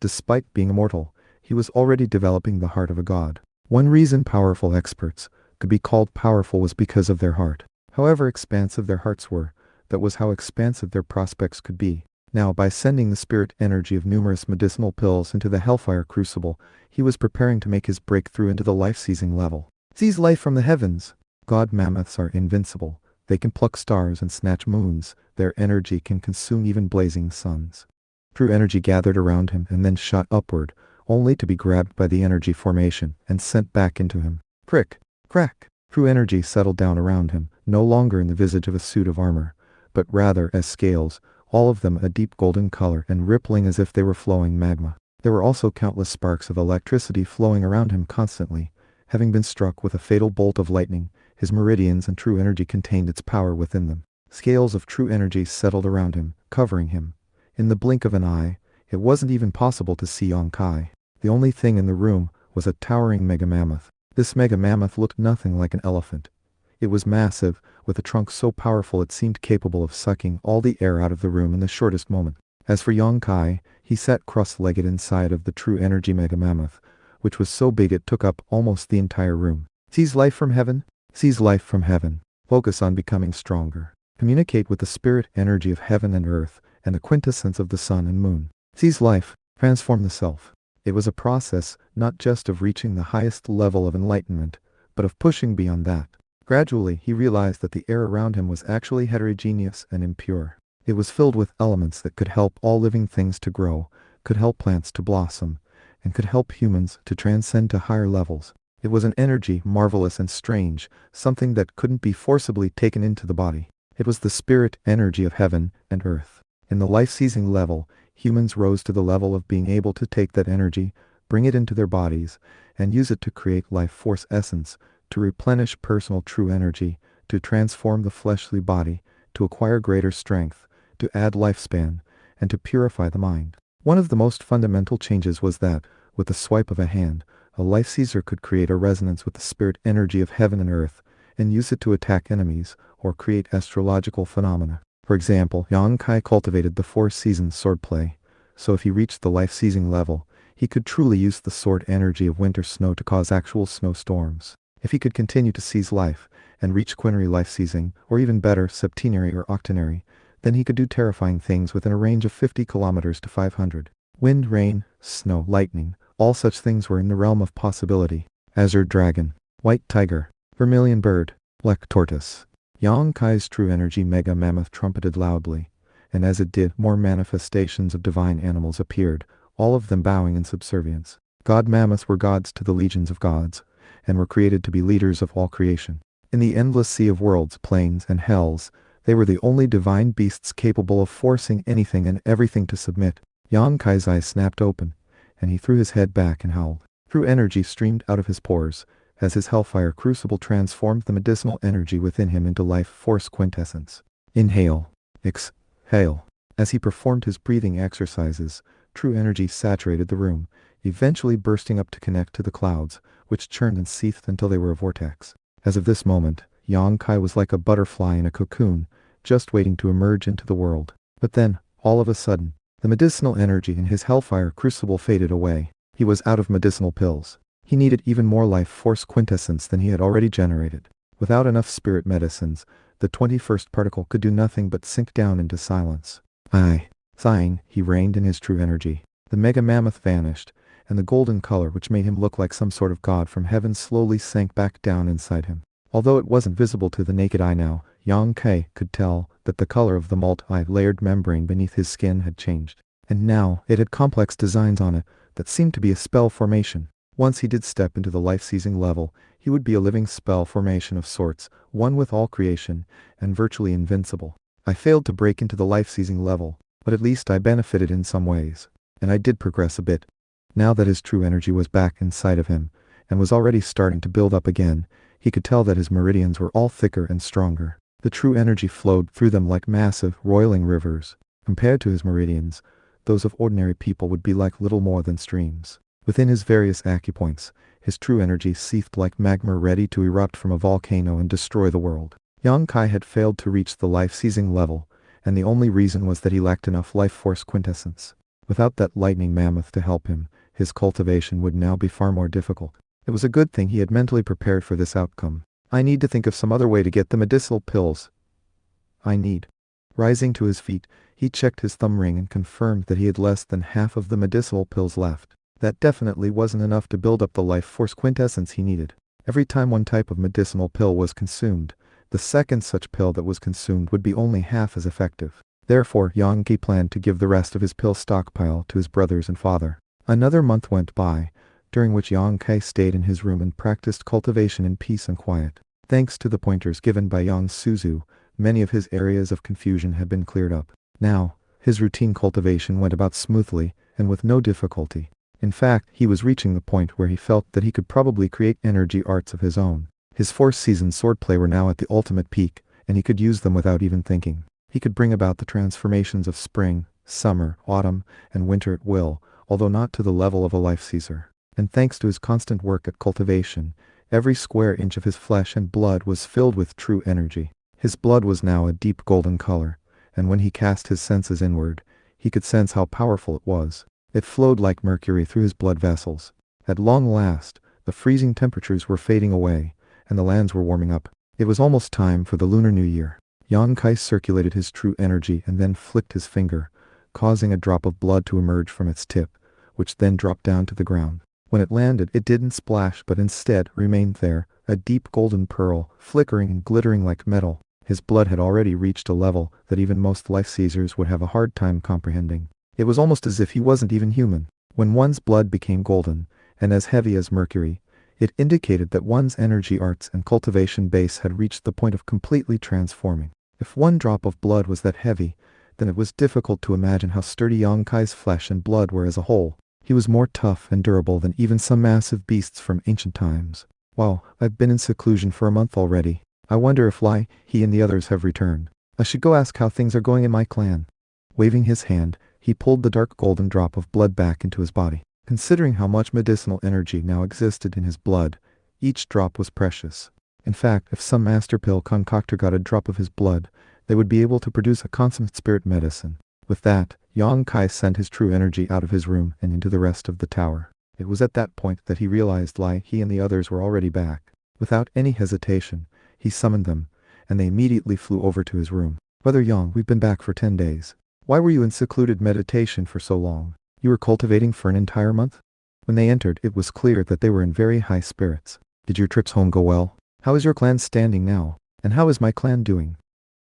Despite being immortal, he was already developing the heart of a god. One reason powerful experts could be called powerful was because of their heart. However expansive their hearts were, that was how expansive their prospects could be. Now, by sending the spirit energy of numerous medicinal pills into the hellfire crucible, he was preparing to make his breakthrough into the life-seizing level. Seize life from the heavens. God mammoths are invincible. They can pluck stars and snatch moons. Their energy can consume even blazing suns. True energy gathered around him and then shot upward, only to be grabbed by the energy formation and sent back into him. Prick, crack. True energy settled down around him, no longer in the visage of a suit of armor, but rather as scales, all of them a deep golden color and rippling as if they were flowing magma. There were also countless sparks of electricity flowing around him constantly. Having been struck with a fatal bolt of lightning, his meridians and true energy contained its power within them. Scales of true energy settled around him, covering him. In the blink of an eye, it wasn't even possible to see Yang Kai. The only thing in the room was a towering mega mammoth. This mega mammoth looked nothing like an elephant. It was massive, with a trunk so powerful it seemed capable of sucking all the air out of the room in the shortest moment. As for Yang Kai, he sat cross-legged inside of the true energy mega mammoth, which was so big it took up almost the entire room. Seize life from heaven? Seize life from heaven. Focus on becoming stronger. communicate with the spirit energy of heaven and earth, and the quintessence of the sun and moon. Seize life, transform the self. It was a process not just of reaching the highest level of enlightenment, but of pushing beyond that. Gradually, he realized that the air around him was actually heterogeneous and impure. It was filled with elements that could help all living things to grow, could help plants to blossom, and could help humans to transcend to higher levels. It was an energy marvelous and strange, something that couldn't be forcibly taken into the body. It was the spirit energy of heaven and earth. In the life-seizing level, humans rose to the level of being able to take that energy, bring it into their bodies, and use it to create life force essence, to replenish personal true energy, to transform the fleshly body, to acquire greater strength, to add lifespan, and to purify the mind. One of the most fundamental changes was that, with the swipe of a hand, a life seizer could create a resonance with the spirit energy of heaven and earth, and use it to attack enemies, or create astrological phenomena. For example, Yang Kai cultivated the 4 seasons swordplay, so if he reached the life-seizing level, he could truly use the sword energy of winter snow to cause actual snowstorms. If he could continue to seize life, and reach quinary life-seizing, or even better, septenary or octenary, then he could do terrifying things within a range of 50 kilometers to 500. Wind, rain, snow, lightning, all such things were in the realm of possibility. Azure dragon, white tiger, vermilion bird, black tortoise. Yang Kai's true energy mega mammoth trumpeted loudly, and as it did, more manifestations of divine animals appeared, all of them bowing in subservience. God mammoths were gods to the legions of gods, and were created to be leaders of all creation. In the endless sea of worlds, planes, and hells, they were the only divine beasts capable of forcing anything and everything to submit. Yang Kai's eyes snapped open, and he threw his head back and howled. True energy streamed out of his pores, as his hellfire crucible transformed the medicinal energy within him into life force quintessence. Inhale. Exhale. As he performed his breathing exercises, true energy saturated the room, eventually bursting up to connect to the clouds, which churned and seethed until they were a vortex. As of this moment, Yang Kai was like a butterfly in a cocoon, just waiting to emerge into the world. But then, all of a sudden, the medicinal energy in his hellfire crucible faded away. He was out of medicinal pills. He needed even more life force quintessence than he had already generated. Without enough spirit medicines, the 21st particle could do nothing but sink down into silence. Sighing, he reined in his true energy. The mega mammoth vanished, and the golden color which made him look like some sort of god from heaven slowly sank back down inside him. Although it wasn't visible to the naked eye now, Yang Kai could tell that the color of the multi-layered membrane beneath his skin had changed. And now, it had complex designs on it that seemed to be a spell formation. Once he did step into the life-seizing level, he would be a living spell formation of sorts, one with all creation, and virtually invincible. I failed to break into the life-seizing level, but at least I benefited in some ways. And I did progress a bit. Now that his true energy was back inside of him, and was already starting to build up again, he could tell that his meridians were all thicker and stronger. The true energy flowed through them like massive, roiling rivers. Compared to his meridians, those of ordinary people would be like little more than streams. Within his various acupoints, his true energy seethed like magma ready to erupt from a volcano and destroy the world. Yang Kai had failed to reach the life-seizing level, and the only reason was that he lacked enough life force quintessence. Without that lightning mammoth to help him, his cultivation would now be far more difficult. It was a good thing he had mentally prepared for this outcome. I need to think of some other way to get the medicinal pills. Rising to his feet, he checked his thumb ring and confirmed that he had less than half of the medicinal pills left. That definitely wasn't enough to build up the life force quintessence he needed. Every time one type of medicinal pill was consumed, the second such pill that was consumed would be only half as effective. Therefore, Yang Kai planned to give the rest of his pill stockpile to his brothers and father. Another month went by, during which Yang Kai stayed in his room and practiced cultivation in peace and quiet. Thanks to the pointers given by Yang Suzu, many of his areas of confusion had been cleared up. Now, his routine cultivation went about smoothly and with no difficulty. In fact, he was reaching the point where he felt that he could probably create energy arts of his own. His 4-season swordplay were now at the ultimate peak, and he could use them without even thinking. He could bring about the transformations of spring, summer, autumn, and winter at will, although not to the level of a life seizer. And thanks to his constant work at cultivation, every square inch of his flesh and blood was filled with true energy. His blood was now a deep golden color, and when he cast his senses inward, he could sense how powerful it was. It flowed like mercury through his blood vessels. At long last, the freezing temperatures were fading away, and the lands were warming up. It was almost time for the Lunar New Year. Yang Kai circulated his true energy and then flicked his finger, causing a drop of blood to emerge from its tip, which then dropped down to the ground. When it landed, it didn't splash but instead remained there, a deep golden pearl, flickering and glittering like metal. His blood had already reached a level that even most life seizers would have a hard time comprehending. It was almost as if he wasn't even human. When one's blood became golden, and as heavy as mercury, it indicated that one's energy arts and cultivation base had reached the point of completely transforming. If one drop of blood was that heavy, then it was difficult to imagine how sturdy Yang Kai's flesh and blood were as a whole. He was more tough and durable than even some massive beasts from ancient times. Wow, I've been in seclusion for a month already. I wonder if he and the others have returned. I should go ask how things are going in my clan. Waving his hand, he pulled the dark golden drop of blood back into his body. Considering how much medicinal energy now existed in his blood, each drop was precious. In fact, if some master pill concoctor got a drop of his blood, they would be able to produce a consummate spirit medicine. With that, Yang Kai sent his true energy out of his room and into the rest of the tower. It was at that point that he realized he and the others were already back. Without any hesitation, he summoned them, and they immediately flew over to his room. Brother Yang, we've been back for 10 days. Why were you in secluded meditation for so long? You were cultivating for an entire month? When they entered, it was clear that they were in very high spirits. Did your trips home go well? How is your clan standing now? And how is my clan doing?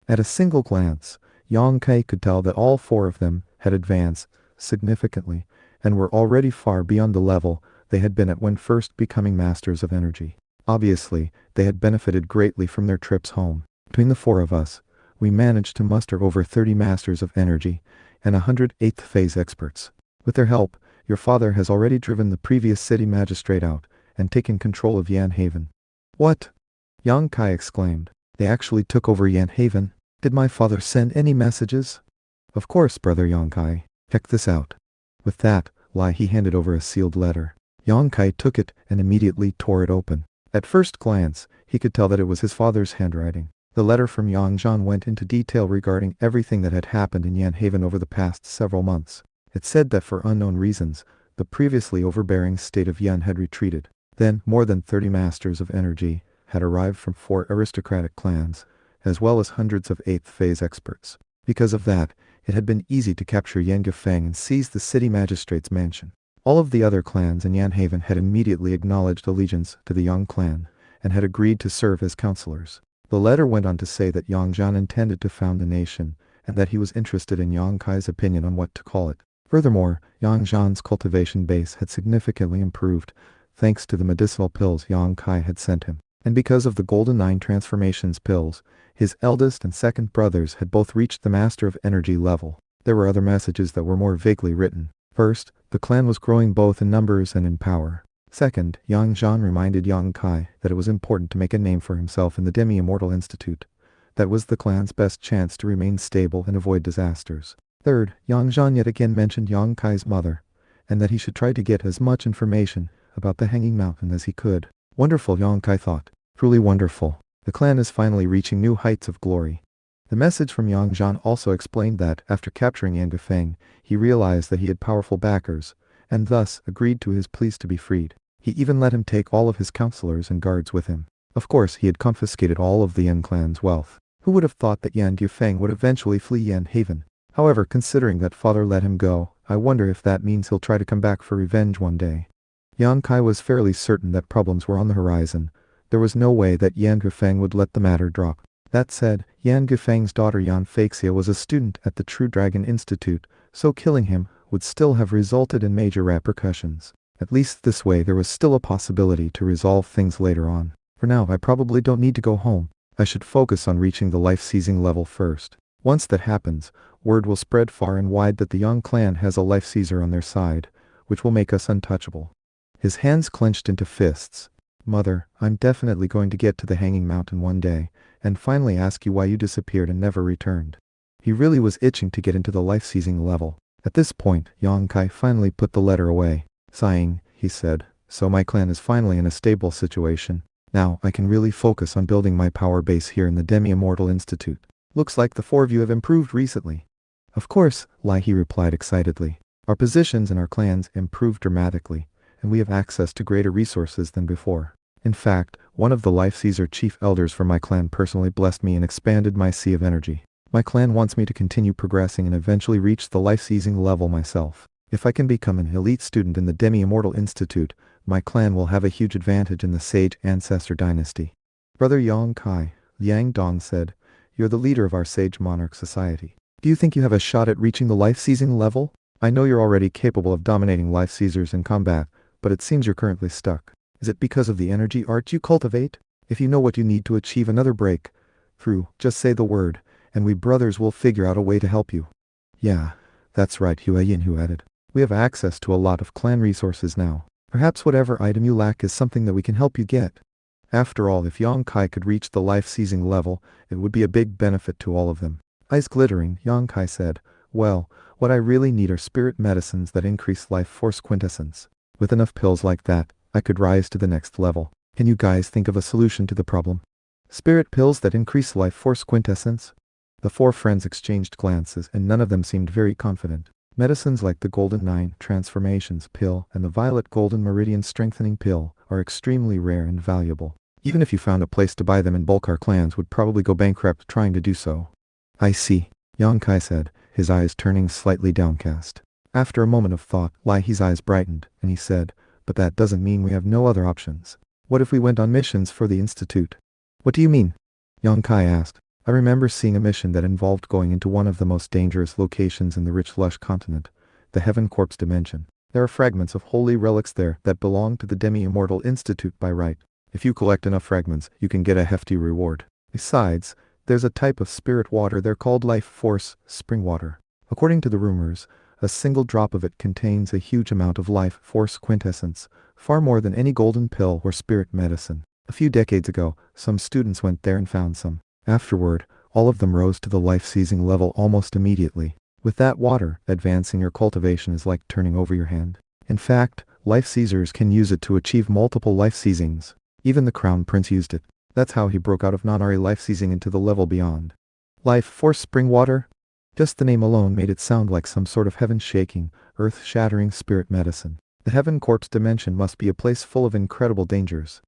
At a single glance, Yang Kai could tell that all 4 of them had advanced significantly and were already far beyond the level they had been at when first becoming masters of energy. Obviously, they had benefited greatly from their trips home. Between the 4 of us, we managed to muster over 30 masters of energy and 108th phase experts. With their help, your father has already driven the previous city magistrate out and taken control of Yan Haven. What? Yang Kai exclaimed. They actually took over Yan Haven? Did my father send any messages? Of course, brother Yang Kai. Check this out. With that, he handed over a sealed letter. Yang Kai took it and immediately tore it open. At first glance, he could tell that it was his father's handwriting. The letter from Yang Zhan went into detail regarding everything that had happened in Yan Haven over the past several months. It said that for unknown reasons, the previously overbearing state of Yan had retreated. Then, more than 30 masters of energy had arrived from 4 aristocratic clans, as well as hundreds of 8th phase experts. Because of that, it had been easy to capture Yan Gufeng and seize the city magistrate's mansion. All of the other clans in Yan Haven had immediately acknowledged allegiance to the Yang clan and had agreed to serve as counselors. The letter went on to say that Yang Zhan intended to found the nation and that he was interested in Yang Kai's opinion on what to call it. Furthermore, Yang Zhan's cultivation base had significantly improved thanks to the medicinal pills Yang Kai had sent him. And because of the Golden 9 transformations pills, his eldest and second brothers had both reached the Master of Energy level. There were other messages that were more vaguely written. First, the clan was growing both in numbers and in power. Second, Yang Zhan reminded Yang Kai that it was important to make a name for himself in the Demi-Immortal Institute. That was the clan's best chance to remain stable and avoid disasters. Third, Yang Zhan yet again mentioned Yang Kai's mother, and that he should try to get as much information about the Hanging Mountain as he could. Wonderful, Yang Kai thought. Truly wonderful. The clan is finally reaching new heights of glory. The message from Yang Zhan also explained that, after capturing Yan Gufeng, he realized that he had powerful backers, and thus agreed to his pleas to be freed. He even let him take all of his counselors and guards with him. Of course, he had confiscated all of the Yan clan's wealth. Who would have thought that Yan Gufeng would eventually flee Yan Haven? However, considering that father let him go, I wonder if that means he'll try to come back for revenge one day. Yang Kai was fairly certain that problems were on the horizon. There was no way that Yan Gufeng would let the matter drop. That said, Yan Gufeng's daughter Yan Feixia was a student at the True Dragon Institute, so killing him would still have resulted in major repercussions. At least this way there was still a possibility to resolve things later on. For now, I probably don't need to go home. I should focus on reaching the life-seizing level first. Once that happens, word will spread far and wide that the Yang clan has a life-seizer on their side, which will make us untouchable. His hands clenched into fists. Mother, I'm definitely going to get to the Hanging Mountain one day, and finally ask you why you disappeared and never returned. He really was itching to get into the life-seizing level. At this point, Yang Kai finally put the letter away. Sighing, he said, so my clan is finally in a stable situation. Now, I can really focus on building my power base here in the Demi-Immortal Institute. Looks like the 4 of you have improved recently. Of course, he replied excitedly. Our positions in our clans improved dramatically, and we have access to greater resources than before. In fact, One of the Life Caesar chief elders from my clan personally blessed me and expanded my sea of energy. My clan wants me to continue progressing and eventually reach the life-seizing level myself. If I can become an elite student in the Demi-Immortal Institute, my clan will have a huge advantage in the Sage Ancestor Dynasty. Brother Yang Kai, Yang Dong said, "You're the leader of our Sage Monarch Society. Do you think you have a shot at reaching the life-seizing level? I know you're already capable of dominating Life Caesars in combat, but it seems you're currently stuck. Is it because of the energy art you cultivate? If you know what you need to achieve another breakthrough, just say the word, and we brothers will figure out a way to help you." "Yeah, that's right," Hue Yinhu added. "We have access to a lot of clan resources now. Perhaps whatever item you lack is something that we can help you get." After all, if Yang Kai could reach the life-seizing level, it would be a big benefit to all of them. Eyes glittering, Yang Kai said, "Well, what I really need are spirit medicines that increase life force quintessence. With enough pills like that, I could rise to the next level. Can you guys think of a solution to the problem?" "Spirit pills that increase life force quintessence?" The four friends exchanged glances and none of them seemed very confident. Medicines like the Golden 9 Transformations pill and the Violet Golden Meridian Strengthening pill are extremely rare and valuable. Even if you found a place to buy them in bulk, our clans would probably go bankrupt trying to do so. "I see," Yang Kai said, his eyes turning slightly downcast. After a moment of thought, Lai He's eyes brightened, and he said, "But that doesn't mean we have no other options. What if we went on missions for the Institute?" "What do you mean?" Yang Kai asked. "I remember seeing a mission that involved going into one of the most dangerous locations in the rich lush continent, the Heaven Corpse Dimension. There are fragments of holy relics there that belong to the Demi-Immortal Institute by right. If you collect enough fragments, you can get a hefty reward. Besides, there's a type of spirit water there called life force spring water. According to the rumors, a single drop of it contains a huge amount of life force quintessence, far more than any golden pill or spirit medicine. A few decades ago, some students went there and found some. Afterward, all of them rose to the life-seizing level almost immediately. With that water, advancing your cultivation is like turning over your hand. In fact, life seizers can use it to achieve multiple life seizings. Even the Crown Prince used it. That's how he broke out of non-Ari life seizing into the level beyond. Life force spring water? Just the name alone made it sound like some sort of heaven-shaking, earth-shattering spirit medicine. The Heaven Corpse Dimension must be a place full of incredible dangers.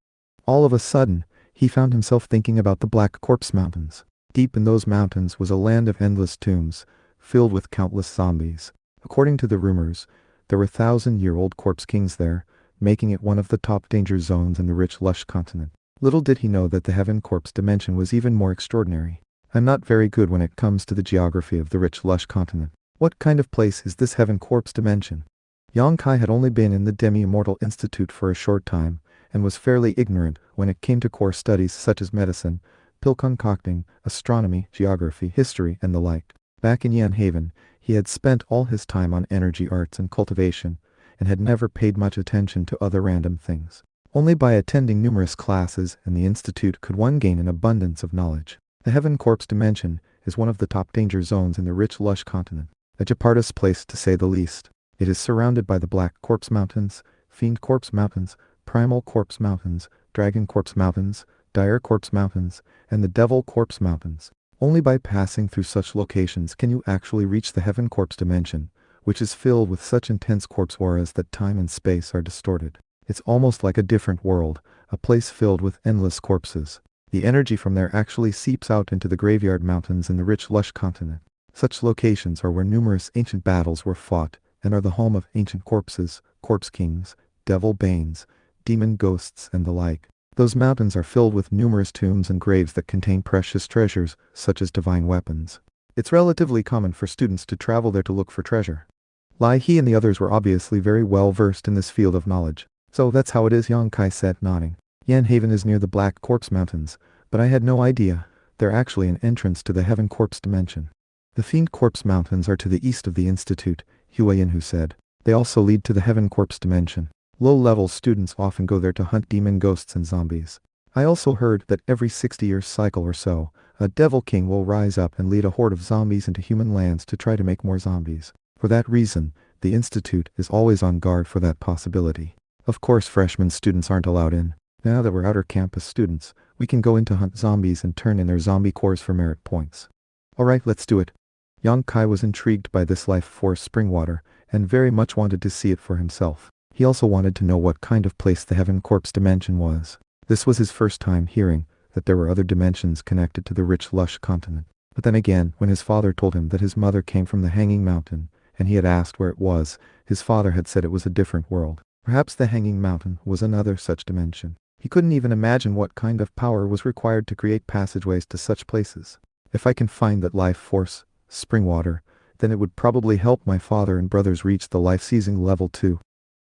All of a sudden, he found himself thinking about the Black Corpse Mountains. Deep in those mountains was a land of endless tombs, filled with countless zombies. According to the rumors, there were 1,000-year-old corpse kings there, making it one of the top danger zones in the rich lush continent. Little did he know that the Heaven Corpse Dimension was even more extraordinary. "I'm not very good when it comes to the geography of the rich lush continent. What kind of place is this Heaven Corpse Dimension?" Yang Kai had only been in the Demi-Immortal Institute for a short time, and was fairly ignorant when it came to core studies such as medicine, pill concocting, astronomy, geography, history, and the like. Back in Yan Haven, he had spent all his time on energy arts and cultivation, and had never paid much attention to other random things. Only by attending numerous classes in the Institute could one gain an abundance of knowledge. The Heaven Corpse Dimension is one of the top danger zones in the rich lush continent. A Japarta's place to say the least. It is surrounded by the Black Corpse Mountains, Fiend Corpse Mountains, Primal Corpse Mountains, Dragon Corpse Mountains, Dire Corpse Mountains, and the Devil Corpse Mountains. Only by passing through such locations can you actually reach the Heaven Corpse Dimension, which is filled with such intense corpse auras that time and space are distorted. It's almost like a different world, a place filled with endless corpses. The energy from there actually seeps out into the Graveyard Mountains in the rich lush continent. Such locations are where numerous ancient battles were fought, and are the home of ancient corpses, corpse kings, devil banes, demon ghosts, and the like. Those mountains are filled with numerous tombs and graves that contain precious treasures, such as divine weapons. It's relatively common for students to travel there to look for treasure. Lai He and the others were obviously very well versed in this field of knowledge. "So that's how it is," Yang Kai said, nodding. "Yan Haven is near the Black Corpse Mountains, but I had no idea. They're actually an entrance to the Heaven Corpse Dimension." "The Fiend Corpse Mountains are to the east of the Institute," Hue Yinhu said. "They also lead to the Heaven Corpse Dimension. Low-level students often go there to hunt demon ghosts and zombies. I also heard that every 60-year cycle or so, a Devil King will rise up and lead a horde of zombies into human lands to try to make more zombies. For that reason, the Institute is always on guard for that possibility. Of course, freshman students aren't allowed in. Now that we're outer campus students, we can go in to hunt zombies and turn in their zombie cores for merit points." "Alright, let's do it." Yang Kai was intrigued by this life force spring water, and very much wanted to see it for himself. He also wanted to know what kind of place the Heaven Corpse Dimension was. This was his first time hearing that there were other dimensions connected to the rich, lush continent. But then again, when his father told him that his mother came from the Hanging Mountain, and he had asked where it was, his father had said it was a different world. Perhaps the Hanging Mountain was another such dimension. He couldn't even imagine what kind of power was required to create passageways to such places. If I can find that life force, spring water, then it would probably help my father and brothers reach the life-seizing level too.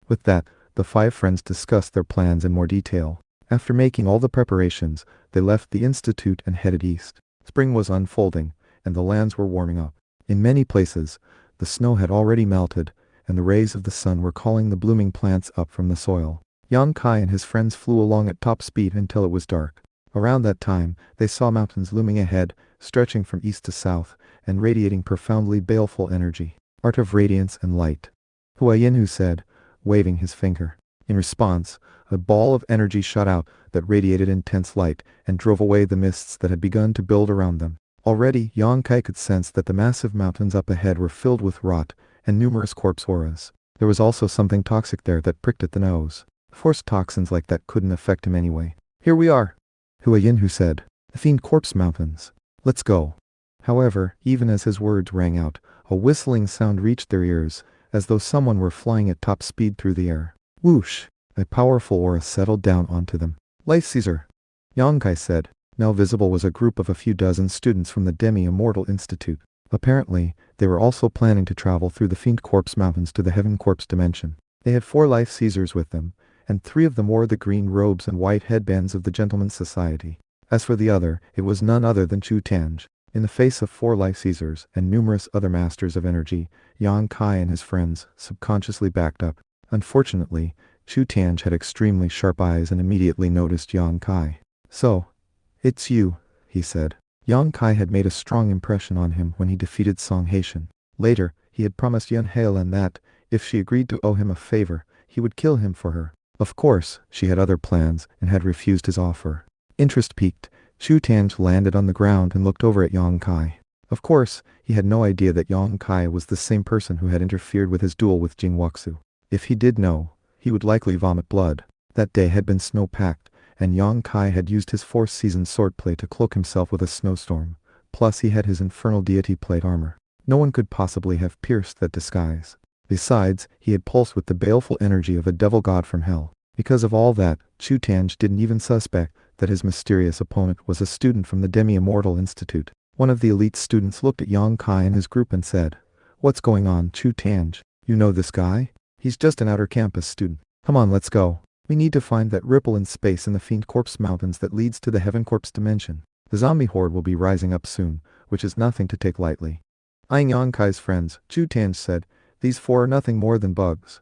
With that, the 5 friends discussed their plans in more detail. After making all the preparations, they left the institute and headed east. Spring was unfolding, and the lands were warming up. In many places, the snow had already melted, and the rays of the sun were calling the blooming plants up from the soil. Yang Kai and his friends flew along at top speed until it was dark. Around that time, they saw mountains looming ahead, stretching from east to south, and radiating profoundly baleful energy. Art of radiance and light, Hua Yinhu said, waving his finger. In response, a ball of energy shot out that radiated intense light and drove away the mists that had begun to build around them. Already, Yang Kai could sense that the massive mountains up ahead were filled with rot and numerous corpse auras. There was also something toxic there that pricked at the nose. Forced toxins like that couldn't affect him anyway. Here we are, Hua Yinhu said. The Fiend Corpse Mountains. Let's go. However, even as his words rang out, a whistling sound reached their ears, as though someone were flying at top speed through the air. Whoosh! A powerful aura settled down onto them. Life Caesar, Yang Kai said. Now visible was a group of a few dozen students from the Demi-Immortal Institute. Apparently, they were also planning to travel through the Fiend Corpse Mountains to the Heaven Corpse dimension. They had 4 Life Caesars with them, and 3 of them wore the green robes and white headbands of the Gentleman's Society. As for the other, it was none other than Chu Tange. In the face of 4 Life Caesars and numerous other masters of energy, Yang Kai and his friends subconsciously backed up. Unfortunately, Chu Tange had extremely sharp eyes and immediately noticed Yang Kai. So, it's you, he said. Yang Kai had made a strong impression on him when he defeated Song Haitian. Later, he had promised Yun Haolan that, if she agreed to owe him a favor, he would kill him for her. Of course, she had other plans and had refused his offer. Interest piqued, Chu Tange landed on the ground and looked over at Yang Kai. Of course, he had no idea that Yang Kai was the same person who had interfered with his duel with Jing Wuxu. If he did know, he would likely vomit blood. That day had been snow-packed, and Yang Kai had used his 4th-season swordplay to cloak himself with a snowstorm. Plus he had his infernal deity plate armor. No one could possibly have pierced that disguise. Besides, he had pulsed with the baleful energy of a devil god from hell. Because of all that, Chu Tange didn't even suspect that his mysterious opponent was a student from the Demi-Immortal Institute. One of the elite students looked at Yang Kai and his group and said, "What's going on, Chu Tange? You know this guy? He's just an outer campus student. Come on, let's go. We need to find that ripple in space in the Fiend Corpse Mountains that leads to the Heaven Corpse dimension. The zombie horde will be rising up soon, which is nothing to take lightly." Eyeing Yang Kai's friends, Chu Tange said, "These 4 are nothing more than bugs."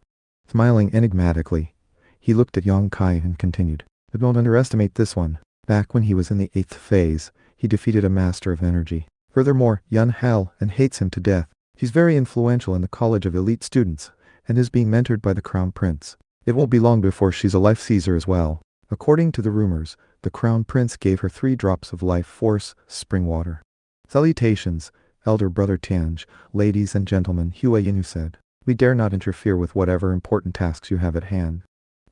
Smiling enigmatically, he looked at Yang Kai and continued, "But don't underestimate this one. Back when he was in the 8th phase, he defeated a master of energy. Furthermore, Yun Hal and hates him to death. She's very influential in the College of Elite Students, and is being mentored by the Crown Prince. It won't be long before she's a Life Caesar as well." According to the rumors, the Crown Prince gave her 3 drops of life force, spring water. "Salutations, Elder Brother Tange, ladies and gentlemen," Hua Yinhu said. "We dare not interfere with whatever important tasks you have at hand."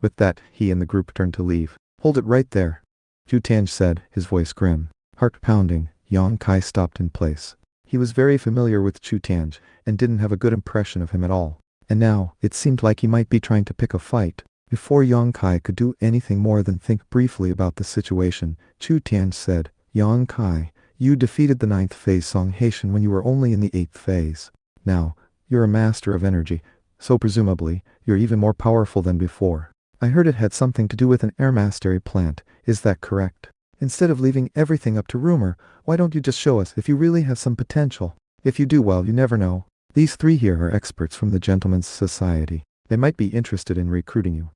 With that, he and the group turned to leave. "Hold it right there," Chu Tange said, his voice grim. Heart pounding, Yang Kai stopped in place. He was very familiar with Chu Tange, and didn't have a good impression of him at all. And now, it seemed like he might be trying to pick a fight. Before Yang Kai could do anything more than think briefly about the situation, Chu Tange said, "Yang Kai, you defeated the 9th phase Song Haitian when you were only in the 8th phase. Now, you're a master of energy, so presumably, you're even more powerful than before. I heard it had something to do with an air mastery plant, is that correct? Instead of leaving everything up to rumor, why don't you just show us if you really have some potential? If you do, well, you never know. These 3 here are experts from the Gentleman's Society. They might be interested in recruiting you."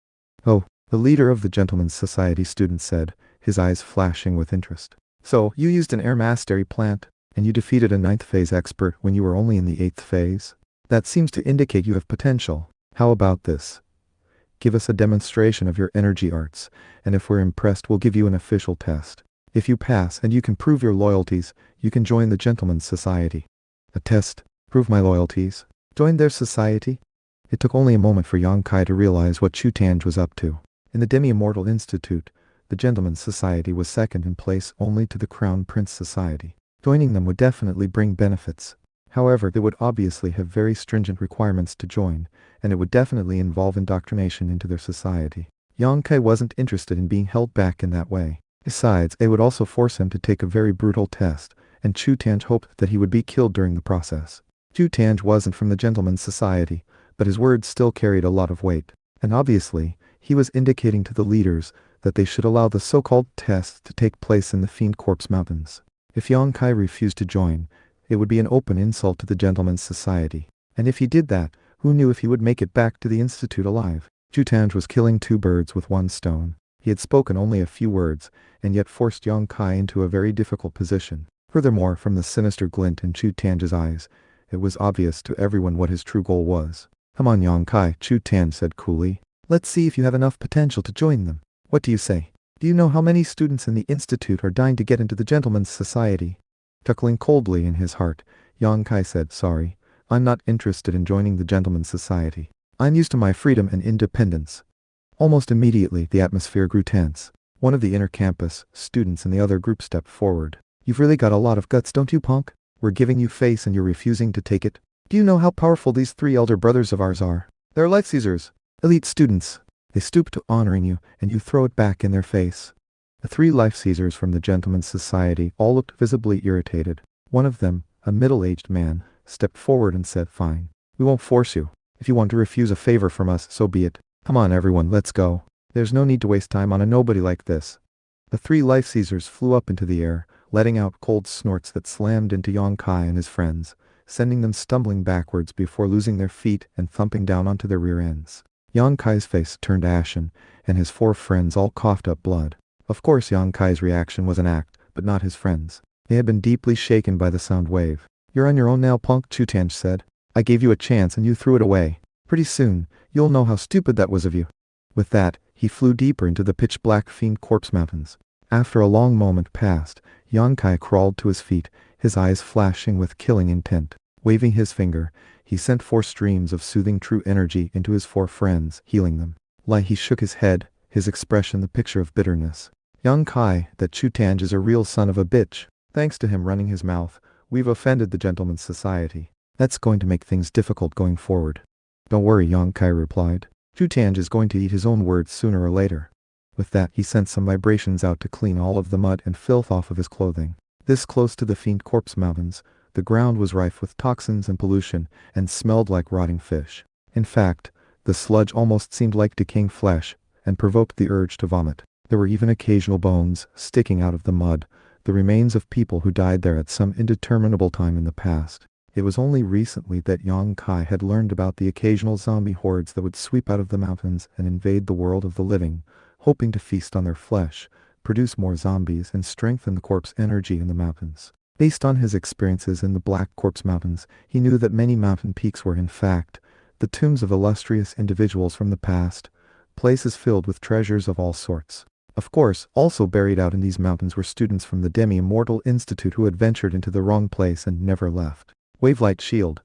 "Oh," the leader of the Gentleman's Society student said, his eyes flashing with interest. "So, you used an air mastery plant, and you defeated a 9th phase expert when you were only in the 8th phase? That seems to indicate you have potential. How about this? Give us a demonstration of your energy arts, and if we're impressed, we'll give you an official test. If you pass and you can prove your loyalties, you can join the Gentleman's Society." "A test? Prove my loyalties? Join their society?" It took only a moment for Yang Kai to realize what Chu Tange was up to. In the Demi-Immortal Institute, The Gentleman's Society was second in place only to the Crown Prince Society. Joining them would definitely bring benefits. However, they would obviously have very stringent requirements to join, and it would definitely involve indoctrination into their society. Yang Kai wasn't interested in being held back in that way. Besides, it would also force him to take a very brutal test, and Chu Tange hoped that he would be killed during the process. Chu Tange wasn't from the Gentleman's Society, but his words still carried a lot of weight. And obviously, he was indicating to the leaders that they should allow the so-called test to take place in the Fiend Corpse Mountains. If Yang Kai refused to join, it would be an open insult to the Gentleman's Society. And if he did that, who knew if he would make it back to the Institute alive? Chu Tange was killing two birds with one stone. He had spoken only a few words, and yet forced Yang Kai into a very difficult position. Furthermore, from the sinister glint in Chu Tange's eyes, it was obvious to everyone what his true goal was. Come on, Yang Kai, Chu Tange said coolly. Let's see if you have enough potential to join them. What do you say? Do you know how many students in the Institute are dying to get into the Gentleman's Society? Chuckling coldly in his heart, Yang Kai said, sorry, I'm not interested in joining the Gentleman's Society. I'm used to my freedom and independence. Almost immediately, the atmosphere grew tense. One of the inner campus students in the other group stepped forward. You've really got a lot of guts, don't you, punk? We're giving you face and you're refusing to take it. Do you know how powerful these three elder brothers of ours are? They're life seizers, elite students. They stoop to honoring you, and you throw it back in their face. The three life seizers from the Gentleman's Society all looked visibly irritated. One of them, a middle-aged man, stepped forward and said, fine. We won't force you. If you want to refuse a favor from us, so be it. Come on, everyone, let's go. There's no need to waste time on a nobody like this. The three life seizers flew up into the air, letting out cold snorts that slammed into Yang Kai and his friends, sending them stumbling backwards before losing their feet and thumping down onto their rear ends. Yang Kai's face turned ashen, and his four friends all coughed up blood. Of course, Yang Kai's reaction was an act, but not his friends. They had been deeply shaken by the sound wave. You're on your own now, punk, Chu Tange said. I gave you a chance and you threw it away. Pretty soon, you'll know how stupid that was of you. With that, he flew deeper into the pitch-black Fiend Corpse Mountains. After a long moment passed, Yang Kai crawled to his feet, his eyes flashing with killing intent. Waving his finger, he sent 4 streams of soothing true energy into his 4 friends, healing them. He shook his head, his expression the picture of bitterness. Yang Kai, that Chu Tange is a real son of a bitch. Thanks to him running his mouth, we've offended the Gentleman's Society. That's going to make things difficult going forward. Don't worry, Yang Kai replied. Chu Tange is going to eat his own words sooner or later. With that, he sent some vibrations out to clean all of the mud and filth off of his clothing. This close to the Fiend Corpse Mountains, the ground was rife with toxins and pollution, and smelled like rotting fish. In fact, the sludge almost seemed like decaying flesh, and provoked the urge to vomit. There were even occasional bones sticking out of the mud, the remains of people who died there at some indeterminable time in the past. It was only recently that Yang Kai had learned about the occasional zombie hordes that would sweep out of the mountains and invade the world of the living, hoping to feast on their flesh, produce more zombies, and strengthen the corpse energy in the mountains. Based on his experiences in the Black Corpse Mountains, he knew that many mountain peaks were, in fact, the tombs of illustrious individuals from the past, places filled with treasures of all sorts. Of course, also buried out in these mountains were students from the Demi-Immortal Institute who had ventured into the wrong place and never left. Wavelight Shield.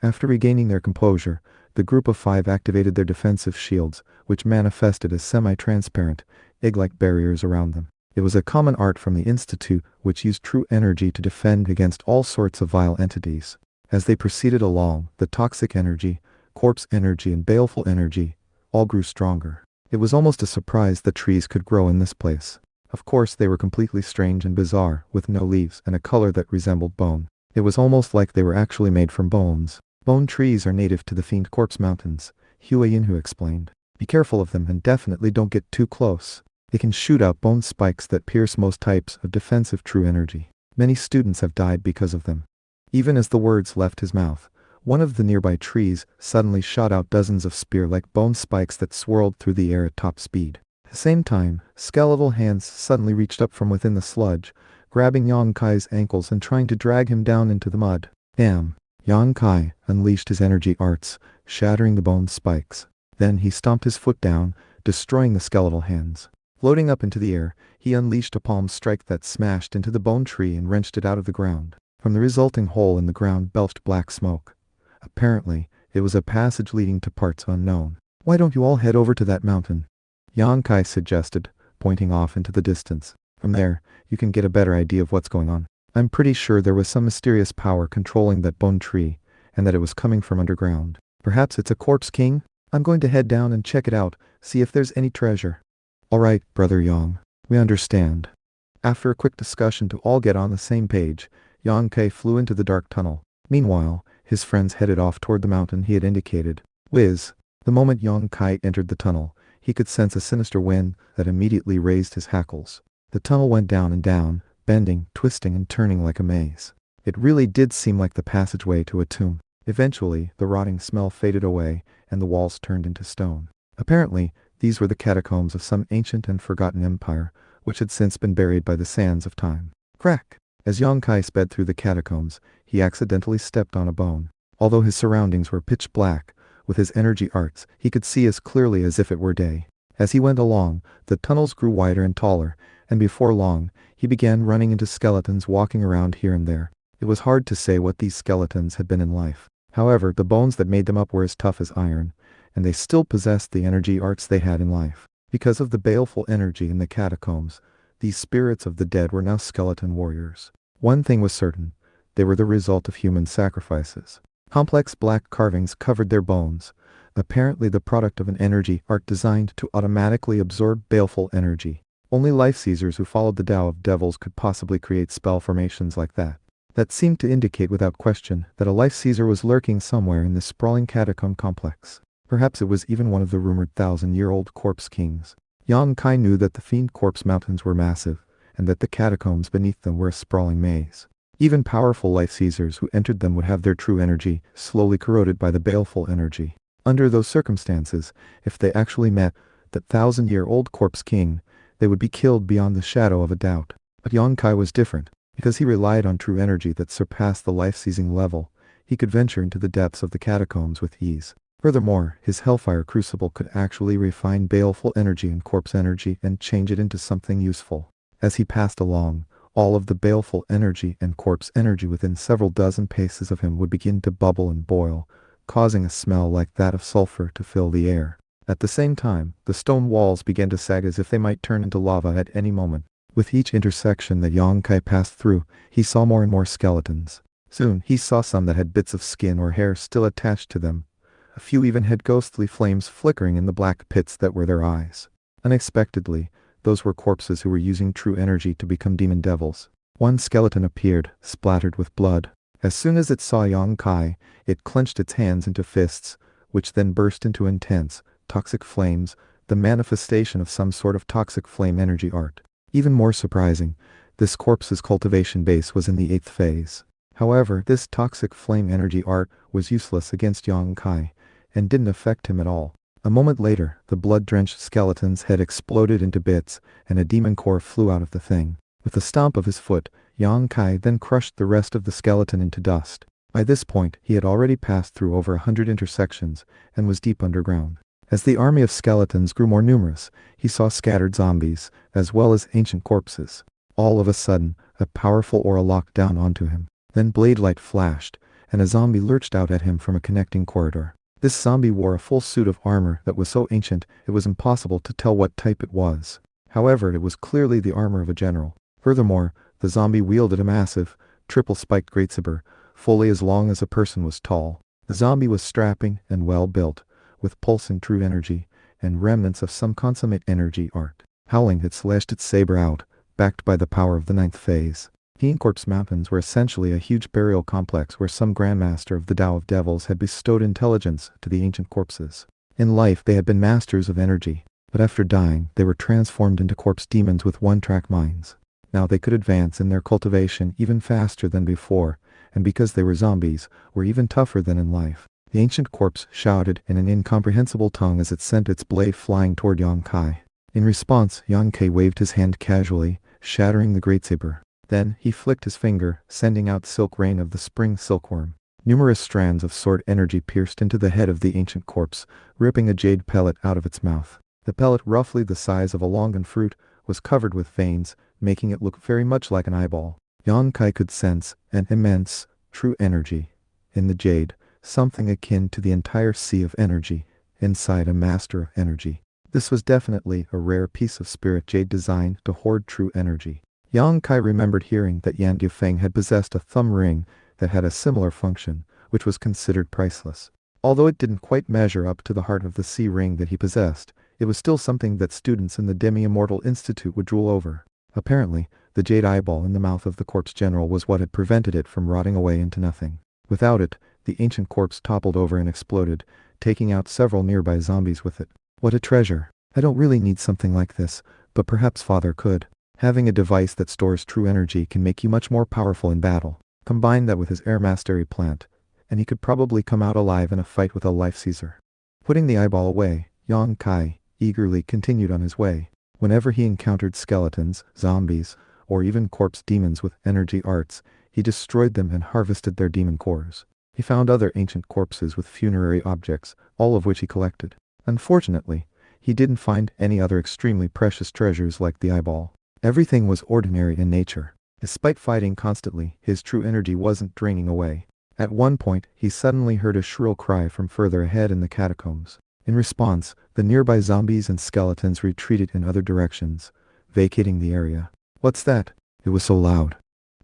After regaining their composure, the group of 5 activated their defensive shields, which manifested as semi-transparent, egg-like barriers around them. It was a common art from the Institute which used true energy to defend against all sorts of vile entities. As they proceeded along, the toxic energy, corpse energy and baleful energy all grew stronger. It was almost a surprise that trees could grow in this place. Of course, they were completely strange and bizarre, with no leaves and a color that resembled bone. It was almost like they were actually made from bones. Bone trees are native to the Fiend Corpse Mountains, Hue Yinhu explained. Be careful of them and definitely don't get too close. They can shoot out bone spikes that pierce most types of defensive true energy. Many students have died because of them. Even as the words left his mouth, one of the nearby trees suddenly shot out dozens of spear-like bone spikes that swirled through the air at top speed. At the same time, skeletal hands suddenly reached up from within the sludge, grabbing Yang Kai's ankles and trying to drag him down into the mud. Damn! Yang Kai unleashed his energy arts, shattering the bone spikes. Then he stomped his foot down, destroying the skeletal hands. Floating up into the air, he unleashed a palm strike that smashed into the bone tree and wrenched it out of the ground. From the resulting hole in the ground belched black smoke. Apparently, it was a passage leading to parts unknown. Why don't you all head over to that mountain? Yang Kai suggested, pointing off into the distance. From there, you can get a better idea of what's going on. I'm pretty sure there was some mysterious power controlling that bone tree, and that it was coming from underground. Perhaps it's a corpse king? I'm going to head down and check it out, see if there's any treasure. Alright, Brother Yang. We understand. After a quick discussion to all get on the same page, Yang Kai flew into the dark tunnel. Meanwhile, his friends headed off toward the mountain he had indicated. Whiz! The moment Yang Kai entered the tunnel, he could sense a sinister wind that immediately raised his hackles. The tunnel went down and down, bending, twisting and turning like a maze. It really did seem like the passageway to a tomb. Eventually, the rotting smell faded away, and the walls turned into stone. Apparently, these were the catacombs of some ancient and forgotten empire, which had since been buried by the sands of time. Crack! As Yang Kai sped through the catacombs, he accidentally stepped on a bone. Although his surroundings were pitch black, with his energy arts, he could see as clearly as if it were day. As he went along, the tunnels grew wider and taller, and before long, he began running into skeletons walking around here and there. It was hard to say what these skeletons had been in life. However, the bones that made them up were as tough as iron, and they still possessed the energy arts they had in life. Because of the baleful energy in the catacombs, these spirits of the dead were now skeleton warriors. One thing was certain, they were the result of human sacrifices. Complex black carvings covered their bones, apparently the product of an energy art designed to automatically absorb baleful energy. Only life seizers who followed the Tao of devils could possibly create spell formations like that. That seemed to indicate without question that a life seizer was lurking somewhere in this sprawling catacomb complex. Perhaps it was even one of the rumored 1,000-year-old corpse kings. Yang Kai knew that the fiend corpse mountains were massive, and that the catacombs beneath them were a sprawling maze. Even powerful life seizers who entered them would have their true energy slowly corroded by the baleful energy. Under those circumstances, if they actually met that 1,000-year-old corpse king, they would be killed beyond the shadow of a doubt. But Yang Kai was different. Because he relied on true energy that surpassed the life-seizing level, he could venture into the depths of the catacombs with ease. Furthermore, his Hellfire Crucible could actually refine baleful energy and corpse energy and change it into something useful. As he passed along, all of the baleful energy and corpse energy within several dozen paces of him would begin to bubble and boil, causing a smell like that of sulfur to fill the air. At the same time, the stone walls began to sag as if they might turn into lava at any moment. With each intersection that Yang Kai passed through, he saw more and more skeletons. Soon, he saw some that had bits of skin or hair still attached to them. A few even had ghostly flames flickering in the black pits that were their eyes. Unexpectedly, those were corpses who were using true energy to become demon devils. One skeleton appeared, splattered with blood. As soon as it saw Yang Kai, it clenched its hands into fists, which then burst into intense, toxic flames, the manifestation of some sort of toxic flame energy art. Even more surprising, this corpse's cultivation base was in the 8th phase. However, this toxic flame energy art was useless against Yang Kai, and didn't affect him at all. A moment later, the blood-drenched skeleton's head exploded into bits, and a demon core flew out of the thing. With a stomp of his foot, Yang Kai then crushed the rest of the skeleton into dust. By this point, he had already passed through over 100 intersections, and was deep underground. As the army of skeletons grew more numerous, he saw scattered zombies, as well as ancient corpses. All of a sudden, a powerful aura locked down onto him. Then blade light flashed, and a zombie lurched out at him from a connecting corridor. This zombie wore a full suit of armor that was so ancient it was impossible to tell what type it was. However, it was clearly the armor of a general. Furthermore, the zombie wielded a massive, triple-spiked greatsaber, fully as long as a person was tall. The zombie was strapping and well-built, with pulsing true energy, and remnants of some consummate energy art. Howling, it slashed its saber out, backed by the power of the 9th phase. Fiend Corpse Mountains were essentially a huge burial complex where some grandmaster of the Tao of Devils had bestowed intelligence to the ancient corpses. In life, they had been masters of energy, but after dying, they were transformed into corpse demons with one-track minds. Now they could advance in their cultivation even faster than before, and because they were zombies, were even tougher than in life. The ancient corpse shouted in an incomprehensible tongue as it sent its blade flying toward Yang Kai. In response, Yang Kai waved his hand casually, shattering the greatsaber. Then, he flicked his finger, sending out silk rain of the spring silkworm. Numerous strands of sword energy pierced into the head of the ancient corpse, ripping a jade pellet out of its mouth. The pellet, roughly the size of a longan fruit, was covered with veins, making it look very much like an eyeball. Yang Kai could sense an immense, true energy in the jade, something akin to the entire sea of energy inside a master of energy. This was definitely a rare piece of spirit jade designed to hoard true energy. Yang Kai remembered hearing that Yan Gufeng had possessed a thumb ring that had a similar function, which was considered priceless. Although it didn't quite measure up to the heart of the sea ring that he possessed, it was still something that students in the Demi-Immortal Institute would drool over. Apparently, the jade eyeball in the mouth of the corpse general was what had prevented it from rotting away into nothing. Without it, the ancient corpse toppled over and exploded, taking out several nearby zombies with it. What a treasure. I don't really need something like this, but perhaps Father could. Having a device that stores true energy can make you much more powerful in battle. Combine that with his air mastery plant, and he could probably come out alive in a fight with a life Caesar. Putting the eyeball away, Yang Kai eagerly continued on his way. Whenever he encountered skeletons, zombies, or even corpse demons with energy arts, he destroyed them and harvested their demon cores. He found other ancient corpses with funerary objects, all of which he collected. Unfortunately, he didn't find any other extremely precious treasures like the eyeball. Everything was ordinary in nature. Despite fighting constantly, his true energy wasn't draining away. At one point, he suddenly heard a shrill cry from further ahead in the catacombs. In response, the nearby zombies and skeletons retreated in other directions, vacating the area. What's that? It was so loud.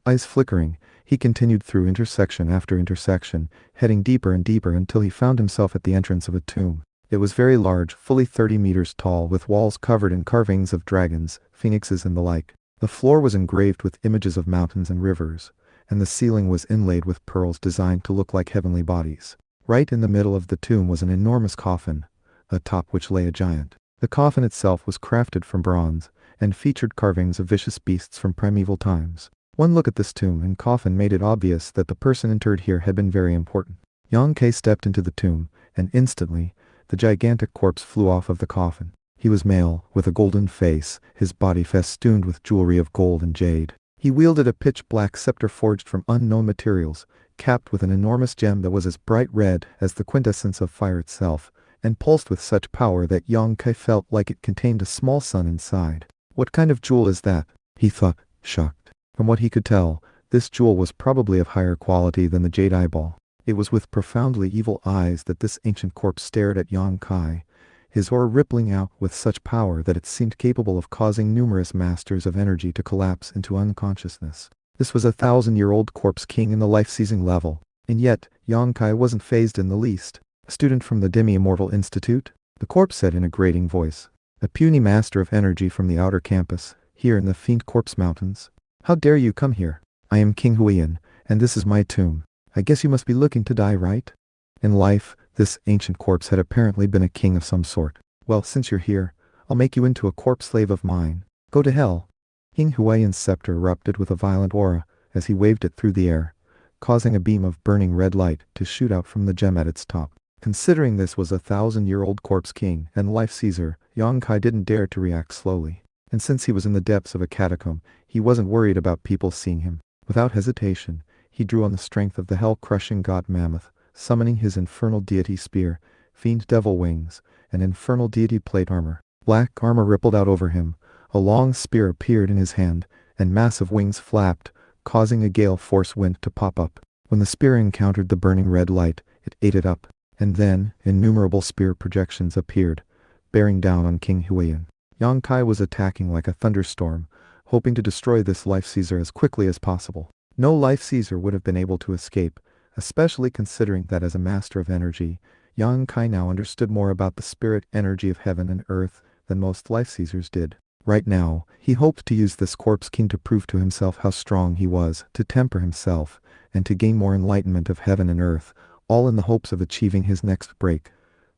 Eyes flickering, he continued through intersection after intersection, heading deeper and deeper until he found himself at the entrance of a tomb. It was very large, fully 30 meters tall, with walls covered in carvings of dragons, phoenixes and the like. The floor was engraved with images of mountains and rivers, and the ceiling was inlaid with pearls designed to look like heavenly bodies. Right in the middle of the tomb was an enormous coffin, atop which lay a giant. The coffin itself was crafted from bronze, and featured carvings of vicious beasts from primeval times. One look at this tomb and coffin made it obvious that the person interred here had been very important. Yang Kai stepped into the tomb, and instantly, the gigantic corpse flew off of the coffin. He was male, with a golden face, his body festooned with jewelry of gold and jade. He wielded a pitch-black scepter forged from unknown materials, capped with an enormous gem that was as bright red as the quintessence of fire itself, and pulsed with such power that Yang Kai felt like it contained a small sun inside. What kind of jewel is that? He thought, shocked. From what he could tell, this jewel was probably of higher quality than the jade eyeball. It was with profoundly evil eyes that this ancient corpse stared at Yang Kai, his aura rippling out with such power that it seemed capable of causing numerous masters of energy to collapse into unconsciousness. This was a 1,000-year-old corpse king in the life-seizing level, and yet Yang Kai wasn't fazed in the least. A student from the Demi-Immortal Institute? The corpse said in a grating voice. A puny master of energy from the outer campus, here in the Fiend Corpse Mountains. How dare you come here? I am King Huiyan, and this is my tomb. I guess you must be looking to die, right? In life, this ancient corpse had apparently been a king of some sort. Well, since you're here, I'll make you into a corpse slave of mine. Go to hell. King Huiyan's scepter erupted with a violent aura as he waved it through the air, causing a beam of burning red light to shoot out from the gem at its top. Considering this was a 1,000-year-old corpse king and life Caesar, Yang Kai didn't dare to react slowly. And since he was in the depths of a catacomb, he wasn't worried about people seeing him. Without hesitation, he drew on the strength of the hell-crushing god Mammoth, summoning his infernal deity spear, fiend devil wings, and infernal deity plate armor. Black armor rippled out over him, a long spear appeared in his hand, and massive wings flapped, causing a gale force wind to pop up. When the spear encountered the burning red light, it ate it up, and then innumerable spear projections appeared, bearing down on King Huiyan. Yang Kai was attacking like a thunderstorm, hoping to destroy this life Caesar as quickly as possible. No life Caesar would have been able to escape, especially considering that as a master of energy, Yang Kai now understood more about the spirit energy of heaven and earth than most life Caesars did. Right now, he hoped to use this corpse king to prove to himself how strong he was, to temper himself, and to gain more enlightenment of heaven and earth, all in the hopes of achieving his next break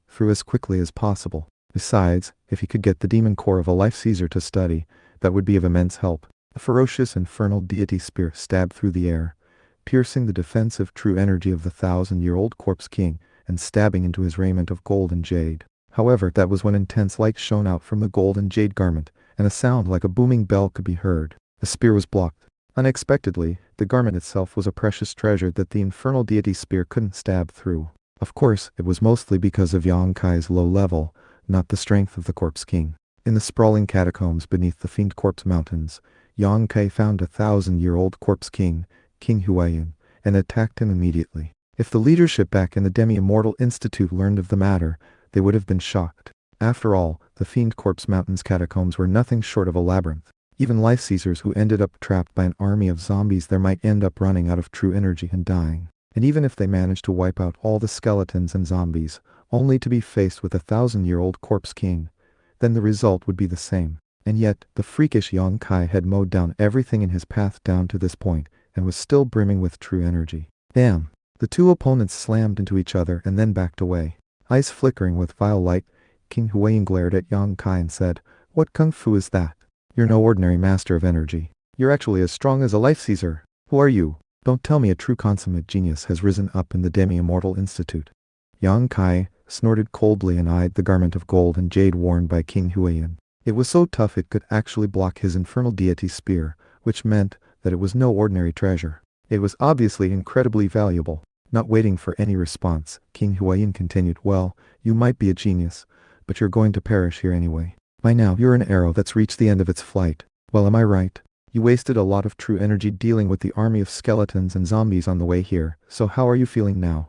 through as quickly as possible. Besides, if he could get the demon core of a life Caesar to study, that would be of immense help. A ferocious infernal deity spear stabbed through the air, piercing the defensive true energy of the 1,000-year-old corpse king and stabbing into his raiment of gold and jade. However, that was when intense light shone out from the gold and jade garment, and a sound like a booming bell could be heard. The spear was blocked. Unexpectedly, the garment itself was a precious treasure that the infernal deity spear couldn't stab through. Of course, it was mostly because of Yang Kai's low level, not the strength of the corpse king. In the sprawling catacombs beneath the Fiend Corpse Mountains, Yang Kai found a 1,000-year-old corpse king, King Huiyan, and attacked him immediately. If the leadership back in the Demi-Immortal Institute learned of the matter, they would have been shocked. After all, the Fiend Corpse Mountain's catacombs were nothing short of a labyrinth. Even life seizers who ended up trapped by an army of zombies there might end up running out of true energy and dying. And even if they managed to wipe out all the skeletons and zombies, only to be faced with a 1,000-year-old corpse king, then the result would be the same. And yet, the freakish Yang Kai had mowed down everything in his path down to this point, and was still brimming with true energy. Damn. The two opponents slammed into each other and then backed away. Eyes flickering with vile light, King Huiyin glared at Yang Kai and said, "What kung fu is that? You're no ordinary master of energy. You're actually as strong as a life seizer. Who are you? Don't tell me a true consummate genius has risen up in the Demi-Immortal Institute." Yang Kai snorted coldly and eyed the garment of gold and jade worn by King Huiyin. It was so tough it could actually block his infernal deity's spear, which meant that it was no ordinary treasure. It was obviously incredibly valuable. Not waiting for any response, King Huiyin continued, "Well, you might be a genius, but you're going to perish here anyway. By now, you're an arrow that's reached the end of its flight. Well, am I right? You wasted a lot of true energy dealing with the army of skeletons and zombies on the way here, so how are you feeling now?"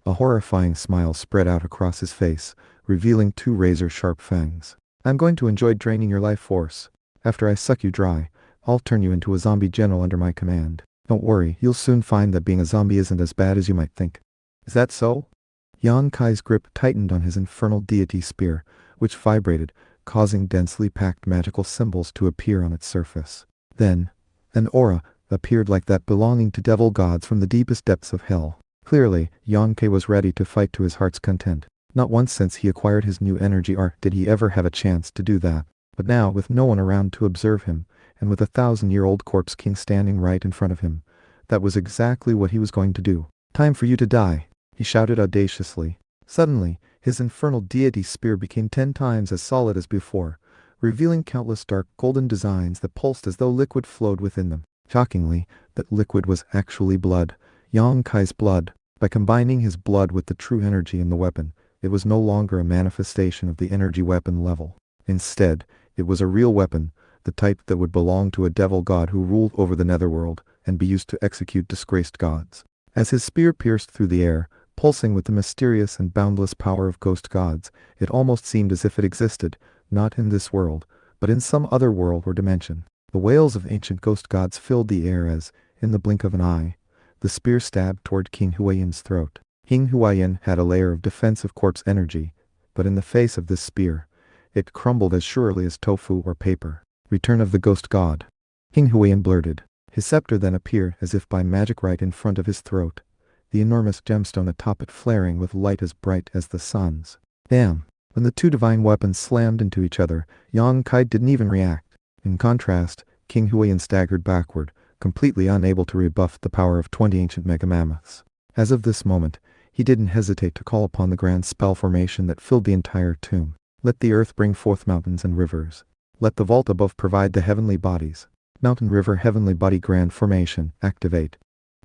A horrifying smile spread out across his face, revealing two razor-sharp fangs. "I'm going to enjoy draining your life force. After I suck you dry, I'll turn you into a zombie general under my command. Don't worry, you'll soon find that being a zombie isn't as bad as you might think." "Is that so?" Yang Kai's grip tightened on his infernal deity spear, which vibrated, causing densely packed magical symbols to appear on its surface. Then, an aura appeared like that belonging to devil gods from the deepest depths of hell. Clearly, Yang Kai was ready to fight to his heart's content. Not once since he acquired his new energy art did he ever have a chance to do that. But now, with no one around to observe him, and with a 1,000-year-old corpse king standing right in front of him, that was exactly what he was going to do. "Time for you to die," he shouted audaciously. Suddenly, his infernal deity spear became 10 times as solid as before, revealing countless dark golden designs that pulsed as though liquid flowed within them. Shockingly, that liquid was actually blood. Yang Kai's blood. By combining his blood with the true energy in the weapon, it was no longer a manifestation of the energy weapon level. Instead, it was a real weapon, the type that would belong to a devil god who ruled over the netherworld and be used to execute disgraced gods. As his spear pierced through the air, pulsing with the mysterious and boundless power of ghost gods, it almost seemed as if it existed, not in this world, but in some other world or dimension. The wails of ancient ghost gods filled the air as, in the blink of an eye, the spear stabbed toward King Huiyin's throat. King Huiyin had a layer of defensive corpse energy, but in the face of this spear, it crumbled as surely as tofu or paper. "Return of the ghost god," King Huiyin blurted. His scepter then appeared as if by magic right in front of his throat, the enormous gemstone atop it flaring with light as bright as the sun's. Damn. When the two divine weapons slammed into each other, Yang Kai didn't even react. In contrast, King Huiyin staggered backward, completely unable to rebuff the power of 20 ancient mega mammoths. As of this moment, he didn't hesitate to call upon the grand spell formation that filled the entire tomb. "Let the earth bring forth mountains and rivers. Let the vault above provide the heavenly bodies. Mountain River Heavenly Body Grand Formation, activate."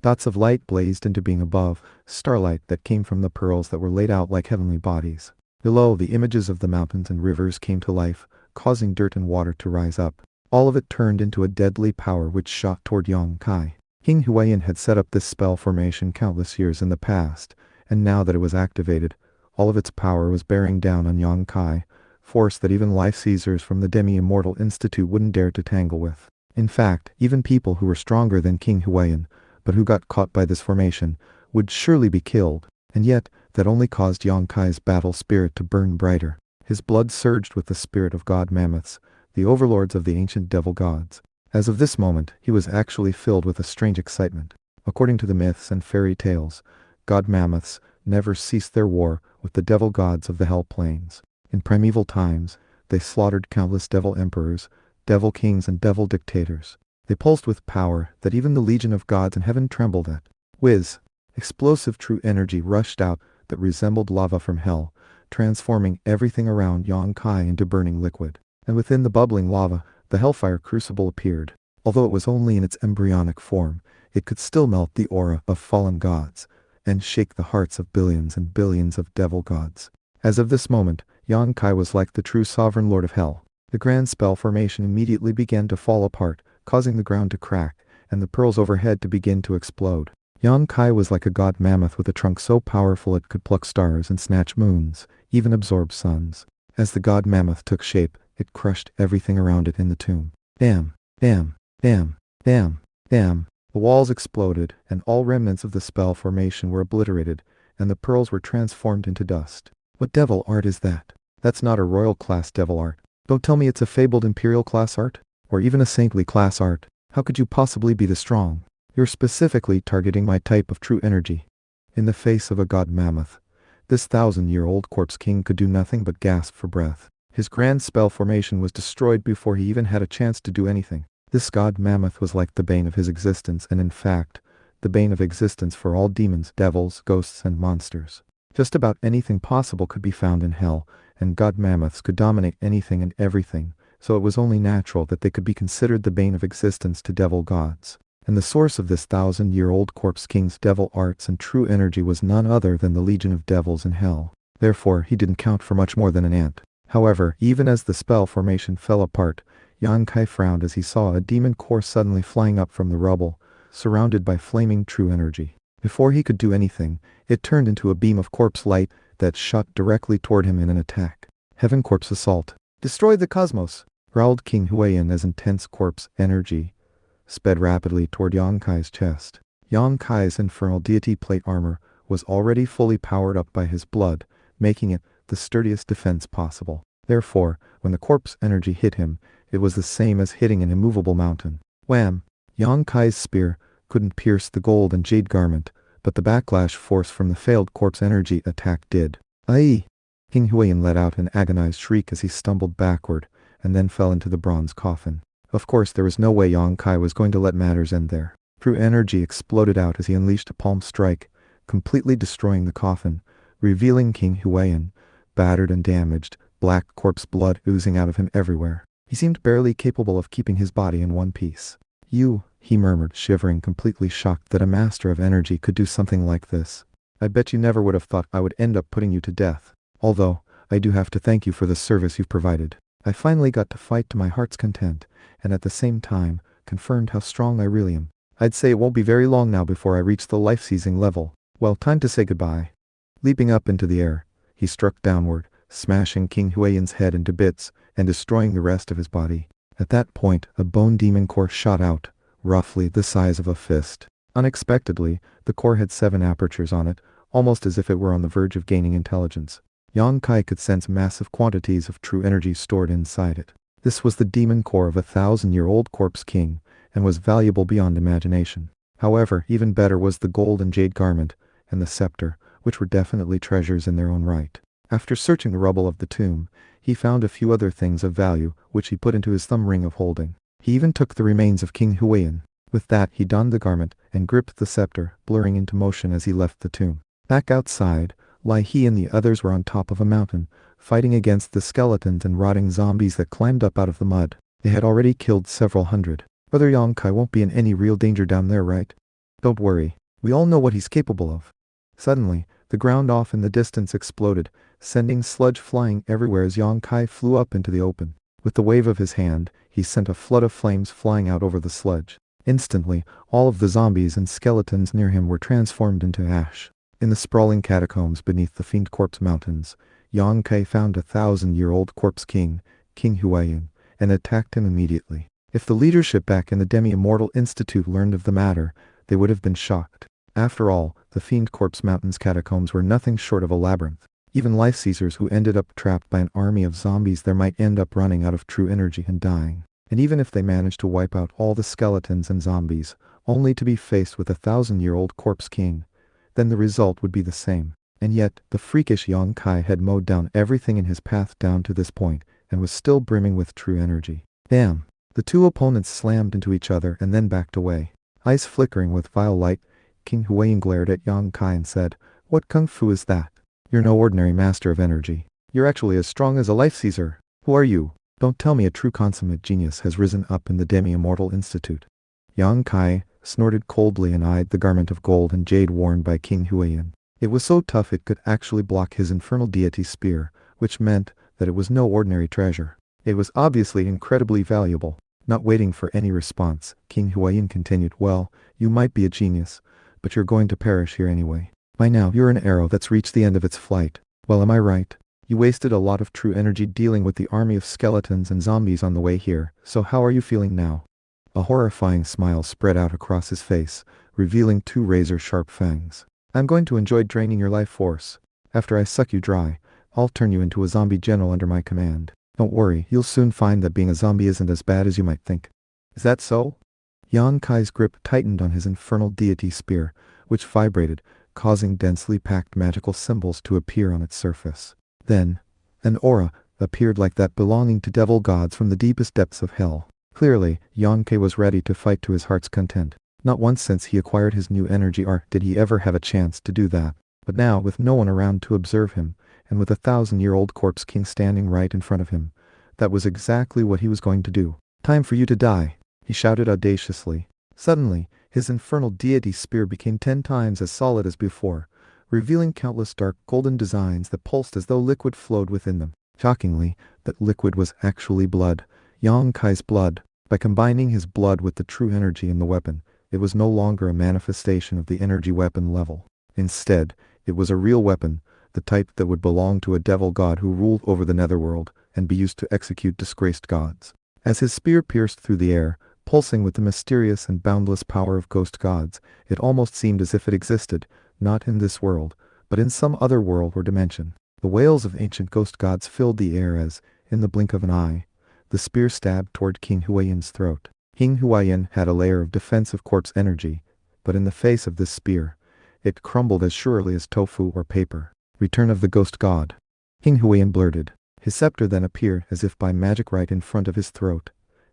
Dots of light blazed into being above, starlight that came from the pearls that were laid out like heavenly bodies. Below, the images of the mountains and rivers came to life, causing dirt and water to rise up. All of it turned into a deadly power which shot toward Yang Kai. King Huiyin had set up this spell formation countless years in the past, and now that it was activated, all of its power was bearing down on Yang Kai, force that even life seizers from the Demi-Immortal Institute wouldn't dare to tangle with. In fact, even people who were stronger than King Huiyin, but who got caught by this formation, would surely be killed, and yet that only caused Yang Kai's battle spirit to burn brighter. His blood surged with the spirit of god mammoths, the overlords of the ancient devil gods. As of this moment, he was actually filled with a strange excitement. According to the myths and fairy tales, god mammoths never ceased their war with the devil gods of the hell plains. In primeval times, they slaughtered countless devil emperors, devil kings and devil dictators. They pulsed with power that even the legion of gods in heaven trembled at. Whiz! Explosive true energy rushed out that resembled lava from hell, transforming everything around Yang Kai into burning liquid. And within the bubbling lava, the hellfire crucible appeared. Although it was only in its embryonic form, it could still melt the aura of fallen gods, and shake the hearts of billions and billions of devil gods. As of this moment, Yang Kai was like the true sovereign lord of hell. The grand spell formation immediately began to fall apart, causing the ground to crack, and the pearls overhead to begin to explode. Yang Kai was like a god mammoth with a trunk so powerful it could pluck stars and snatch moons, even absorb suns. As the god mammoth took shape, it crushed everything around it in the tomb. Bam, bam, bam, bam, bam. The walls exploded, and all remnants of the spell formation were obliterated, and the pearls were transformed into dust. What devil art is that? That's not a royal class devil art. Don't tell me it's a fabled imperial class art? Or even a saintly class art. How could you possibly be this strong? You're specifically targeting my type of true energy. In the face of a god mammoth, this 1,000-year-old corpse king could do nothing but gasp for breath. His grand spell formation was destroyed before he even had a chance to do anything. This god mammoth was like the bane of his existence, and in fact, the bane of existence for all demons, devils, ghosts, and monsters. Just about anything possible could be found in hell, and god mammoths could dominate anything and everything, so it was only natural that they could be considered the bane of existence to devil gods. And the source of this 1,000-year-old corpse king's devil arts and true energy was none other than the legion of devils in hell. Therefore, he didn't count for much more than an ant. However, even as the spell formation fell apart, Yang Kai frowned as he saw a demon core suddenly flying up from the rubble, surrounded by flaming true energy. Before he could do anything, it turned into a beam of corpse light that shot directly toward him in an attack. Heaven Corpse Assault. Destroy the cosmos, growled King Huiyin as intense corpse energy sped rapidly toward Yang Kai's chest. Yang Kai's infernal deity plate armor was already fully powered up by his blood, making it the sturdiest defense possible. Therefore, when the corpse energy hit him, it was the same as hitting an immovable mountain. Wham! Yang Kai's spear couldn't pierce the gold and jade garment, but the backlash force from the failed corpse energy attack did. Aye! King Huiyin let out an agonized shriek as he stumbled backward, and then fell into the bronze coffin. Of course, there was no way Yang Kai was going to let matters end there. True energy exploded out as he unleashed a palm strike, completely destroying the coffin, revealing King Huiyin, battered and damaged, black corpse blood oozing out of him everywhere. He seemed barely capable of keeping his body in one piece. You, he murmured, shivering, completely shocked that a master of energy could do something like this. I bet you never would have thought I would end up putting you to death. Although, I do have to thank you for the service you've provided. I finally got to fight to my heart's content, and at the same time, confirmed how strong I really am. I'd say it won't be very long now before I reach the life-seizing level. Well, time to say goodbye. Leaping up into the air, he struck downward, smashing King Huiyin's head into bits, and destroying the rest of his body. At that point, a bone demon core shot out, roughly the size of a fist. Unexpectedly, the core had 7 apertures on it, almost as if it were on the verge of gaining intelligence. Yang Kai could sense massive quantities of true energy stored inside it. This was the demon core of a 1,000-year-old corpse king, and was valuable beyond imagination. However, even better was the gold and jade garment, and the scepter, which were definitely treasures in their own right. After searching the rubble of the tomb, he found a few other things of value, which he put into his thumb ring of holding. He even took the remains of King Huiyin. With that, he donned the garment, and gripped the scepter, blurring into motion as he left the tomb. Back outside, Lai He and the others were on top of a mountain, fighting against the skeletons and rotting zombies that climbed up out of the mud. They had already killed several hundred. Brother Yang Kai won't be in any real danger down there, right? Don't worry. We all know what he's capable of. Suddenly, the ground off in the distance exploded, sending sludge flying everywhere as Yang Kai flew up into the open. With the wave of his hand, he sent a flood of flames flying out over the sludge. Instantly, all of the zombies and skeletons near him were transformed into ash. In the sprawling catacombs beneath the Fiend Corpse Mountains, Yang Kai found a 1,000-year-old corpse king, King Huiyin, and attacked him immediately. If the leadership back in the Demi-Immortal Institute learned of the matter, they would have been shocked. After all, the Fiend Corpse Mountains catacombs were nothing short of a labyrinth. Even life-seizers who ended up trapped by an army of zombies there might end up running out of true energy and dying. And even if they managed to wipe out all the skeletons and zombies, only to be faced with a 1,000-year-old corpse king, then the result would be the same. And yet, the freakish Yang Kai had mowed down everything in his path down to this point, and was still brimming with true energy. Damn! The two opponents slammed into each other and then backed away. Eyes flickering with vile light, King Huiyin glared at Yang Kai and said, "What kung fu is that? You're no ordinary master of energy. You're actually as strong as a life-seizer. Who are you? Don't tell me a true consummate genius has risen up in the Demi-Immortal Institute." Yang Kai snorted coldly and eyed the garment of gold and jade worn by King Huiyin. It was so tough it could actually block his infernal deity's spear, which meant that it was no ordinary treasure. It was obviously incredibly valuable. Not waiting for any response, King Huiyin continued, "Well, you might be a genius, but you're going to perish here anyway. By now, you're an arrow that's reached the end of its flight. Well, am I right?" You wasted a lot of true energy dealing with the army of skeletons and zombies on the way here, so how are you feeling now? A horrifying smile spread out across his face, revealing two razor-sharp fangs. I'm going to enjoy draining your life force. After I suck you dry, I'll turn you into a zombie general under my command. Don't worry, you'll soon find that being a zombie isn't as bad as you might think. Is that so? Yang Kai's grip tightened on his infernal deity spear, which vibrated, causing densely packed magical symbols to appear on its surface. Then, an aura appeared like that belonging to devil gods from the deepest depths of hell. Clearly, Yang Kai was ready to fight to his heart's content. Not once since he acquired his new energy art did he ever have a chance to do that. But now, with no one around to observe him, and with a 1,000-year-old corpse king standing right in front of him, that was exactly what he was going to do. Time for you to die, he shouted audaciously. Suddenly, his infernal deity spear became 10 times as solid as before, revealing countless dark golden designs that pulsed as though liquid flowed within them. Shockingly, that liquid was actually blood, Yang Kai's blood. By combining his blood with the true energy in the weapon, it was no longer a manifestation of the energy weapon level. Instead, it was a real weapon, the type that would belong to a devil god who ruled over the netherworld and be used to execute disgraced gods. As his spear pierced through the air, pulsing with the mysterious and boundless power of ghost gods, it almost seemed as if it existed, not in this world, but in some other world or dimension. The wails of ancient ghost gods filled the air as, in the blink of an eye, the spear stabbed toward King Huayan's throat. King Huayan had a layer of defensive corpse energy, but in the face of this spear, it crumbled as surely as tofu or paper. Return of the ghost god. King Huayan blurted. His scepter then appeared as if by magic right in front of his throat,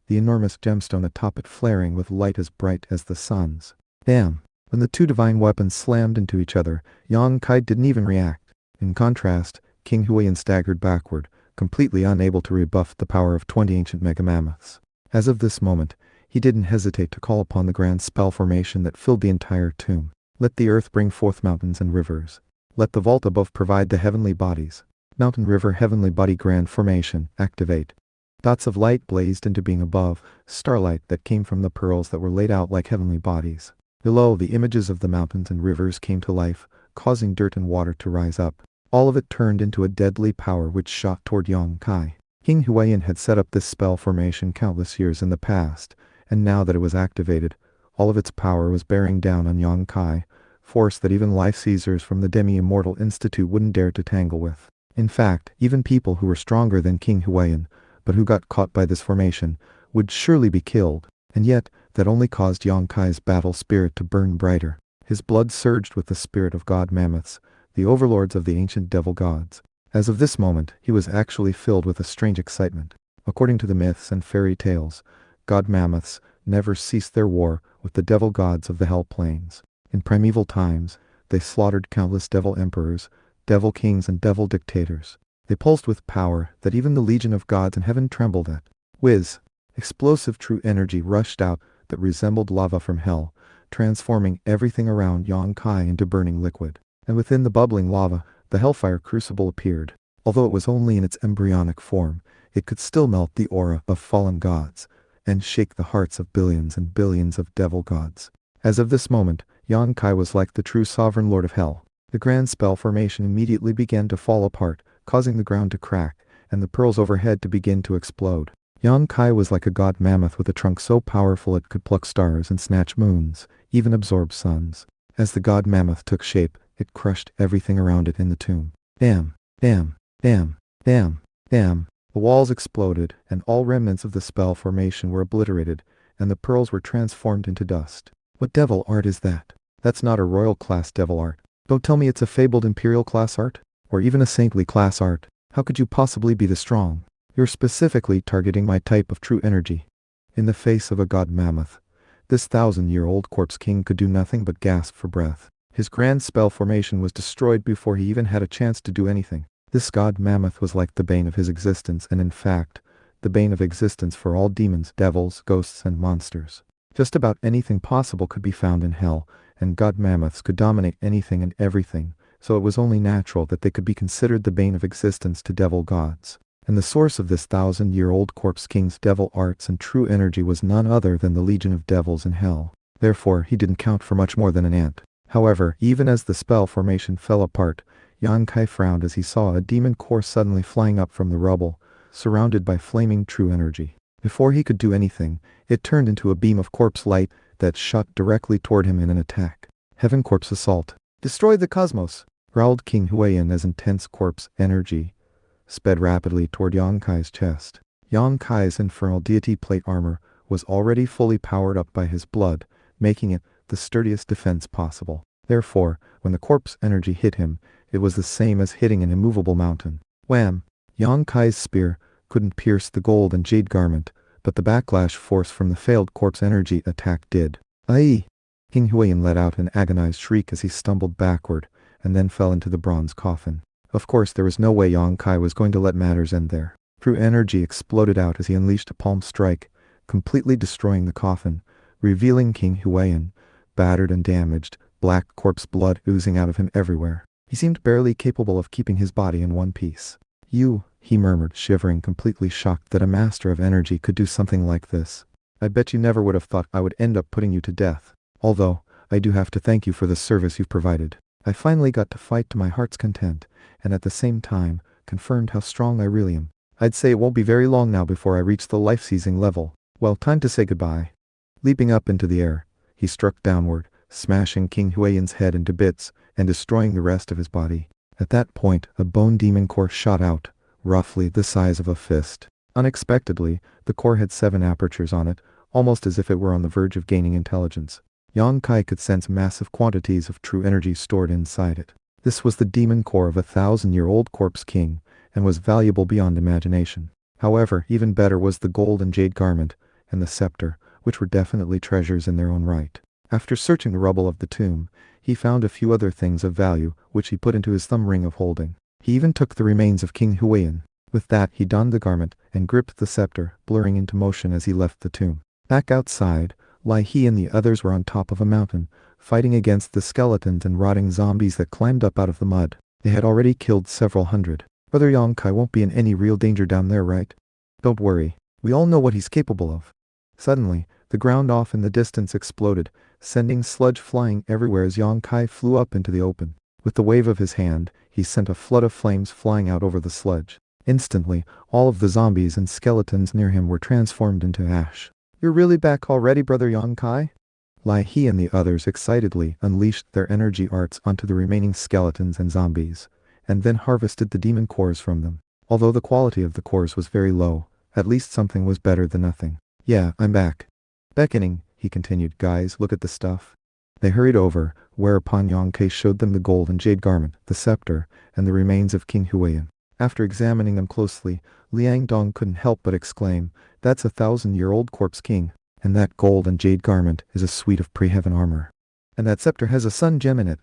the enormous gemstone atop it flaring with light as bright as the sun's. Damn. When the two divine weapons slammed into each other, Yang Kai didn't even react. In contrast, King Huayan staggered backward, completely unable to rebuff the power of 20 ancient mega mammoths. As of this moment, he didn't hesitate to call upon the grand spell formation that filled the entire tomb. Let the earth bring forth mountains and rivers. Let the vault above provide the heavenly bodies. Mountain River Heavenly Body Grand Formation, activate. Dots of light blazed into being above, starlight that came from the pearls that were laid out like heavenly bodies. Below, the images of the mountains and rivers came to life, causing dirt and water to rise up. All of it turned into a deadly power which shot toward Yang Kai. King Huayan had set up this spell formation countless years in the past, and now that it was activated, all of its power was bearing down on Yang Kai, force that even life seizers from the Demi-Immortal Institute wouldn't dare to tangle with. In fact, even people who were stronger than King Huayan, but who got caught by this formation, would surely be killed, and yet, that only caused Yang Kai's battle spirit to burn brighter. His blood surged with the spirit of god mammoths, the overlords of the ancient devil gods. As of this moment, he was actually filled with a strange excitement. According to the myths and fairy tales, god mammoths never ceased their war with the devil gods of the hell plains. In primeval times, they slaughtered countless devil emperors, devil kings and devil dictators. They pulsed with power that even the legion of gods in heaven trembled at. Whiz! Explosive true energy rushed out that resembled lava from hell, transforming everything around Yang Kai into burning liquid. And within the bubbling lava, the hellfire crucible appeared. Although it was only in its embryonic form, it could still melt the aura of fallen gods, and shake the hearts of billions and billions of devil gods. As of this moment, Yang Kai was like the true sovereign lord of hell. The grand spell formation immediately began to fall apart, causing the ground to crack, and the pearls overhead to begin to explode. Yang Kai was like a god mammoth with a trunk so powerful it could pluck stars and snatch moons, even absorb suns. As the god mammoth took shape, it crushed everything around it in the tomb. Damn, damn, damn, damn, damn. The walls exploded, and all remnants of the spell formation were obliterated, and the pearls were transformed into dust. What devil art is that? That's not a royal class devil art. Don't tell me it's a fabled imperial class art, or even a saintly class art. How could you possibly be this strong? You're specifically targeting my type of true energy. In the face of a god mammoth, this 1,000-year-old corpse king could do nothing but gasp for breath. His grand spell formation was destroyed before he even had a chance to do anything. This god mammoth was like the bane of his existence and in fact, the bane of existence for all demons, devils, ghosts and monsters. Just about anything possible could be found in hell, and god mammoths could dominate anything and everything, so it was only natural that they could be considered the bane of existence to devil gods. And the source of this 1,000-year-old corpse king's devil arts and true energy was none other than the legion of devils in hell. Therefore, he didn't count for much more than an ant. However, even as the spell formation fell apart, Yang Kai frowned as he saw a demon core suddenly flying up from the rubble, surrounded by flaming true energy. Before he could do anything, it turned into a beam of corpse light that shot directly toward him in an attack. Heaven Corpse Assault. Destroy the cosmos, growled King Huiyin as intense corpse energy sped rapidly toward Yang Kai's chest. Yang Kai's infernal deity plate armor was already fully powered up by his blood, making it the sturdiest defense possible. Therefore, when the corpse energy hit him, it was the same as hitting an immovable mountain. Wham! Yang Kai's spear couldn't pierce the gold and jade garment, but the backlash force from the failed corpse energy attack did. Aye! King Huiyin let out an agonized shriek as he stumbled backward, and then fell into the bronze coffin. Of course, there was no way Yang Kai was going to let matters end there. True energy exploded out as he unleashed a palm strike, completely destroying the coffin, revealing King Huiyin, battered and damaged, black corpse blood oozing out of him everywhere. He seemed barely capable of keeping his body in one piece. You, he murmured, shivering, completely shocked that a master of energy could do something like this. I bet you never would have thought I would end up putting you to death. Although, I do have to thank you for the service you've provided. I finally got to fight to my heart's content, and at the same time, confirmed how strong I really am. I'd say it won't be very long now before I reach the life-seizing level. Well, time to say goodbye. Leaping up into the air, he struck downward, smashing King Huiyin's head into bits, and destroying the rest of his body. At that point, a bone demon core shot out, roughly the size of a fist. Unexpectedly, the core had 7 apertures on it, almost as if it were on the verge of gaining intelligence. Yang Kai could sense massive quantities of true energy stored inside it. This was the demon core of a 1,000-year-old corpse king, and was valuable beyond imagination. However, even better was the gold and jade garment, and the scepter, which were definitely treasures in their own right. After searching the rubble of the tomb, he found a few other things of value, which he put into his thumb ring of holding. He even took the remains of King Huiyin. With that, he donned the garment, and gripped the scepter, blurring into motion as he left the tomb. Back outside, he and the others were on top of a mountain, fighting against the skeletons and rotting zombies that climbed up out of the mud. They had already killed several hundred. Brother Yang Kai won't be in any real danger down there, right? Don't worry. We all know what he's capable of. Suddenly, the ground off in the distance exploded, sending sludge flying everywhere as Yang Kai flew up into the open. With the wave of his hand, he sent a flood of flames flying out over the sludge. Instantly, all of the zombies and skeletons near him were transformed into ash. You're really back already, Brother Yang Kai? He and the others excitedly unleashed their energy arts onto the remaining skeletons and zombies, and then harvested the demon cores from them. Although the quality of the cores was very low, at least something was better than nothing. Yeah, I'm back. Beckoning, he continued, guys, look at the stuff. They hurried over, whereupon Yang Kai showed them the gold and jade garment, the scepter, and the remains of King Huiyin. After examining them closely, Liang Dong couldn't help but exclaim, that's a 1,000-year-old corpse king, and that gold and jade garment is a suite of pre-heaven armor. And that scepter has a sun gem in it.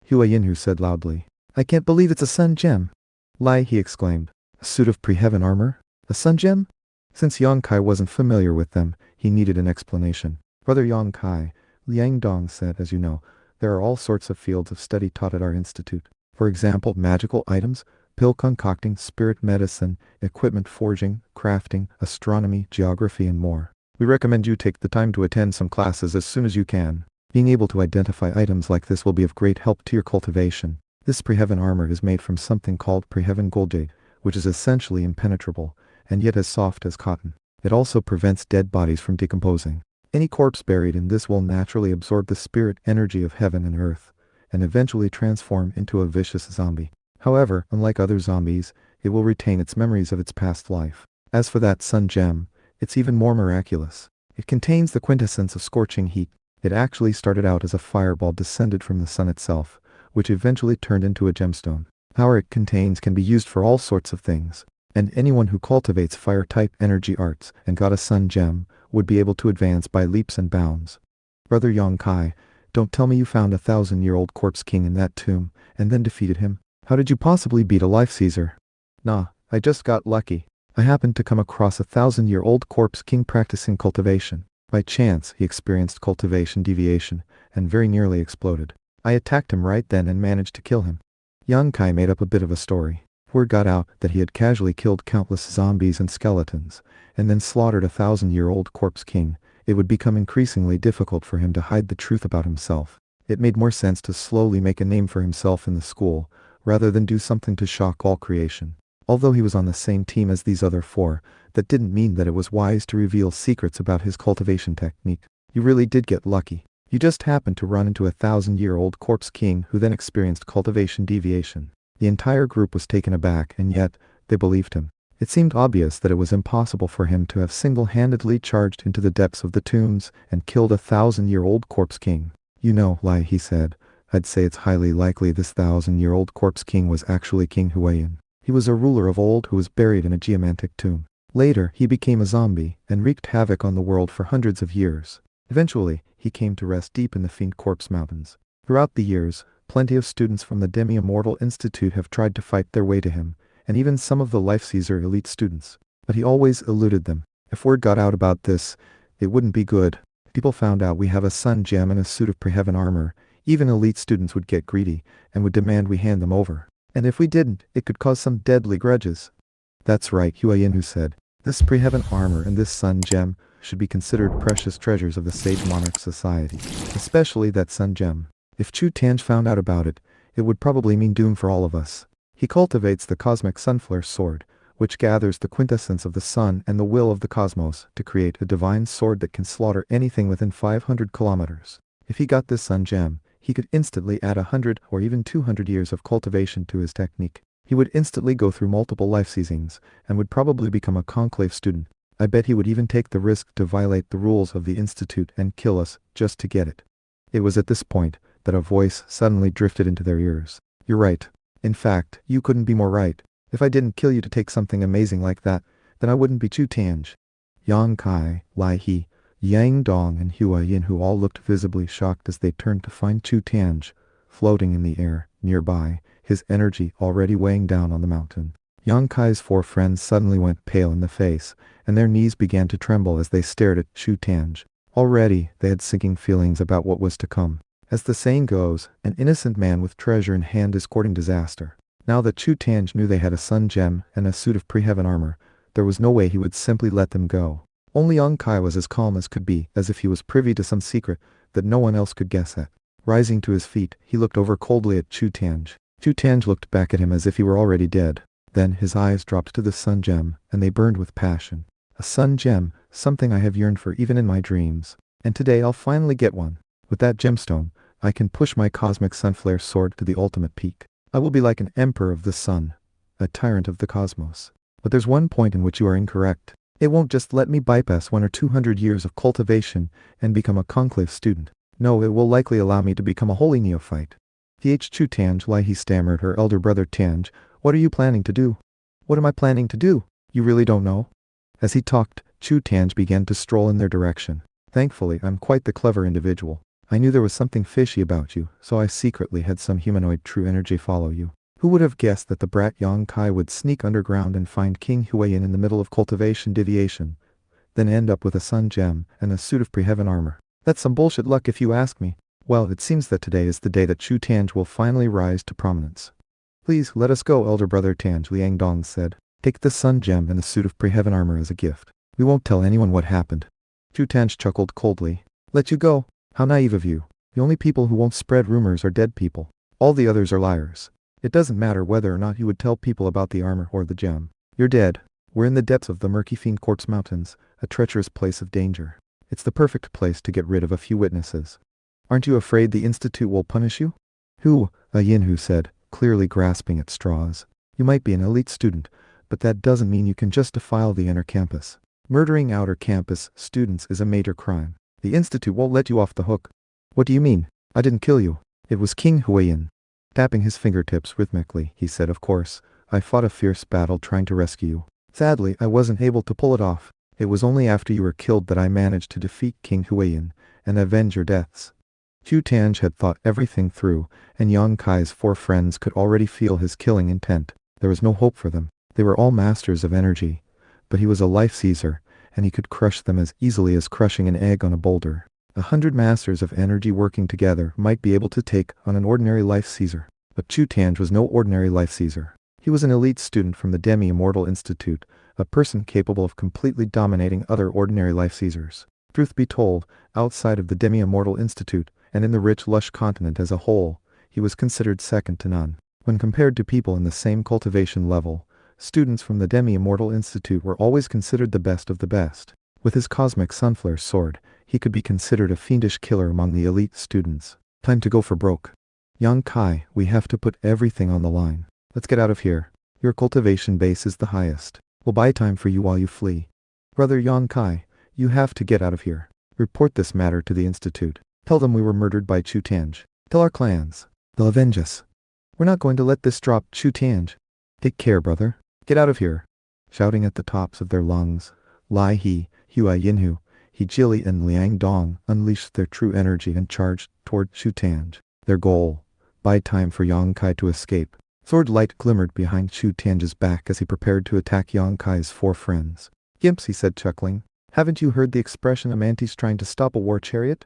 Huiyin said loudly. I can't believe it's a sun gem. He exclaimed. A suit of pre-heaven armor? A sun gem? Since Yang Kai wasn't familiar with them, he needed an explanation. Brother Yang Kai, Liang Dong said, as you know, there are all sorts of fields of study taught at our institute. For example, magical items, pill concocting, spirit medicine, equipment forging, crafting, astronomy, geography, and more. We recommend you take the time to attend some classes as soon as you can. Being able to identify items like this will be of great help to your cultivation. This pre-heaven armor is made from something called pre-heaven gold jade, which is essentially impenetrable, and yet as soft as cotton. It also prevents dead bodies from decomposing. Any corpse buried in this will naturally absorb the spirit energy of heaven and earth, and eventually transform into a vicious zombie. However, unlike other zombies, it will retain its memories of its past life. As for that sun gem, it's even more miraculous. It contains the quintessence of scorching heat. It actually started out as a fireball descended from the sun itself, which eventually turned into a gemstone. Power it contains can be used for all sorts of things, and anyone who cultivates fire-type energy arts and got a sun gem would be able to advance by leaps and bounds. Brother Yang Kai, don't tell me you found a 1,000-year-old corpse king in that tomb, and then defeated him. How did you possibly beat a life Caesar? Nah, I just got lucky. I happened to come across a 1,000-year-old corpse king practicing cultivation. By chance, he experienced cultivation deviation, and very nearly exploded. I attacked him right then and managed to kill him. Yang Kai made up a bit of a story. Word got out that he had casually killed countless zombies and skeletons, and then slaughtered a 1,000-year-old corpse king. It would become increasingly difficult for him to hide the truth about himself. It made more sense to slowly make a name for himself in the school, rather than do something to shock all creation. Although he was on the same team as these other four, that didn't mean that it was wise to reveal secrets about his cultivation technique. You really did get lucky. You just happened to run into a 1,000-year-old corpse king who then experienced cultivation deviation. The entire group was taken aback, and yet, they believed him. It seemed obvious that it was impossible for him to have single-handedly charged into the depths of the tombs and killed a 1,000-year-old corpse king. You know, Lai, he said, I'd say it's highly likely this 1,000-year-old corpse king was actually King Huayin. He was a ruler of old who was buried in a geomantic tomb. Later, he became a zombie and wreaked havoc on the world for hundreds of years. Eventually, he came to rest deep in the Fiend Corpse Mountains. Throughout the years, plenty of students from the Demi-Immortal Institute have tried to fight their way to him, and even some of the Life-Caesar elite students. But he always eluded them. If word got out about this, it wouldn't be good. If people found out we have a sun gem and a suit of pre-heaven armor, even elite students would get greedy and would demand we hand them over. And if we didn't, it could cause some deadly grudges. That's right, Huayin who said. This pre-heaven armor and this sun gem should be considered precious treasures of the Sage Monarch Society, especially that sun gem. If Chu Tange found out about it, it would probably mean doom for all of us. He cultivates the cosmic sunflare sword, which gathers the quintessence of the sun and the will of the cosmos to create a divine sword that can slaughter anything within 500 kilometers. If he got this sun gem, he could instantly add 100 or even 200 years of cultivation to his technique. He would instantly go through multiple life seasons and would probably become a conclave student. I bet he would even take the risk to violate the rules of the Institute and kill us just to get it. It was at this point that a voice suddenly drifted into their ears. You're right. In fact, you couldn't be more right. If I didn't kill you to take something amazing like that, then I wouldn't be Chu Tange. Yang Kai, Lai He, Yang Dong and Huayin who all looked visibly shocked as they turned to find Chu Tange, floating in the air, nearby, his energy already weighing down on the mountain. Yang Kai's four friends suddenly went pale in the face, and their knees began to tremble as they stared at Chu Tange. Already, they had sinking feelings about what was to come. As the saying goes, an innocent man with treasure in hand is courting disaster. Now that Chu Tange knew they had a sun gem and a suit of pre-heaven armor, there was no way he would simply let them go. Only Yang Kai was as calm as could be, as if he was privy to some secret that no one else could guess at. Rising to his feet, he looked over coldly at Chu Tange. Chu Tange looked back at him as if he were already dead. Then his eyes dropped to the sun gem, and they burned with passion. A sun gem, something I have yearned for even in my dreams. And today I'll finally get one. With that gemstone, I can push my cosmic sunflare sword to the ultimate peak. I will be like an emperor of the sun, a tyrant of the cosmos. But there's one point in which you are incorrect. It won't just let me bypass 100 or 200 years of cultivation and become a conclave student. No, it will likely allow me to become a holy neophyte. Th Chu Tange, Lai He stammered, her elder brother Tange, what are you planning to do? What am I planning to do? You really don't know? As he talked, Chu Tange began to stroll in their direction. Thankfully, I'm quite the clever individual. I knew there was something fishy about you, so I secretly had some humanoid true energy follow you. Who would have guessed that the brat Yang Kai would sneak underground and find King Huayin in the middle of cultivation deviation, then end up with a sun gem and a suit of pre-heaven armor? That's some bullshit luck if you ask me. Well, it seems that today is the day that Chu Tange will finally rise to prominence. Please, let us go, elder brother Tange, Liang Dong said. Take the sun gem and the suit of pre-heaven armor as a gift. We won't tell anyone what happened. Chu Tange chuckled coldly. Let you go? How naive of you. The only people who won't spread rumors are dead people. All the others are liars. It doesn't matter whether or not you would tell people about the armor or the gem. You're dead. We're in the depths of the murky Fiend Quartz Mountains, a treacherous place of danger. It's the perfect place to get rid of a few witnesses. Aren't you afraid the Institute will punish you? Who? A Yin-Hu said, clearly grasping at straws. You might be an elite student, but that doesn't mean you can just defile the inner campus. Murdering outer campus students is a major crime. The Institute won't let you off the hook. What do you mean? I didn't kill you. It was King Huayin. Tapping his fingertips rhythmically, he said, of course, I fought a fierce battle trying to rescue you. Sadly, I wasn't able to pull it off. It was only after you were killed that I managed to defeat King Huayin and avenge your deaths. Chu Tange had thought everything through, and Yang Kai's four friends could already feel his killing intent. There was no hope for them. They were all masters of energy, but he was a life Caesar, and he could crush them as easily as crushing an egg on a boulder. 100 masters of energy working together might be able to take on an ordinary life Caesar. But Chu Tange was no ordinary life Caesar. He was an elite student from the Demi-Immortal Institute, a person capable of completely dominating other ordinary life Caesars. Truth be told, outside of the Demi-Immortal Institute, and in the rich lush continent as a whole, he was considered second to none. When compared to people in the same cultivation level, students from the Demi-Immortal Institute were always considered the best of the best. With his cosmic sunflare sword, he could be considered a fiendish killer among the elite students. Time to go for broke. Young Kai, we have to put everything on the line. Let's get out of here. Your cultivation base is the highest. We'll buy time for you while you flee. Brother Yang Kai, you have to get out of here. Report this matter to the Institute. Tell them we were murdered by Chu Tange. Tell our clans. They'll avenge us. We're not going to let this drop, Chu Tange. Take care, brother. Get out of here. Shouting at the tops of their lungs, Lai He, Hua Yinhu, He Jili and Liang Dong unleashed their true energy and charged toward Chu Tange. Their goal: buy time for Yang Kai to escape. Sword light glimmered behind Chu Tange's back as he prepared to attack Yang Kai's 4 friends. Gimps, he said, chuckling. Haven't you heard the expression, a mantis trying to stop a war chariot?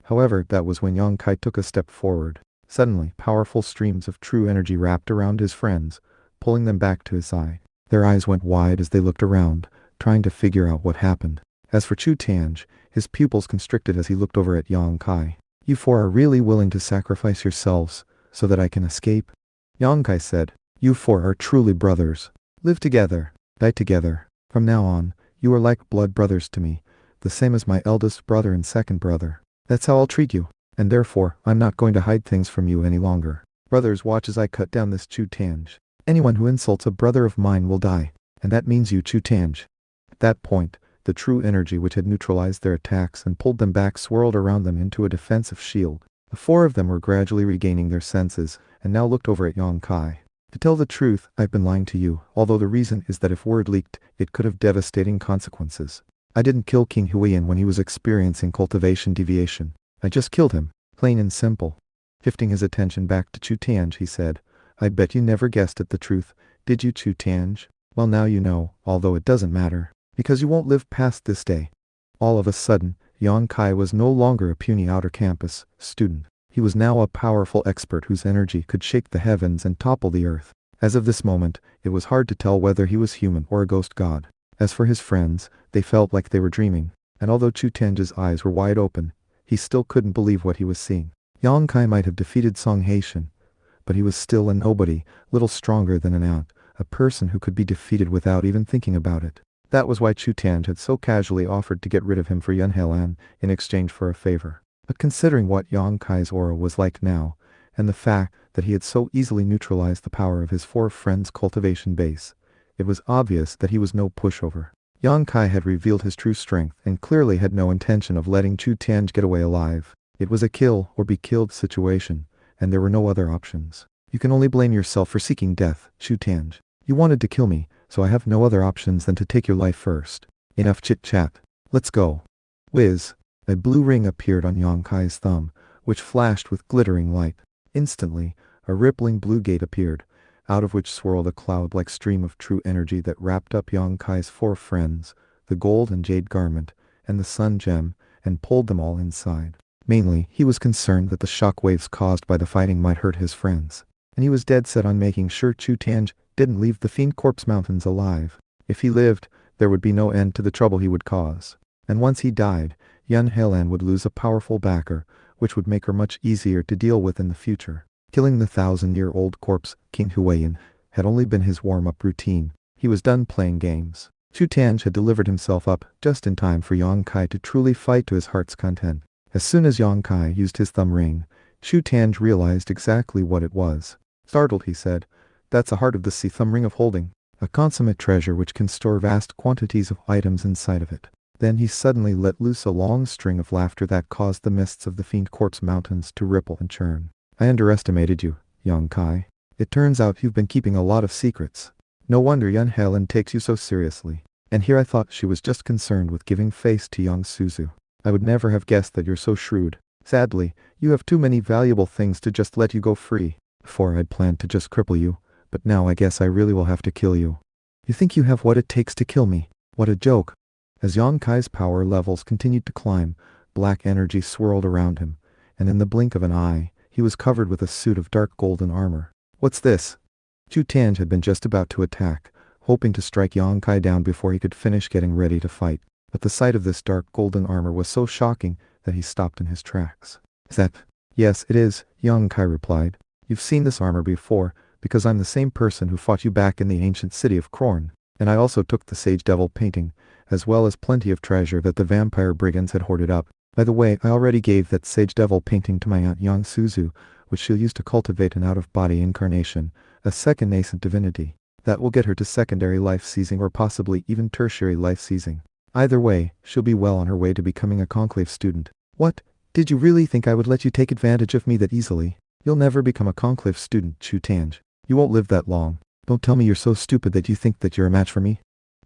However, that was when Yang Kai took a step forward. Suddenly, powerful streams of true energy wrapped around his friends, pulling them back to his side. Their eyes went wide as they looked around, trying to figure out what happened. As for Chu Tange, his pupils constricted as he looked over at Yang Kai. You 4 are really willing to sacrifice yourselves so that I can escape? Yang Kai said, you 4 are truly brothers. Live together, die together. From now on, you are like blood brothers to me, the same as my eldest brother and second brother. That's how I'll treat you, and therefore, I'm not going to hide things from you any longer. Brothers, watch as I cut down this Chu Tange. Anyone who insults a brother of mine will die, and that means you, Chu Tange. At that point, the true energy which had neutralized their attacks and pulled them back swirled around them into a defensive shield. The 4 of them were gradually regaining their senses, and now looked over at Yang Kai. To tell the truth, I've been lying to you, although the reason is that if word leaked, it could have devastating consequences. I didn't kill King Huiyan when he was experiencing cultivation deviation. I just killed him, plain and simple. Shifting his attention back to Chu Tange, he said, I bet you never guessed at the truth, did you, Chu Tange? Well, now you know, although it doesn't matter, because you won't live past this day. All of a sudden, Yang Kai was no longer a puny outer campus student. He was now a powerful expert whose energy could shake the heavens and topple the earth. As of this moment, it was hard to tell whether he was human or a ghost god. As for his friends, they felt like they were dreaming, and although Chu Tange's eyes were wide open, he still couldn't believe what he was seeing. Yang Kai might have defeated Song Haitian, but he was still a nobody, little stronger than an ant, a person who could be defeated without even thinking about it. That was why Chu Tange had so casually offered to get rid of him for Yun Helan in exchange for a favor. But considering what Yang Kai's aura was like now, and the fact that he had so easily neutralized the power of his 4 friends' cultivation base, it was obvious that he was no pushover. Yang Kai had revealed his true strength and clearly had no intention of letting Chu Tange get away alive. It was a kill or be killed situation, and there were no other options. You can only blame yourself for seeking death, Chu Tange. You wanted to kill me, so I have no other options than to take your life first. Enough chit-chat. Let's go. Whiz. A blue ring appeared on Yang Kai's thumb, which flashed with glittering light. Instantly, a rippling blue gate appeared, out of which swirled a cloud-like stream of true energy that wrapped up Yang Kai's 4 friends, the gold and jade garment, and the sun gem, and pulled them all inside. Mainly, he was concerned that the shock waves caused by the fighting might hurt his friends, and he was dead set on making sure Chu Tange didn't leave the Fiend Corpse Mountains alive. If he lived, there would be no end to the trouble he would cause. And once he died, Yun Helan would lose a powerful backer, which would make her much easier to deal with in the future. Killing the 1,000-year-old corpse, King Huiyan, had only been his warm-up routine. He was done playing games. Chu Tange had delivered himself up just in time for Yang Kai to truly fight to his heart's content. As soon as Yang Kai used his thumb ring, Chu Tange realized exactly what it was. Startled, he said, "That's a Heart of the Sea thumb ring of holding, a consummate treasure which can store vast quantities of items inside of it." Then he suddenly let loose a long string of laughter that caused the mists of the Fiend Corpse Mountains to ripple and churn. "I underestimated you, Yang Kai. It turns out you've been keeping a lot of secrets. No wonder Yun Helan takes you so seriously. And here I thought she was just concerned with giving face to young Suzu. I would never have guessed that you're so shrewd. Sadly, you have too many valuable things to just let you go free. Before I'd planned to just cripple you, but now I guess I really will have to kill you. You think you have what it takes to kill me? What a joke." As Yang Kai's power levels continued to climb, black energy swirled around him, and in the blink of an eye, he was covered with a suit of dark golden armor. "What's this?" Chu Tange had been just about to attack, hoping to strike Yang Kai down before he could finish getting ready to fight. But the sight of this dark golden armor was so shocking that he stopped in his tracks. "Is that?" "Yes, it is," Yang Kai replied. "You've seen this armor before, because I'm the same person who fought you back in the ancient city of Korn. And I also took the Sage Devil painting, as well as plenty of treasure that the vampire brigands had hoarded up. By the way, I already gave that Sage Devil painting to my aunt Yang Suzu, which she'll use to cultivate an out-of-body incarnation, a second nascent divinity. That will get her to secondary life seizing or possibly even tertiary life seizing. Either way, she'll be well on her way to becoming a conclave student. What? Did you really think I would let you take advantage of me that easily? You'll never become a conclave student, Chu Tange. You won't live that long. Don't tell me you're so stupid that you think that you're a match for me.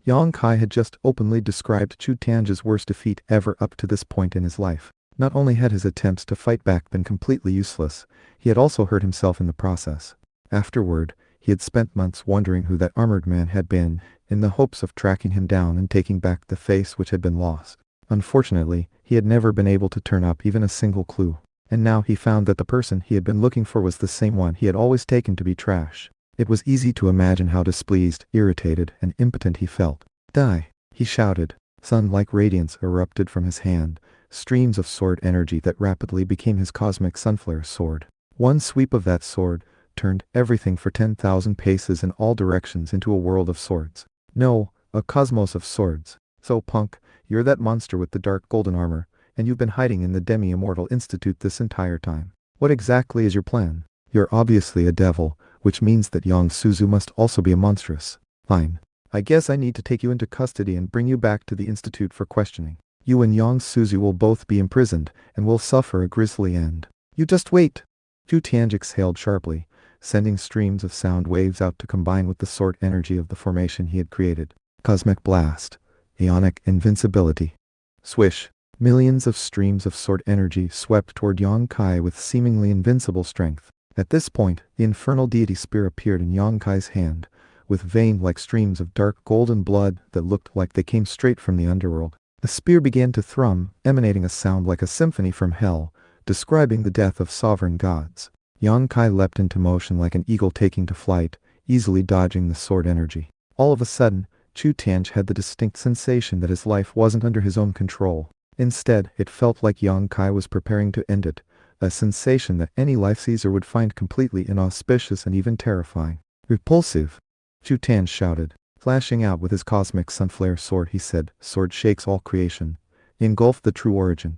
Yang Kai had just openly described Chu Tange's worst defeat ever up to this point in his life. Not only had his attempts to fight back been completely useless, he had also hurt himself in the process. Afterward, he had spent months wondering who that armored man had been, in the hopes of tracking him down and taking back the face which had been lost. Unfortunately, he had never been able to turn up even a single clue. And now he found that the person he had been looking for was the same one he had always taken to be trash. It was easy to imagine how displeased, irritated, and impotent he felt. Die! He shouted. Sun-like radiance erupted from his hand, streams of sword energy that rapidly became his cosmic sunflare sword. One sweep of that sword turned everything for 10,000 paces in all directions into a world of swords. No, a cosmos of swords. So punk, you're that monster with the dark golden armor, and you've been hiding in the Demi-Immortal Institute this entire time. What exactly is your plan? You're obviously a devil, which means that Yang Suzu must also be a monstrous. Fine. I guess I need to take you into custody and bring you back to the Institute for questioning. You and Yang Suzu will both be imprisoned, and will suffer a grisly end. You just wait! Chu Tianj exhaled sharply, sending streams of sound waves out to combine with the sword energy of the formation he had created. Cosmic blast. Ionic invincibility. Swish. Millions of streams of sword energy swept toward Yang Kai with seemingly invincible strength. At this point, the infernal deity spear appeared in Yang Kai's hand, with vein-like streams of dark golden blood that looked like they came straight from the underworld. The spear began to thrum, emanating a sound like a symphony from hell, describing the death of sovereign gods. Yang Kai leapt into motion like an eagle taking to flight, easily dodging the sword energy. All of a sudden, Chu Tianj had the distinct sensation that his life wasn't under his own control. Instead, it felt like Yang Kai was preparing to end it, a sensation that any life seizer would find completely inauspicious and even terrifying. Repulsive! Chu Tianj shouted. Flashing out with his cosmic sunflare sword, he said, "Sword shakes all creation. Engulf the true origin."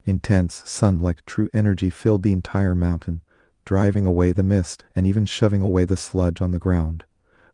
Intense, sun-like true energy filled the entire mountain, driving away the mist and even shoving away the sludge on the ground,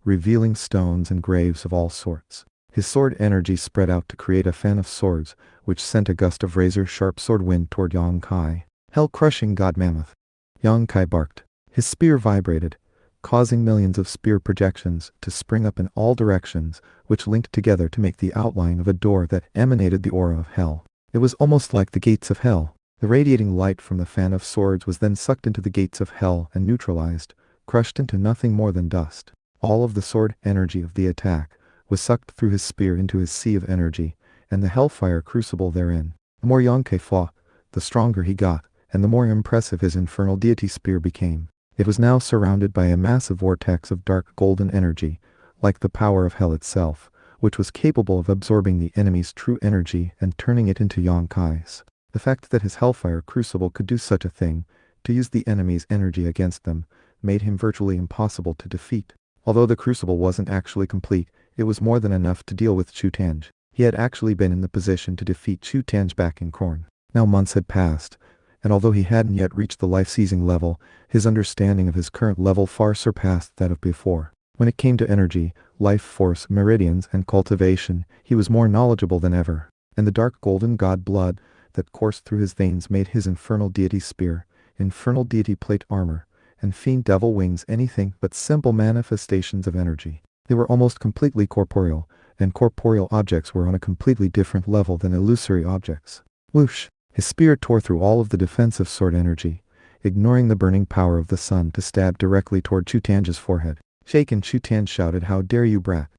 revealing stones and graves of all sorts. His sword energy spread out to create a fan of swords, which sent a gust of razor-sharp sword wind toward Yang Kai. Hell-crushing god mammoth. Yang Kai barked. His spear vibrated, causing millions of spear projections to spring up in all directions, which linked together to make the outline of a door that emanated the aura of hell. It was almost like the gates of hell. The radiating light from the fan of swords was then sucked into the gates of hell and neutralized, crushed into nothing more than dust. All of the sword energy of the attack was sucked through his spear into his sea of energy, and the hellfire crucible therein. The more Yang Kai fought, the stronger he got, and the more impressive his infernal deity spear became. It was now surrounded by a massive vortex of dark golden energy, like the power of hell itself, which was capable of absorbing the enemy's true energy and turning it into Yang Kai's. The fact that his hellfire crucible could do such a thing, to use the enemy's energy against them, made him virtually impossible to defeat. Although the crucible wasn't actually complete, it was more than enough to deal with Chu Tianj. He had actually been in the position to defeat Chu Tianj back in Korn. Now months had passed, and although he hadn't yet reached the life-seizing level, his understanding of his current level far surpassed that of before. When it came to energy, life force, meridians, and cultivation, he was more knowledgeable than ever. And the dark golden god blood that coursed through his veins made his infernal deity spear, infernal deity plate armor, and fiend devil wings anything but simple manifestations of energy. They were almost completely corporeal, and corporeal objects were on a completely different level than illusory objects. Whoosh! His spear tore through all of the defensive sword energy, ignoring the burning power of the sun to stab directly toward Chu Tianj's forehead. Shaken, Chu Tianj shouted, "How dare you, brat!"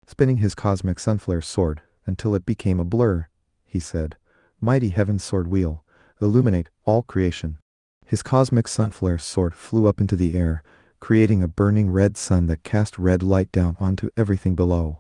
Spinning his cosmic sunflare sword until it became a blur, he said, "Mighty heaven's sword wheel, illuminate all creation." His cosmic sunflare sword flew up into the air, creating a burning red sun that cast red light down onto everything below.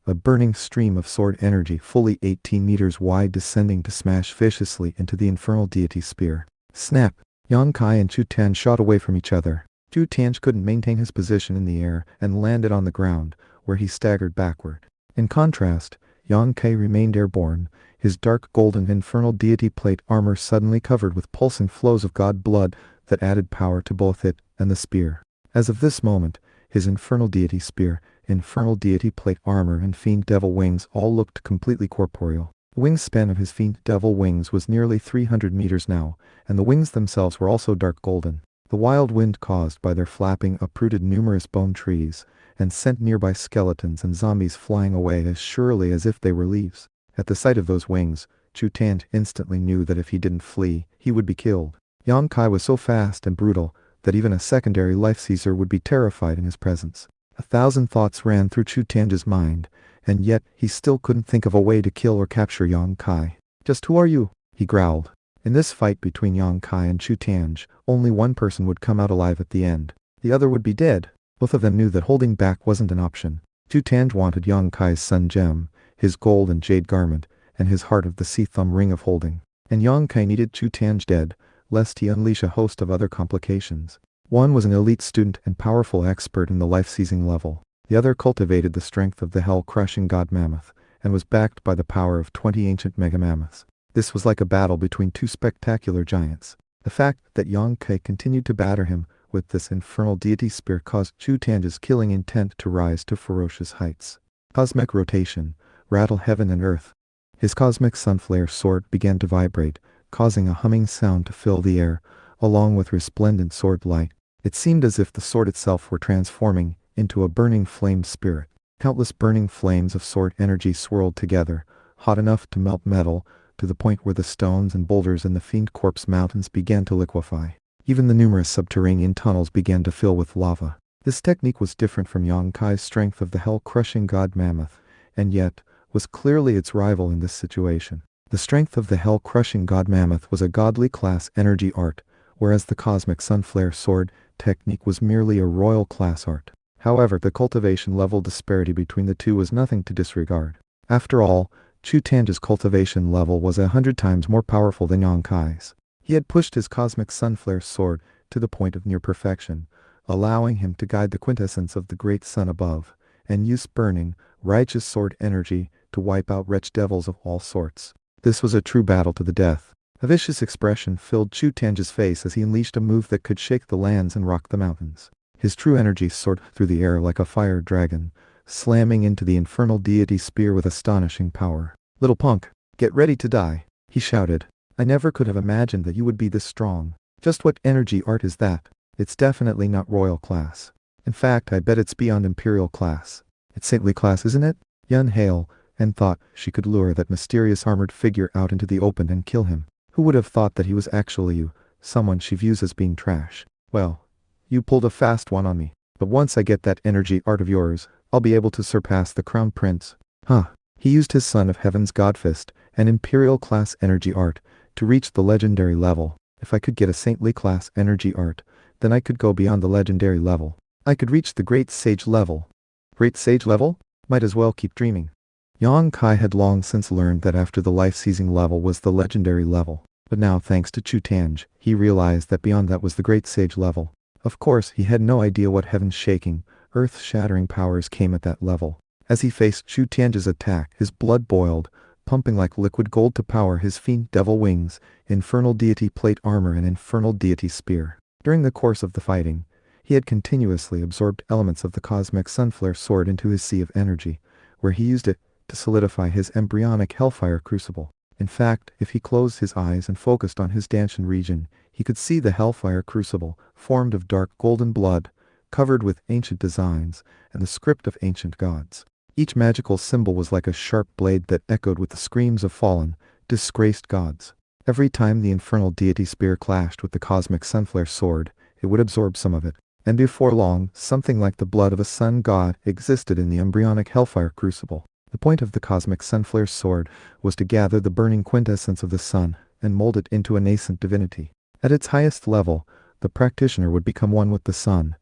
A burning stream of sword energy fully 18 meters wide descending to smash viciously into the infernal deity spear. Snap! Yang Kai and Chu Tianj shot away from each other. Chu Tianj couldn't maintain his position in the air and landed on the ground, where he staggered backward. In contrast, Yang Kai remained airborne, his dark golden infernal deity plate armor suddenly covered with pulsing flows of god blood that added power to both it and the spear. As of this moment, his infernal deity spear, infernal deity plate armor and fiend devil wings all looked completely corporeal. The wingspan of his fiend devil wings was nearly 300 meters now, and the wings themselves were also dark golden. The wild wind caused by their flapping uprooted numerous bone trees, and sent nearby skeletons and zombies flying away as surely as if they were leaves. At the sight of those wings, Chu Tianj instantly knew that if he didn't flee, he would be killed. Yang Kai was so fast and brutal that even a secondary life seizer would be terrified in his presence. 1,000 thoughts ran through Chu Tianj's mind, and yet he still couldn't think of a way to kill or capture Yang Kai. "Just who are you?" he growled. In this fight between Yang Kai and Chu Tianj, only one person would come out alive at the end. The other would be dead. Both of them knew that holding back wasn't an option. Chu Tianj wanted Yang Kai's sun gem, his gold and jade garment, and his heart of the sea thumb ring of holding. And Yang Kai needed Chu Tianj dead, lest he unleash a host of other complications. One was an elite student and powerful expert in the life-seizing level. The other cultivated the strength of the hell-crushing god mammoth, and was backed by the power of 20 ancient mega-mammoths. This was like a battle between two spectacular giants. The fact that Yang Kai continued to batter him with this infernal deity spear caused Chu Tianj's killing intent to rise to ferocious heights. Cosmic rotation, rattle heaven and earth. His cosmic sunflare sword began to vibrate, causing a humming sound to fill the air, along with resplendent sword light. It seemed as if the sword itself were transforming into a burning flame spirit. Countless burning flames of sword energy swirled together, hot enough to melt metal, to the point where the stones and boulders in the Fiend Corpse mountains began to liquefy. Even the numerous subterranean tunnels began to fill with lava. This technique was different from Yang Kai's strength of the hell-crushing god mammoth, and yet was clearly its rival in this situation. The strength of the hell-crushing god mammoth was a godly class energy art, whereas the cosmic sunflare sword technique was merely a royal class art. However, the cultivation level disparity between the two was nothing to disregard. After all, Chu Tianj's cultivation level was 100 times more powerful than Yang Kai's. He had pushed his cosmic sunflare sword to the point of near perfection, allowing him to guide the quintessence of the great sun above, and use burning, righteous sword energy to wipe out wretched devils of all sorts. This was a true battle to the death. A vicious expression filled Chu Tianj's face as he unleashed a move that could shake the lands and rock the mountains. His true energy soared through the air like a fire dragon, slamming into the infernal deity spear with astonishing power. "Little punk, get ready to die," he shouted. "I never could have imagined that you would be this strong. Just what energy art is that? It's definitely not royal class. In fact, I bet it's beyond imperial class. It's saintly class, isn't it?" Yun hailed, and thought she could lure that mysterious armored figure out into the open and kill him. Who would have thought that he was actually someone she views as being trash? "Well, you pulled a fast one on me. But once I get that energy art of yours, I'll be able to surpass the crown prince." Huh. He used his Son of Heaven's Godfist, an imperial class energy art, to reach the legendary level. If I could get a saintly class energy art, then I could go beyond the legendary level. I could reach the great sage level. Great sage level? Might as well keep dreaming. Yang Kai had long since learned that after the life-seizing level was the legendary level. But now, thanks to Chu Tianj, he realized that beyond that was the great sage level. Of course, he had no idea what heaven-shaking, earth-shattering powers came at that level. As he faced Chu Tianj's attack, his blood boiled, pumping like liquid gold to power his fiend devil wings, infernal deity plate armor and infernal deity spear. During the course of the fighting, he had continuously absorbed elements of the cosmic sunflare sword into his sea of energy, where he used it to solidify his embryonic hellfire crucible. In fact, if he closed his eyes and focused on his Danshan region, he could see the hellfire crucible, formed of dark golden blood, covered with ancient designs, and the script of ancient gods. Each magical symbol was like a sharp blade that echoed with the screams of fallen, disgraced gods. Every time the infernal deity spear clashed with the cosmic sunflare sword, it would absorb some of it. And before long, something like the blood of a sun god existed in the embryonic hellfire crucible. The point of the cosmic sunflare sword was to gather the burning quintessence of the sun and mold it into a nascent divinity. At its highest level, the practitioner would become one with the sun,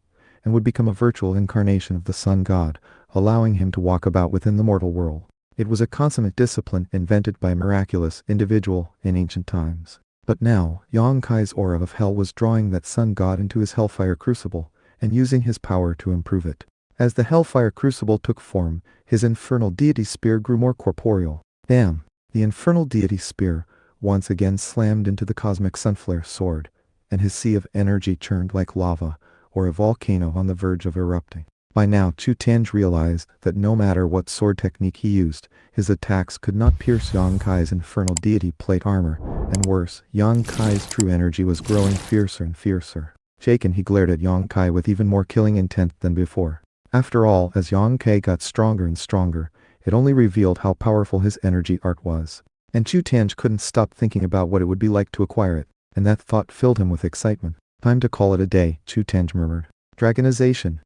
and would become a virtual incarnation of the sun god, allowing him to walk about within the mortal world. It was a consummate discipline invented by a miraculous individual in ancient times. But now, Yang Kai's aura of hell was drawing that sun god into his hellfire crucible, and using his power to improve it. As the Hellfire Crucible took form, his infernal deity spear grew more corporeal. Bam! The infernal deity spear once again slammed into the cosmic sunflare sword, and his sea of energy churned like lava, or a volcano on the verge of erupting. By now, Chu Tianj realized that no matter what sword technique he used, his attacks could not pierce Yang Kai's infernal deity plate armor, and worse, Yang Kai's true energy was growing fiercer and fiercer. Shaken, he glared at Yang Kai with even more killing intent than before. After all, as Yang Kai got stronger and stronger, it only revealed how powerful his energy art was. And Chu Tianj couldn't stop thinking about what it would be like to acquire it, and that thought filled him with excitement. Time to call it a day, Chu Tianj murmured. Dragonization.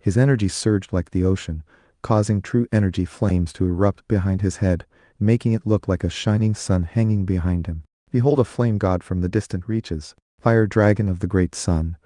His energy surged like the ocean, causing true energy flames to erupt behind his head, making it look like a shining sun hanging behind him. Behold a flame god from the distant reaches, fire dragon of the great sun,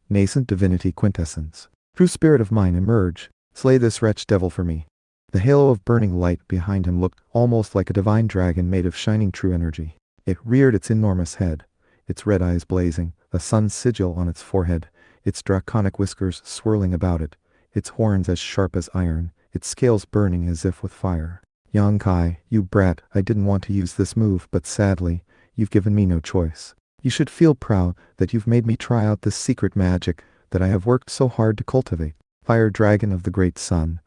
nascent divinity quintessence. True spirit of mine, emerge, slay this wretch devil for me. The halo of burning light behind him looked almost like a divine dragon made of shining true energy. It reared its enormous head, its red eyes blazing, a sun's sigil on its forehead, its draconic whiskers swirling about it, its horns as sharp as iron, its scales burning as if with fire. Yang Kai, you brat, I didn't want to use this move, but sadly, you've given me no choice. You should feel proud that you've made me try out this secret magic that I have worked so hard to cultivate. Fire dragon of the great sun,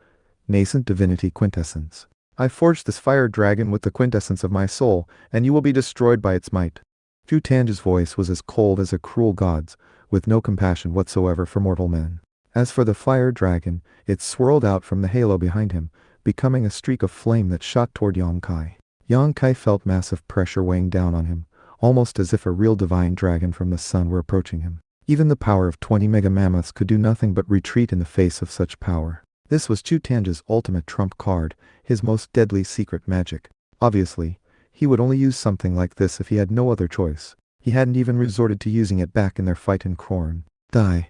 nascent divinity quintessence. I forged this fire dragon with the quintessence of my soul, and you will be destroyed by its might. Chu Tianj's voice was as cold as a cruel god's, with no compassion whatsoever for mortal men. As for the fire dragon, it swirled out from the halo behind him, becoming a streak of flame that shot toward Yang Kai. Yang Kai felt massive pressure weighing down on him, almost as if a real divine dragon from the sun were approaching him. Even the power of 20 mega mammoths could do nothing but retreat in the face of such power. This was Chu Tianj's ultimate trump card, his most deadly secret magic. Obviously, he would only use something like this if he had no other choice. He hadn't even resorted to using it back in their fight in Korn. Die.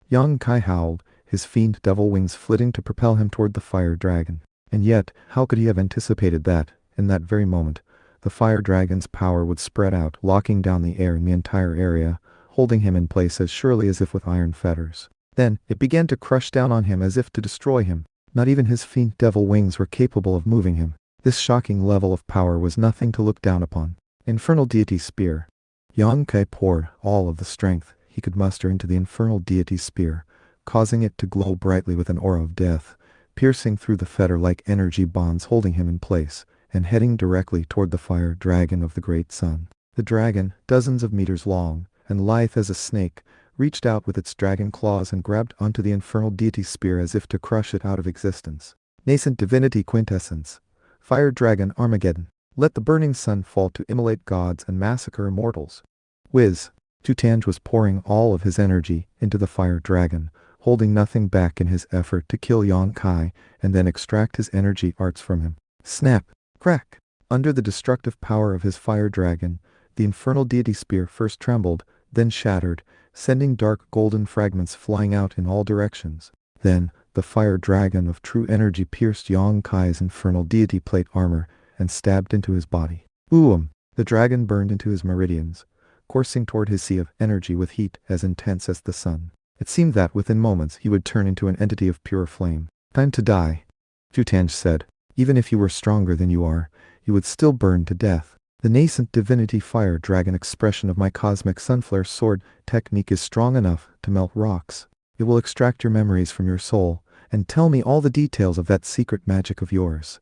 Yang Kai howled, his fiend devil wings flitting to propel him toward the fire dragon. And yet, how could he have anticipated that, in that very moment, the fire dragon's power would spread out, locking down the air in the entire area, holding him in place as surely as if with iron fetters. Then, it began to crush down on him as if to destroy him. Not even his fiend devil wings were capable of moving him. This shocking level of power was nothing to look down upon. Infernal deity spear. Yang Kai poured all of the strength he could muster into the infernal deity spear, causing it to glow brightly with an aura of death, piercing through the fetter-like energy bonds holding him in place, and heading directly toward the fire dragon of the great sun. The dragon, dozens of meters long, and lithe as a snake, reached out with its dragon claws and grabbed onto the infernal deity spear as if to crush it out of existence. Nascent divinity quintessence. Fire dragon Armageddon. Let the burning sun fall to immolate gods and massacre immortals. Whiz. Chu Tianj was pouring all of his energy into the fire dragon, holding nothing back in his effort to kill Yang Kai and then extract his energy arts from him. Snap. Crack. Under the destructive power of his fire dragon, the infernal deity spear first trembled, then shattered, sending dark golden fragments flying out in all directions. Then, the fire dragon of true energy pierced Yang Kai's infernal deity plate armor and stabbed into his body. Boom! The dragon burned into his meridians, coursing toward his sea of energy with heat as intense as the sun. It seemed that within moments he would turn into an entity of pure flame. Time to die, Chu Tianj said. Even if you were stronger than you are, you would still burn to death. The nascent divinity fire dragon expression of my cosmic sunflare sword technique is strong enough to melt rocks. It will extract your memories from your soul and tell me all the details of that secret magic of yours.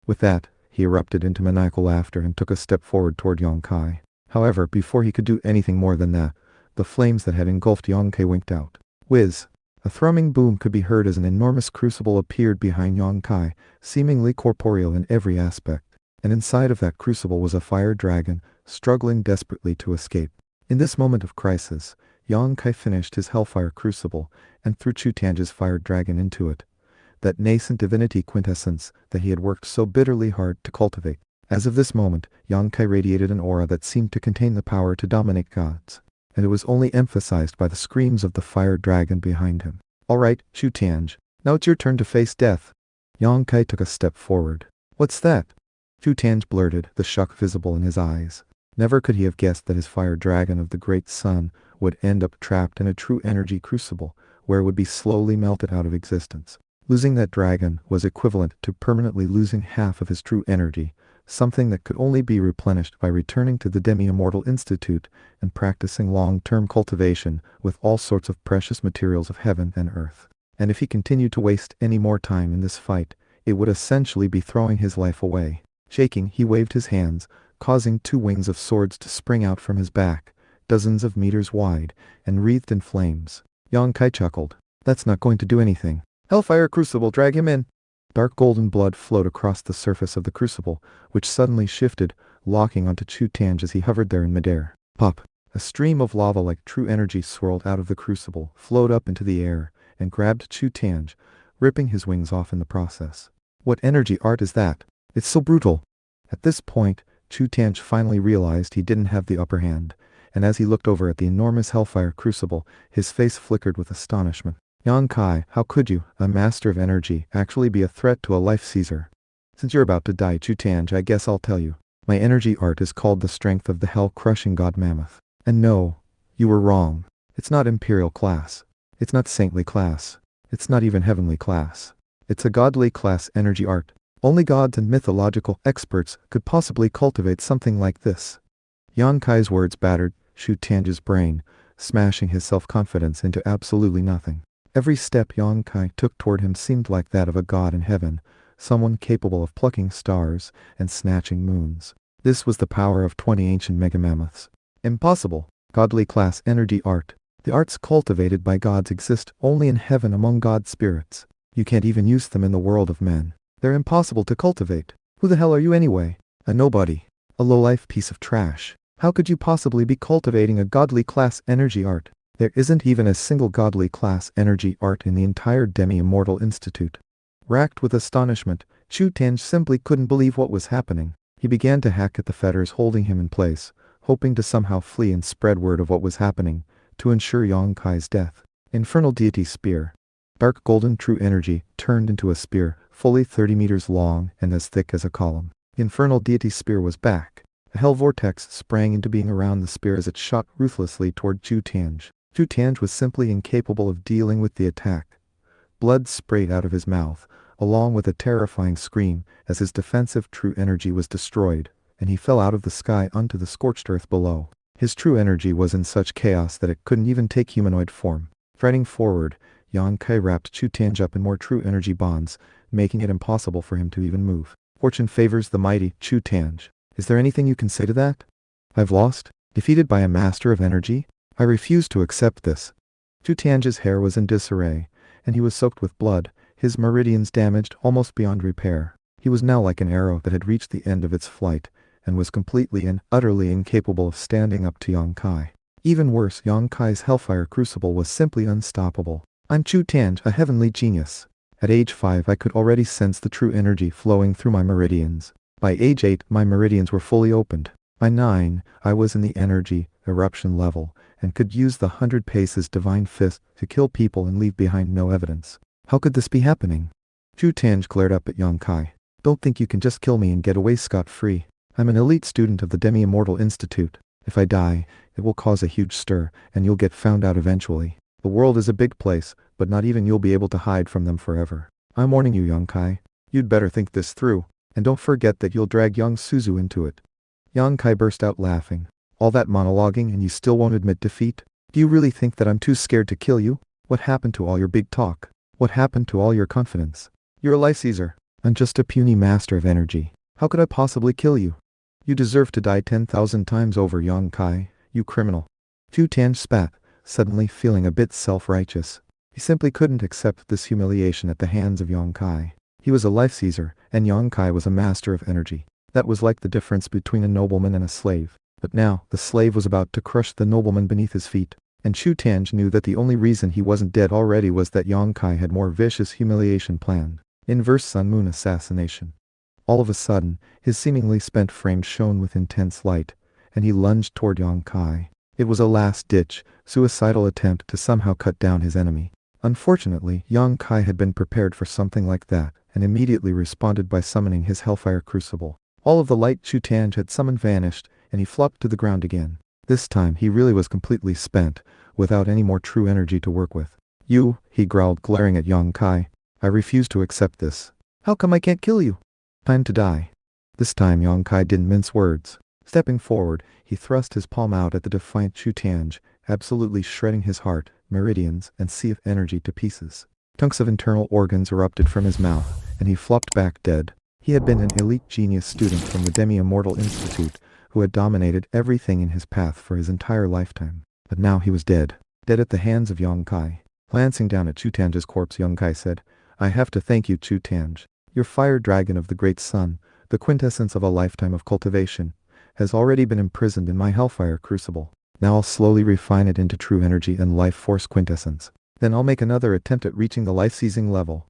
With that, he erupted into maniacal laughter and took a step forward toward Yang Kai. However, before he could do anything more than that, the flames that had engulfed Yang Kai winked out. Whiz! A thrumming boom could be heard as an enormous crucible appeared behind Yang Kai, seemingly corporeal in every aspect. And inside of that crucible was a fire dragon, struggling desperately to escape. In this moment of crisis, Yang Kai finished his hellfire crucible and threw Chu Tianj's fire dragon into it, that nascent divinity quintessence that he had worked so bitterly hard to cultivate. As of this moment, Yang Kai radiated an aura that seemed to contain the power to dominate gods, and it was only emphasized by the screams of the fire dragon behind him. All right, Chu Tianj, now it's your turn to face death. Yang Kai took a step forward. What's that? Chu Tianj blurted, the shock visible in his eyes. Never could he have guessed that his fire dragon of the great sun would end up trapped in a true energy crucible, where it would be slowly melted out of existence. Losing that dragon was equivalent to permanently losing half of his true energy, something that could only be replenished by returning to the Demi-Immortal Institute and practicing long-term cultivation with all sorts of precious materials of heaven and earth. And if he continued to waste any more time in this fight, it would essentially be throwing his life away. Shaking, he waved his hands, causing 2 wings of swords to spring out from his back, dozens of meters wide, and wreathed in flames. Yong-kai chuckled. "That's not going to do anything. Hellfire Crucible, drag him in." Dark golden blood flowed across the surface of the crucible, which suddenly shifted, locking onto Chu Tange as he hovered there in midair. Pop! A stream of lava like true energy swirled out of the crucible, flowed up into the air, and grabbed Chu Tange, ripping his wings off in the process. What energy art is that? It's so brutal. At this point, Chu Tange finally realized he didn't have the upper hand, and as he looked over at the enormous Hellfire Crucible, his face flickered with astonishment. Yong-kai, how could you, a master of energy, actually be a threat to a life Caesar? Since you're about to die, Chu Tange, I guess I'll tell you. My energy art is called the strength of the hell-crushing god Mammoth. And no, you were wrong. It's not imperial class. It's not saintly class. It's not even heavenly class. It's a godly class energy art. Only gods and mythological experts could possibly cultivate something like this. Yong-kai's words battered Chu Tange's brain, smashing his self-confidence into absolutely nothing. Every step Yong-kai took toward him seemed like that of a god in heaven, someone capable of plucking stars and snatching moons. This was the power of 20 ancient megamammoths. Impossible. Godly class energy art. The arts cultivated by gods exist only in heaven among god spirits. You can't even use them in the world of men. They're impossible to cultivate. Who the hell are you anyway? A nobody. A low-life piece of trash. How could you possibly be cultivating a godly class energy art? There isn't even a single godly class energy art in the entire Demi-Immortal Institute. Racked with astonishment, Chu Tange simply couldn't believe what was happening. He began to hack at the fetters holding him in place, hoping to somehow flee and spread word of what was happening, to ensure Yong-kai's death. Infernal Deity Spear. Dark golden true energy turned into a spear, fully 30 meters long and as thick as a column. The Infernal Deity Spear was back. A hell vortex sprang into being around the spear as it shot ruthlessly toward Chu Tange. Chu Tange was simply incapable of dealing with the attack. Blood sprayed out of his mouth, along with a terrifying scream as his defensive true energy was destroyed, and he fell out of the sky onto the scorched earth below. His true energy was in such chaos that it couldn't even take humanoid form. Fighting forward, Yong-kai wrapped Chu Tange up in more true energy bonds, making it impossible for him to even move. Fortune favors the mighty, Chu Tange. Is there anything you can say to that? I've lost? Defeated by a master of energy? I refuse to accept this. Chu Tange's hair was in disarray, and he was soaked with blood, his meridians damaged almost beyond repair. He was now like an arrow that had reached the end of its flight, and was completely and utterly incapable of standing up to Yong-kai. Even worse, Yong-kai's Hellfire Crucible was simply unstoppable. I'm Chu Tange, a heavenly genius. At age 5 I could already sense the true energy flowing through my meridians. By age 8 my meridians were fully opened. By 9 I was in the energy eruption level, and could use the 100 paces divine fist to kill people and leave behind no evidence. How could this be happening? Chu Tange glared up at Yong-kai. Don't think you can just kill me and get away scot-free. I'm an elite student of the Demi-Immortal Institute. If I die, it will cause a huge stir, and you'll get found out eventually. The world is a big place, but not even you'll be able to hide from them forever. I'm warning you, Yong-kai. You'd better think this through, and don't forget that you'll drag young Suzu into it. Yong-kai burst out laughing. All that monologuing and you still won't admit defeat? Do you really think that I'm too scared to kill you? What happened to all your big talk? What happened to all your confidence? You're a life Caesar. I'm just a puny master of energy. How could I possibly kill you? You deserve to die 10,000 times over, Yong-kai, you criminal. Chu Tange spat, suddenly feeling a bit self-righteous. He simply couldn't accept this humiliation at the hands of Yong-kai. He was a life Caesar, and Yong-kai was a master of energy. That was like the difference between a nobleman and a slave. But now, the slave was about to crush the nobleman beneath his feet, and Chu Tange knew that the only reason he wasn't dead already was that Yong-kai had more vicious humiliation planned. Inverse sun-moon assassination. All of a sudden, his seemingly spent frame shone with intense light, and he lunged toward Yong-kai. It was a last-ditch, suicidal attempt to somehow cut down his enemy. Unfortunately, Yong-kai had been prepared for something like that, and immediately responded by summoning his Hellfire Crucible. All of the light Chu Tange had summoned vanished, and he flopped to the ground again. This time he really was completely spent, without any more true energy to work with. You, he growled, glaring at Yang Kai. I refuse to accept this. How come I can't kill you? Time to die. This time Yang Kai didn't mince words. Stepping forward, he thrust his palm out at the defiant Chu Tianj, absolutely shredding his heart, meridians, and sea of energy to pieces. Chunks of internal organs erupted from his mouth, and he flopped back dead. He had been an elite genius student from the Demi-Immortal Institute, who had dominated everything in his path for his entire lifetime. But now he was dead. Dead at the hands of Yang Kai. Glancing down at Chu Tianj's corpse, Yang Kai said, I have to thank you, Chu Tianj. Your fire dragon of the great sun, the quintessence of a lifetime of cultivation, has already been imprisoned in my hellfire crucible. Now I'll slowly refine it into true energy and life force quintessence. Then I'll make another attempt at reaching the life-seizing level.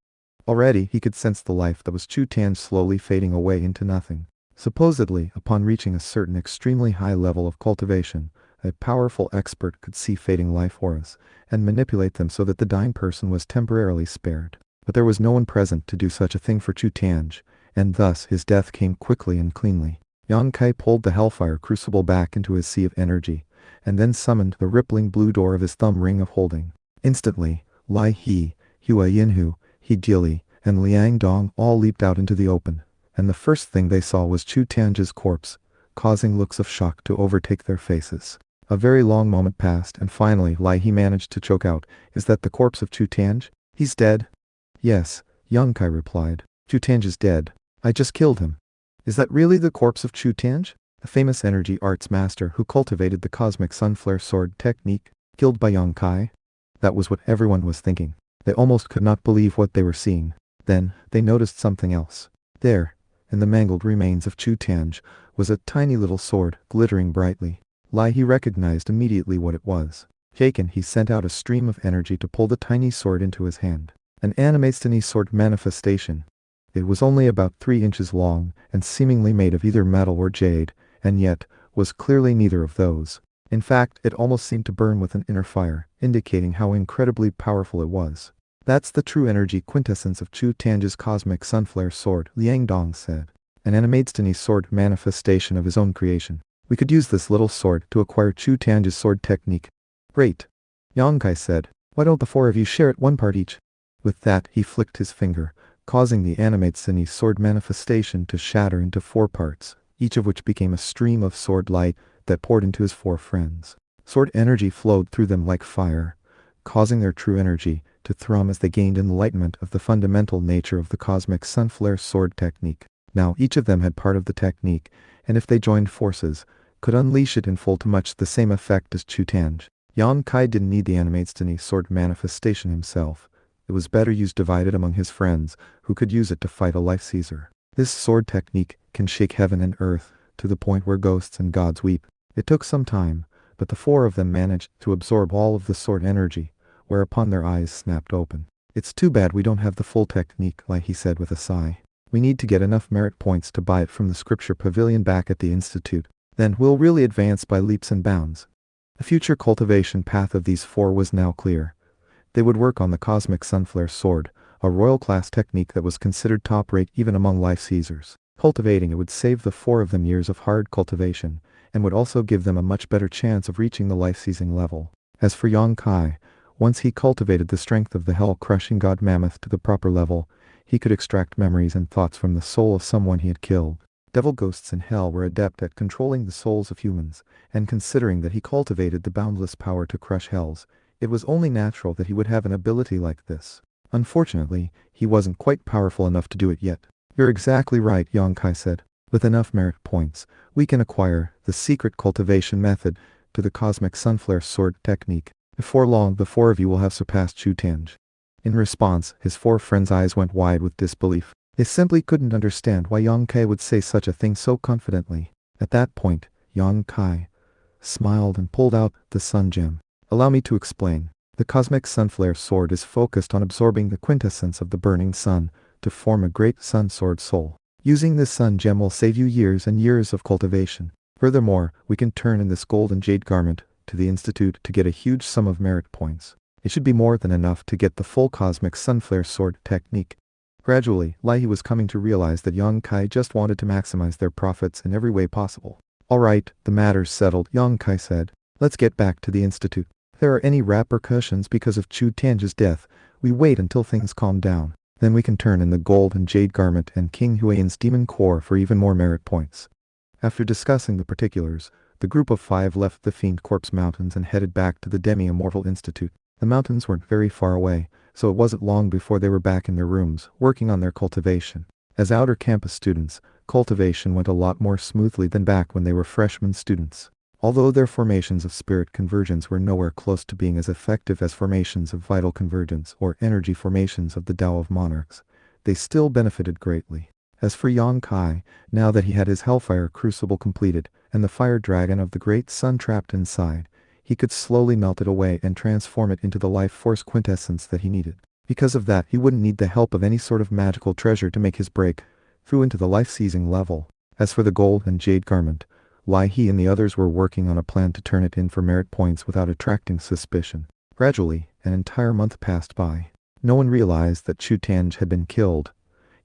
Already he could sense the life that was Chu Tianj slowly fading away into nothing. Supposedly, upon reaching a certain extremely high level of cultivation, a powerful expert could see fading life auras and manipulate them so that the dying person was temporarily spared. But there was no one present to do such a thing for Chu Tianj, and thus his death came quickly and cleanly. Yang Kai pulled the hellfire crucible back into his sea of energy, and then summoned the rippling blue door of his thumb ring of holding. Instantly, Lai He, Hua Yinhu, He Jili, and Liang Dong all leaped out into the open, and the first thing they saw was Chu Tianj's corpse, causing looks of shock to overtake their faces. A very long moment passed, and finally Lai He managed to choke out, Is that the corpse of Chu Tianj? He's dead? Yes, Yang Kai replied. Chu Tianj is dead. I just killed him. Is that really the corpse of Chu Tianj? The famous energy arts master who cultivated the cosmic sunflare sword technique, killed by Yang Kai? That was what everyone was thinking. They almost could not believe what they were seeing. Then, they noticed something else. There, in the mangled remains of Chu Tianj, was a tiny little sword, glittering brightly. Lai He recognized immediately what it was. Shaken, he sent out a stream of energy to pull the tiny sword into his hand. An anime-stony sword manifestation. It was only about 3 inches long, and seemingly made of either metal or jade, and yet, was clearly neither of those. In fact, it almost seemed to burn with an inner fire, indicating how incredibly powerful it was. That's the true energy quintessence of Chu Tianj's cosmic sunflare sword, Liang Dong said. An anime-stony sword manifestation of his own creation. We could use this little sword to acquire Chu Tianj's sword technique. Great. Yang Kai said, why don't the 4 of you share it 1 part each? With that, he flicked his finger, causing the anime-stony sword manifestation to shatter into 4 parts, each of which became a stream of sword light that poured into his 4 friends. Sword energy flowed through them like fire, causing their true energy to thrum as they gained enlightenment of the fundamental nature of the cosmic sunflare sword technique. Now each of them had part of the technique, and if they joined forces, could unleash it in full to much the same effect as Chu Tianj. Yang Kai didn't need the anime-stony sword manifestation himself. It was better used divided among his friends, who could use it to fight a life-seizer. This sword technique can shake heaven and earth, to the point where ghosts and gods weep. It took some time, but the 4 of them managed to absorb all of the sword energy, whereupon their eyes snapped open. It's too bad we don't have the full technique, like he said with a sigh. We need to get enough merit points to buy it from the scripture pavilion back at the institute. Then we'll really advance by leaps and bounds. The future cultivation path of these 4 was now clear. They would work on the cosmic sunflare sword, a royal class technique that was considered top-rate even among life-seizers. Cultivating it would save the 4 of them years of hard cultivation, and would also give them a much better chance of reaching the life-seizing level. As for Yang Kai, once he cultivated the strength of the hell-crushing god mammoth to the proper level, he could extract memories and thoughts from the soul of someone he had killed. Devil ghosts in hell were adept at controlling the souls of humans, and considering that he cultivated the boundless power to crush hells, it was only natural that he would have an ability like this. Unfortunately, he wasn't quite powerful enough to do it yet. You're exactly right, Yang Kai said. With enough merit points, we can acquire the secret cultivation method to the cosmic sunflare sword technique. Before long, the 4 of you will have surpassed Chu Tianj. In response, his 4 friends' eyes went wide with disbelief. They simply couldn't understand why Yang Kai would say such a thing so confidently. At that point, Yang Kai smiled and pulled out the sun gem. Allow me to explain. The cosmic sunflare sword is focused on absorbing the quintessence of the burning sun to form a great sun sword soul. Using this sun gem will save you years and years of cultivation. Furthermore, we can turn in this gold and jade garment to the institute to get a huge sum of merit points. It should be more than enough to get the full cosmic sunflare sword technique. Gradually, Lai He was coming to realize that Yang Kai just wanted to maximize their profits in every way possible. All right, the matter's settled, Yang Kai said. Let's get back to the institute. there are any repercussions because of Chu Tian's death, we wait until things calm down. Then we can turn in the gold and jade garment and King Huayan's demon core for even more merit points. After discussing the particulars, the group of 5 left the Fiend Corpse Mountains and headed back to the Demi-Immortal Institute. The mountains weren't very far away, so it wasn't long before they were back in their rooms, working on their cultivation. As outer campus students, cultivation went a lot more smoothly than back when they were freshman students. Although their formations of spirit convergence were nowhere close to being as effective as formations of vital convergence or energy formations of the Tao of Monarchs, they still benefited greatly. As for Yang Kai, now that he had his Hellfire Crucible completed and the Fire Dragon of the Great Sun trapped inside, he could slowly melt it away and transform it into the life force quintessence that he needed. Because of that, he wouldn't need the help of any sort of magical treasure to make his break through into the life-seizing level. As for the gold and jade garment, He and the others were working on a plan to turn it in for merit points without attracting suspicion. Gradually, an entire month passed by. No one realized that Chu Tange had been killed.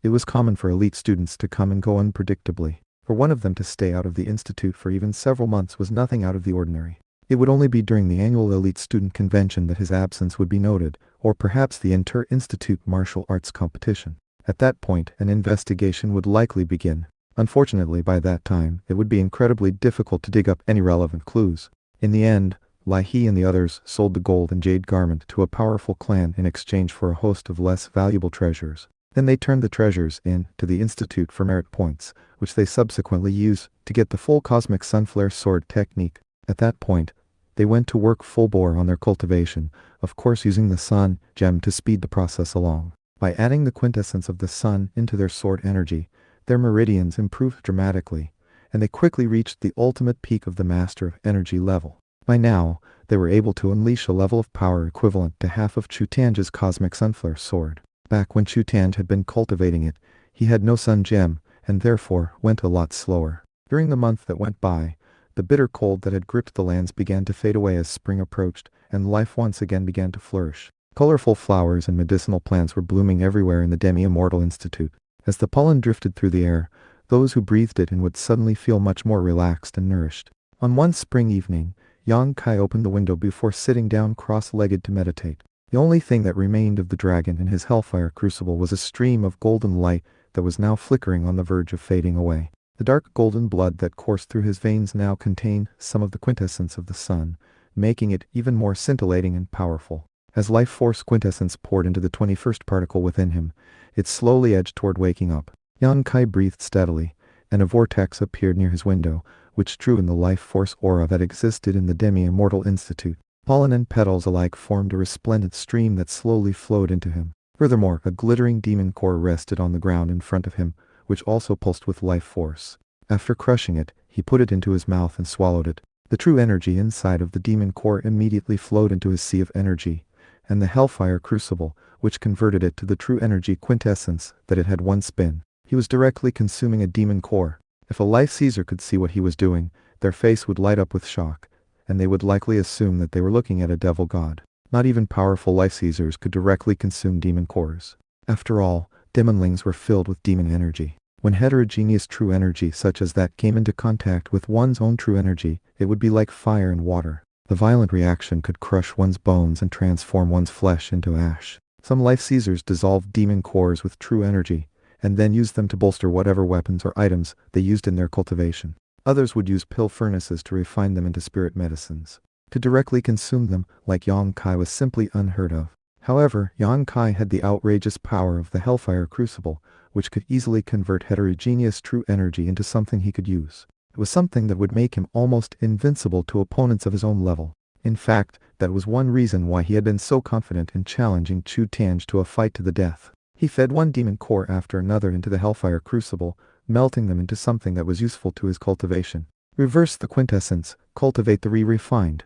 It was common for elite students to come and go unpredictably. For one of them to stay out of the institute for even several months was nothing out of the ordinary. It would only be during the annual elite student convention that his absence would be noted, or perhaps the inter-institute martial arts competition. At that point, an investigation would likely begin. Unfortunately, by that time, it would be incredibly difficult to dig up any relevant clues. In the end, He and the others sold the gold and jade garment to a powerful clan in exchange for a host of less valuable treasures. Then they turned the treasures in to the Institute for merit points, which they subsequently used to get the full cosmic sunflare sword technique. At that point, they went to work full bore on their cultivation, of course using the sun gem to speed the process along. By adding the quintessence of the sun into their sword energy, their meridians improved dramatically, and they quickly reached the ultimate peak of the Master of Energy level. By now, they were able to unleash a level of power equivalent to half of Chu Tange's cosmic sunflare sword. Back when Chu Tange had been cultivating it, he had no sun gem, and therefore went a lot slower. During the month that went by, the bitter cold that had gripped the lands began to fade away as spring approached, and life once again began to flourish. Colorful flowers and medicinal plants were blooming everywhere in the Demi-Immortal Institute. As the pollen drifted through the air, those who breathed it in would suddenly feel much more relaxed and nourished. On one spring evening, Yang Kai opened the window before sitting down cross-legged to meditate. The only thing that remained of the dragon in his Hellfire Crucible was a stream of golden light that was now flickering on the verge of fading away. The dark golden blood that coursed through his veins now contained some of the quintessence of the sun, making it even more scintillating and powerful. As life force quintessence poured into the 21st particle within him, it slowly edged toward waking up. Yang Kai breathed steadily, and a vortex appeared near his window, which drew in the life force aura that existed in the Demi-Immortal Institute. Pollen and petals alike formed a resplendent stream that slowly flowed into him. Furthermore, a glittering demon core rested on the ground in front of him, which also pulsed with life force. After crushing it, he put it into his mouth and swallowed it. The true energy inside of the demon core immediately flowed into his sea of energy, and the Hellfire Crucible, which converted it to the true energy quintessence that it had once been. He was directly consuming a demon core. If a life seizer could see what he was doing, their face would light up with shock, and they would likely assume that they were looking at a devil god. Not even powerful life seizers could directly consume demon cores. After all, demonlings were filled with demon energy. When heterogeneous true energy such as that came into contact with one's own true energy, it would be like fire and water. The violent reaction could crush one's bones and transform one's flesh into ash. Some life seizers dissolved demon cores with true energy, and then used them to bolster whatever weapons or items they used in their cultivation. Others would use pill furnaces to refine them into spirit medicines. To directly consume them, like Yang Kai, was simply unheard of. However, Yang Kai had the outrageous power of the Hellfire Crucible, which could easily convert heterogeneous true energy into something he could use. It was something that would make him almost invincible to opponents of his own level. In fact, that was one reason why he had been so confident in challenging Chu Tange to a fight to the death. He fed one demon core after another into the Hellfire Crucible, melting them into something that was useful to his cultivation. Reverse the quintessence, cultivate the re-refined.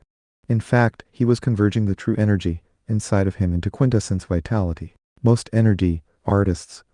In fact, he was converging the true energy inside of him into quintessence vitality. Most energy artists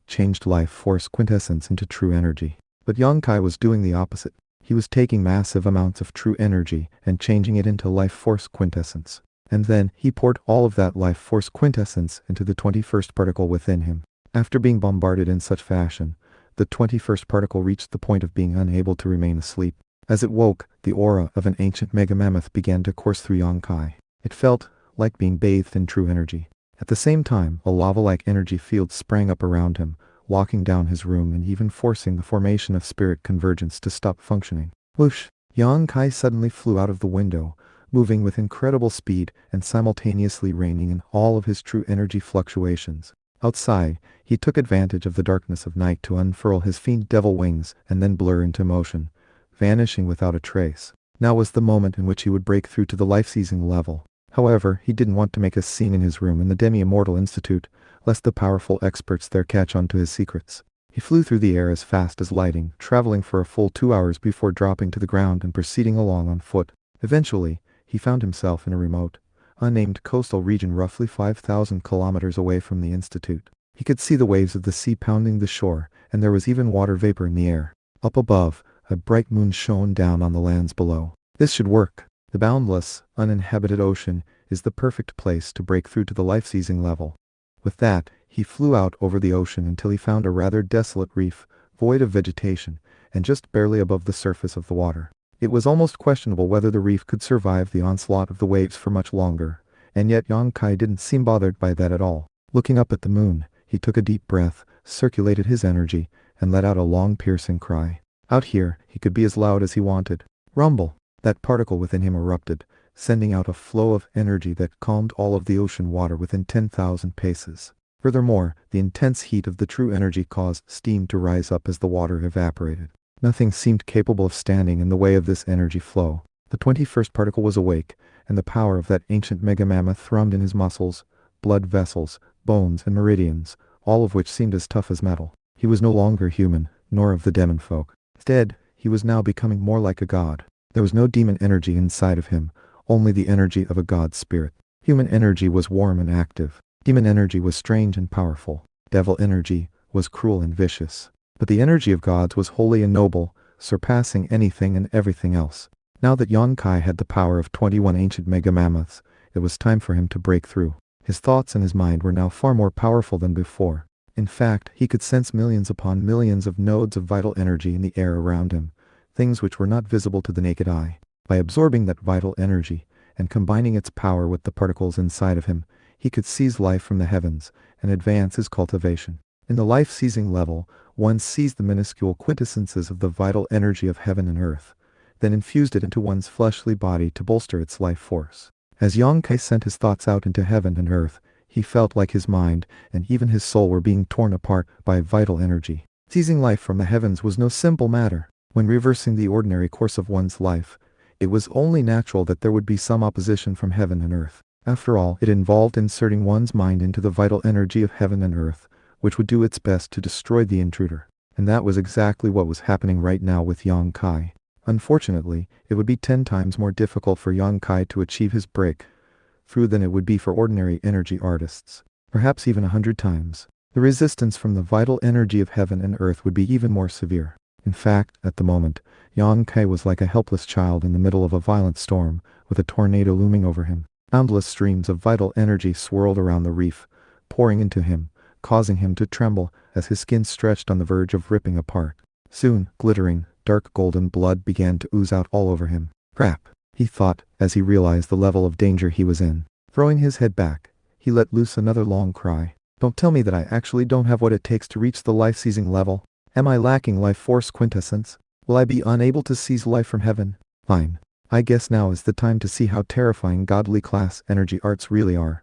changed life force quintessence into true energy. But Yang Kai was doing the opposite. He was taking massive amounts of true energy and changing it into life force quintessence. And then he poured all of that life force quintessence into the 21st particle within him. After being bombarded in such fashion, the 21st particle reached the point of being unable to remain asleep. As it woke, the aura of an ancient mega mammoth began to course through Yang Kai. It felt like being bathed in true energy. At the same time, a lava-like energy field sprang up around him, locking down his room and even forcing the formation of spirit convergence to stop functioning. Whoosh! Yang Kai suddenly flew out of the window, moving with incredible speed and simultaneously reigning in all of his true energy fluctuations. Outside, he took advantage of the darkness of night to unfurl his fiend devil wings and then blur into motion, vanishing without a trace. Now was the moment in which he would break through to the life-seizing level. However, he didn't want to make a scene in his room in the Demi-Immortal Institute, lest the powerful experts there catch on to his secrets. He flew through the air as fast as lightning, traveling for a full 2 hours before dropping to the ground and proceeding along on foot. Eventually, he found himself in a remote, unnamed coastal region roughly 5,000 kilometers away from the Institute. He could see the waves of the sea pounding the shore, and there was even water vapor in the air. Up above, a bright moon shone down on the lands below. This should work. The boundless, uninhabited ocean is the perfect place to break through to the life-seizing level. With that, he flew out over the ocean until he found a rather desolate reef, void of vegetation, and just barely above the surface of the water. It was almost questionable whether the reef could survive the onslaught of the waves for much longer, and yet Yang Kai didn't seem bothered by that at all. Looking up at the moon, he took a deep breath, circulated his energy, and let out a long piercing cry. Out here, he could be as loud as he wanted. Rumble! That particle within him erupted, sending out a flow of energy that calmed all of the ocean water within 10,000 paces. Furthermore, the intense heat of the true energy caused steam to rise up as the water evaporated. Nothing seemed capable of standing in the way of this energy flow. The 21st particle was awake, and the power of that ancient mega-mammoth thrummed in his muscles, blood vessels, bones, and meridians, all of which seemed as tough as metal. He was no longer human, nor of the demon folk. Instead, he was now becoming more like a god. There was no demon energy inside of him, only the energy of a god spirit. Human energy was warm and active. Demon energy was strange and powerful. Devil energy was cruel and vicious. But the energy of gods was holy and noble, surpassing anything and everything else. Now that Yang Kai had the power of 21 ancient mega-mammoths, it was time for him to break through. His thoughts and his mind were now far more powerful than before. In fact, he could sense millions upon millions of nodes of vital energy in the air around him, things which were not visible to the naked eye. By absorbing that vital energy, and combining its power with the particles inside of him, he could seize life from the heavens, and advance his cultivation. In the life-seizing level, one seized the minuscule quintessences of the vital energy of heaven and earth, then infused it into one's fleshly body to bolster its life force. As Yang Kai sent his thoughts out into heaven and earth, he felt like his mind and even his soul were being torn apart by vital energy. Seizing life from the heavens was no simple matter. When reversing the ordinary course of one's life, it was only natural that there would be some opposition from heaven and earth. After all, it involved inserting one's mind into the vital energy of heaven and earth, which would do its best to destroy the intruder. And that was exactly what was happening right now with Yang Kai. Unfortunately, it would be 10 times more difficult for Yang Kai to achieve his breakthrough than it would be for ordinary energy artists. Perhaps even 100 times. The resistance from the vital energy of heaven and earth would be even more severe. In fact, at the moment, Yang Kai was like a helpless child in the middle of a violent storm, with a tornado looming over him. Boundless streams of vital energy swirled around the reef, pouring into him, causing him to tremble as his skin stretched on the verge of ripping apart. Soon, glittering, dark golden blood began to ooze out all over him. Crap, he thought, as he realized the level of danger he was in. Throwing his head back, he let loose another long cry. Don't tell me that I actually don't have what it takes to reach the life-seizing level. Am I lacking life force quintessence? Will I be unable to seize life from heaven? Fine. I guess now is the time to see how terrifying godly class energy arts really are.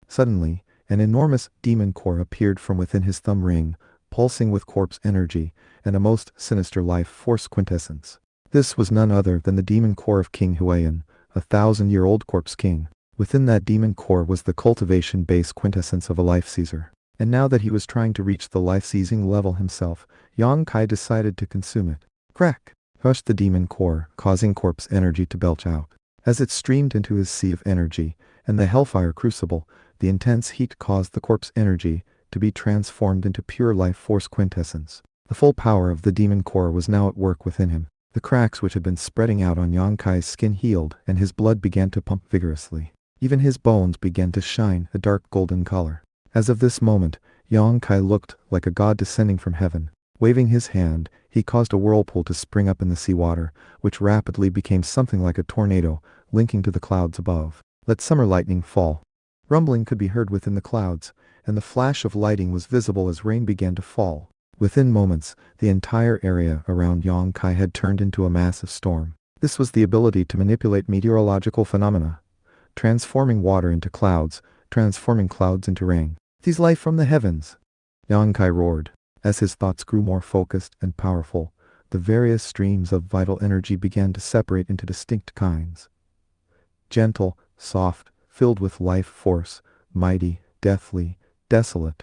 Suddenly, an enormous demon core appeared from within his thumb ring, pulsing with corpse energy and a most sinister life force quintessence. This was none other than the demon core of King Huayan, a 1,000-year-old corpse king. Within that demon core was the cultivation base quintessence of a life seizer. And now that he was trying to reach the life-seizing level himself, Yang Kai decided to consume it. Crack! Hushed the demon core, causing corpse energy to belch out. As it streamed into his sea of energy, and the hellfire crucible, the intense heat caused the corpse energy to be transformed into pure life force quintessence. The full power of the demon core was now at work within him. The cracks which had been spreading out on Yang Kai's skin healed, and his blood began to pump vigorously. Even his bones began to shine a dark golden color. As of this moment, Yang Kai looked like a god descending from heaven. Waving his hand, he caused a whirlpool to spring up in the seawater, which rapidly became something like a tornado, linking to the clouds above. Let summer lightning fall. Rumbling could be heard within the clouds, and the flash of lightning was visible as rain began to fall. Within moments, the entire area around Yongkai had turned into a massive storm. This was the ability to manipulate meteorological phenomena, transforming water into clouds, transforming clouds into rain. "These life from the heavens!" Yongkai roared. As his thoughts grew more focused and powerful, the various streams of vital energy began to separate into distinct kinds. Gentle, soft, filled with life force, mighty, deathly, desolate,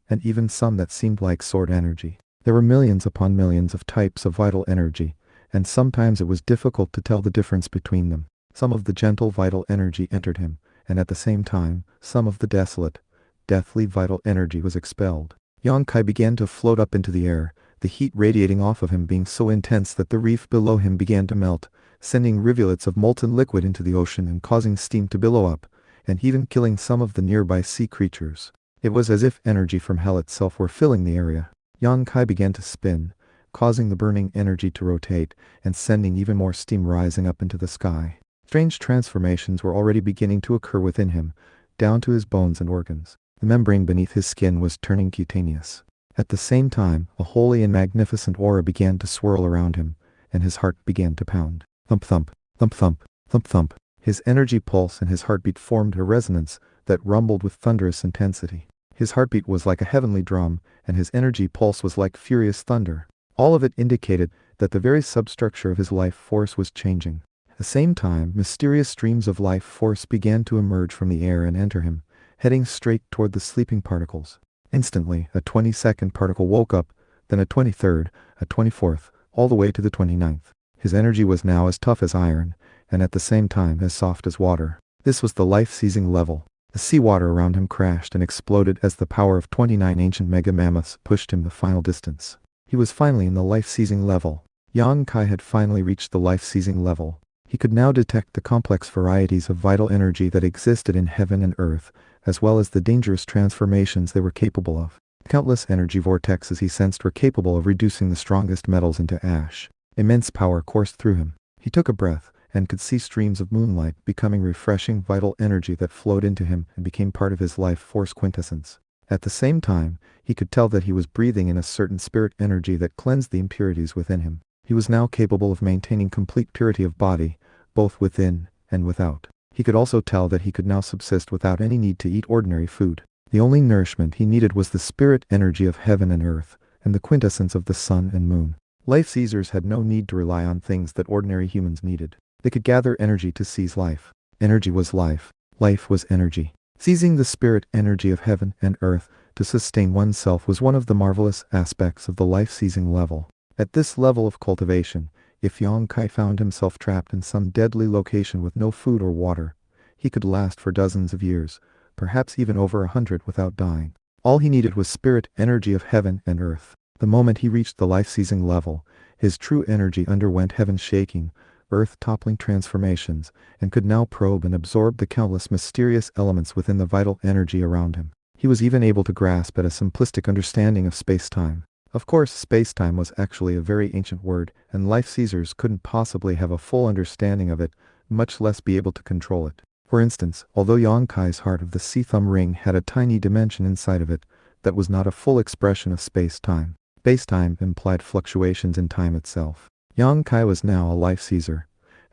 and even some that seemed like sword energy. There were millions upon millions of types of vital energy, and sometimes it was difficult to tell the difference between them. Some of the gentle vital energy entered him, and at the same time, some of the desolate, deathly vital energy was expelled. Yongkai began to float up into the air, the heat radiating off of him being so intense that the reef below him began to melt, sending rivulets of molten liquid into the ocean and causing steam to billow up, and even killing some of the nearby sea creatures. It was as if energy from hell itself were filling the area. Yongkai began to spin, causing the burning energy to rotate, and sending even more steam rising up into the sky. Strange transformations were already beginning to occur within him, down to his bones and organs. The membrane beneath his skin was turning cutaneous. At the same time, a holy and magnificent aura began to swirl around him, and his heart began to pound. Thump thump, thump thump, thump thump. His energy pulse and his heartbeat formed a resonance that rumbled with thunderous intensity. His heartbeat was like a heavenly drum, and his energy pulse was like furious thunder. All of it indicated that the very substructure of his life force was changing. At the same time, mysterious streams of life force began to emerge from the air and enter him, heading straight toward the sleeping particles. Instantly, a 22nd particle woke up, then a 23rd, a 24th, all the way to the 29th. His energy was now as tough as iron, and at the same time as soft as water. This was the life-seizing level. The seawater around him crashed and exploded as the power of 29 ancient mega mammoths pushed him the final distance. He was finally in the life-seizing level. Yongkai had finally reached the life-seizing level. He could now detect the complex varieties of vital energy that existed in heaven and earth, as well as the dangerous transformations they were capable of. Countless energy vortexes he sensed were capable of reducing the strongest metals into ash. Immense power coursed through him. He took a breath, and could see streams of moonlight becoming refreshing vital energy that flowed into him and became part of his life force quintessence. At the same time, he could tell that he was breathing in a certain spirit energy that cleansed the impurities within him. He was now capable of maintaining complete purity of body, both within and without. He could also tell that he could now subsist without any need to eat ordinary food. The only nourishment he needed was the spirit energy of heaven and earth, and the quintessence of the sun and moon. Life seizers had no need to rely on things that ordinary humans needed. They could gather energy to seize life. Energy was life. Life was energy. Seizing the spirit energy of heaven and earth to sustain oneself was one of the marvelous aspects of the life-seizing level. At this level of cultivation, if Yongkai found himself trapped in some deadly location with no food or water, he could last for dozens of years, perhaps even over 100 without dying. All he needed was spirit energy of heaven and earth. The moment he reached the life-seizing level, his true energy underwent heaven shaking, earth-toppling transformations, and could now probe and absorb the countless mysterious elements within the vital energy around him. He was even able to grasp at a simplistic understanding of space-time. Of course, space-time was actually a very ancient word, and life seizers couldn't possibly have a full understanding of it, much less be able to control it. For instance, although Yongkai's heart of the sea thumb ring had a tiny dimension inside of it, that was not a full expression of space-time. Space-time implied fluctuations in time itself. Yongkai was now a life seizer,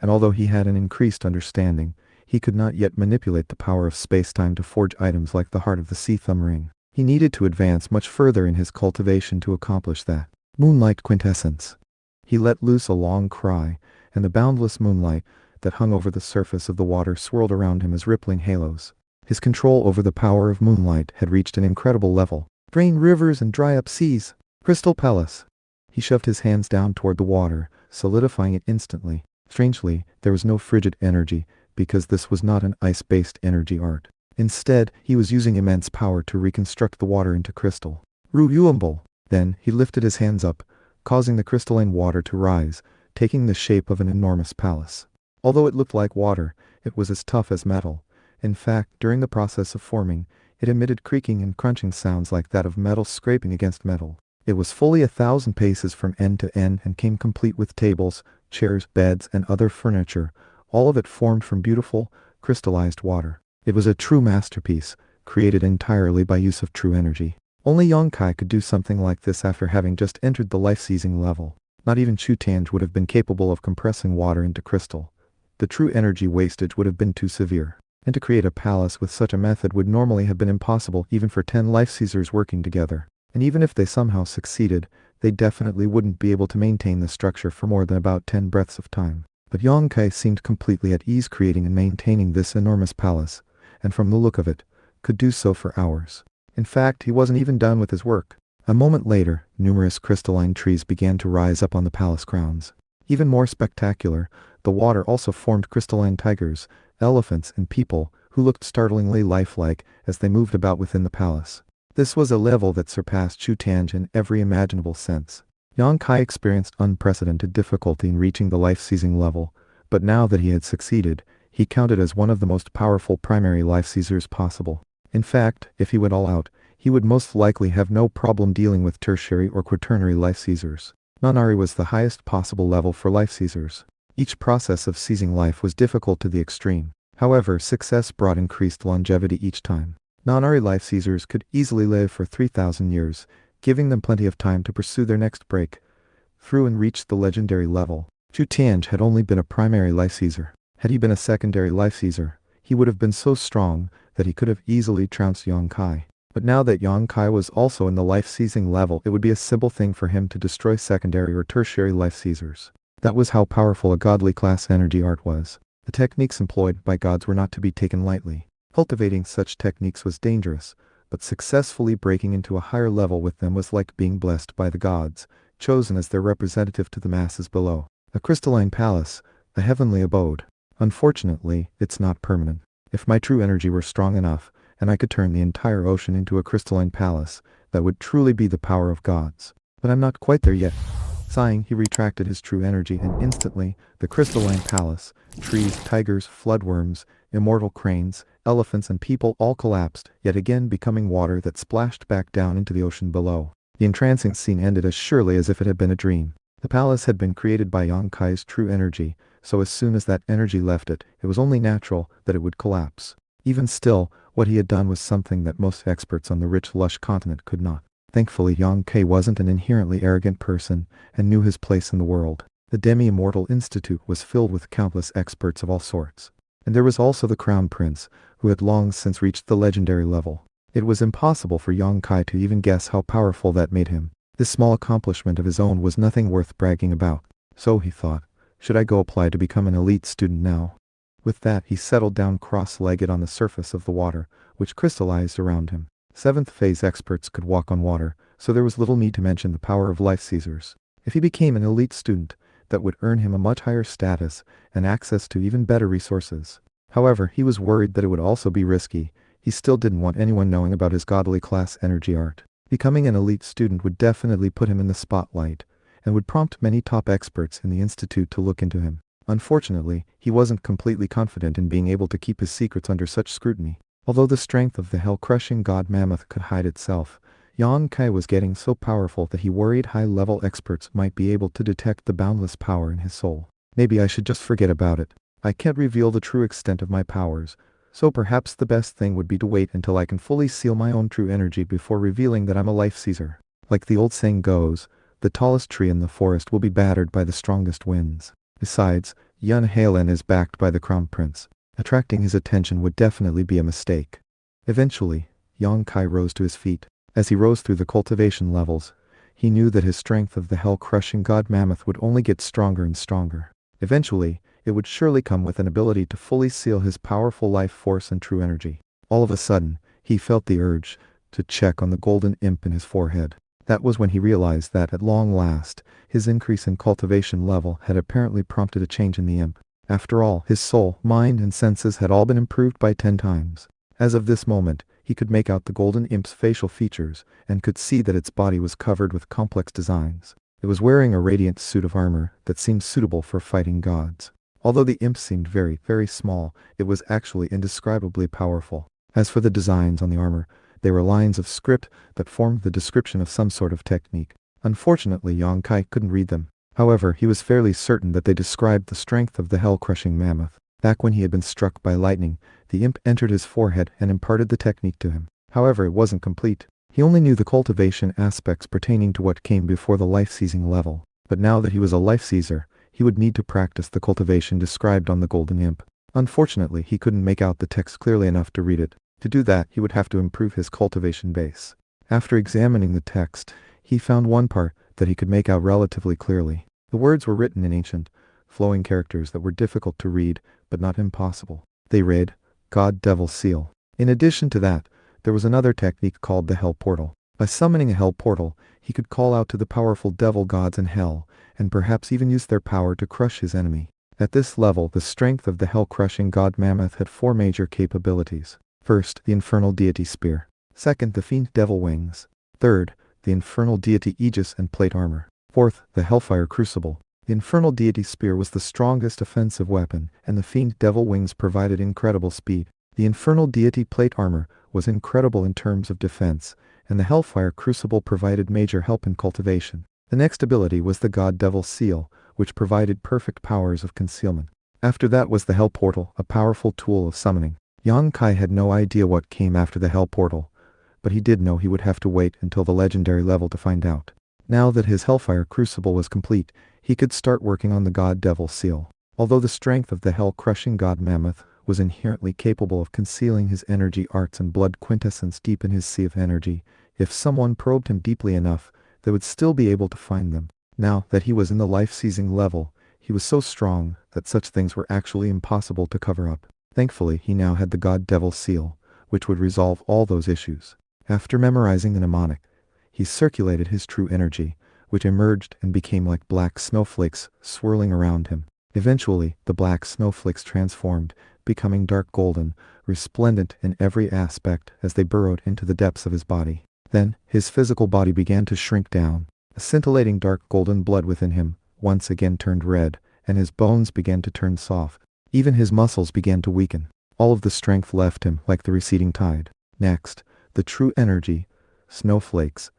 and although he had an increased understanding, he could not yet manipulate the power of space-time to forge items like the heart of the sea thumb ring. He needed to advance much further in his cultivation to accomplish that. Moonlight quintessence. He let loose a long cry, and the boundless moonlight that hung over the surface of the water swirled around him as rippling halos. His control over the power of moonlight had reached an incredible level. Drain rivers and dry up seas. Crystal Palace. He shoved his hands down toward the water, solidifying it instantly. Strangely, there was no frigid energy, because this was not an ice-based energy art. Instead, he was using immense power to reconstruct the water into crystal. Ruyuambol. Then, he lifted his hands up, causing the crystalline water to rise, taking the shape of an enormous palace. Although it looked like water, it was as tough as metal. In fact, during the process of forming, it emitted creaking and crunching sounds like that of metal scraping against metal. It was fully 1,000 paces from end to end and came complete with tables, chairs, beds, and other furniture, all of it formed from beautiful, crystallized water. It was a true masterpiece, created entirely by use of true energy. Only Yongkai could do something like this after having just entered the life-seizing level. Not even Chu Tianj would have been capable of compressing water into crystal. The true energy wastage would have been too severe. And to create a palace with such a method would normally have been impossible even for 10 life-seizers working together. And even if they somehow succeeded, they definitely wouldn't be able to maintain the structure for more than about 10 breaths of time. But Yongkai seemed completely at ease creating and maintaining this enormous palace, and from the look of it, could do so for hours. In fact, he wasn't even done with his work. A moment later, numerous crystalline trees began to rise up on the palace grounds. Even more spectacular, the water also formed crystalline tigers, elephants, and people, who looked startlingly lifelike as they moved about within the palace. This was a level that surpassed Chu Tianj in every imaginable sense. Yongkai experienced unprecedented difficulty in reaching the life-seizing level, but now that he had succeeded, he counted as one of the most powerful primary life-seizers possible. In fact, if he went all out, he would most likely have no problem dealing with tertiary or quaternary life-seizers. Nanari was the highest possible level for life-seizers. Each process of seizing life was difficult to the extreme. However, success brought increased longevity each time. Nanari life-seizers could easily live for 3,000 years, giving them plenty of time to pursue their next break through and reach the legendary level. Chu Tianj had only been a primary life-seizer. Had he been a secondary life-seizer, he would have been so strong that he could have easily trounced Yongkai. But now that Yongkai was also in the life-seizing level, it would be a simple thing for him to destroy secondary or tertiary life-seizers. That was how powerful a godly class energy art was. The techniques employed by gods were not to be taken lightly. Cultivating such techniques was dangerous, but successfully breaking into a higher level with them was like being blessed by the gods, chosen as their representative to the masses below. A crystalline palace, a heavenly abode. Unfortunately, it's not permanent. If my true energy were strong enough, and I could turn the entire ocean into a crystalline palace, that would truly be the power of gods. But I'm not quite there yet. Sighing, he retracted his true energy, and instantly, the crystalline palace, trees, tigers, floodworms, immortal cranes, elephants, and people all collapsed, yet again becoming water that splashed back down into the ocean below. The entrancing scene ended as surely as if it had been a dream. The palace had been created by Yongkai's true energy, so as soon as that energy left it, it was only natural that it would collapse. Even still, what he had done was something that most experts on the rich, lush continent could not. Thankfully, Yongkai wasn't an inherently arrogant person and knew his place in the world. The Demi-Immortal Institute was filled with countless experts of all sorts. And there was also the Crown Prince, who had long since reached the legendary level. It was impossible for Yongkai to even guess how powerful that made him. This small accomplishment of his own was nothing worth bragging about. So he thought, should I go apply to become an elite student now? With that, he settled down cross-legged on the surface of the water, which crystallized around him. Seventh phase experts could walk on water, so there was little need to mention the power of life-seizers. If he became an elite student, that would earn him a much higher status and access to even better resources. However, he was worried that it would also be risky. He still didn't want anyone knowing about his godly class energy art. Becoming an elite student would definitely put him in the spotlight, and would prompt many top experts in the institute to look into him. Unfortunately, he wasn't completely confident in being able to keep his secrets under such scrutiny. Although the strength of the hell-crushing god mammoth could hide itself, Yongkai was getting so powerful that he worried high-level experts might be able to detect the boundless power in his soul. Maybe I should just forget about it. I can't reveal the true extent of my powers, so perhaps the best thing would be to wait until I can fully seal my own true energy before revealing that I'm a life-seizer. Like the old saying goes, the tallest tree in the forest will be battered by the strongest winds. Besides, Yun Halen is backed by the Crown Prince. Attracting his attention would definitely be a mistake. Eventually, Yongkai rose to his feet. As he rose through the cultivation levels, he knew that his strength of the hell-crushing god mammoth would only get stronger and stronger. Eventually, it would surely come with an ability to fully seal his powerful life force and true energy. All of a sudden, he felt the urge to check on the golden imp in his forehead. That was when he realized that, at long last, his increase in cultivation level had apparently prompted a change in the imp. After all, his soul, mind, and senses had all been improved by 10 times. As of this moment, he could make out the golden imp's facial features, and could see that its body was covered with complex designs. It was wearing a radiant suit of armor that seemed suitable for fighting gods. Although the imp seemed very, very small, it was actually indescribably powerful. As for the designs on the armor, they were lines of script that formed the description of some sort of technique. Unfortunately, Yongkai couldn't read them. However, he was fairly certain that they described the strength of the hell-crushing mammoth. Back when he had been struck by lightning, the imp entered his forehead and imparted the technique to him. However, it wasn't complete. He only knew the cultivation aspects pertaining to what came before the life-seizing level. But now that he was a life-seizer, he would need to practice the cultivation described on the golden imp. Unfortunately, he couldn't make out the text clearly enough to read it. To do that, he would have to improve his cultivation base. After examining the text, he found one part that he could make out relatively clearly. The words were written in ancient, flowing characters that were difficult to read, but not impossible. They read, God Devil Seal. In addition to that, there was another technique called the Hell Portal. By summoning a Hell Portal, he could call out to the powerful devil gods in hell, and perhaps even use their power to crush his enemy. At this level, the strength of the hell-crushing god Mammoth had 4 major capabilities. First, the infernal deity spear. Second, the fiend devil wings. Third, the infernal deity aegis and plate armor. Fourth, the hellfire crucible. The infernal deity spear was the strongest offensive weapon, and the fiend devil wings provided incredible speed. The infernal deity plate armor was incredible in terms of defense, and the hellfire crucible provided major help in cultivation. The next ability was the god devil seal, which provided perfect powers of concealment. After that was the hell portal, a powerful tool of summoning. Yang Kai had no idea what came after the hell portal, but he did know he would have to wait until the legendary level to find out. Now that his hellfire crucible was complete, he could start working on the god devil seal. Although the strength of the hell-crushing god Mammoth was inherently capable of concealing his energy arts and blood quintessence deep in his sea of energy, if someone probed him deeply enough, they would still be able to find them. Now that he was in the life-seizing level, he was so strong that such things were actually impossible to cover up. Thankfully, he now had the god devil seal, which would resolve all those issues. After memorizing the mnemonic, he circulated his true energy, which emerged and became like black snowflakes swirling around him. Eventually, the black snowflakes transformed, becoming dark golden, resplendent in every aspect as they burrowed into the depths of his body. Then, his physical body began to shrink down. The scintillating dark golden blood within him once again turned red, and his bones began to turn soft. Even his muscles began to weaken. All of the strength left him like the receding tide. Next, the true energy, snowflakes,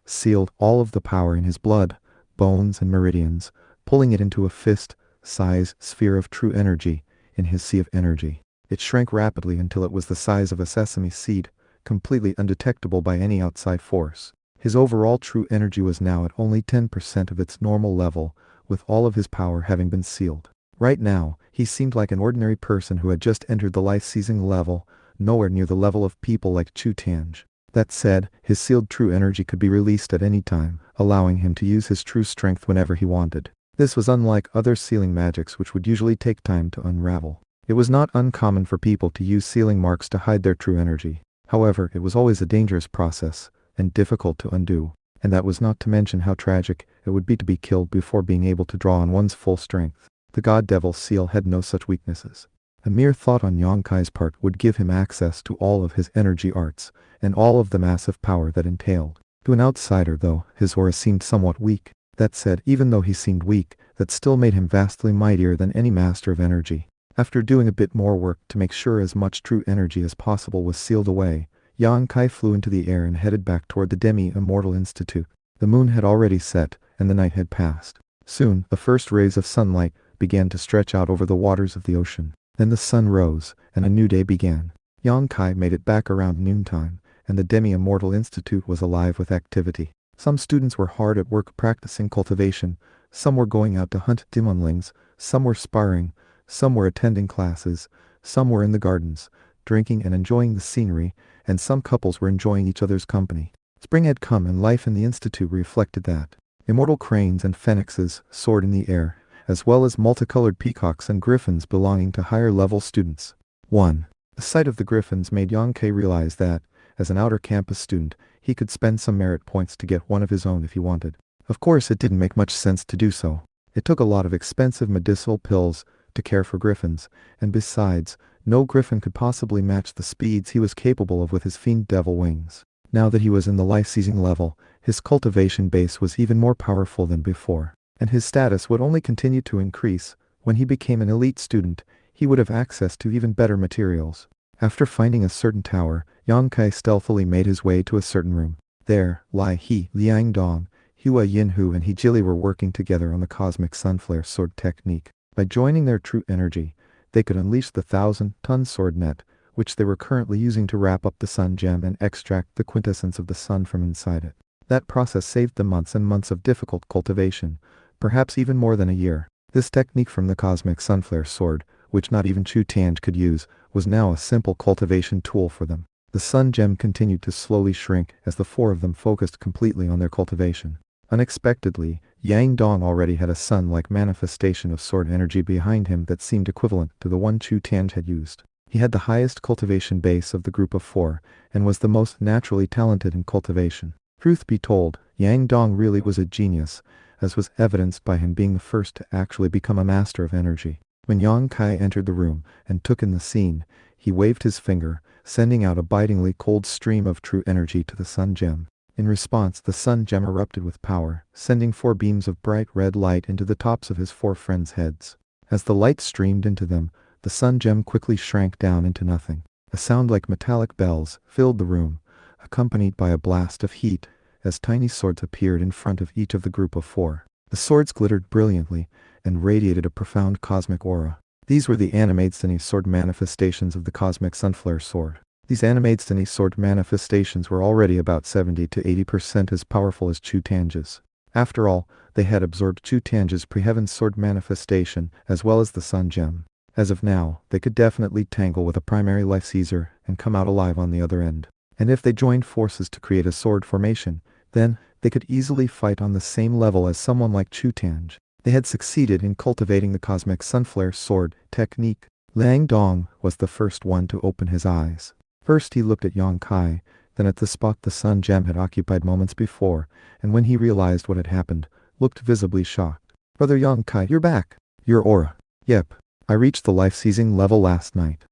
sealed all of the power in his blood, bones, and meridians, pulling it into a fist-size sphere of true energy in his sea of energy. It shrank rapidly until it was the size of a sesame seed, completely undetectable by any outside force. His overall true energy was now at only 10% of its normal level, with all of his power having been sealed. Right now, he seemed like an ordinary person who had just entered the life-seizing level, nowhere near the level of people like Chu Tange. That said, his sealed true energy could be released at any time, allowing him to use his true strength whenever he wanted. This was unlike other sealing magics which would usually take time to unravel. It was not uncommon for people to use sealing marks to hide their true energy. However, it was always a dangerous process, and difficult to undo, and that was not to mention how tragic it would be to be killed before being able to draw on one's full strength. The god devil seal had no such weaknesses. A mere thought on Yang Kai's part would give him access to all of his energy arts, and all of the massive power that entailed. To an outsider, though, his aura seemed somewhat weak. That said, even though he seemed weak, that still made him vastly mightier than any master of energy. After doing a bit more work to make sure as much true energy as possible was sealed away, Yang Kai flew into the air and headed back toward the Demi-Immortal Institute. The moon had already set, and the night had passed. Soon, the first rays of sunlight began to stretch out over the waters of the ocean. Then the sun rose, and a new day began. Yang Kai made it back around noontime, and the Demi-Immortal Institute was alive with activity. Some students were hard at work practicing cultivation, some were going out to hunt demonlings, some were sparring, some were attending classes, some were in the gardens, drinking and enjoying the scenery, and some couples were enjoying each other's company. Spring had come and life in the institute reflected that. Immortal cranes and phoenixes soared in the air, as well as multicolored peacocks and griffins belonging to higher-level students. 1. The sight of the griffins made Yang Kai realize that, as an outer campus student, he could spend some merit points to get one of his own if he wanted. Of course, it didn't make much sense to do so. It took a lot of expensive medicinal pills to care for griffins, and besides, no griffin could possibly match the speeds he was capable of with his fiend devil wings. Now that he was in the life-seizing level, his cultivation base was even more powerful than before, and his status would only continue to increase. When he became an elite student, he would have access to even better materials. After finding a certain tower, Yang Kai stealthily made his way to a certain room. There, Lai He, Liang Dong, Hua Yinhu and Hejili were working together on the cosmic sunflare sword technique. By joining their true energy, they could unleash the 1,000-ton sword net, which they were currently using to wrap up the sun gem and extract the quintessence of the sun from inside it. That process saved them months and months of difficult cultivation, perhaps even more than a year. This technique from the cosmic sunflare sword, which not even Chu Tianj could use, was now a simple cultivation tool for them. The sun gem continued to slowly shrink as the four of them focused completely on their cultivation. Unexpectedly, Yang Dong already had a sun-like manifestation of sword energy behind him that seemed equivalent to the one Chu Tianj had used. He had the highest cultivation base of the group of four, and was the most naturally talented in cultivation. Truth be told, Yang Dong really was a genius, as was evidenced by him being the first to actually become a master of energy. When Yang Kai entered the room and took in the scene, he waved his finger, sending out a bitingly cold stream of true energy to the sun gem. In response, the sun gem erupted with power, sending 4 beams of bright red light into the tops of his 4 friends' heads. As the light streamed into them, the sun gem quickly shrank down into nothing. A sound like metallic bells filled the room, accompanied by a blast of heat, as tiny swords appeared in front of each of the group of 4. The swords glittered brilliantly and radiated a profound cosmic aura. These were the animate sword manifestations of the cosmic sunflare sword. These animate sword manifestations were already about 70 to 80% as powerful as Chu Tianj's. After all, they had absorbed Chu Tianj's pre-heaven sword manifestation as well as the sun gem. As of now, they could definitely tangle with a primary life Caesar and come out alive on the other end. And if they joined forces to create a sword formation, then they could easily fight on the same level as someone like Chu Tianj. They had succeeded in cultivating the cosmic sunflare sword technique. Liang Dong was the first one to open his eyes. First he looked at Yang Kai, then at the spot the sun gem had occupied moments before, and when he realized what had happened, looked visibly shocked. "Brother Yang Kai, you're back. Your aura." "Yep. I reached the life-seizing level last night."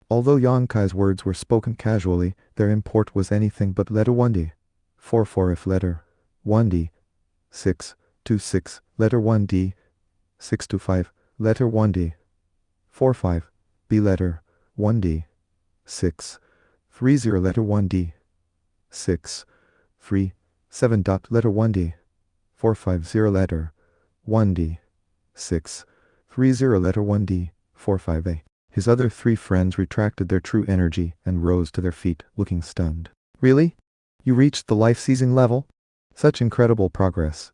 Although Yang Kai's words were spoken casually, their import was anything but letter 1D. 4 if letter 1D. 6 letter 1D. 6 letter 1D. 4 B letter 1D. 6 letter 1D. 6 letter 1D. 4 letter 1D. 6 letter 1D. 4 His other 3 friends retracted their true energy and rose to their feet, looking stunned. "Really? You reached the life-seizing level? Such incredible progress."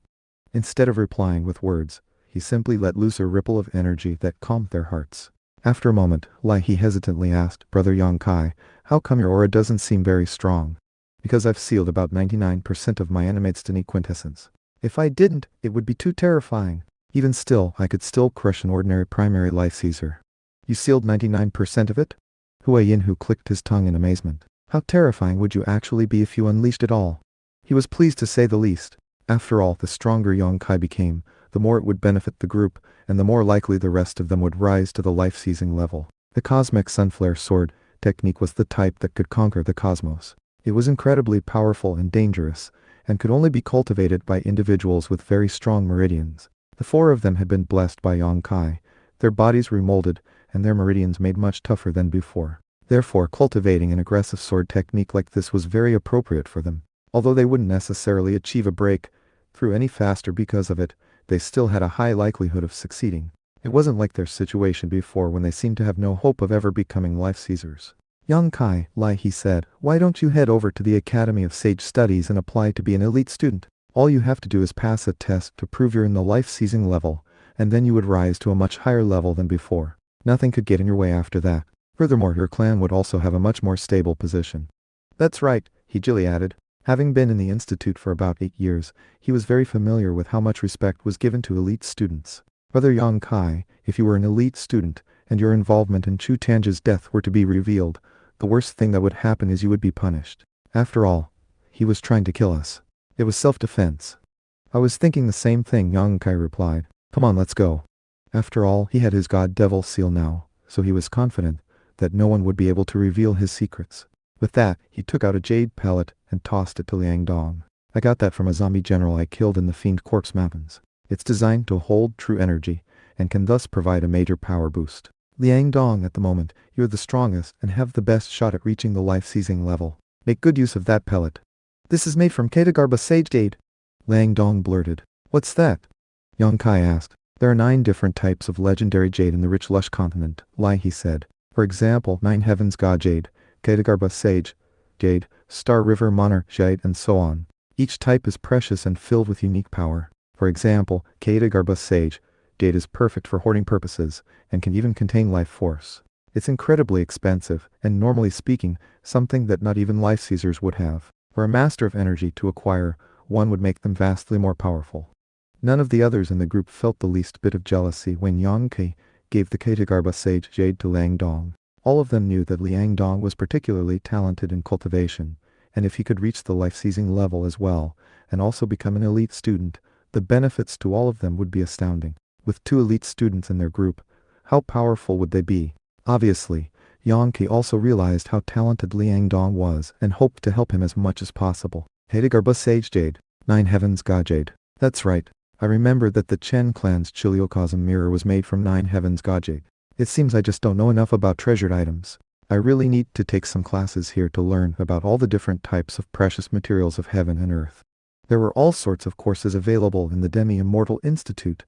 Instead of replying with words, he simply let loose a ripple of energy that calmed their hearts. After a moment, he hesitantly asked, "Brother Yang Kai, how come your aura doesn't seem very strong?" "Because I've sealed about 99% of my animate quintessence. If I didn't, it would be too terrifying. Even still, I could still crush an ordinary primary life Caesar." "You sealed 99% of it?" Hua Yinhu clicked his tongue in amazement. "How terrifying would you actually be if you unleashed it all?" He was pleased to say the least. After all, the stronger Yang Kai became, the more it would benefit the group, and the more likely the rest of them would rise to the life-seizing level. The cosmic sunflare sword technique was the type that could conquer the cosmos. It was incredibly powerful and dangerous, and could only be cultivated by individuals with very strong meridians. The 4 of them had been blessed by Yang Kai. Their bodies remolded, and their meridians made much tougher than before. Therefore, cultivating an aggressive sword technique like this was very appropriate for them. Although they wouldn't necessarily achieve a breakthrough any faster because of it, they still had a high likelihood of succeeding. It wasn't like their situation before when they seemed to have no hope of ever becoming life Caesars. "Yang Kai," he said, "why don't you head over to the Academy of Sage Studies and apply to be an elite student? All you have to do is pass a test to prove you're in the life-seizing level, and then you would rise to a much higher level than before. Nothing could get in your way after that. Furthermore, your clan would also have a much more stable position." "That's right," he Jilly added. Having been in the institute for about 8 years, he was very familiar with how much respect was given to elite students. "Brother Yang Kai, if you were an elite student, and your involvement in Chu Tianj's death were to be revealed, the worst thing that would happen is you would be punished. After all, he was trying to kill us. It was self-defense." "I was thinking the same thing," Yang Kai replied. "Come on, let's go." After all, he had his god devil seal now, so he was confident that no one would be able to reveal his secrets. With that, he took out a jade pellet and tossed it to Liang Dong. "I got that from a zombie general I killed in the Fiend Corpse Mountains. It's designed to hold true energy, and can thus provide a major power boost. Liang Dong, at the moment, you're the strongest and have the best shot at reaching the life-seizing level. Make good use of that pellet." "This is made from Ketagarba Sage Jade," Liang Dong blurted. "What's that?" Yang Kai asked. There are 9 different types of legendary jade in the rich lush continent, Lai he said. For example, 9 heavens god jade, Ketagarbha sage jade, Star River monarch jade, and so on. Each type is precious and filled with unique power. For example, Ketagarbha sage jade is perfect for hoarding purposes, and can even contain life force. It's incredibly expensive, and normally speaking, something that not even life seizers would have. For a master of energy to acquire, one would make them vastly more powerful. None of the others in the group felt the least bit of jealousy when Yang Ke gave the Ketagarbha sage jade to Liang Dong. All of them knew that Liang Dong was particularly talented in cultivation, and if he could reach the life-seizing level as well, and also become an elite student, the benefits to all of them would be astounding. With 2 elite students in their group, how powerful would they be? Obviously, Yang Ke also realized how talented Liang Dong was and hoped to help him as much as possible. Ketagarbha sage jade, 9 heavens god jade. That's right. I remember that the Chen clan's Chiliocosm mirror was made from 9 heavens god jade. It seems I just don't know enough about treasured items. I really need to take some classes here to learn about all the different types of precious materials of heaven and earth. There were all sorts of courses available in the Demi-Immortal Institute.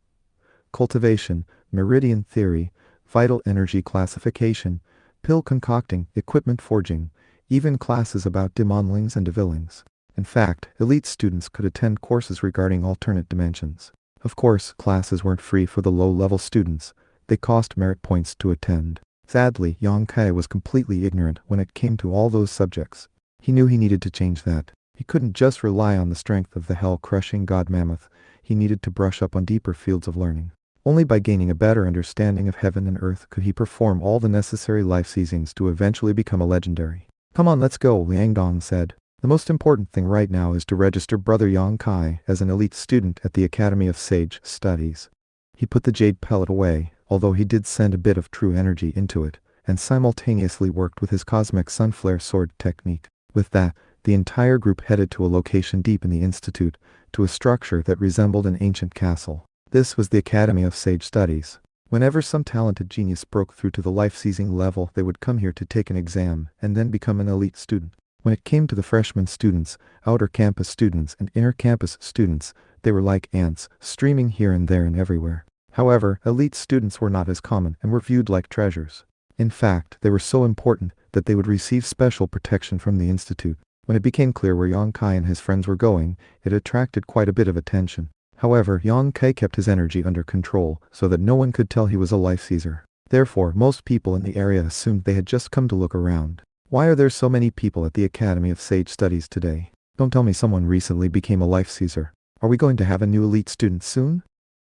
Cultivation, meridian theory, vital energy classification, pill concocting, equipment forging, even classes about demonlings and devillings. In fact, elite students could attend courses regarding alternate dimensions. Of course, classes weren't free for the low-level students. They cost merit points to attend. Sadly, Yang Kai was completely ignorant when it came to all those subjects. He knew he needed to change that. He couldn't just rely on the strength of the hell-crushing god mammoth. He needed to brush up on deeper fields of learning. Only by gaining a better understanding of heaven and earth could he perform all the necessary life-seizings to eventually become a legendary. Come on, let's go, Liang Dong said. The most important thing right now is to register Brother Yang Kai as an elite student at the Academy of Sage Studies. He put the jade pellet away, although he did send a bit of true energy into it, and simultaneously worked with his cosmic sunflare sword technique. With that, the entire group headed to a location deep in the institute, to a structure that resembled an ancient castle. This was the Academy of Sage Studies. Whenever some talented genius broke through to the life-seizing level, they would come here to take an exam and then become an elite student. When it came to the freshman students, outer campus students, and inner campus students, they were like ants, streaming here and there and everywhere. However, elite students were not as common and were viewed like treasures. In fact, they were so important that they would receive special protection from the institute. When it became clear where Yang Kai and his friends were going, it attracted quite a bit of attention. However, Yang Kai kept his energy under control so that no one could tell he was a life-seizer. Therefore, most people in the area assumed they had just come to look around. Why are there so many people at the Academy of Sage Studies today? Don't tell me someone recently became a life-seizer. Are we going to have a new elite student soon?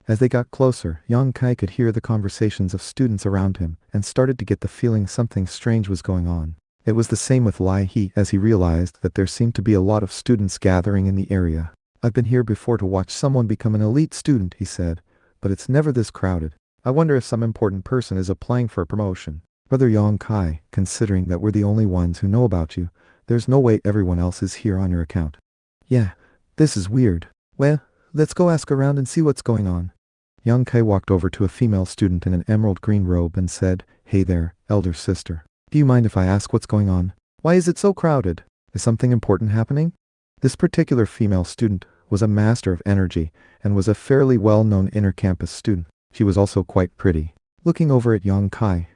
As they got closer, Yang Kai could hear the conversations of students around him and started to get the feeling something strange was going on. It was the same with Lai He as he realized that there seemed to be a lot of students gathering in the area. I've been here before to watch someone become an elite student, he said, but it's never this crowded. I wonder if some important person is applying for a promotion. Brother Yang Kai, considering that we're the only ones who know about you, there's no way everyone else is here on your account. Yeah, this is weird. Well, let's go ask around and see what's going on. Yang Kai walked over to a female student in an emerald green robe and said, Hey there, elder sister. Do you mind if I ask what's going on? Why is it so crowded? Is something important happening? This particular female student was a master of energy and was a fairly well-known inner campus student. She was also quite pretty. Looking over at Yang Kai,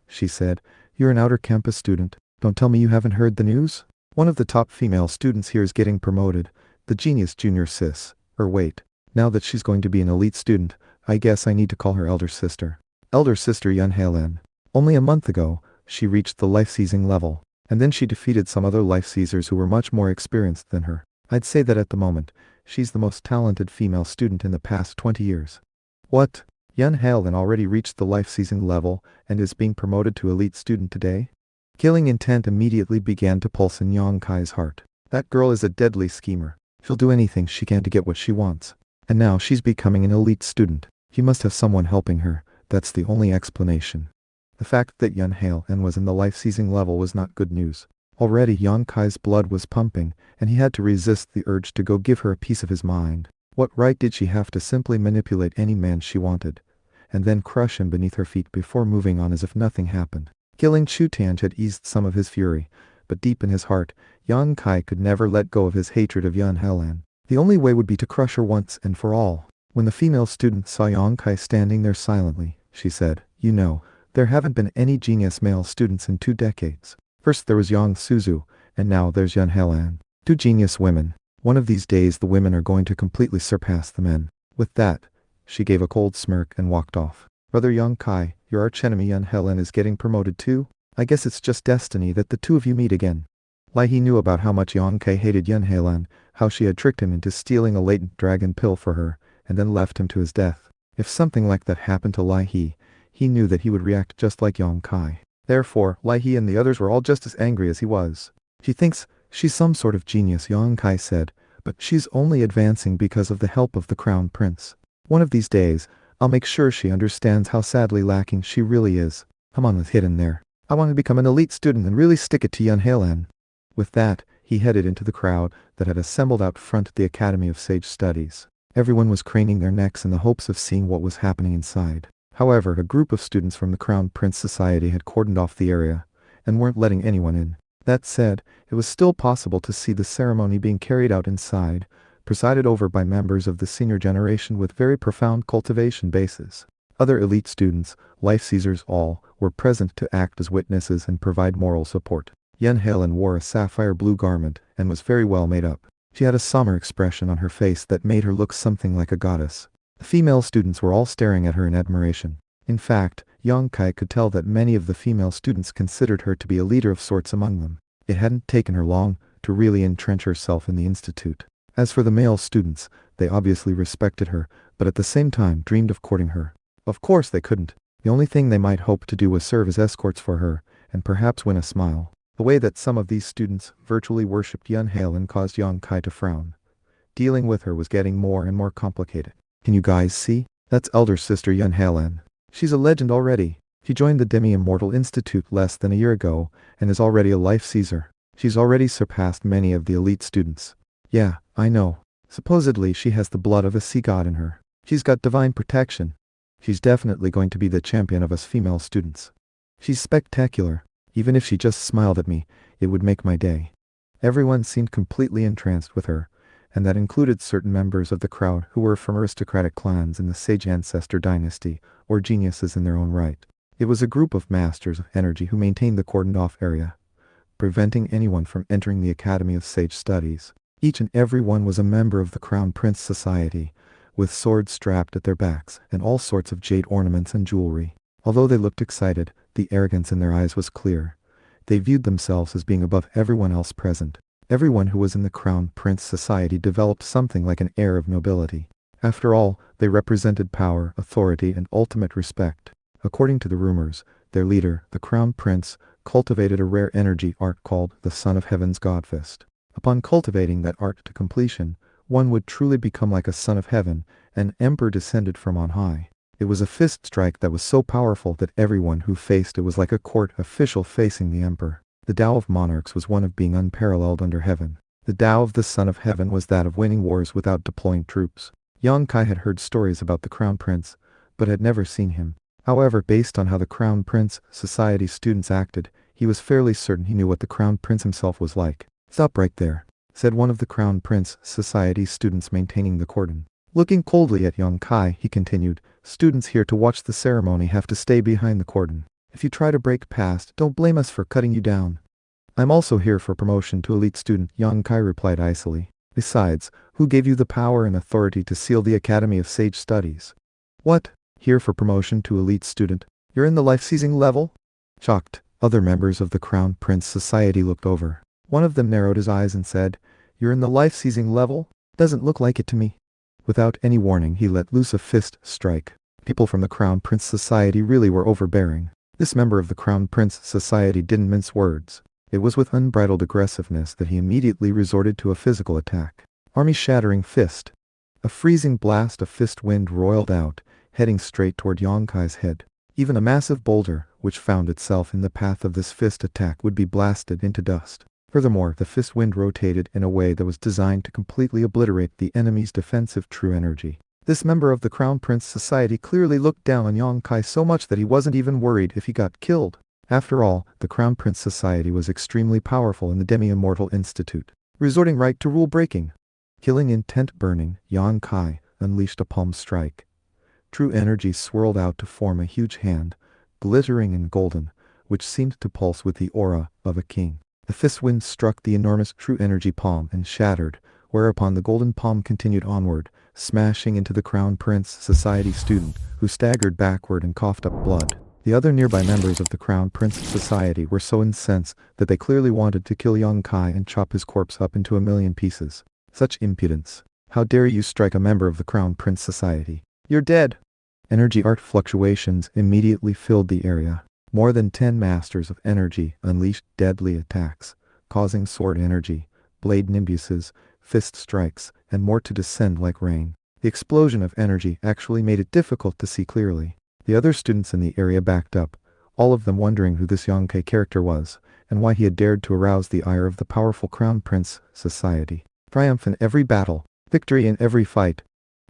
she said, You're an outer campus student. Don't tell me you haven't heard the news? One of the top female students here is getting promoted. The genius junior sis. Or wait, now that she's going to be an elite student, I guess I need to call her elder sister. Elder sister Yun Helen. Only a month ago, she reached the life-seizing level, and then she defeated some other life-seizers who were much more experienced than her. I'd say that at the moment, she's the most talented female student in the past 20 years. What? Yun Halen already reached the life-seizing level and is being promoted to elite student today? Killing intent immediately began to pulse in Yang Kai's heart. That girl is a deadly schemer. She'll do anything she can to get what she wants. And now she's becoming an elite student. He must have someone helping her. That's the only explanation. The fact that Yun Halen was in the life-seizing level was not good news. Already Yang Kai's blood was pumping, and he had to resist the urge to go give her a piece of his mind. What right did she have to simply manipulate any man she wanted, and then crush him beneath her feet before moving on as if nothing happened? Killing Chu Tianj had eased some of his fury, but deep in his heart, Yang Kai could never let go of his hatred of Yun Helen. The only way would be to crush her once and for all. When the female student saw Yang Kai standing there silently, she said, "You know, there haven't been any genius male students in 2 decades. First there was Yang Suzu, and now there's Yan Helan. 2 genius women. One of these days the women are going to completely surpass the men." With that, she gave a cold smirk and walked off. "Brother Yang Kai, your archenemy Yan Helen is getting promoted too? I guess it's just destiny that the 2 of you meet again." Lai He knew about how much Yang Kai hated Yan Helan, how she had tricked him into stealing a latent dragon pill for her, and then left him to his death. If something like that happened to Lai He knew that he would react just like Yang Kai. Therefore, Lai He and the others were all just as angry as he was. "She thinks she's some sort of genius," Yang Kai said, "but she's only advancing because of the help of the Crown Prince. One of these days, I'll make sure she understands how sadly lacking she really is. Come on with hidden there. I want to become an elite student and really stick it to Yan Helan." With that, he headed into the crowd that had assembled out front at the Academy of Sage Studies. Everyone was craning their necks in the hopes of seeing what was happening inside. However, a group of students from the Crown Prince Society had cordoned off the area and weren't letting anyone in. That said, it was still possible to see the ceremony being carried out inside, presided over by members of the senior generation with very profound cultivation bases. Other elite students, life seizers all, were present to act as witnesses and provide moral support. Yan Helen wore a sapphire blue garment and was very well made up. She had a somber expression on her face that made her look something like a goddess. The female students were all staring at her in admiration. In fact, Yang Kai could tell that many of the female students considered her to be a leader of sorts among them. It hadn't taken her long to really entrench herself in the institute. As for the male students, they obviously respected her, but at the same time dreamed of courting her. Of course they couldn't. The only thing they might hope to do was serve as escorts for her, and perhaps win a smile. The way that some of these students virtually worshipped Yan Halen caused Yang Kai to frown. Dealing with her was getting more and more complicated. "Can you guys see? That's elder sister Yan Halen. She's a legend already. She joined the Demi-Immortal Institute less than a year ago, and is already a life seizer. She's already surpassed many of the elite students." "Yeah, I know. Supposedly she has the blood of a sea god in her. She's got divine protection. She's definitely going to be the champion of us female students. She's spectacular. Even if she just smiled at me, it would make my day." Everyone seemed completely entranced with her, and that included certain members of the crowd who were from aristocratic clans in the Sage Ancestor dynasty, or geniuses in their own right. It was a group of masters of energy who maintained the cordoned-off area, preventing anyone from entering the Academy of Sage Studies. Each and every one was a member of the Crown Prince Society, with swords strapped at their backs and all sorts of jade ornaments and jewelry. Although they looked excited, the arrogance in their eyes was clear. They viewed themselves as being above everyone else present. Everyone who was in the Crown Prince Society developed something like an air of nobility. After all, they represented power, authority, and ultimate respect. According to the rumors, their leader, the Crown Prince, cultivated a rare energy art called the Son of Heaven's Godfist. Upon cultivating that art to completion, one would truly become like a son of heaven, an emperor descended from on high. It was a fist strike that was so powerful that everyone who faced it was like a court official facing the emperor. The Tao of monarchs was one of being unparalleled under heaven. The Tao of the Son of Heaven was that of winning wars without deploying troops. Yang Kai had heard stories about the Crown Prince, but had never seen him. However, based on how the Crown Prince Society students acted, he was fairly certain he knew what the Crown Prince himself was like. "Stop right there," said one of the Crown Prince Society students maintaining the cordon. Looking coldly at Yang Kai, he continued, "Students here to watch the ceremony have to stay behind the cordon. If you try to break past, don't blame us for cutting you down." "I'm also here for promotion to elite student," Yang Kai replied icily. "Besides, who gave you the power and authority to seal the Academy of Sage Studies?" "What? Here for promotion to elite student? You're in the life-seizing level?" Shocked, other members of the Crown Prince Society looked over. One of them narrowed his eyes and said, "You're in the life-seizing level? Doesn't look like it to me." Without any warning, he let loose a fist strike. People from the Crown Prince Society really were overbearing. This member of the Crown Prince Society didn't mince words. It was with unbridled aggressiveness that he immediately resorted to a physical attack. Army-shattering fist. A freezing blast of fist wind roiled out, heading straight toward Yang Kai's head. Even a massive boulder, which found itself in the path of this fist attack, would be blasted into dust. Furthermore, the fist wind rotated in a way that was designed to completely obliterate the enemy's defensive true energy. This member of the Crown Prince Society clearly looked down on Yang Kai so much that he wasn't even worried if he got killed. After all, the Crown Prince Society was extremely powerful in the Demi-Immortal Institute, resorting right to rule-breaking. Killing intent burning, Yang Kai, unleashed a palm strike. True energy swirled out to form a huge hand, glittering and golden, which seemed to pulse with the aura of a king. The fist wind struck the enormous true energy palm and shattered, whereupon the golden palm continued onward, smashing into the Crown Prince Society student, who staggered backward and coughed up blood. The other nearby members of the Crown Prince Society were so incensed that they clearly wanted to kill Yang Kai and chop his corpse up into a million pieces. Such impudence. How dare you strike a member of the Crown Prince Society? You're dead. Energy art fluctuations immediately filled the area. More than 10 masters of energy unleashed deadly attacks, causing sword energy, blade nimbuses, fist strikes, and more to descend like rain. The explosion of energy actually made it difficult to see clearly. The other students in the area backed up, all of them wondering who this Yongkai character was, and why he had dared to arouse the ire of the powerful Crown Prince Society. Triumph in every battle, victory in every fight.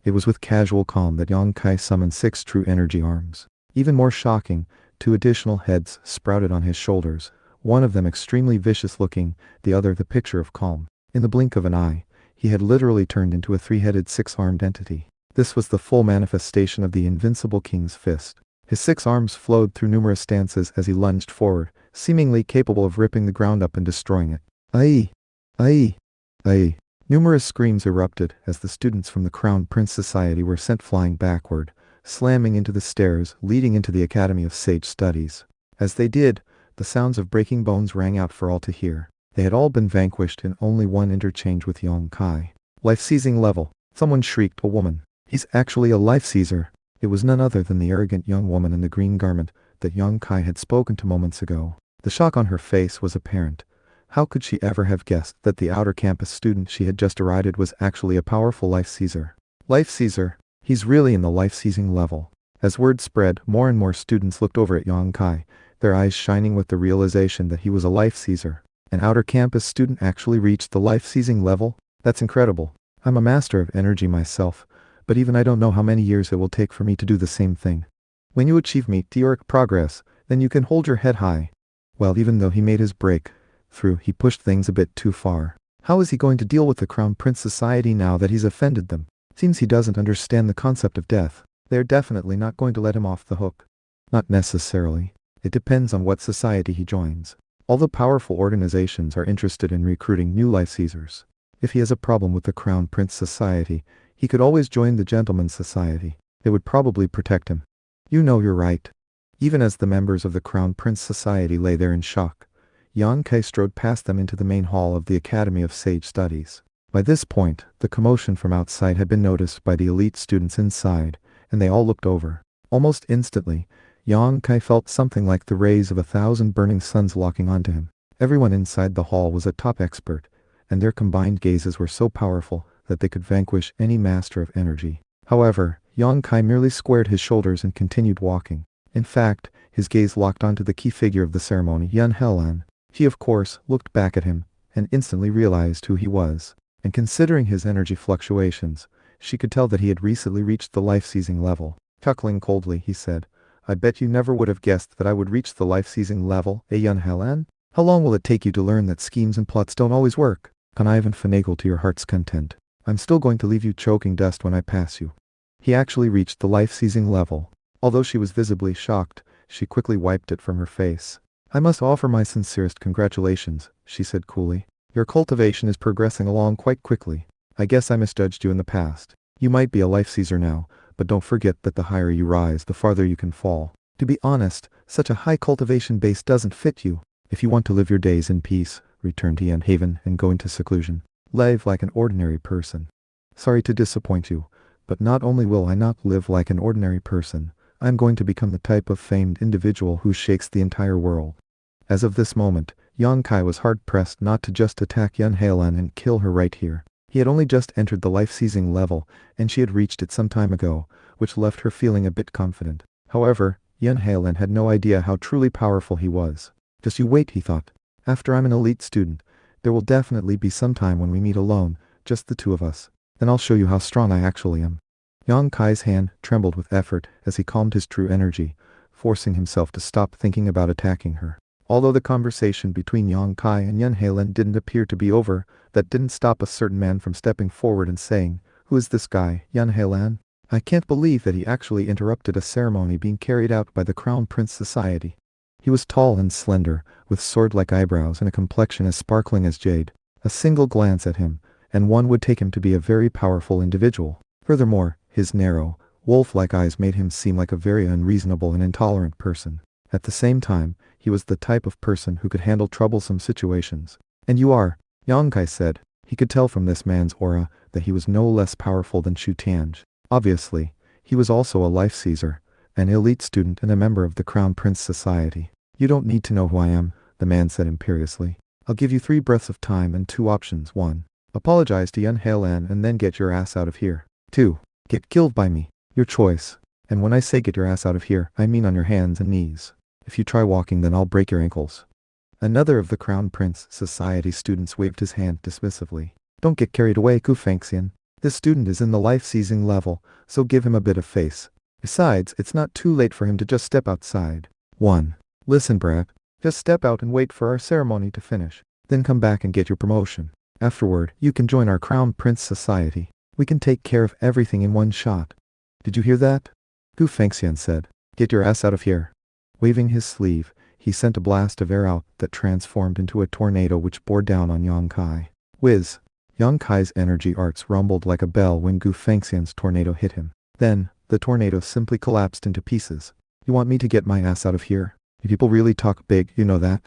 It was with casual calm that Yongkai summoned 6 true energy arms. Even more shocking, 2 additional heads sprouted on his shoulders, one of them extremely vicious looking, the other the picture of calm. In the blink of an eye, he had literally turned into a 3-headed 6-armed entity. This was the full manifestation of the invincible king's fist. His 6 arms flowed through numerous stances as he lunged forward, seemingly capable of ripping the ground up and destroying it. Aye! Aye! Aye! Numerous screams erupted as the students from the Crown Prince Society were sent flying backward, slamming into the stairs leading into the Academy of Sage Studies. As they did, the sounds of breaking bones rang out for all to hear. They had all been vanquished in only one interchange with Yongkai. Life-seizing level. Someone shrieked, a woman. He's actually a life-seizer. It was none other than the arrogant young woman in the green garment that Yongkai had spoken to moments ago. The shock on her face was apparent. How could she ever have guessed that the outer campus student she had just derided was actually a powerful life-seizer? Life-seizer. He's really in the life-seizing level. As word spread, more and more students looked over at Yongkai, their eyes shining with the realization that he was a life-seizer. An outer campus student actually reached the life-seizing level? That's incredible. I'm a master of energy myself, but even I don't know how many years it will take for me to do the same thing. When you achieve meteoric progress, then you can hold your head high. Well, even though he made his break through, he pushed things a bit too far. How is he going to deal with the Crown Prince Society now that he's offended them? Seems he doesn't understand the concept of death. They're definitely not going to let him off the hook. Not necessarily. It depends on what society he joins. All the powerful organizations are interested in recruiting new life-seizers. If he has a problem with the Crown Prince Society, he could always join the Gentleman's Society. They would probably protect him. You know you're right. Even as the members of the Crown Prince Society lay there in shock, Yongkai strode past them into the main hall of the Academy of Sage Studies. By this point, the commotion from outside had been noticed by the elite students inside, and they all looked over. Almost instantly, Yongkai felt something like the rays of 1,000 burning suns locking onto him. Everyone inside the hall was a top expert, and their combined gazes were so powerful that they could vanquish any master of energy. However, Yongkai merely squared his shoulders and continued walking. In fact, his gaze locked onto the key figure of the ceremony, Yan Helan. He, of course, looked back at him, and instantly realized who he was. And considering his energy fluctuations, she could tell that he had recently reached the life-seizing level. Chuckling coldly, he said, I bet you never would have guessed that I would reach the life-seizing level, Yan Helan? How long will it take you to learn that schemes and plots don't always work? Connive and finagle to your heart's content. I'm still going to leave you choking dust when I pass you. He actually reached the life-seizing level. Although she was visibly shocked, she quickly wiped it from her face. I must offer my sincerest congratulations, she said coolly. Your cultivation is progressing along quite quickly. I guess I misjudged you in the past. You might be a life-seizer now, but don't forget that the higher you rise, the farther you can fall. To be honest, such a high cultivation base doesn't fit you. If you want to live your days in peace, return to Yan Haven and go into seclusion. Live like an ordinary person. Sorry to disappoint you, but not only will I not live like an ordinary person, I'm going to become the type of famed individual who shakes the entire world. As of this moment, Yongkai was hard-pressed not to just attack Yan Helan and kill her right here. He had only just entered the life-seizing level, and she had reached it some time ago, which left her feeling a bit confident. However, Yan Helan had no idea how truly powerful he was. Just you wait, he thought. After I'm an elite student, there will definitely be some time when we meet alone, just the two of us. Then I'll show you how strong I actually am. Yongkai's hand trembled with effort as he calmed his true energy, forcing himself to stop thinking about attacking her. Although the conversation between Yongkai and Yan Helan didn't appear to be over, that didn't stop a certain man from stepping forward and saying, Who is this guy, Yan Heilan? I can't believe that he actually interrupted a ceremony being carried out by the Crown Prince Society. He was tall and slender, with sword-like eyebrows and a complexion as sparkling as jade. A single glance at him, and one would take him to be a very powerful individual. Furthermore, his narrow, wolf-like eyes made him seem like a very unreasonable and intolerant person. At the same time, he was the type of person who could handle troublesome situations. And you are, Yang Kai said. He could tell from this man's aura that he was no less powerful than Shu Tianj. Obviously, he was also a life seizer, an elite student and a member of the Crown Prince Society. You don't need to know who I am, the man said imperiously. I'll give you 3 breaths of time and 2 options. 1. Apologize to Yan Heilan and then get your ass out of here. 2. Get killed by me. Your choice. And when I say get your ass out of here, I mean on your hands and knees. If you try walking, then I'll break your ankles. Another of the Crown Prince Society students waved his hand dismissively. Don't get carried away, Gu Fengxian. This student is in the life-seizing level, so give him a bit of face. Besides, it's not too late for him to just step outside. 1. Listen, Brad. Just step out and wait for our ceremony to finish. Then come back and get your promotion. Afterward, you can join our Crown Prince Society. We can take care of everything in one shot. Did you hear that? Gu Fengxian said. Get your ass out of here. Waving his sleeve, he sent a blast of air out that transformed into a tornado which bore down on Yang Kai. Whiz! Yang Kai's energy arts rumbled like a bell when Gu Fengxian's tornado hit him. Then, the tornado simply collapsed into pieces. You want me to get my ass out of here? People really talk big, you know that?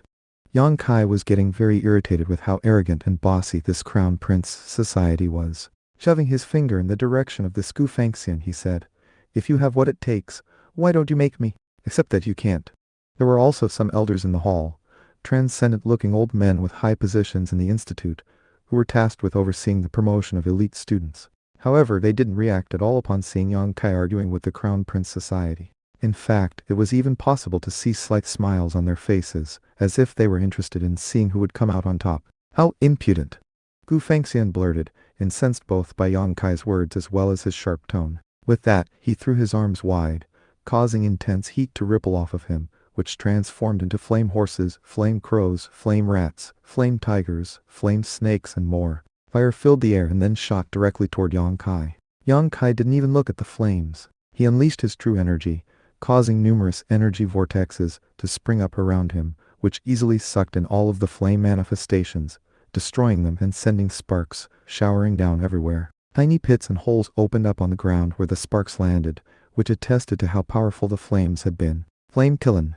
Yang Kai was getting very irritated with how arrogant and bossy this Crown Prince Society was. Shoving his finger in the direction of this Gu Fengxian, he said, If you have what it takes, why don't you make me? Except that you can't. There were also some elders in the hall, transcendent-looking old men with high positions in the institute, who were tasked with overseeing the promotion of elite students. However, they didn't react at all upon seeing Yang Kai arguing with the Crown Prince Society. In fact, it was even possible to see slight smiles on their faces, as if they were interested in seeing who would come out on top. How impudent! Gu Fengxian blurted, incensed both by Yang Kai's words as well as his sharp tone. With that, he threw his arms wide, causing intense heat to ripple off of him, which transformed into flame horses, flame crows, flame rats, flame tigers, flame snakes and more. Fire filled the air and then shot directly toward Yang Kai. Yang Kai didn't even look at the flames. He unleashed his true energy, causing numerous energy vortexes to spring up around him, which easily sucked in all of the flame manifestations, destroying them and sending sparks showering down everywhere. Tiny pits and holes opened up on the ground where the sparks landed, which attested to how powerful the flames had been. Flame killing.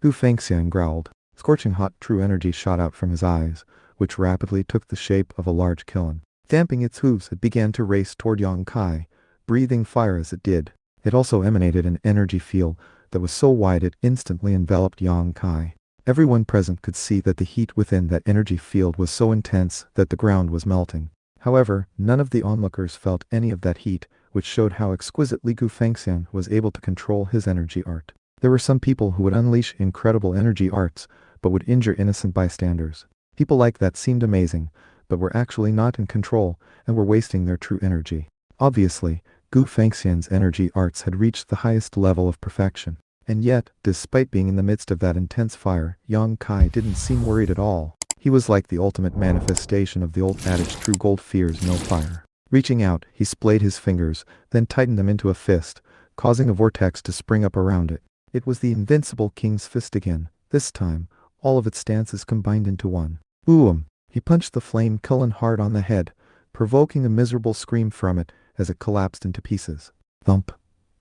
Gu Fengxian growled. Scorching hot true energy shot out from his eyes, which rapidly took the shape of a large kiln. Stamping its hooves, it began to race toward Yang Kai, breathing fire as it did. It also emanated an energy field that was so wide it instantly enveloped Yang Kai. Everyone present could see that the heat within that energy field was so intense that the ground was melting. However, none of the onlookers felt any of that heat, which showed how exquisitely Gu Fengxian was able to control his energy art. There were some people who would unleash incredible energy arts, but would injure innocent bystanders. People like that seemed amazing, but were actually not in control and were wasting their true energy. Obviously, Gu Fengxian's energy arts had reached the highest level of perfection. And yet, despite being in the midst of that intense fire, Yang Kai didn't seem worried at all. He was like the ultimate manifestation of the old adage, true gold fears no fire. Reaching out, he splayed his fingers, then tightened them into a fist, causing a vortex to spring up around it. It was the invincible king's fist again. This time, all of its stances combined into one. Boom! He punched the flame cullen hard on the head, provoking a miserable scream from it as it collapsed into pieces. Thump,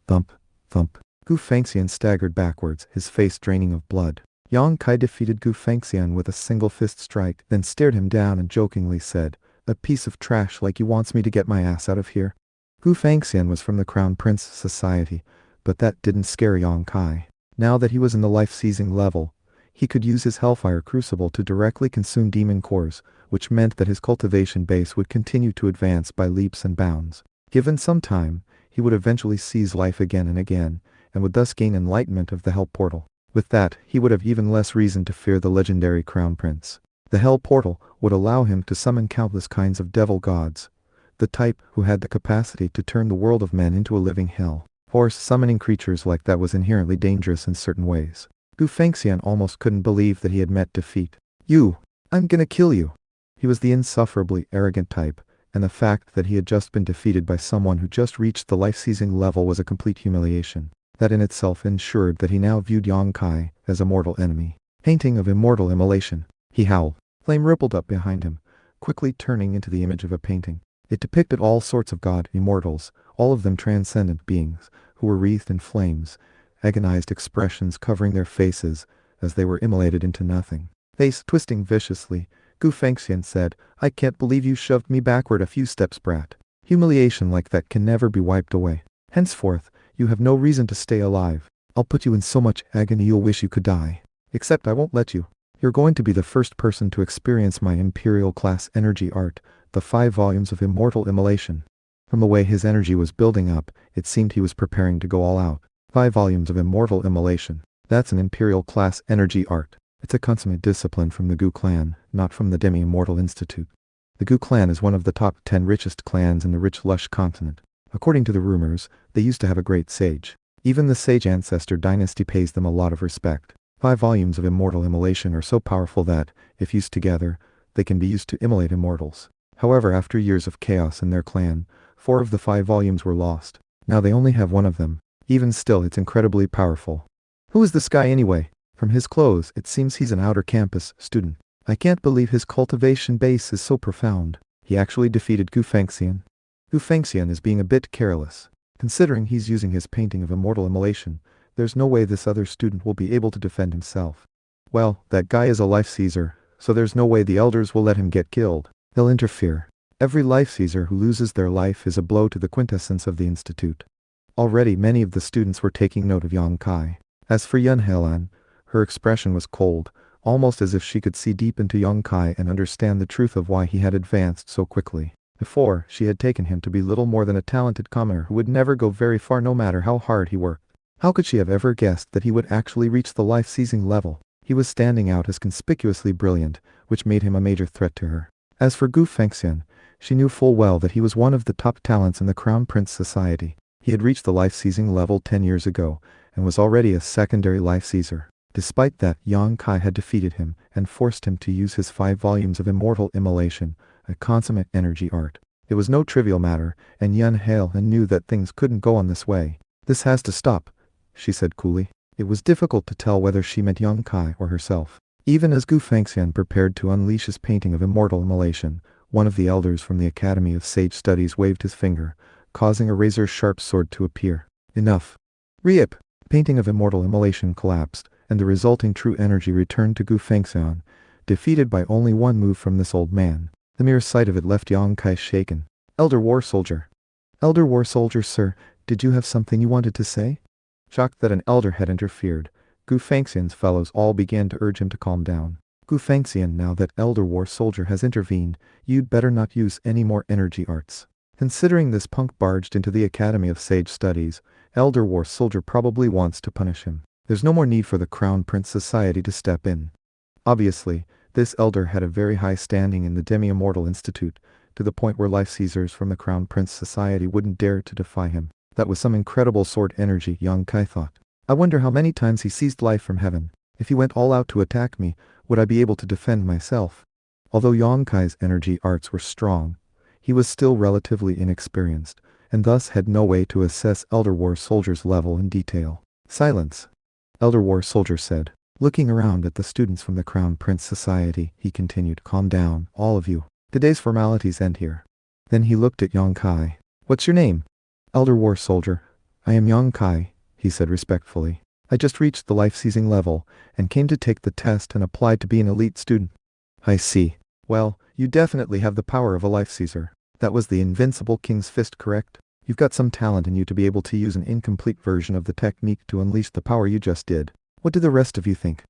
thump, thump. Gu Fengxian staggered backwards, his face draining of blood. Yang Kai defeated Gu Fengxian with a single fist strike, then stared him down and jokingly said, "A piece of trash like you wants me to get my ass out of here." Gu Fengxian was from the Crown Prince Society, but that didn't scare Yang Kai. Now that he was in the life-seizing level, he could use his Hellfire Crucible to directly consume demon cores, which meant that his cultivation base would continue to advance by leaps and bounds. Given some time, he would eventually seize life again and again, and would thus gain enlightenment of the Hell Portal. With that, he would have even less reason to fear the legendary Crown Prince. The Hell Portal would allow him to summon countless kinds of devil gods, the type who had the capacity to turn the world of men into a living hell. Of course, summoning creatures like that was inherently dangerous in certain ways. Gu Fengxian almost couldn't believe that he had met defeat. "You! I'm gonna kill you!" He was the insufferably arrogant type, and the fact that he had just been defeated by someone who just reached the life-seizing level was a complete humiliation. That in itself ensured that he now viewed Yang Kai as a mortal enemy. Painting of immortal immolation. He howled. Flame rippled up behind him, quickly turning into the image of a painting. It depicted all sorts of god immortals, all of them transcendent beings, who were wreathed in flames, agonized expressions covering their faces as they were immolated into nothing. Face twisting viciously, Gu Fengxian said, "I can't believe you shoved me backward a few steps, brat. Humiliation like that can never be wiped away. Henceforth, you have no reason to stay alive. I'll put you in so much agony you'll wish you could die. Except I won't let you. You're going to be the first person to experience my imperial class energy art, the 5 volumes of immortal immolation." From the way his energy was building up, it seemed he was preparing to go all out. 5 volumes of immortal immolation. That's an imperial class energy art. It's a consummate discipline from the Gu clan, not from the Demi-Immortal Institute. The Gu clan is one of the top 10 richest clans in the rich lush continent. According to the rumors, they used to have a great sage. Even the sage ancestor dynasty pays them a lot of respect. 5 volumes of immortal immolation are so powerful that, if used together, they can be used to immolate immortals. However, after years of chaos in their clan, 4 of the 5 volumes were lost. Now they only have 1 of them. Even still, it's incredibly powerful. Who is this guy anyway? From his clothes, it seems he's an outer campus student. I can't believe his cultivation base is so profound. He actually defeated Gu Fengxian. Gu Fengxian is being a bit careless. Considering he's using his painting of immortal immolation, there's no way this other student will be able to defend himself. Well, that guy is a life-seizer, so there's no way the elders will let him get killed. They'll interfere. Every life-seizer who loses their life is a blow to the quintessence of the institute. Already many of the students were taking note of Yang Kai. As for Yun Helan, her expression was cold, almost as if she could see deep into Yang Kai and understand the truth of why he had advanced so quickly. Before, she had taken him to be little more than a talented commoner who would never go very far no matter how hard he worked. How could she have ever guessed that he would actually reach the life-seizing level? He was standing out as conspicuously brilliant, which made him a major threat to her. As for Gu Fengxian, she knew full well that he was one of the top talents in the Crown Prince Society. He had reached the life-seizing level 10 years ago, and was already a secondary life-seizer. Despite that, Yang Kai had defeated him and forced him to use his 5 volumes of immortal immolation, a consummate energy art. It was no trivial matter, and Yun Helan knew that things couldn't go on this way. "This has to stop," she said coolly. It was difficult to tell whether she meant Yang Kai or herself. Even as Gu Fengxian prepared to unleash his painting of immortal immolation, one of the elders from the Academy of Sage Studies waved his finger, causing a razor-sharp sword to appear. Enough. Rip! Painting of immortal immolation collapsed, and the resulting true energy returned to Gu Fengxian, defeated by only 1 move from this old man. The mere sight of it left Yang Kai shaken. "Elder War Soldier." "Elder War Soldier, sir, did you have something you wanted to say?" Shocked that an elder had interfered, Gu Fengxian's fellows all began to urge him to calm down. "Gu Fengxian, now that Elder War Soldier has intervened, you'd better not use any more energy arts." Considering this punk barged into the Academy of Sage Studies, Elder War Soldier probably wants to punish him. There's no more need for the Crown Prince Society to step in. Obviously, this elder had a very high standing in the Demi-Immortal Institute, to the point where life-seizers from the Crown Prince Society wouldn't dare to defy him. That was some incredible sword energy, Yang Kai thought. I wonder how many times he seized life from heaven. If he went all out to attack me, would I be able to defend myself? Although Yang Kai's energy arts were strong, he was still relatively inexperienced, and thus had no way to assess Elder War Soldier's level in detail. "Silence," Elder War Soldier said. Looking around at the students from the Crown Prince Society, he continued, "Calm down, all of you. Today's formalities end here." Then he looked at Yang Kai. "What's your name?" "Elder War Soldier. I am Yang Kai," he said respectfully. "I just reached the life-seizing level, and came to take the test and applied to be an elite student." "I see. Well, you definitely have the power of a life-seizer. That was the invincible King's Fist, correct? You've got some talent in you to be able to use an incomplete version of the technique to unleash the power you just did. What do the rest of you think?"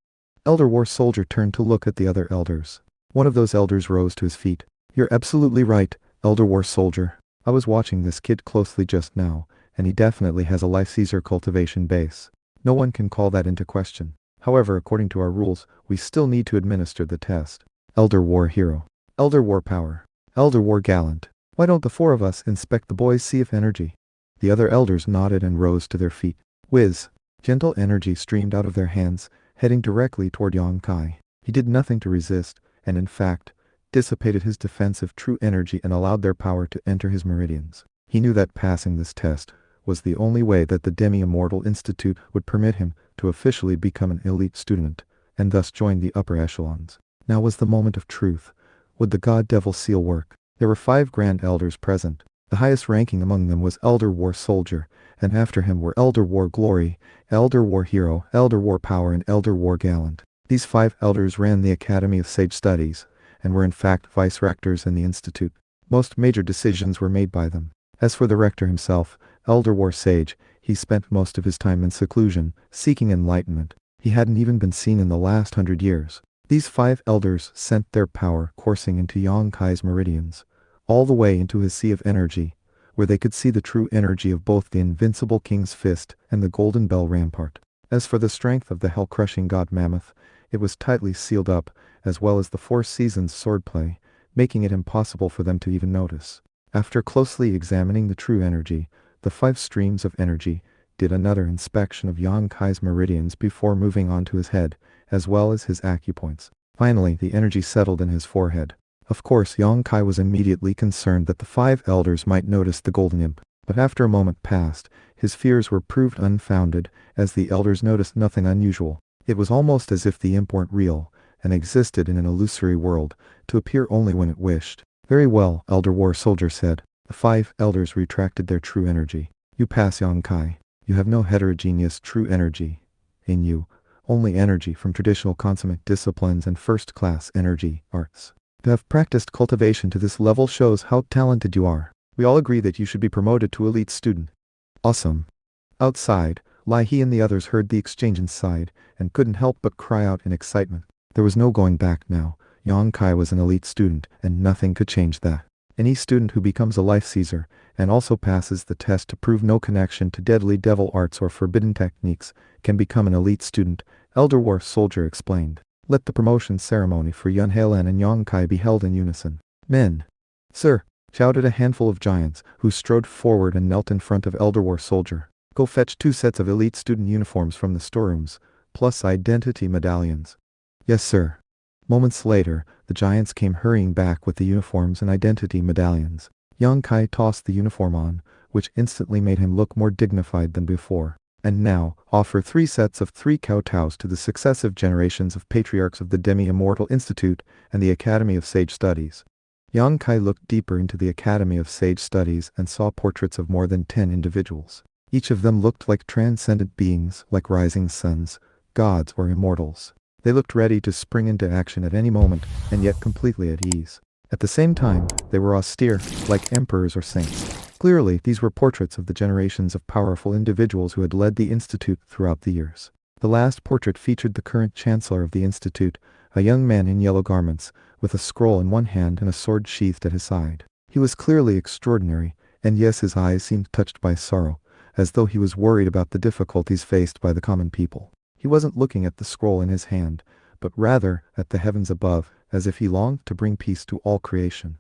Elder War Soldier turned to look at the other elders. One of those elders rose to his feet. "You're absolutely right, Elder War Soldier. I was watching this kid closely just now, and he definitely has a life-seizer cultivation base. No one can call that into question. However, according to our rules, we still need to administer the test. Elder War Hero. Elder War Power. Elder War Gallant. Why don't the 4 of us inspect the boy's sea of energy?" The other elders nodded and rose to their feet. Whiz! Gentle energy streamed out of their hands, heading directly toward Yang Kai. He did nothing to resist, and in fact, dissipated his defensive true energy and allowed their power to enter his meridians. He knew that passing this test was the only way that the Demi-Immortal Institute would permit him to officially become an elite student, and thus join the upper echelons. Now was the moment of truth. Would the God-Devil seal work? There were 5 Grand Elders present. The highest ranking among them was Elder War Soldier, and after him were Elder War Glory, Elder War Hero, Elder War Power, and Elder War Gallant. These 5 elders ran the Academy of Sage Studies, and were in fact vice-rectors in the institute. Most major decisions were made by them. As for the rector himself, Elder War Sage, he spent most of his time in seclusion, seeking enlightenment. He hadn't even been seen in the last 100 years. These 5 elders sent their power coursing into Yonkai's meridians, all the way into his sea of energy, where they could see the true energy of both the invincible King's Fist and the Golden Bell Rampart. As for the strength of the hell-crushing God Mammoth, it was tightly sealed up, as well as the 4 seasons swordplay, making it impossible for them to even notice. After closely examining the true energy, the 5 streams of energy did another inspection of Yonkai's meridians before moving on to his head, as well as his acupoints. Finally, the energy settled in his forehead. Of course, Yonkai was immediately concerned that the 5 elders might notice the golden imp, but after a moment passed, his fears were proved unfounded, as the elders noticed nothing unusual. It was almost as if the imp weren't real, and existed in an illusory world, to appear only when it wished. Very well, Elder War Soldier said. The 5 elders retracted their true energy. You pass, Yonkai. You have no heterogeneous true energy in you, only energy from traditional consummate disciplines and first-class energy arts. To have practiced cultivation to this level shows how talented you are. We all agree that you should be promoted to elite student. Awesome. Outside, Lai He and the others heard the exchange inside, and couldn't help but cry out in excitement. There was no going back now. Yonkai was an elite student, and nothing could change that. Any student who becomes a life Caesar, and also passes the test to prove no connection to deadly devil arts or forbidden techniques, can become an elite student, Elder War Soldier explained. Let the promotion ceremony for Yunhelen and Yonkai be held in unison. Men! Sir! Shouted a handful of giants, who strode forward and knelt in front of Elder War Soldier. Go fetch 2 sets of elite student uniforms from the storerooms, plus identity medallions. Yes, sir. Moments later, the giants came hurrying back with the uniforms and identity medallions. Yonkai tossed the uniform on, which instantly made him look more dignified than before. And now, offer 3 sets of 3 kowtows to the successive generations of patriarchs of the Demi-Immortal Institute and the Academy of Sage Studies. Yonkai looked deeper into the Academy of Sage Studies and saw portraits of more than 10 individuals. Each of them looked like transcendent beings, like rising suns, gods or immortals. They looked ready to spring into action at any moment, and yet completely at ease. At the same time, they were austere, like emperors or saints. Clearly, these were portraits of the generations of powerful individuals who had led the Institute throughout the years. The last portrait featured the current Chancellor of the Institute, a young man in yellow garments, with a scroll in one hand and a sword sheathed at his side. He was clearly extraordinary, and yes, his eyes seemed touched by sorrow, as though he was worried about the difficulties faced by the common people. He wasn't looking at the scroll in his hand, but rather at the heavens above, as if he longed to bring peace to all creation.